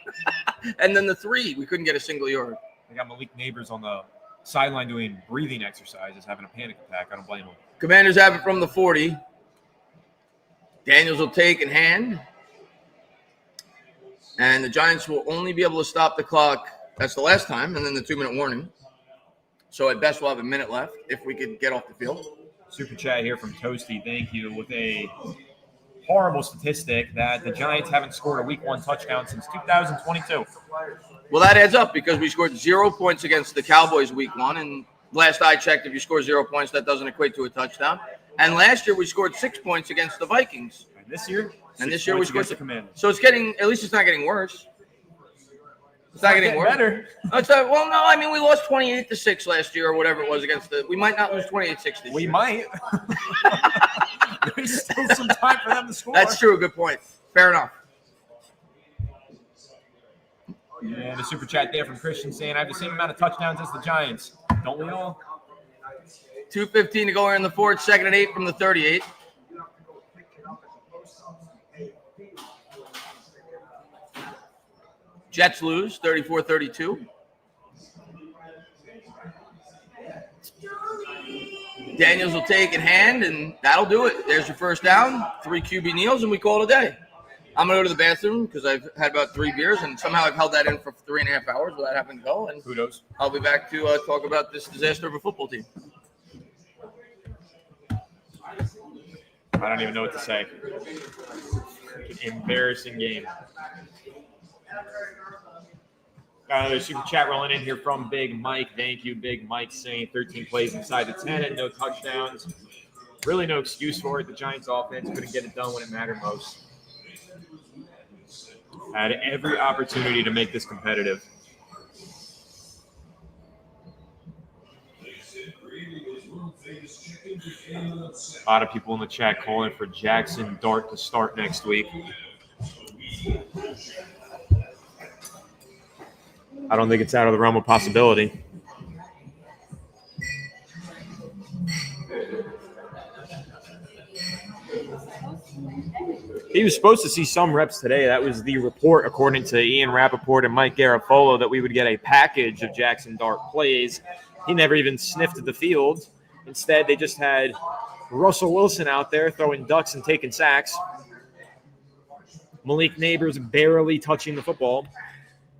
And then the 3, we couldn't get a single yard. I got Malik Neighbors on the sideline doing breathing exercises, having a panic attack. I don't blame him. Commanders have it from the 40. Daniels will take and hand. And the Giants will only be able to stop the clock. That's the last time, and then the 2-minute warning. So at best, we'll have a minute left if we could get off the field. Super chat here from Toasty. Thank you. With a horrible statistic that the Giants haven't scored a Week 1 touchdown since 2022. Well, that adds up because we scored 0 points against the Cowboys Week 1. And last I checked, if you score 0 points, that doesn't equate to a touchdown. And last year, we scored 6 points against the Vikings. And this year? We scored the Commanders. So it's getting, at least it's not getting worse. It's not getting worse. Better. Well, no, I mean, we lost 28-6 last year or whatever it was against we might not lose 28-6 this year. We might. There's still some time for them to score. That's true. Good point. Fair enough. And a super chat there from Christian saying, I have the same amount of touchdowns as the Giants. Don't we all? 2:15 to go here in the 4th, 2nd and 8 from the 38. Jets lose 34-32. Daniels will take in hand, and that'll do it. There's your first down, 3 QB kneels, and we call it a day. I'm going to go to the bathroom because I've had about 3 beers, and somehow I've held that in for 3.5 hours without having to go. And kudos. I'll be back to talk about this disaster of a football team. I don't even know what to say. An embarrassing game. Got another super chat rolling in here from Big Mike. Thank you, Big Mike, saying 13 plays inside the 10 and no touchdowns. Really no excuse for it. The Giants offense couldn't get it done when it mattered most. Had every opportunity to make this competitive. A lot of people in the chat calling for Jackson Dart to start next week. I don't think it's out of the realm of possibility. He was supposed to see some reps today. That was the report, according to Ian Rappaport and Mike Garafolo, that we would get a package of Jackson Dart plays. He never even sniffed at the field. Instead, they just had Russell Wilson out there throwing ducks and taking sacks. Malik Neighbors barely touching the football.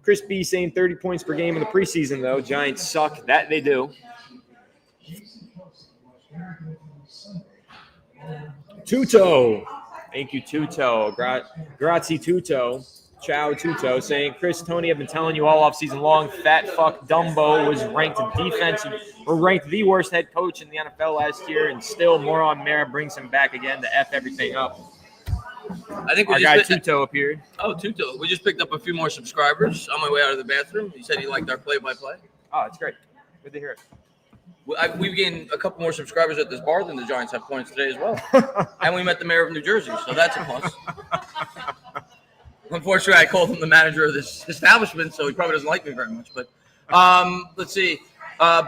Chris B saying 30 points per game in the preseason, though. Giants suck. That they do. Tuto. Thank you, Tuto. Grazie, Tuto. Ciao, Tuto. Saying, Chris, Tony, I've been telling you all offseason long, fat fuck Dumbo was ranked ranked the worst head coach in the NFL last year, and still Moron Mara brings him back again to F everything up. I think our guy Tuto appeared. Oh, Tuto. We just picked up a few more subscribers on my way out of the bathroom. He said he liked our play-by-play. Oh, it's great. Good to hear it. We've gained a couple more subscribers at this bar than the Giants have points today as well. And we met the mayor of New Jersey, so that's a plus. Unfortunately, I called him the manager of this establishment, so he probably doesn't like me very much. But let's see.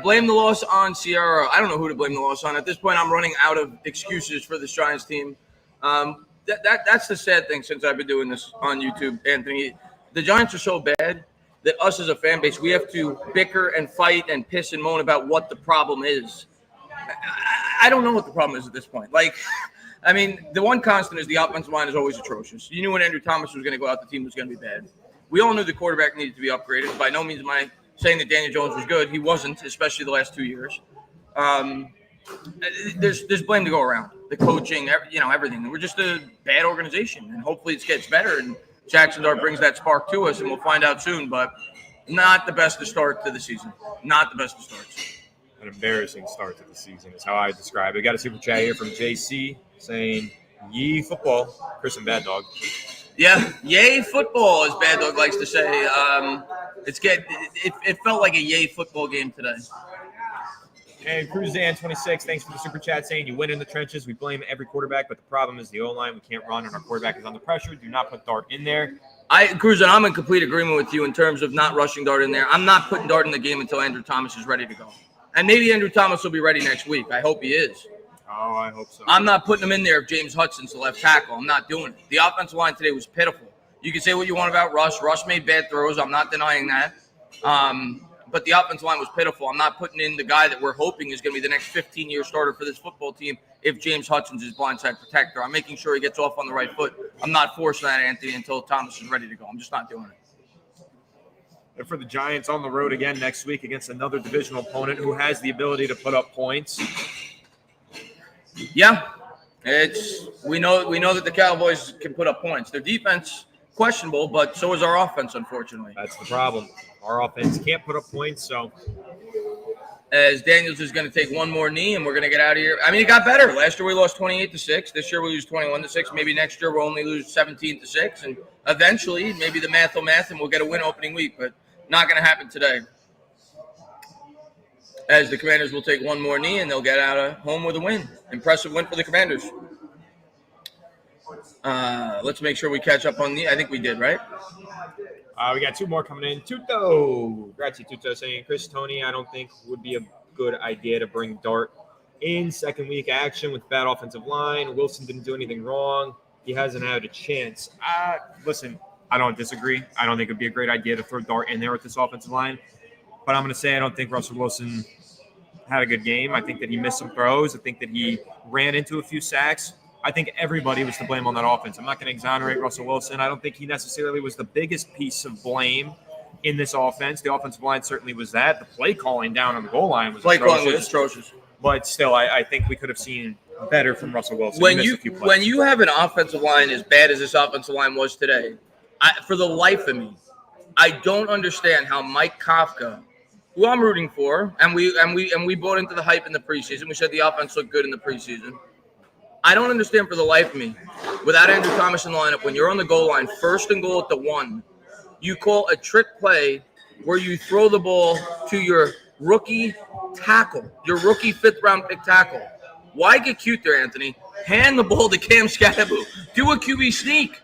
Blame the loss on Sierra. I don't know who to blame the loss on. At this point, I'm running out of excuses for this Giants team. That's the sad thing since I've been doing this on YouTube, Anthony. The Giants are so bad that us as a fan base, we have to bicker and fight and piss and moan about what the problem is. I don't know what the problem is at this point. I mean, the one constant is the offensive line is always atrocious. You knew when Andrew Thomas was going to go out, the team was going to be bad. We all knew the quarterback needed to be upgraded. By no means am I saying that Daniel Jones was good. He wasn't, especially the last 2 years. There's blame to go around. The coaching, everything. We're just a bad organization, and hopefully it gets better. And Jackson Dart brings that spark to us, and we'll find out soon. But not the best to start to the season. Not the best to start. An embarrassing start to the season is how I describe it. We got a super chat here from JC saying, "Yee football." Chris and Bad Dog. Yeah, yay football, as Bad Dog likes to say. It felt like a yay football game today. And Cruzan 26, thanks for the super chat saying you win in the trenches. We blame every quarterback, but the problem is the O-line. We can't run, and our quarterback is under pressure. Do not put Dart in there. Cruzan, I'm in complete agreement with you in terms of not rushing Dart in there. I'm not putting Dart in the game until Andrew Thomas is ready to go. And maybe Andrew Thomas will be ready next week. I hope he is. Oh, I hope so. I'm not putting him in there if James Hudson's the left tackle. I'm not doing it. The offensive line today was pitiful. You can say what you want about Russ. Russ made bad throws. I'm not denying that. But the offensive line was pitiful. I'm not putting in the guy that we're hoping is going to be the next 15-year starter for this football team if James Hudson's his blindside protector. I'm making sure he gets off on the right foot. I'm not forcing that, Anthony, until Thomas is ready to go. I'm just not doing it. And for the Giants on the road again next week against another divisional opponent who has the ability to put up points. Yeah, we know that the Cowboys can put up points. Their defense questionable, but so is our offense, unfortunately. That's the problem. Our offense can't put up points, so. As Daniels is going to take one more knee, and we're going to get out of here. I mean, it got better. Last year we lost 28-6. This year we lose 21-6. Maybe next year we'll only lose 17-6. And eventually, maybe the math will math, and we'll get a win opening week. But not going to happen today. As the Commanders will take one more knee, and they'll get out of home with a win. Impressive win for the Commanders. Let's make sure we catch up on the. I think we did, right? We got two more coming in. Tuto. Grazie, Tuto, saying, Chris, Tony, I don't think would be a good idea to bring Dart in second week action with bad offensive line. Wilson didn't do anything wrong. He hasn't had a chance. Listen, I don't disagree. I don't think it would be a great idea to throw Dart in there with this offensive line. But I'm going to say I don't think Russell Wilson had a good game. I think that he missed some throws. I think that he ran into a few sacks. I think everybody was to blame on that offense. I'm not going to exonerate Russell Wilson. I don't think he necessarily was the biggest piece of blame in this offense. The offensive line certainly was that. The play calling down on the goal line was atrocious. But still, I think we could have seen better from Russell Wilson. When you have an offensive line as bad as this offensive line was today, for the life of me, I don't understand how Mike Kafka, who I'm rooting for, and we bought into the hype in the preseason. We said the offense looked good in the preseason. I don't understand for the life of me, without Andrew Thomas in the lineup, when you're on the goal line, first and goal at the 1, you call a trick play where you throw the ball to your rookie tackle, your rookie fifth-round pick tackle. Why get cute there, Anthony? Hand the ball to Cam Scatterbo. Do a QB sneak.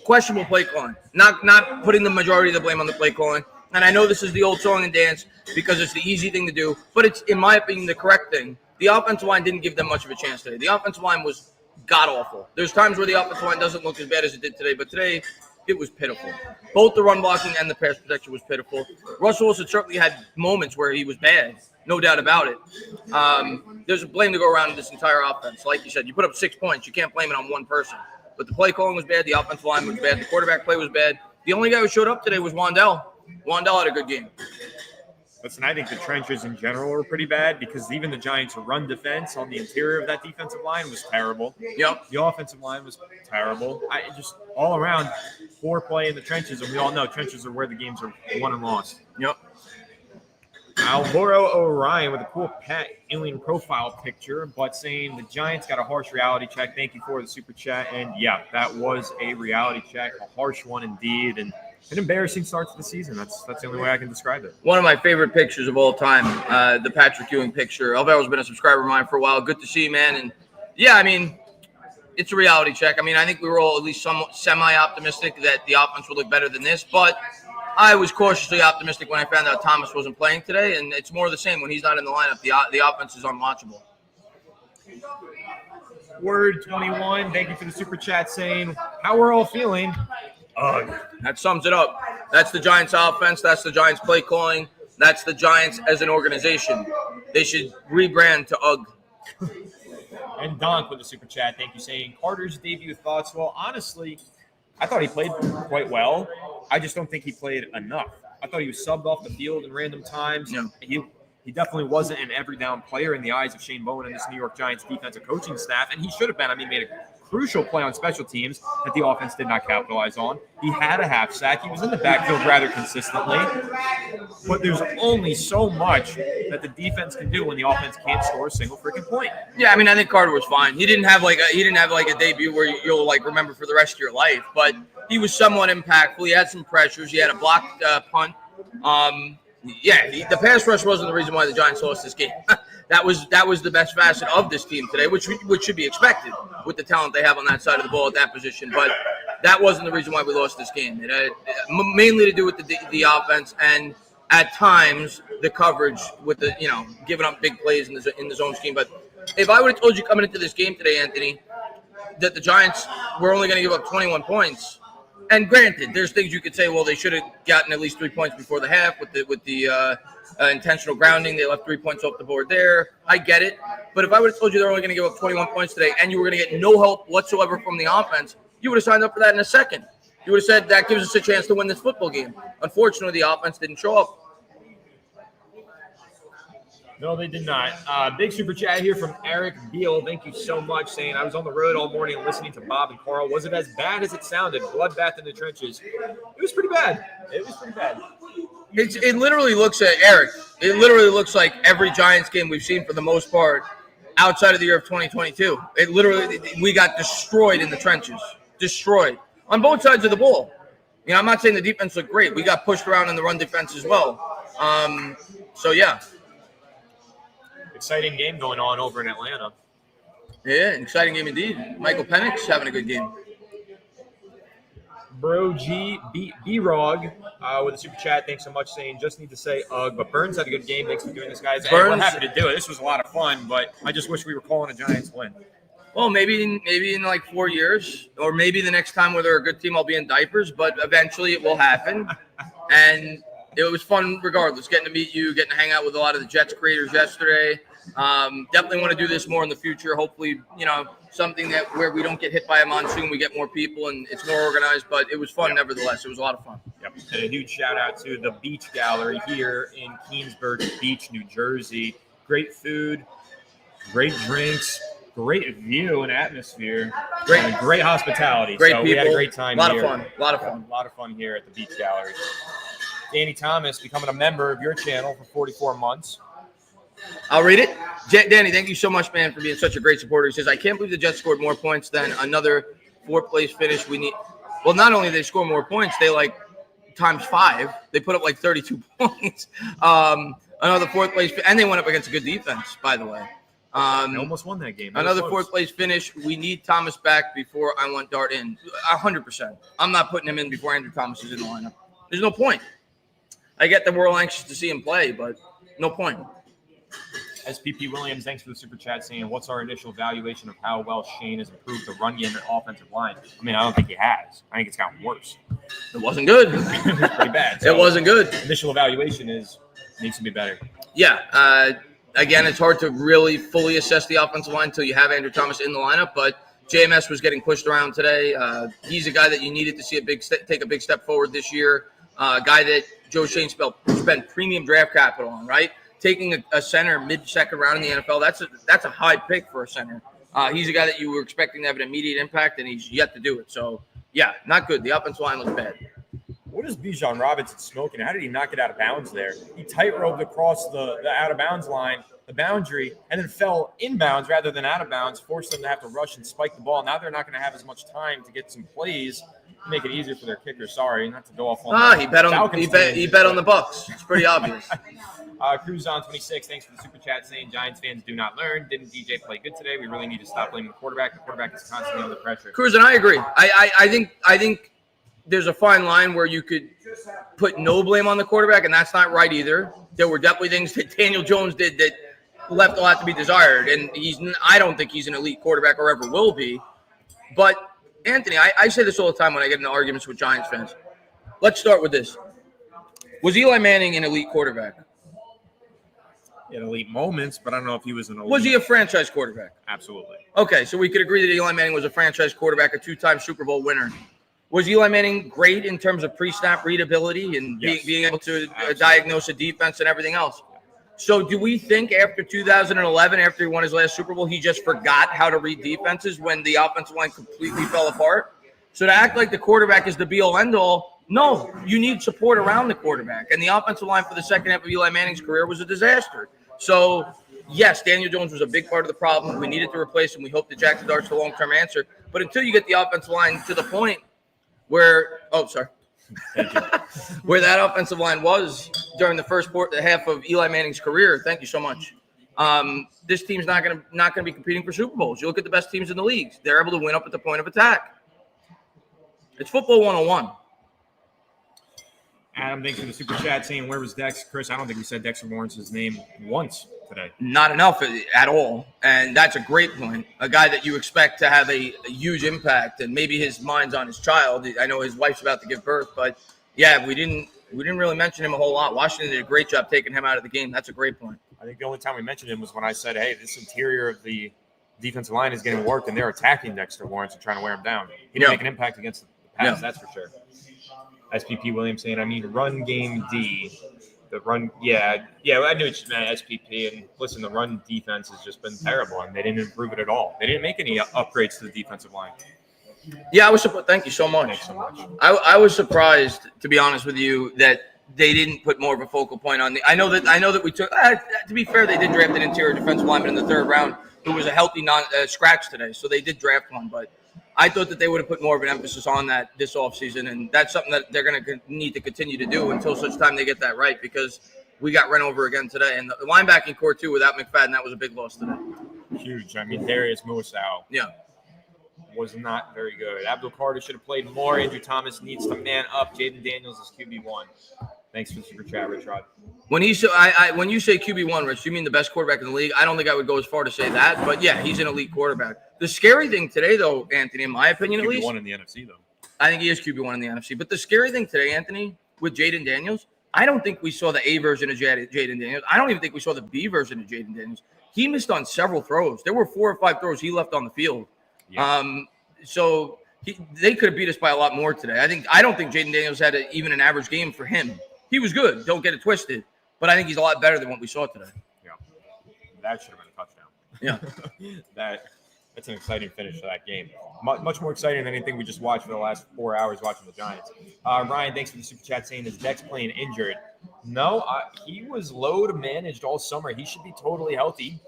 Questionable play calling. Not putting the majority of the blame on the play calling. And I know this is the old song and dance because it's the easy thing to do, but it's, in my opinion, the correct thing. The offensive line didn't give them much of a chance today. The offensive line was god-awful. There's times where the offensive line doesn't look as bad as it did today, but today it was pitiful. Both the run blocking and the pass protection was pitiful. Russell Wilson certainly had moments where he was bad, no doubt about it. There's a blame to go around in this entire offense. Like you said, you put up 6 points. You can't blame it on one person. But the play calling was bad. The offensive line was bad. The quarterback play was bad. The only guy who showed up today was Wandell. Wandell had a good game. Listen, I think the trenches in general were pretty bad because even the Giants' run defense on the interior of that defensive line was terrible. Yep. The offensive line was terrible. Just all around, poor play in the trenches, and we all know trenches are where the games are won and lost. Yep. Alvaro Orion with a cool Pat Alien profile picture, but saying the Giants got a harsh reality check. Thank you for the super chat. And yeah, that was a reality check, a harsh one indeed, and an embarrassing start to the season. That's the only way I can describe it. One of my favorite pictures of all time, the Patrick Ewing picture. Alvaro's been a subscriber of mine for a while. Good to see you, man. And yeah, I mean, it's a reality check. I mean, I think we were all at least somewhat semi-optimistic that the offense would look better than this, but I was cautiously optimistic when I found out Thomas wasn't playing today, and it's more of the same. When he's not in the lineup, the offense is unwatchable. Word 21, thank you for the super chat saying, how we're all feeling. That sums it up. That's the Giants offense. That's the Giants play calling. That's the Giants as an organization. They should rebrand to UGG. And Donk with the super chat, thank you, saying Carter's debut thoughts. Well, honestly, I thought he played quite well. I just don't think he played enough. I thought he was subbed off the field in random times. Yeah. He definitely wasn't an every down player in the eyes of Shane Bowen and this New York Giants defensive coaching staff, and he should have been. I mean, made a crucial play on special teams that the offense did not capitalize on. He had a half sack. He was in the backfield rather consistently, but there's only so much that the defense can do when the offense can't score a single freaking point. Yeah, I mean, I think Carter was fine. He didn't have like a debut where you'll like remember for the rest of your life, but he was somewhat impactful. He had some pressures. He had a blocked punt. The pass rush wasn't the reason why the Giants lost this game. That was the best facet of this team today, which should be expected with the talent they have on that side of the ball at that position. But that wasn't the reason why we lost this game. It had mainly to do with the offense and at times the coverage with the giving up big plays in the zone scheme. But if I would have told you coming into this game today, Anthony, that the Giants were only going to give up 21 points. And granted, there's things you could say, well, they should have gotten at least 3 points before the half with the intentional grounding. They left 3 points off the board there. I get it. But if I would have told you they're only going to give up 21 points today and you were going to get no help whatsoever from the offense, you would have signed up for that in a second. You would have said that gives us a chance to win this football game. Unfortunately, the offense didn't show up. No, they did not. Big super chat here from Eric Beal. Thank you so much, saying, I was on the road all morning listening to Bob and Carl. Was it as bad as it sounded? Bloodbath in the trenches. It was pretty bad. It literally looks at Eric. It literally looks like every Giants game we've seen for the most part outside of the year of 2022. It literally, we got destroyed in the trenches. Destroyed. On both sides of the ball. I'm not saying the defense looked great. We got pushed around in the run defense as well. Yeah. Exciting game going on over in Atlanta. Yeah, an exciting game indeed. Michael Penix having a good game. Bro G B-Rog with a super chat. Thanks so much, saying just need to say but Burns had a good game. Thanks for doing this, guys. We're happy to do it. This was a lot of fun, but I just wish we were calling a Giants win. Well, maybe in like 4 years, or maybe the next time where they're a good team, I'll be in diapers, but eventually it will happen. And it was fun regardless, getting to meet you, getting to hang out with a lot of the Jets creators yesterday. Definitely want to do this more in the future. Hopefully, something that where we don't get hit by a monsoon, we get more people and it's more organized, but it was fun nevertheless. It was a lot of fun. Yep. And a huge shout out to the Beach Gallery here in Keensburg Beach, New Jersey. Great food, great drinks, great view and atmosphere, great hospitality. Great so people. We had a great time here. A lot of fun here at the Beach Gallery. Danny Thomas becoming a member of your channel for 44 months. I'll read it. Danny, thank you so much, man, for being such a great supporter. He says, I can't believe the Jets scored more points than another fourth-place finish. Well, not only did they score more points, they times 5. They put up 32 points. Another fourth-place, and they went up against a good defense, by the way. They almost won that game. Another fourth-place finish. We need Thomas back before I want Dart in. 100%. I'm not putting him in before Andrew Thomas is in the lineup. There's no point. I get that we're all anxious to see him play, but no point. SPP Williams, thanks for the super chat, saying, what's our initial evaluation of how well Shane has improved the run game and offensive line? I mean, I don't think he has. I think it's gotten worse. It wasn't good. It was pretty bad. So it wasn't good. Initial evaluation needs to be better. Yeah. Again, it's hard to really fully assess the offensive line until you have Andrew Thomas in the lineup, but JMS was getting pushed around today. He's a guy that you needed to see take a big step forward this year. A guy that Joe Shane spent premium draft capital on, right? Taking a center mid-second round in the NFL, that's a high pick for a center. He's a guy that you were expecting to have an immediate impact, and he's yet to do it. So, yeah, not good. The offensive line looks bad. What is Bijan Robinson smoking? How did he not get out of bounds there? He tight-roped across the out-of-bounds line, the boundary, and then fell inbounds rather than out of bounds, forced them to have to rush and spike the ball. Now they're not going to have as much time to get some plays, make it easier for their kicker. Sorry, not to go off on he bet on the Bucks. It's pretty obvious. Cruz on 26. Thanks for the super chat saying Giants fans do not learn. Didn't DJ play good today? We really need to stop blaming the quarterback. The quarterback is constantly under pressure. Cruz, and I agree. I think there's a fine line where you could put no blame on the quarterback, and that's not right either. There were definitely things that Daniel Jones did that left a lot to be desired, and I don't think he's an elite quarterback or ever will be. But, Anthony, I say this all the time when I get into arguments with Giants fans. Let's start with this. Was Eli Manning an elite quarterback? He had elite moments, but I don't know if he was an elite. Was he a franchise quarterback? Absolutely. Okay, so we could agree that Eli Manning was a franchise quarterback, a two-time Super Bowl winner. Was Eli Manning great in terms of pre-snap readability and being able to diagnose a defense and everything else? So do we think after 2011, after he won his last Super Bowl, he just forgot how to read defenses when the offensive line completely fell apart? So to act like the quarterback is the be-all, end-all, no, you need support around the quarterback. And the offensive line for the second half of Eli Manning's career was a disaster. So, yes, Daniel Jones was a big part of the problem. We needed to replace him. We hope that Jackson Dart's the long-term answer. But until you get the offensive line to the point where where that offensive line was during the first half of Eli Manning's career. Thank you so much. This team's not gonna be competing for Super Bowls. You look at the best teams in the leagues; they're able to win up at the point of attack. It's football 101. Adam, thanks for the super chat saying, where was Dex? Chris, I don't think we said Dexter Lawrence's name once today. Not enough at all. And that's a great point. A guy that you expect to have a huge impact, and maybe his mind's on his child. I know his wife's about to give birth, but yeah, we didn't really mention him a whole lot. Washington did a great job taking him out of the game. That's a great point. I think the only time we mentioned him was when I said, hey, this interior of the defensive line is getting worked, and they're attacking Dexter Lawrence and trying to wear him down. He didn't make an impact against the pass, that's for sure. SPP Williams saying, run game D. The run, I knew what you meant, SPP. And listen, the run defense has just been terrible, and they didn't improve it at all. They didn't make any upgrades to the defensive line. Yeah, I was surprised. Thank you so much. Thanks so much. I was surprised, to be honest with you, that they didn't put more of a focal point on the. I know that we took. To be fair, they did draft an interior defensive lineman in the third round who was a healthy scratch today, so they did draft one, but. I thought that they would have put more of an emphasis on that this offseason, and that's something that they're going to need to continue to do until such time they get that right, because we got run over again today. And the linebacking core, too, without McFadden, that was a big loss today. Huge. Darius Mousau was not very good. Abdul Carter should have played more. Andrew Thomas needs to man up. Jaden Daniels is QB1. Thanks for the super chat, Rich Rod. When you say QB1, Rich, you mean the best quarterback in the league? I don't think I would go as far to say that, but yeah, he's an elite quarterback. The scary thing today, though, Anthony, in my opinion at least. QB1 in the NFC, though. I think he is QB1 in the NFC. But the scary thing today, Anthony, with Jaden Daniels, I don't think we saw the A version of Jaden Daniels. I don't even think we saw the B version of Jaden Daniels. He missed on several throws. There were 4 or 5 throws he left on the field. Yeah. So they could have beat us by a lot more today. I don't think Jaden Daniels had even an average game for him. He was good. Don't get it twisted. But I think he's a lot better than what we saw today. Yeah. That should have been a touchdown. Yeah. That's an exciting finish to that game. Much more exciting than anything we just watched for the last 4 hours watching the Giants. Ryan, thanks for the super chat saying, is Dex playing injured? No, he was load managed all summer. He should be totally healthy.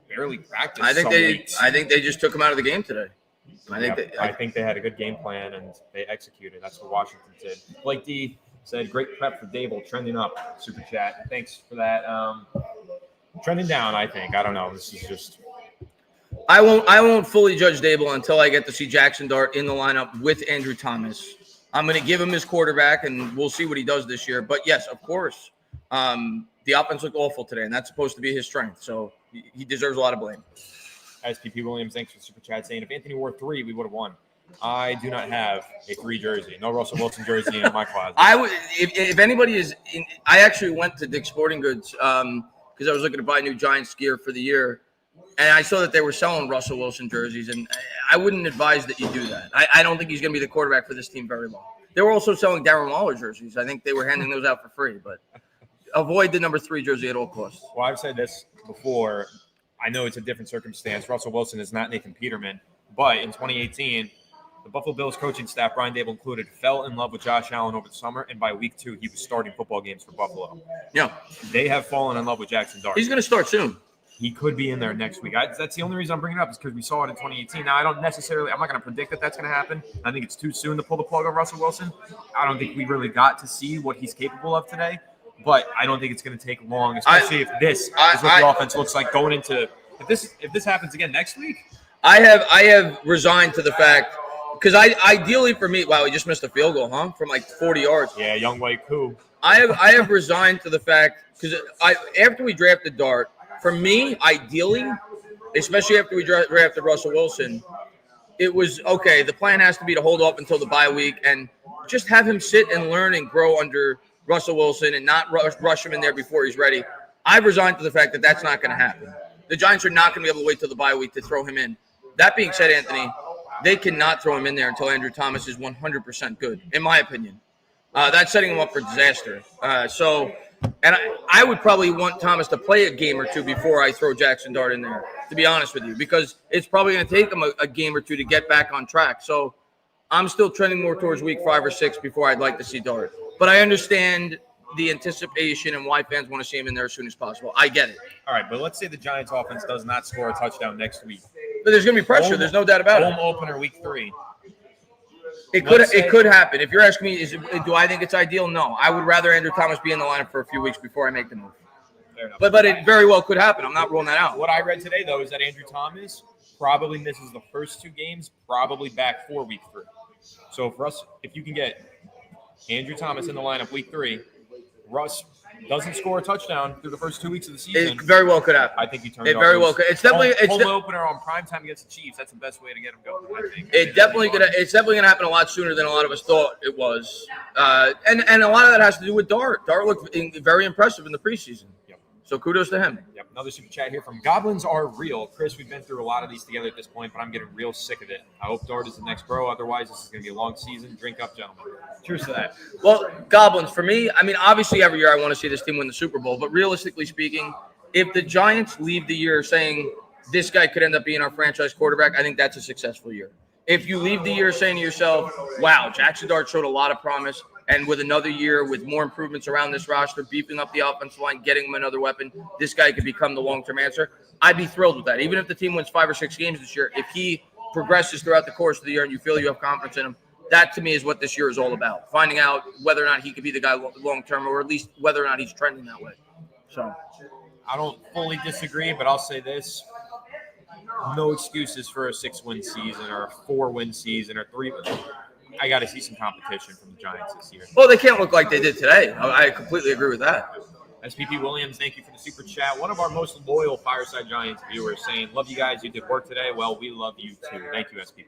Barely practiced. I think they just took him out of the game today. I think they had a good game plan and they executed. That's what Washington did. Blake D said, great prep for Dable, trending up. Super chat. Thanks for that. Trending down, I think. I don't know. This is just. I won't fully judge Dable until I get to see Jackson Dart in the lineup with Andrew Thomas. I'm going to give him his quarterback, and we'll see what he does this year. But, yes, of course, the offense looked awful today, and that's supposed to be his strength. So he deserves a lot of blame. SPP Williams, thanks for the super chat saying, if Anthony wore 3, we would have won. I do not have a 3 jersey. No Russell Wilson jersey in my closet. If anybody is in, I actually went to Dick's Sporting Goods because I was looking to buy new Giants gear for the year. and I saw that they were selling Russell Wilson jerseys, and I wouldn't advise that you do that. I don't think he's going to be the quarterback for this team very long. They were also selling Darren Waller jerseys. I think they were handing those out for free, but avoid the number 3 jersey at all costs. Well, I've said this before. I know it's a different circumstance. Russell Wilson is not Nathan Peterman, but in 2018, the Buffalo Bills coaching staff, Brian Dable included, fell in love with Josh Allen over the summer, and by week 2, he was starting football games for Buffalo. Yeah. They have fallen in love with Jackson Dart. He's going to start soon. He could be in there next week. That's the only reason I'm bringing it up is because we saw it in 2018. Now, I'm not going to predict that that's going to happen. I think it's too soon to pull the plug on Russell Wilson. I don't think we really got to see what he's capable of today, but I don't think it's going to take long, especially if this is what the offense looks like going into – if this happens again next week. I have resigned to the fact – because ideally for me, wow, we just missed a field goal, huh? From like 40 yards. Yeah, young white coup. I have resigned to the fact because after we drafted Dart, for me, ideally, especially after we drafted Russell Wilson, it was okay. The plan has to be to hold off until the bye week and just have him sit and learn and grow under Russell Wilson and not rush him in there before he's ready. I've resigned to the fact that that's not going to happen. The Giants are not going to be able to wait till the bye week to throw him in. That being said, Anthony, they cannot throw him in there until Andrew Thomas is 100% good, in my opinion. That's setting him up for disaster. And I would probably want Thomas to play a game or two before I throw Jackson Dart in there, to be honest with you, because it's probably going to take him a game or two to get back on track. So I'm still trending more towards week 5 or 6 before I'd like to see Dart. But I understand the anticipation and why fans want to see him in there as soon as possible. I get it. All right, but let's say the Giants offense does not score a touchdown next week. But there's going to be pressure. There's no doubt about it. Home opener week 3. It could happen. If you're asking me, do I think it's ideal? No. I would rather Andrew Thomas be in the lineup for a few weeks before I make the move. Fair enough. But it very well could happen. I'm not ruling that out. What I read today, though, is that Andrew Thomas probably misses the first 2 games, probably back for week 3. So if you can get Andrew Thomas in the lineup week 3, Russ doesn't score a touchdown through the first 2 weeks of the season. It very well could happen. I think you turn it very well could. It's definitely home opener on primetime against the Chiefs. That's the best way to get him going. I think it's definitely gonna happen a lot sooner than a lot of us thought it was. And a lot of that has to do with Dart. Dart looked very impressive in the preseason. Yep. So kudos to him. Yep. Another super chat here from Goblins Are Real. Chris, we've been through a lot of these together at this point, but I'm getting real sick of it. I hope Dart is the next pro. Otherwise, this is going to be a long season. Drink up, gentlemen. Cheers to that. Well, Goblins, for me, I mean, obviously every year I want to see this team win the Super Bowl, but realistically speaking, if the Giants leave the year saying this guy could end up being our franchise quarterback, I think that's a successful year. If you leave the year saying to yourself, wow, Jackson Dart showed a lot of promise, and with another year, with more improvements around this roster, beefing up the offensive line, getting him another weapon, this guy could become the long-term answer. I'd be thrilled with that. Even if the team wins 5 or 6 games this year, if he progresses throughout the course of the year and you feel you have confidence in him, that to me is what this year is all about. Finding out whether or not he could be the guy long-term, or at least whether or not he's trending that way. So I don't fully disagree, but I'll say this. No excuses for a 6-win season or a 4-win season or 3. I got to see some competition from the Giants this year. Well, they can't look like they did today. I completely agree with that. SPP Williams, thank you for the super chat. One of our most loyal Fireside Giants viewers saying, love you guys. You did work today. Well, we love you too. Thank you, SPP.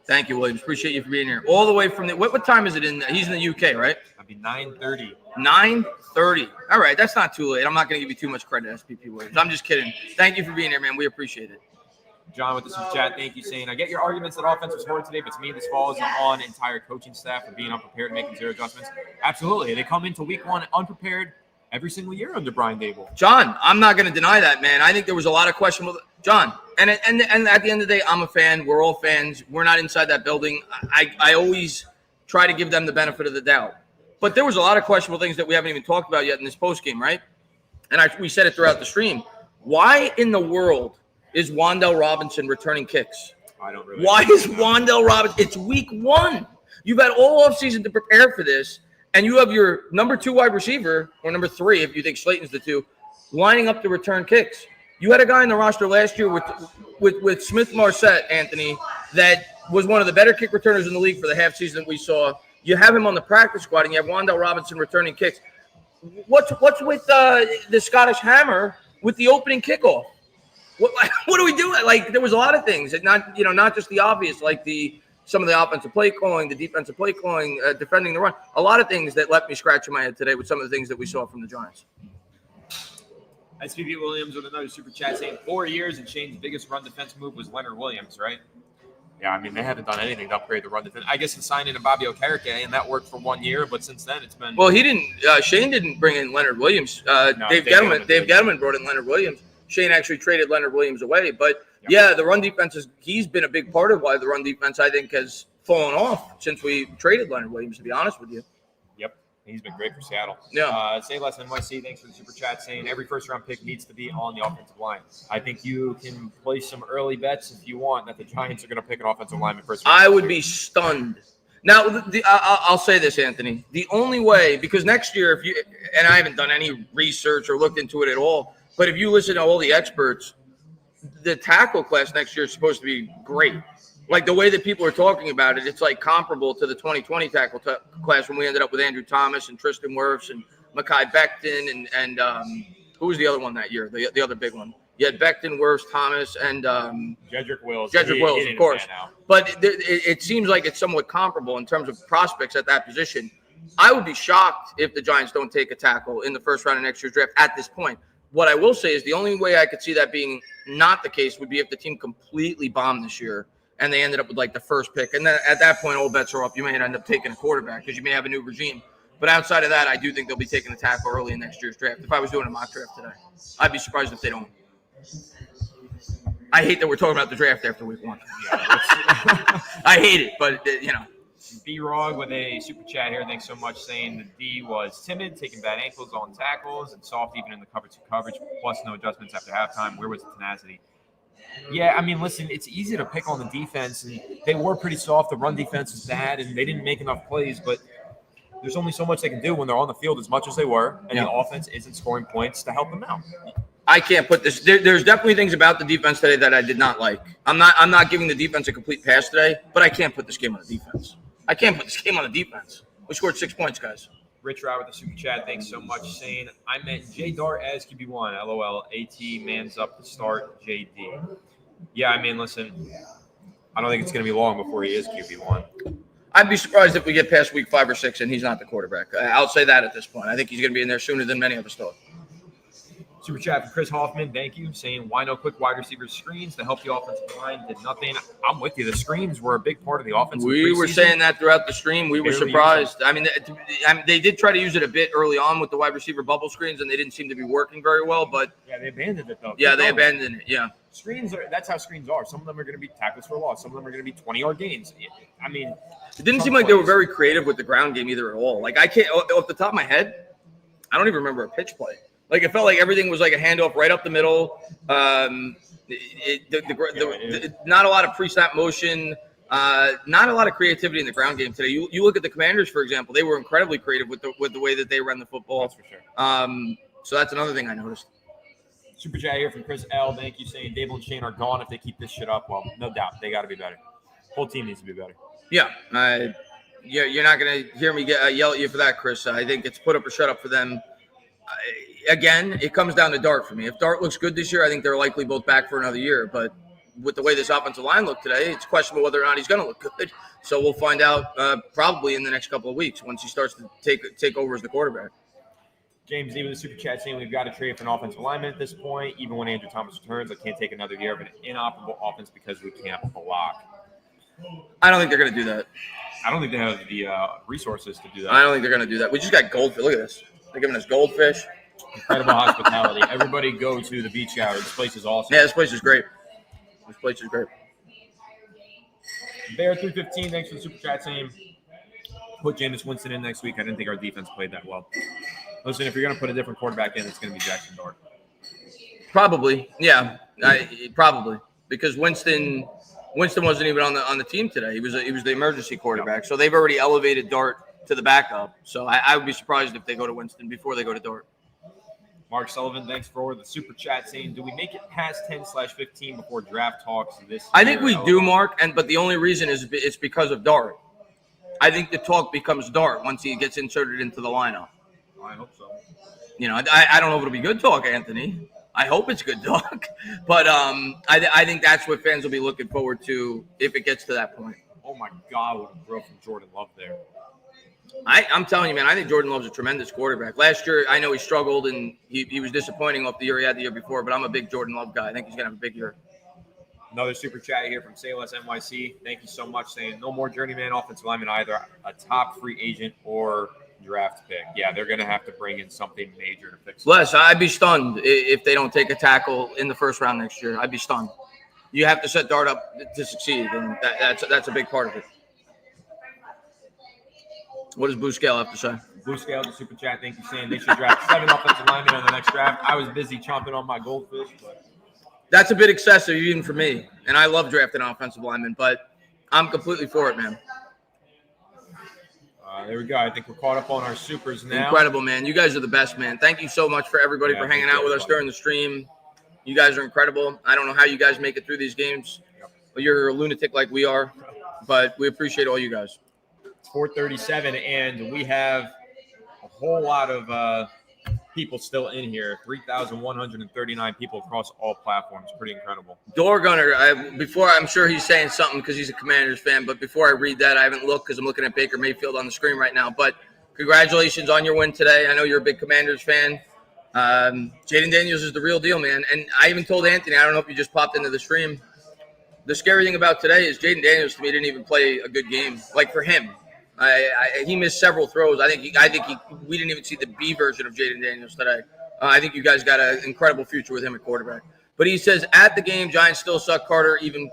Thank you, Williams. Appreciate you for being here. All the way from what time is it in? He's in the UK, right? That'd be 9:30. 9:30. All right. That's not too late. I'm not going to give you too much credit, SPP Williams. I'm just kidding. Thank you for being here, man. We appreciate it. John with the super chat, thank you, saying, I get your arguments that offense was horrid today, but to me, this falls on entire coaching staff for being unprepared and making 0 adjustments. Absolutely. They come into week 1 unprepared every single year under Brian Dable. John, I'm not going to deny that, man. I think there was a lot of questionable – John, and at the end of the day, I'm a fan. We're all fans. We're not inside that building. I always try to give them the benefit of the doubt. But there was a lot of questionable things that we haven't even talked about yet in this postgame, right? And we said it throughout the stream. Why in the world is Wan'Dale Robinson returning kicks? I don't really. Why is Wan'Dale Robinson? It's week 1. You've had all offseason to prepare for this, and you have your number 2 wide receiver, or number 3 if you think Slayton's the 2, lining up to return kicks. You had a guy in the roster last year with Smith Marset, Anthony, that was one of the better kick returners in the league for the half season that we saw. You have him on the practice squad, and you have Wan'Dale Robinson returning kicks. What's with the Scottish Hammer with the opening kickoff? What are we doing? Like, there was a lot of things, not just the obvious, like some of the offensive play calling, the defensive play calling, defending the run. A lot of things that left me scratching my head today with some of the things that we saw from the Giants. SPV Williams with another super chat saying 4 years and Shane's biggest run defense move was Leonard Williams, right? Yeah, I mean, they haven't done anything to upgrade the run defense. I guess the signing of Bobby Okereke, and that worked for 1 year, but since then it's been. Well, he didn't. Shane didn't bring in Leonard Williams. Dave Gettleman brought in Leonard Williams. Shane actually traded Leonard Williams away. But yeah, the run defense he's been a big part of why the run defense, I think, has fallen off since we traded Leonard Williams, to be honest with you. Yep. He's been great for Seattle. Yeah. Say less NYC, thanks for the super chat saying every first round pick needs to be on the offensive line. I think you can place some early bets if you want that the Giants are going to pick an offensive lineman first round. I would be stunned. Now, I'll say this, Anthony. The only way, because next year, and I haven't done any research or looked into it at all, but if you listen to all the experts, the tackle class next year is supposed to be great. Like the way that people are talking about it, it's like comparable to the 2020 tackle class when we ended up with Andrew Thomas and Tristan Wirfs and Mekhi Becton and who was the other one that year? The other big one. You had Becton, Wirfs, Thomas, and Jedrick Wills. Jedrick Wills, of course. But it seems like it's somewhat comparable in terms of prospects at that position. I would be shocked if the Giants don't take a tackle in the first round of next year's draft at this point. What I will say is the only way I could see that being not the case would be if the team completely bombed this year and they ended up with like the first pick. And then at that point, all bets are off. You may end up taking a quarterback because you may have a new regime. But outside of that, I do think they'll be taking a tackle early in next year's draft. If I was doing a mock draft today, I'd be surprised if they don't. I hate that we're talking about the draft after week 1. I hate it, but B-Rog with a super chat here. Thanks so much, saying the D was timid, taking bad ankles on tackles, and soft even in the coverage, plus no adjustments after halftime. Where was the tenacity? Yeah, I mean, listen, it's easy to pick on the defense, and they were pretty soft. The run defense was bad, and they didn't make enough plays, but there's only so much they can do when they're on the field as much as they were, and the offense isn't scoring points to help them out. I can't put this. There's definitely things about the defense today that I did not like. I'm not giving the defense a complete pass today, but I can't put this game on the defense. I can't put this game on the defense. We scored 6 points, guys. Rich Rod with the super chat. Thanks so much, saying I meant J Dart as QB1. LOL. AT mans up to start JD. Yeah, I mean, listen, I don't think it's going to be long before he is QB1. I'd be surprised if we get past week 5 or 6 and he's not the quarterback. I'll say that at this point. I think he's going to be in there sooner than many of us thought. Super chat from Chris Hoffman. Thank you. Saying, why no quick wide receiver screens to help the offensive line? Did nothing. I'm with you. The screens were a big part of the offense. We were saying that throughout the stream. We were surprised. I mean, they did try to use it a bit early on with the wide receiver bubble screens, and they didn't seem to be working very well. But yeah, they abandoned it, though. Yeah, they abandoned it. Yeah. That's how screens are. Some of them are going to be tackles for loss. Some of them are going to be 20-yard gains. I mean, it didn't seem like they were very creative with the ground game either at all. Like, I can't, off the top of my head, I don't even remember a pitch play. Like, it felt like everything was like a handoff right up the middle. Not a lot of pre-snap motion. Not a lot of creativity in the ground game today. You look at the Commanders, for example. They were incredibly creative with the way that they ran the football. That's for sure. So that's another thing I noticed. Super chat here from Chris L. Thank you, saying Dable and Shane are gone if they keep this shit up. Well, no doubt. They got to be better. Whole team needs to be better. Yeah. You're not going to hear me yell at you for that, Chris. I think it's put up or shut up for them. Again, it comes down to Dart for me. If Dart looks good this year, I think they're likely both back for another year. But with the way this offensive line looked today, it's questionable whether or not he's going to look good. So we'll find out probably in the next couple of weeks once he starts to take over as the quarterback. James D with a super chat saying we've got to trade for an offensive lineman at this point. Even when Andrew Thomas returns, I can't take another year of an inoperable offense because we can't block. I don't think they're going to do that. I don't think they have the resources to do that. I don't think they're going to do that. We just got goldfish. Look at this. They're giving us goldfish. Incredible hospitality. Everybody go to the beach gallery. This place is awesome. Yeah, this place is great. Bear 315, thanks for the super chat saying put Jameis Winston in next week. I didn't think our defense played that well. Listen, if you're going to put a different quarterback in, it's going to be Jackson Dart. Probably, yeah, probably because Winston wasn't even on the team today. He was the emergency quarterback, so they've already elevated Dart to the backup. So I would be surprised if they go to Winston before they go to Dart. Mark Sullivan, thanks for the super chat saying, do we make it past 10/15 before draft talks this year? I think we do, Mark, but the only reason is it's because of Dart. I think the talk becomes Dart once he gets inserted into the lineup. I hope so. I don't know if it'll be good talk, Anthony. I hope it's good talk. But I think that's what fans will be looking forward to if it gets to that point. Oh, my God, what a throw from Jordan Love there. I'm telling you, man, I think Jordan Love's a tremendous quarterback. Last year, I know he struggled and he was disappointing off the year he had the year before, but I'm a big Jordan Love guy. I think he's going to have a big year. Another super chat here from Sayless NYC. Thank you so much, saying no more journeyman offensive lineman, either a top free agent or draft pick. Yeah, they're going to have to bring in something major to fix it. Les, I'd be stunned if they don't take a tackle in the first round next year. I'd be stunned. You have to set Dart up to succeed, and that's a big part of it. What does Blue Scale have to say? Blue Scale, the super chat. Thank you, saying they should draft 7 offensive linemen in the next draft. I was busy chomping on my goldfish, but that's a bit excessive even for me, and I love drafting offensive linemen, but I'm completely for it, man. There we go. I think we're caught up on our supers now. Incredible, man. You guys are the best, man. Thank you so much for everybody for hanging out with us during the stream. You guys are incredible. I don't know how you guys make it through these games. Well, you're a lunatic like we are, but we appreciate all you guys. 4:37, and we have a whole lot of people still in here. 3,139 people across all platforms. Pretty incredible. Door Gunner, before I'm sure he's saying something because he's a Commanders fan, but before I read that, I haven't looked because I'm looking at Baker Mayfield on the screen right now. But congratulations on your win today. I know you're a big Commanders fan. Jaden Daniels is the real deal, man. And I even told Anthony, I don't know if you just popped into the stream, the scary thing about today is Jaden Daniels to me didn't even play a good game. Like for him, he missed several throws. I think we didn't even see the B version of Jaden Daniels today. I think you guys got an incredible future with him at quarterback. But he says at the game, Giants still suck. Carter even.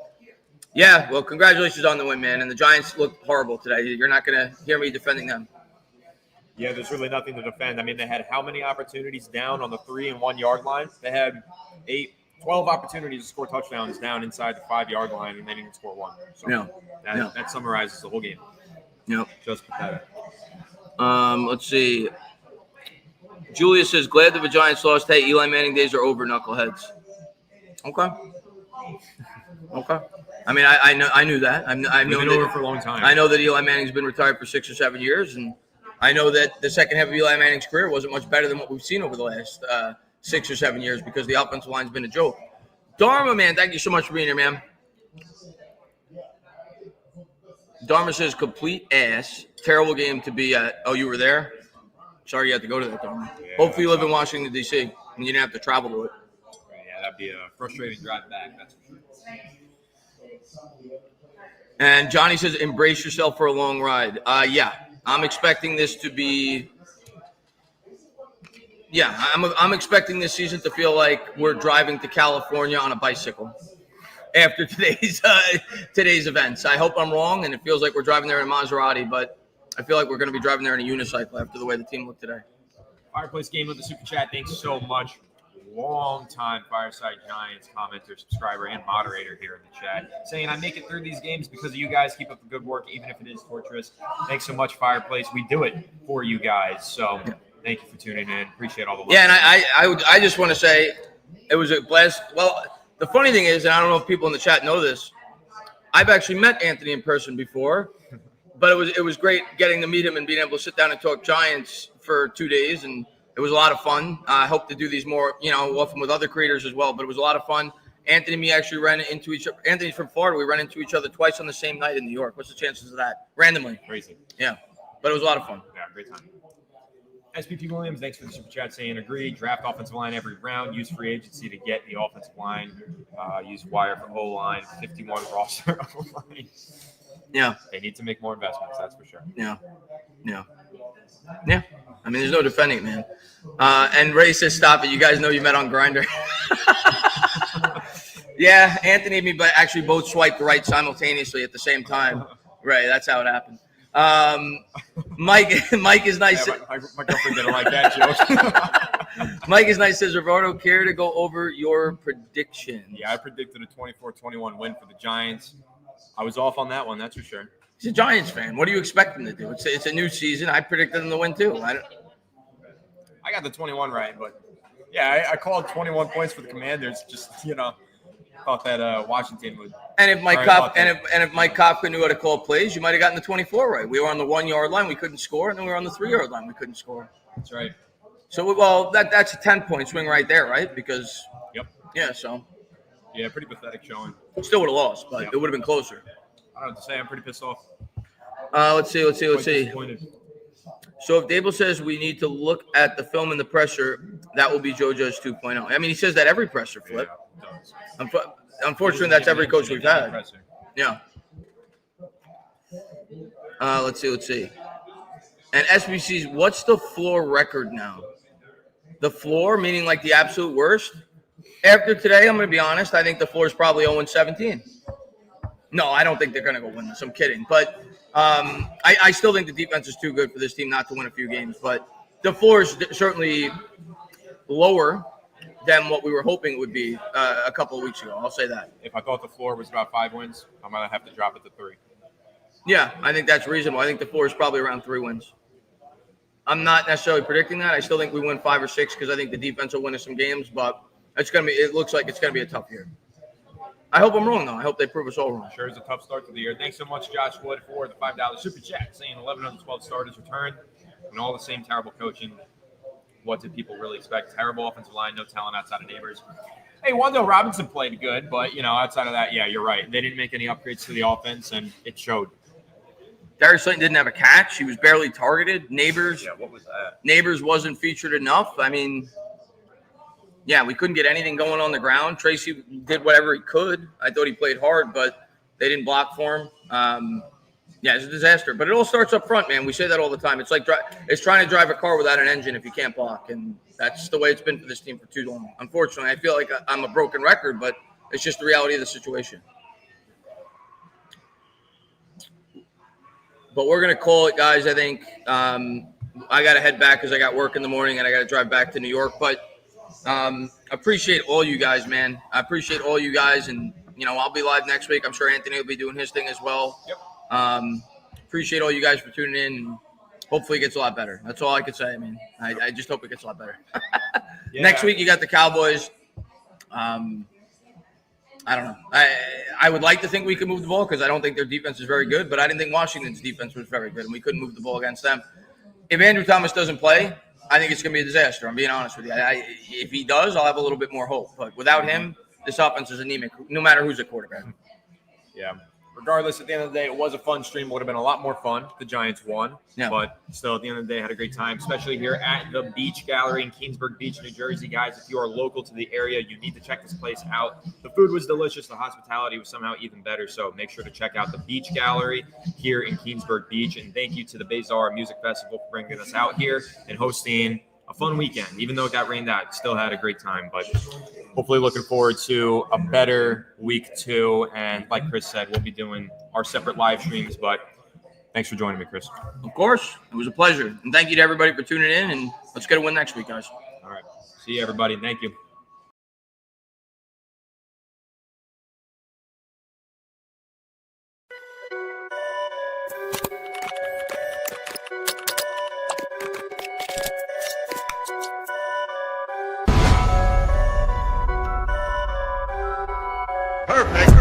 Yeah, well, congratulations on the win, man. And the Giants look horrible today. You're not going to hear me defending them. Yeah, there's really nothing to defend. I mean, they had how many opportunities down on the 3 and 1 yard line? They had 12 opportunities to score touchdowns down inside the 5 yard line, and they didn't score one. So that summarizes the whole game. Yep. Just pathetic. Let's see. Julia says, glad the Giants lost. Hey, Eli Manning days are over, knuckleheads. Okay. I mean, I knew that. I've known been over for a long time. I know that Eli Manning's been retired for 6 or 7 years, and I know that the second half of Eli Manning's career wasn't much better than what we've seen over the last 6 or 7 years because the offensive line's been a joke. Dharma, man, thank you so much for being here, man. Dharma says, complete ass. Terrible game to be at. Oh, you were there? Sorry you had to go to that, Dharma. Yeah, hopefully you live in Washington, D.C., and you didn't have to travel to it. Yeah, that'd be a frustrating drive back, that's for sure. And Johnny says, embrace yourself for a long ride. Yeah, I'm expecting this to be – yeah, I'm expecting this season to feel like we're driving to California on a bicycle after today's events. I hope I'm wrong, and it feels like we're driving there in a Maserati, but I feel like we're going to be driving there in a unicycle after the way the team looked today. Fireplace Game with the Super Chat. Thanks so much. Long-time Fireside Giants commenter, subscriber, and moderator here in the chat, saying, I make it through these games because of you guys. Keep up the good work, even if it is torturous. Thanks so much, Fireplace. We do it for you guys. So thank you for tuning in. Appreciate all the love. Yeah, and I just want to say it was a blast. Well, the funny thing is, and I don't know if people in the chat know this, I've actually met Anthony in person before, but it was great getting to meet him and being able to sit down and talk Giants for 2 days, and it was a lot of fun. I hope to do these more, often with other creators as well, but it was a lot of fun. Anthony and me actually ran into each other. Anthony's from Florida. We ran into each other twice on the same night in New York. What's the chances of that? Randomly. Crazy. Yeah, but it was a lot of fun. Yeah, great time. SPP Williams, thanks for the super chat, saying agree. Draft offensive line every round. Use free agency to get the offensive line. Use wire for O-line. 51 roster O-line. Yeah. They need to make more investments, that's for sure. Yeah. I mean, there's no defending it, man. And Ray says, stop it. You guys know you met on Grindr. Yeah, Anthony and me but actually both swiped right simultaneously at the same time. Right, that's how it happened. Mike is nice. Yeah, my girlfriend didn't like that joke. Mike is nice, says, Ricardo, care to go over your prediction? Yeah, I predicted a 24-21 win for the Giants. I was off on that one, that's for sure. He's a Giants fan. What do you expect him to do? It's a new season. I predicted him to win too. I got the 21 right, but yeah, I called 21 points for the Commanders. Just thought that Washington would. And if Mike Kafka knew how to call plays, you might have gotten the 24 right. We were on the 1 yard line, we couldn't score, and then we were on the 3 yard line, we couldn't score. That's right. So that's a 10-point swing right there, right? Because pretty pathetic showing. Still would have lost, but it would have been closer. I don't know what to say. I'm pretty pissed off. Let's see. So if Dable says we need to look at the film and the presser, that will be Joe Judge 2.0. I mean, he says that every presser, Flip. Yeah, it Unfortunately, that's every coach we've had. Yeah. Let's see. And SBC's, what's the floor record now? The floor, meaning like the absolute worst? After today, I'm going to be honest, I think the floor is probably 0-17. No, I don't think they're going to go win this. I'm kidding. But I still think the defense is too good for this team not to win a few games. But the floor is certainly lower than what we were hoping it would be a couple of weeks ago. I'll say that. If I thought the floor was about 5 wins, I might have to drop it to 3. Yeah, I think that's reasonable. I think the floor is probably around 3 wins. I'm not necessarily predicting that. I still think we win 5 or 6 because I think the defense will win us some games. But it looks like it's going to be a tough year. I hope I'm wrong, though. I hope they prove us all wrong. Sure is a tough start to the year. Thanks so much, Josh Wood, for the $5 super chat, saying 11 of the 12 starters returned, and all the same terrible coaching. What did people really expect? Terrible offensive line, no talent outside of Neighbors. Hey, Wando Robinson played good, but, outside of that, yeah, you're right. They didn't make any upgrades to the offense, and it showed. Darius Slayton didn't have a catch. He was barely targeted. Neighbors. Yeah, what was that? Neighbors wasn't featured enough. I mean, yeah, we couldn't get anything going on the ground. Tracy did whatever he could. I thought he played hard, but they didn't block for him. Yeah, it's a disaster. But it all starts up front, man. We say that all the time. It's like it's trying to drive a car without an engine if you can't block, and that's the way it's been for this team for too long. Unfortunately, I feel like I'm a broken record, but it's just the reality of the situation. But we're going to call it, guys. I think I got to head back because I got work in the morning, and I got to drive back to New York. But appreciate all you guys, man. I appreciate all you guys, and I'll be live next week. I'm sure Anthony will be doing his thing as well. Yep. Appreciate all you guys for tuning in, and hopefully it gets a lot better. That's all I can say. I mean, I just hope it gets a lot better. Yeah. Next week you got the Cowboys. I don't know. I would like to think we could move the ball because I don't think their defense is very good, but I didn't think Washington's defense was very good, and we couldn't move the ball against them. If Andrew Thomas doesn't play, I think it's going to be a disaster. I'm being honest with you. If he does, I'll have a little bit more hope. But without him, this offense is anemic, no matter who's at quarterback. Yeah. Regardless, at the end of the day, it was a fun stream. It would have been a lot more fun if the Giants won. Yeah. But still, at the end of the day, I had a great time, especially here at the Beach Gallery in Keensburg Beach, New Jersey. Guys, if you are local to the area, you need to check this place out. The food was delicious. The hospitality was somehow even better. So make sure to check out the Beach Gallery here in Keensburg Beach. And thank you to the Bazar Music Festival for bringing us out here and hosting a fun weekend. Even though it got rained out, still had a great time. But hopefully looking forward to a better week 2. And like Chris said, we'll be doing our separate live streams. But thanks for joining me, Chris. Of course. It was a pleasure. And thank you to everybody for tuning in. And let's get a win next week, guys. All right. See you, everybody. Thank you. Perfect.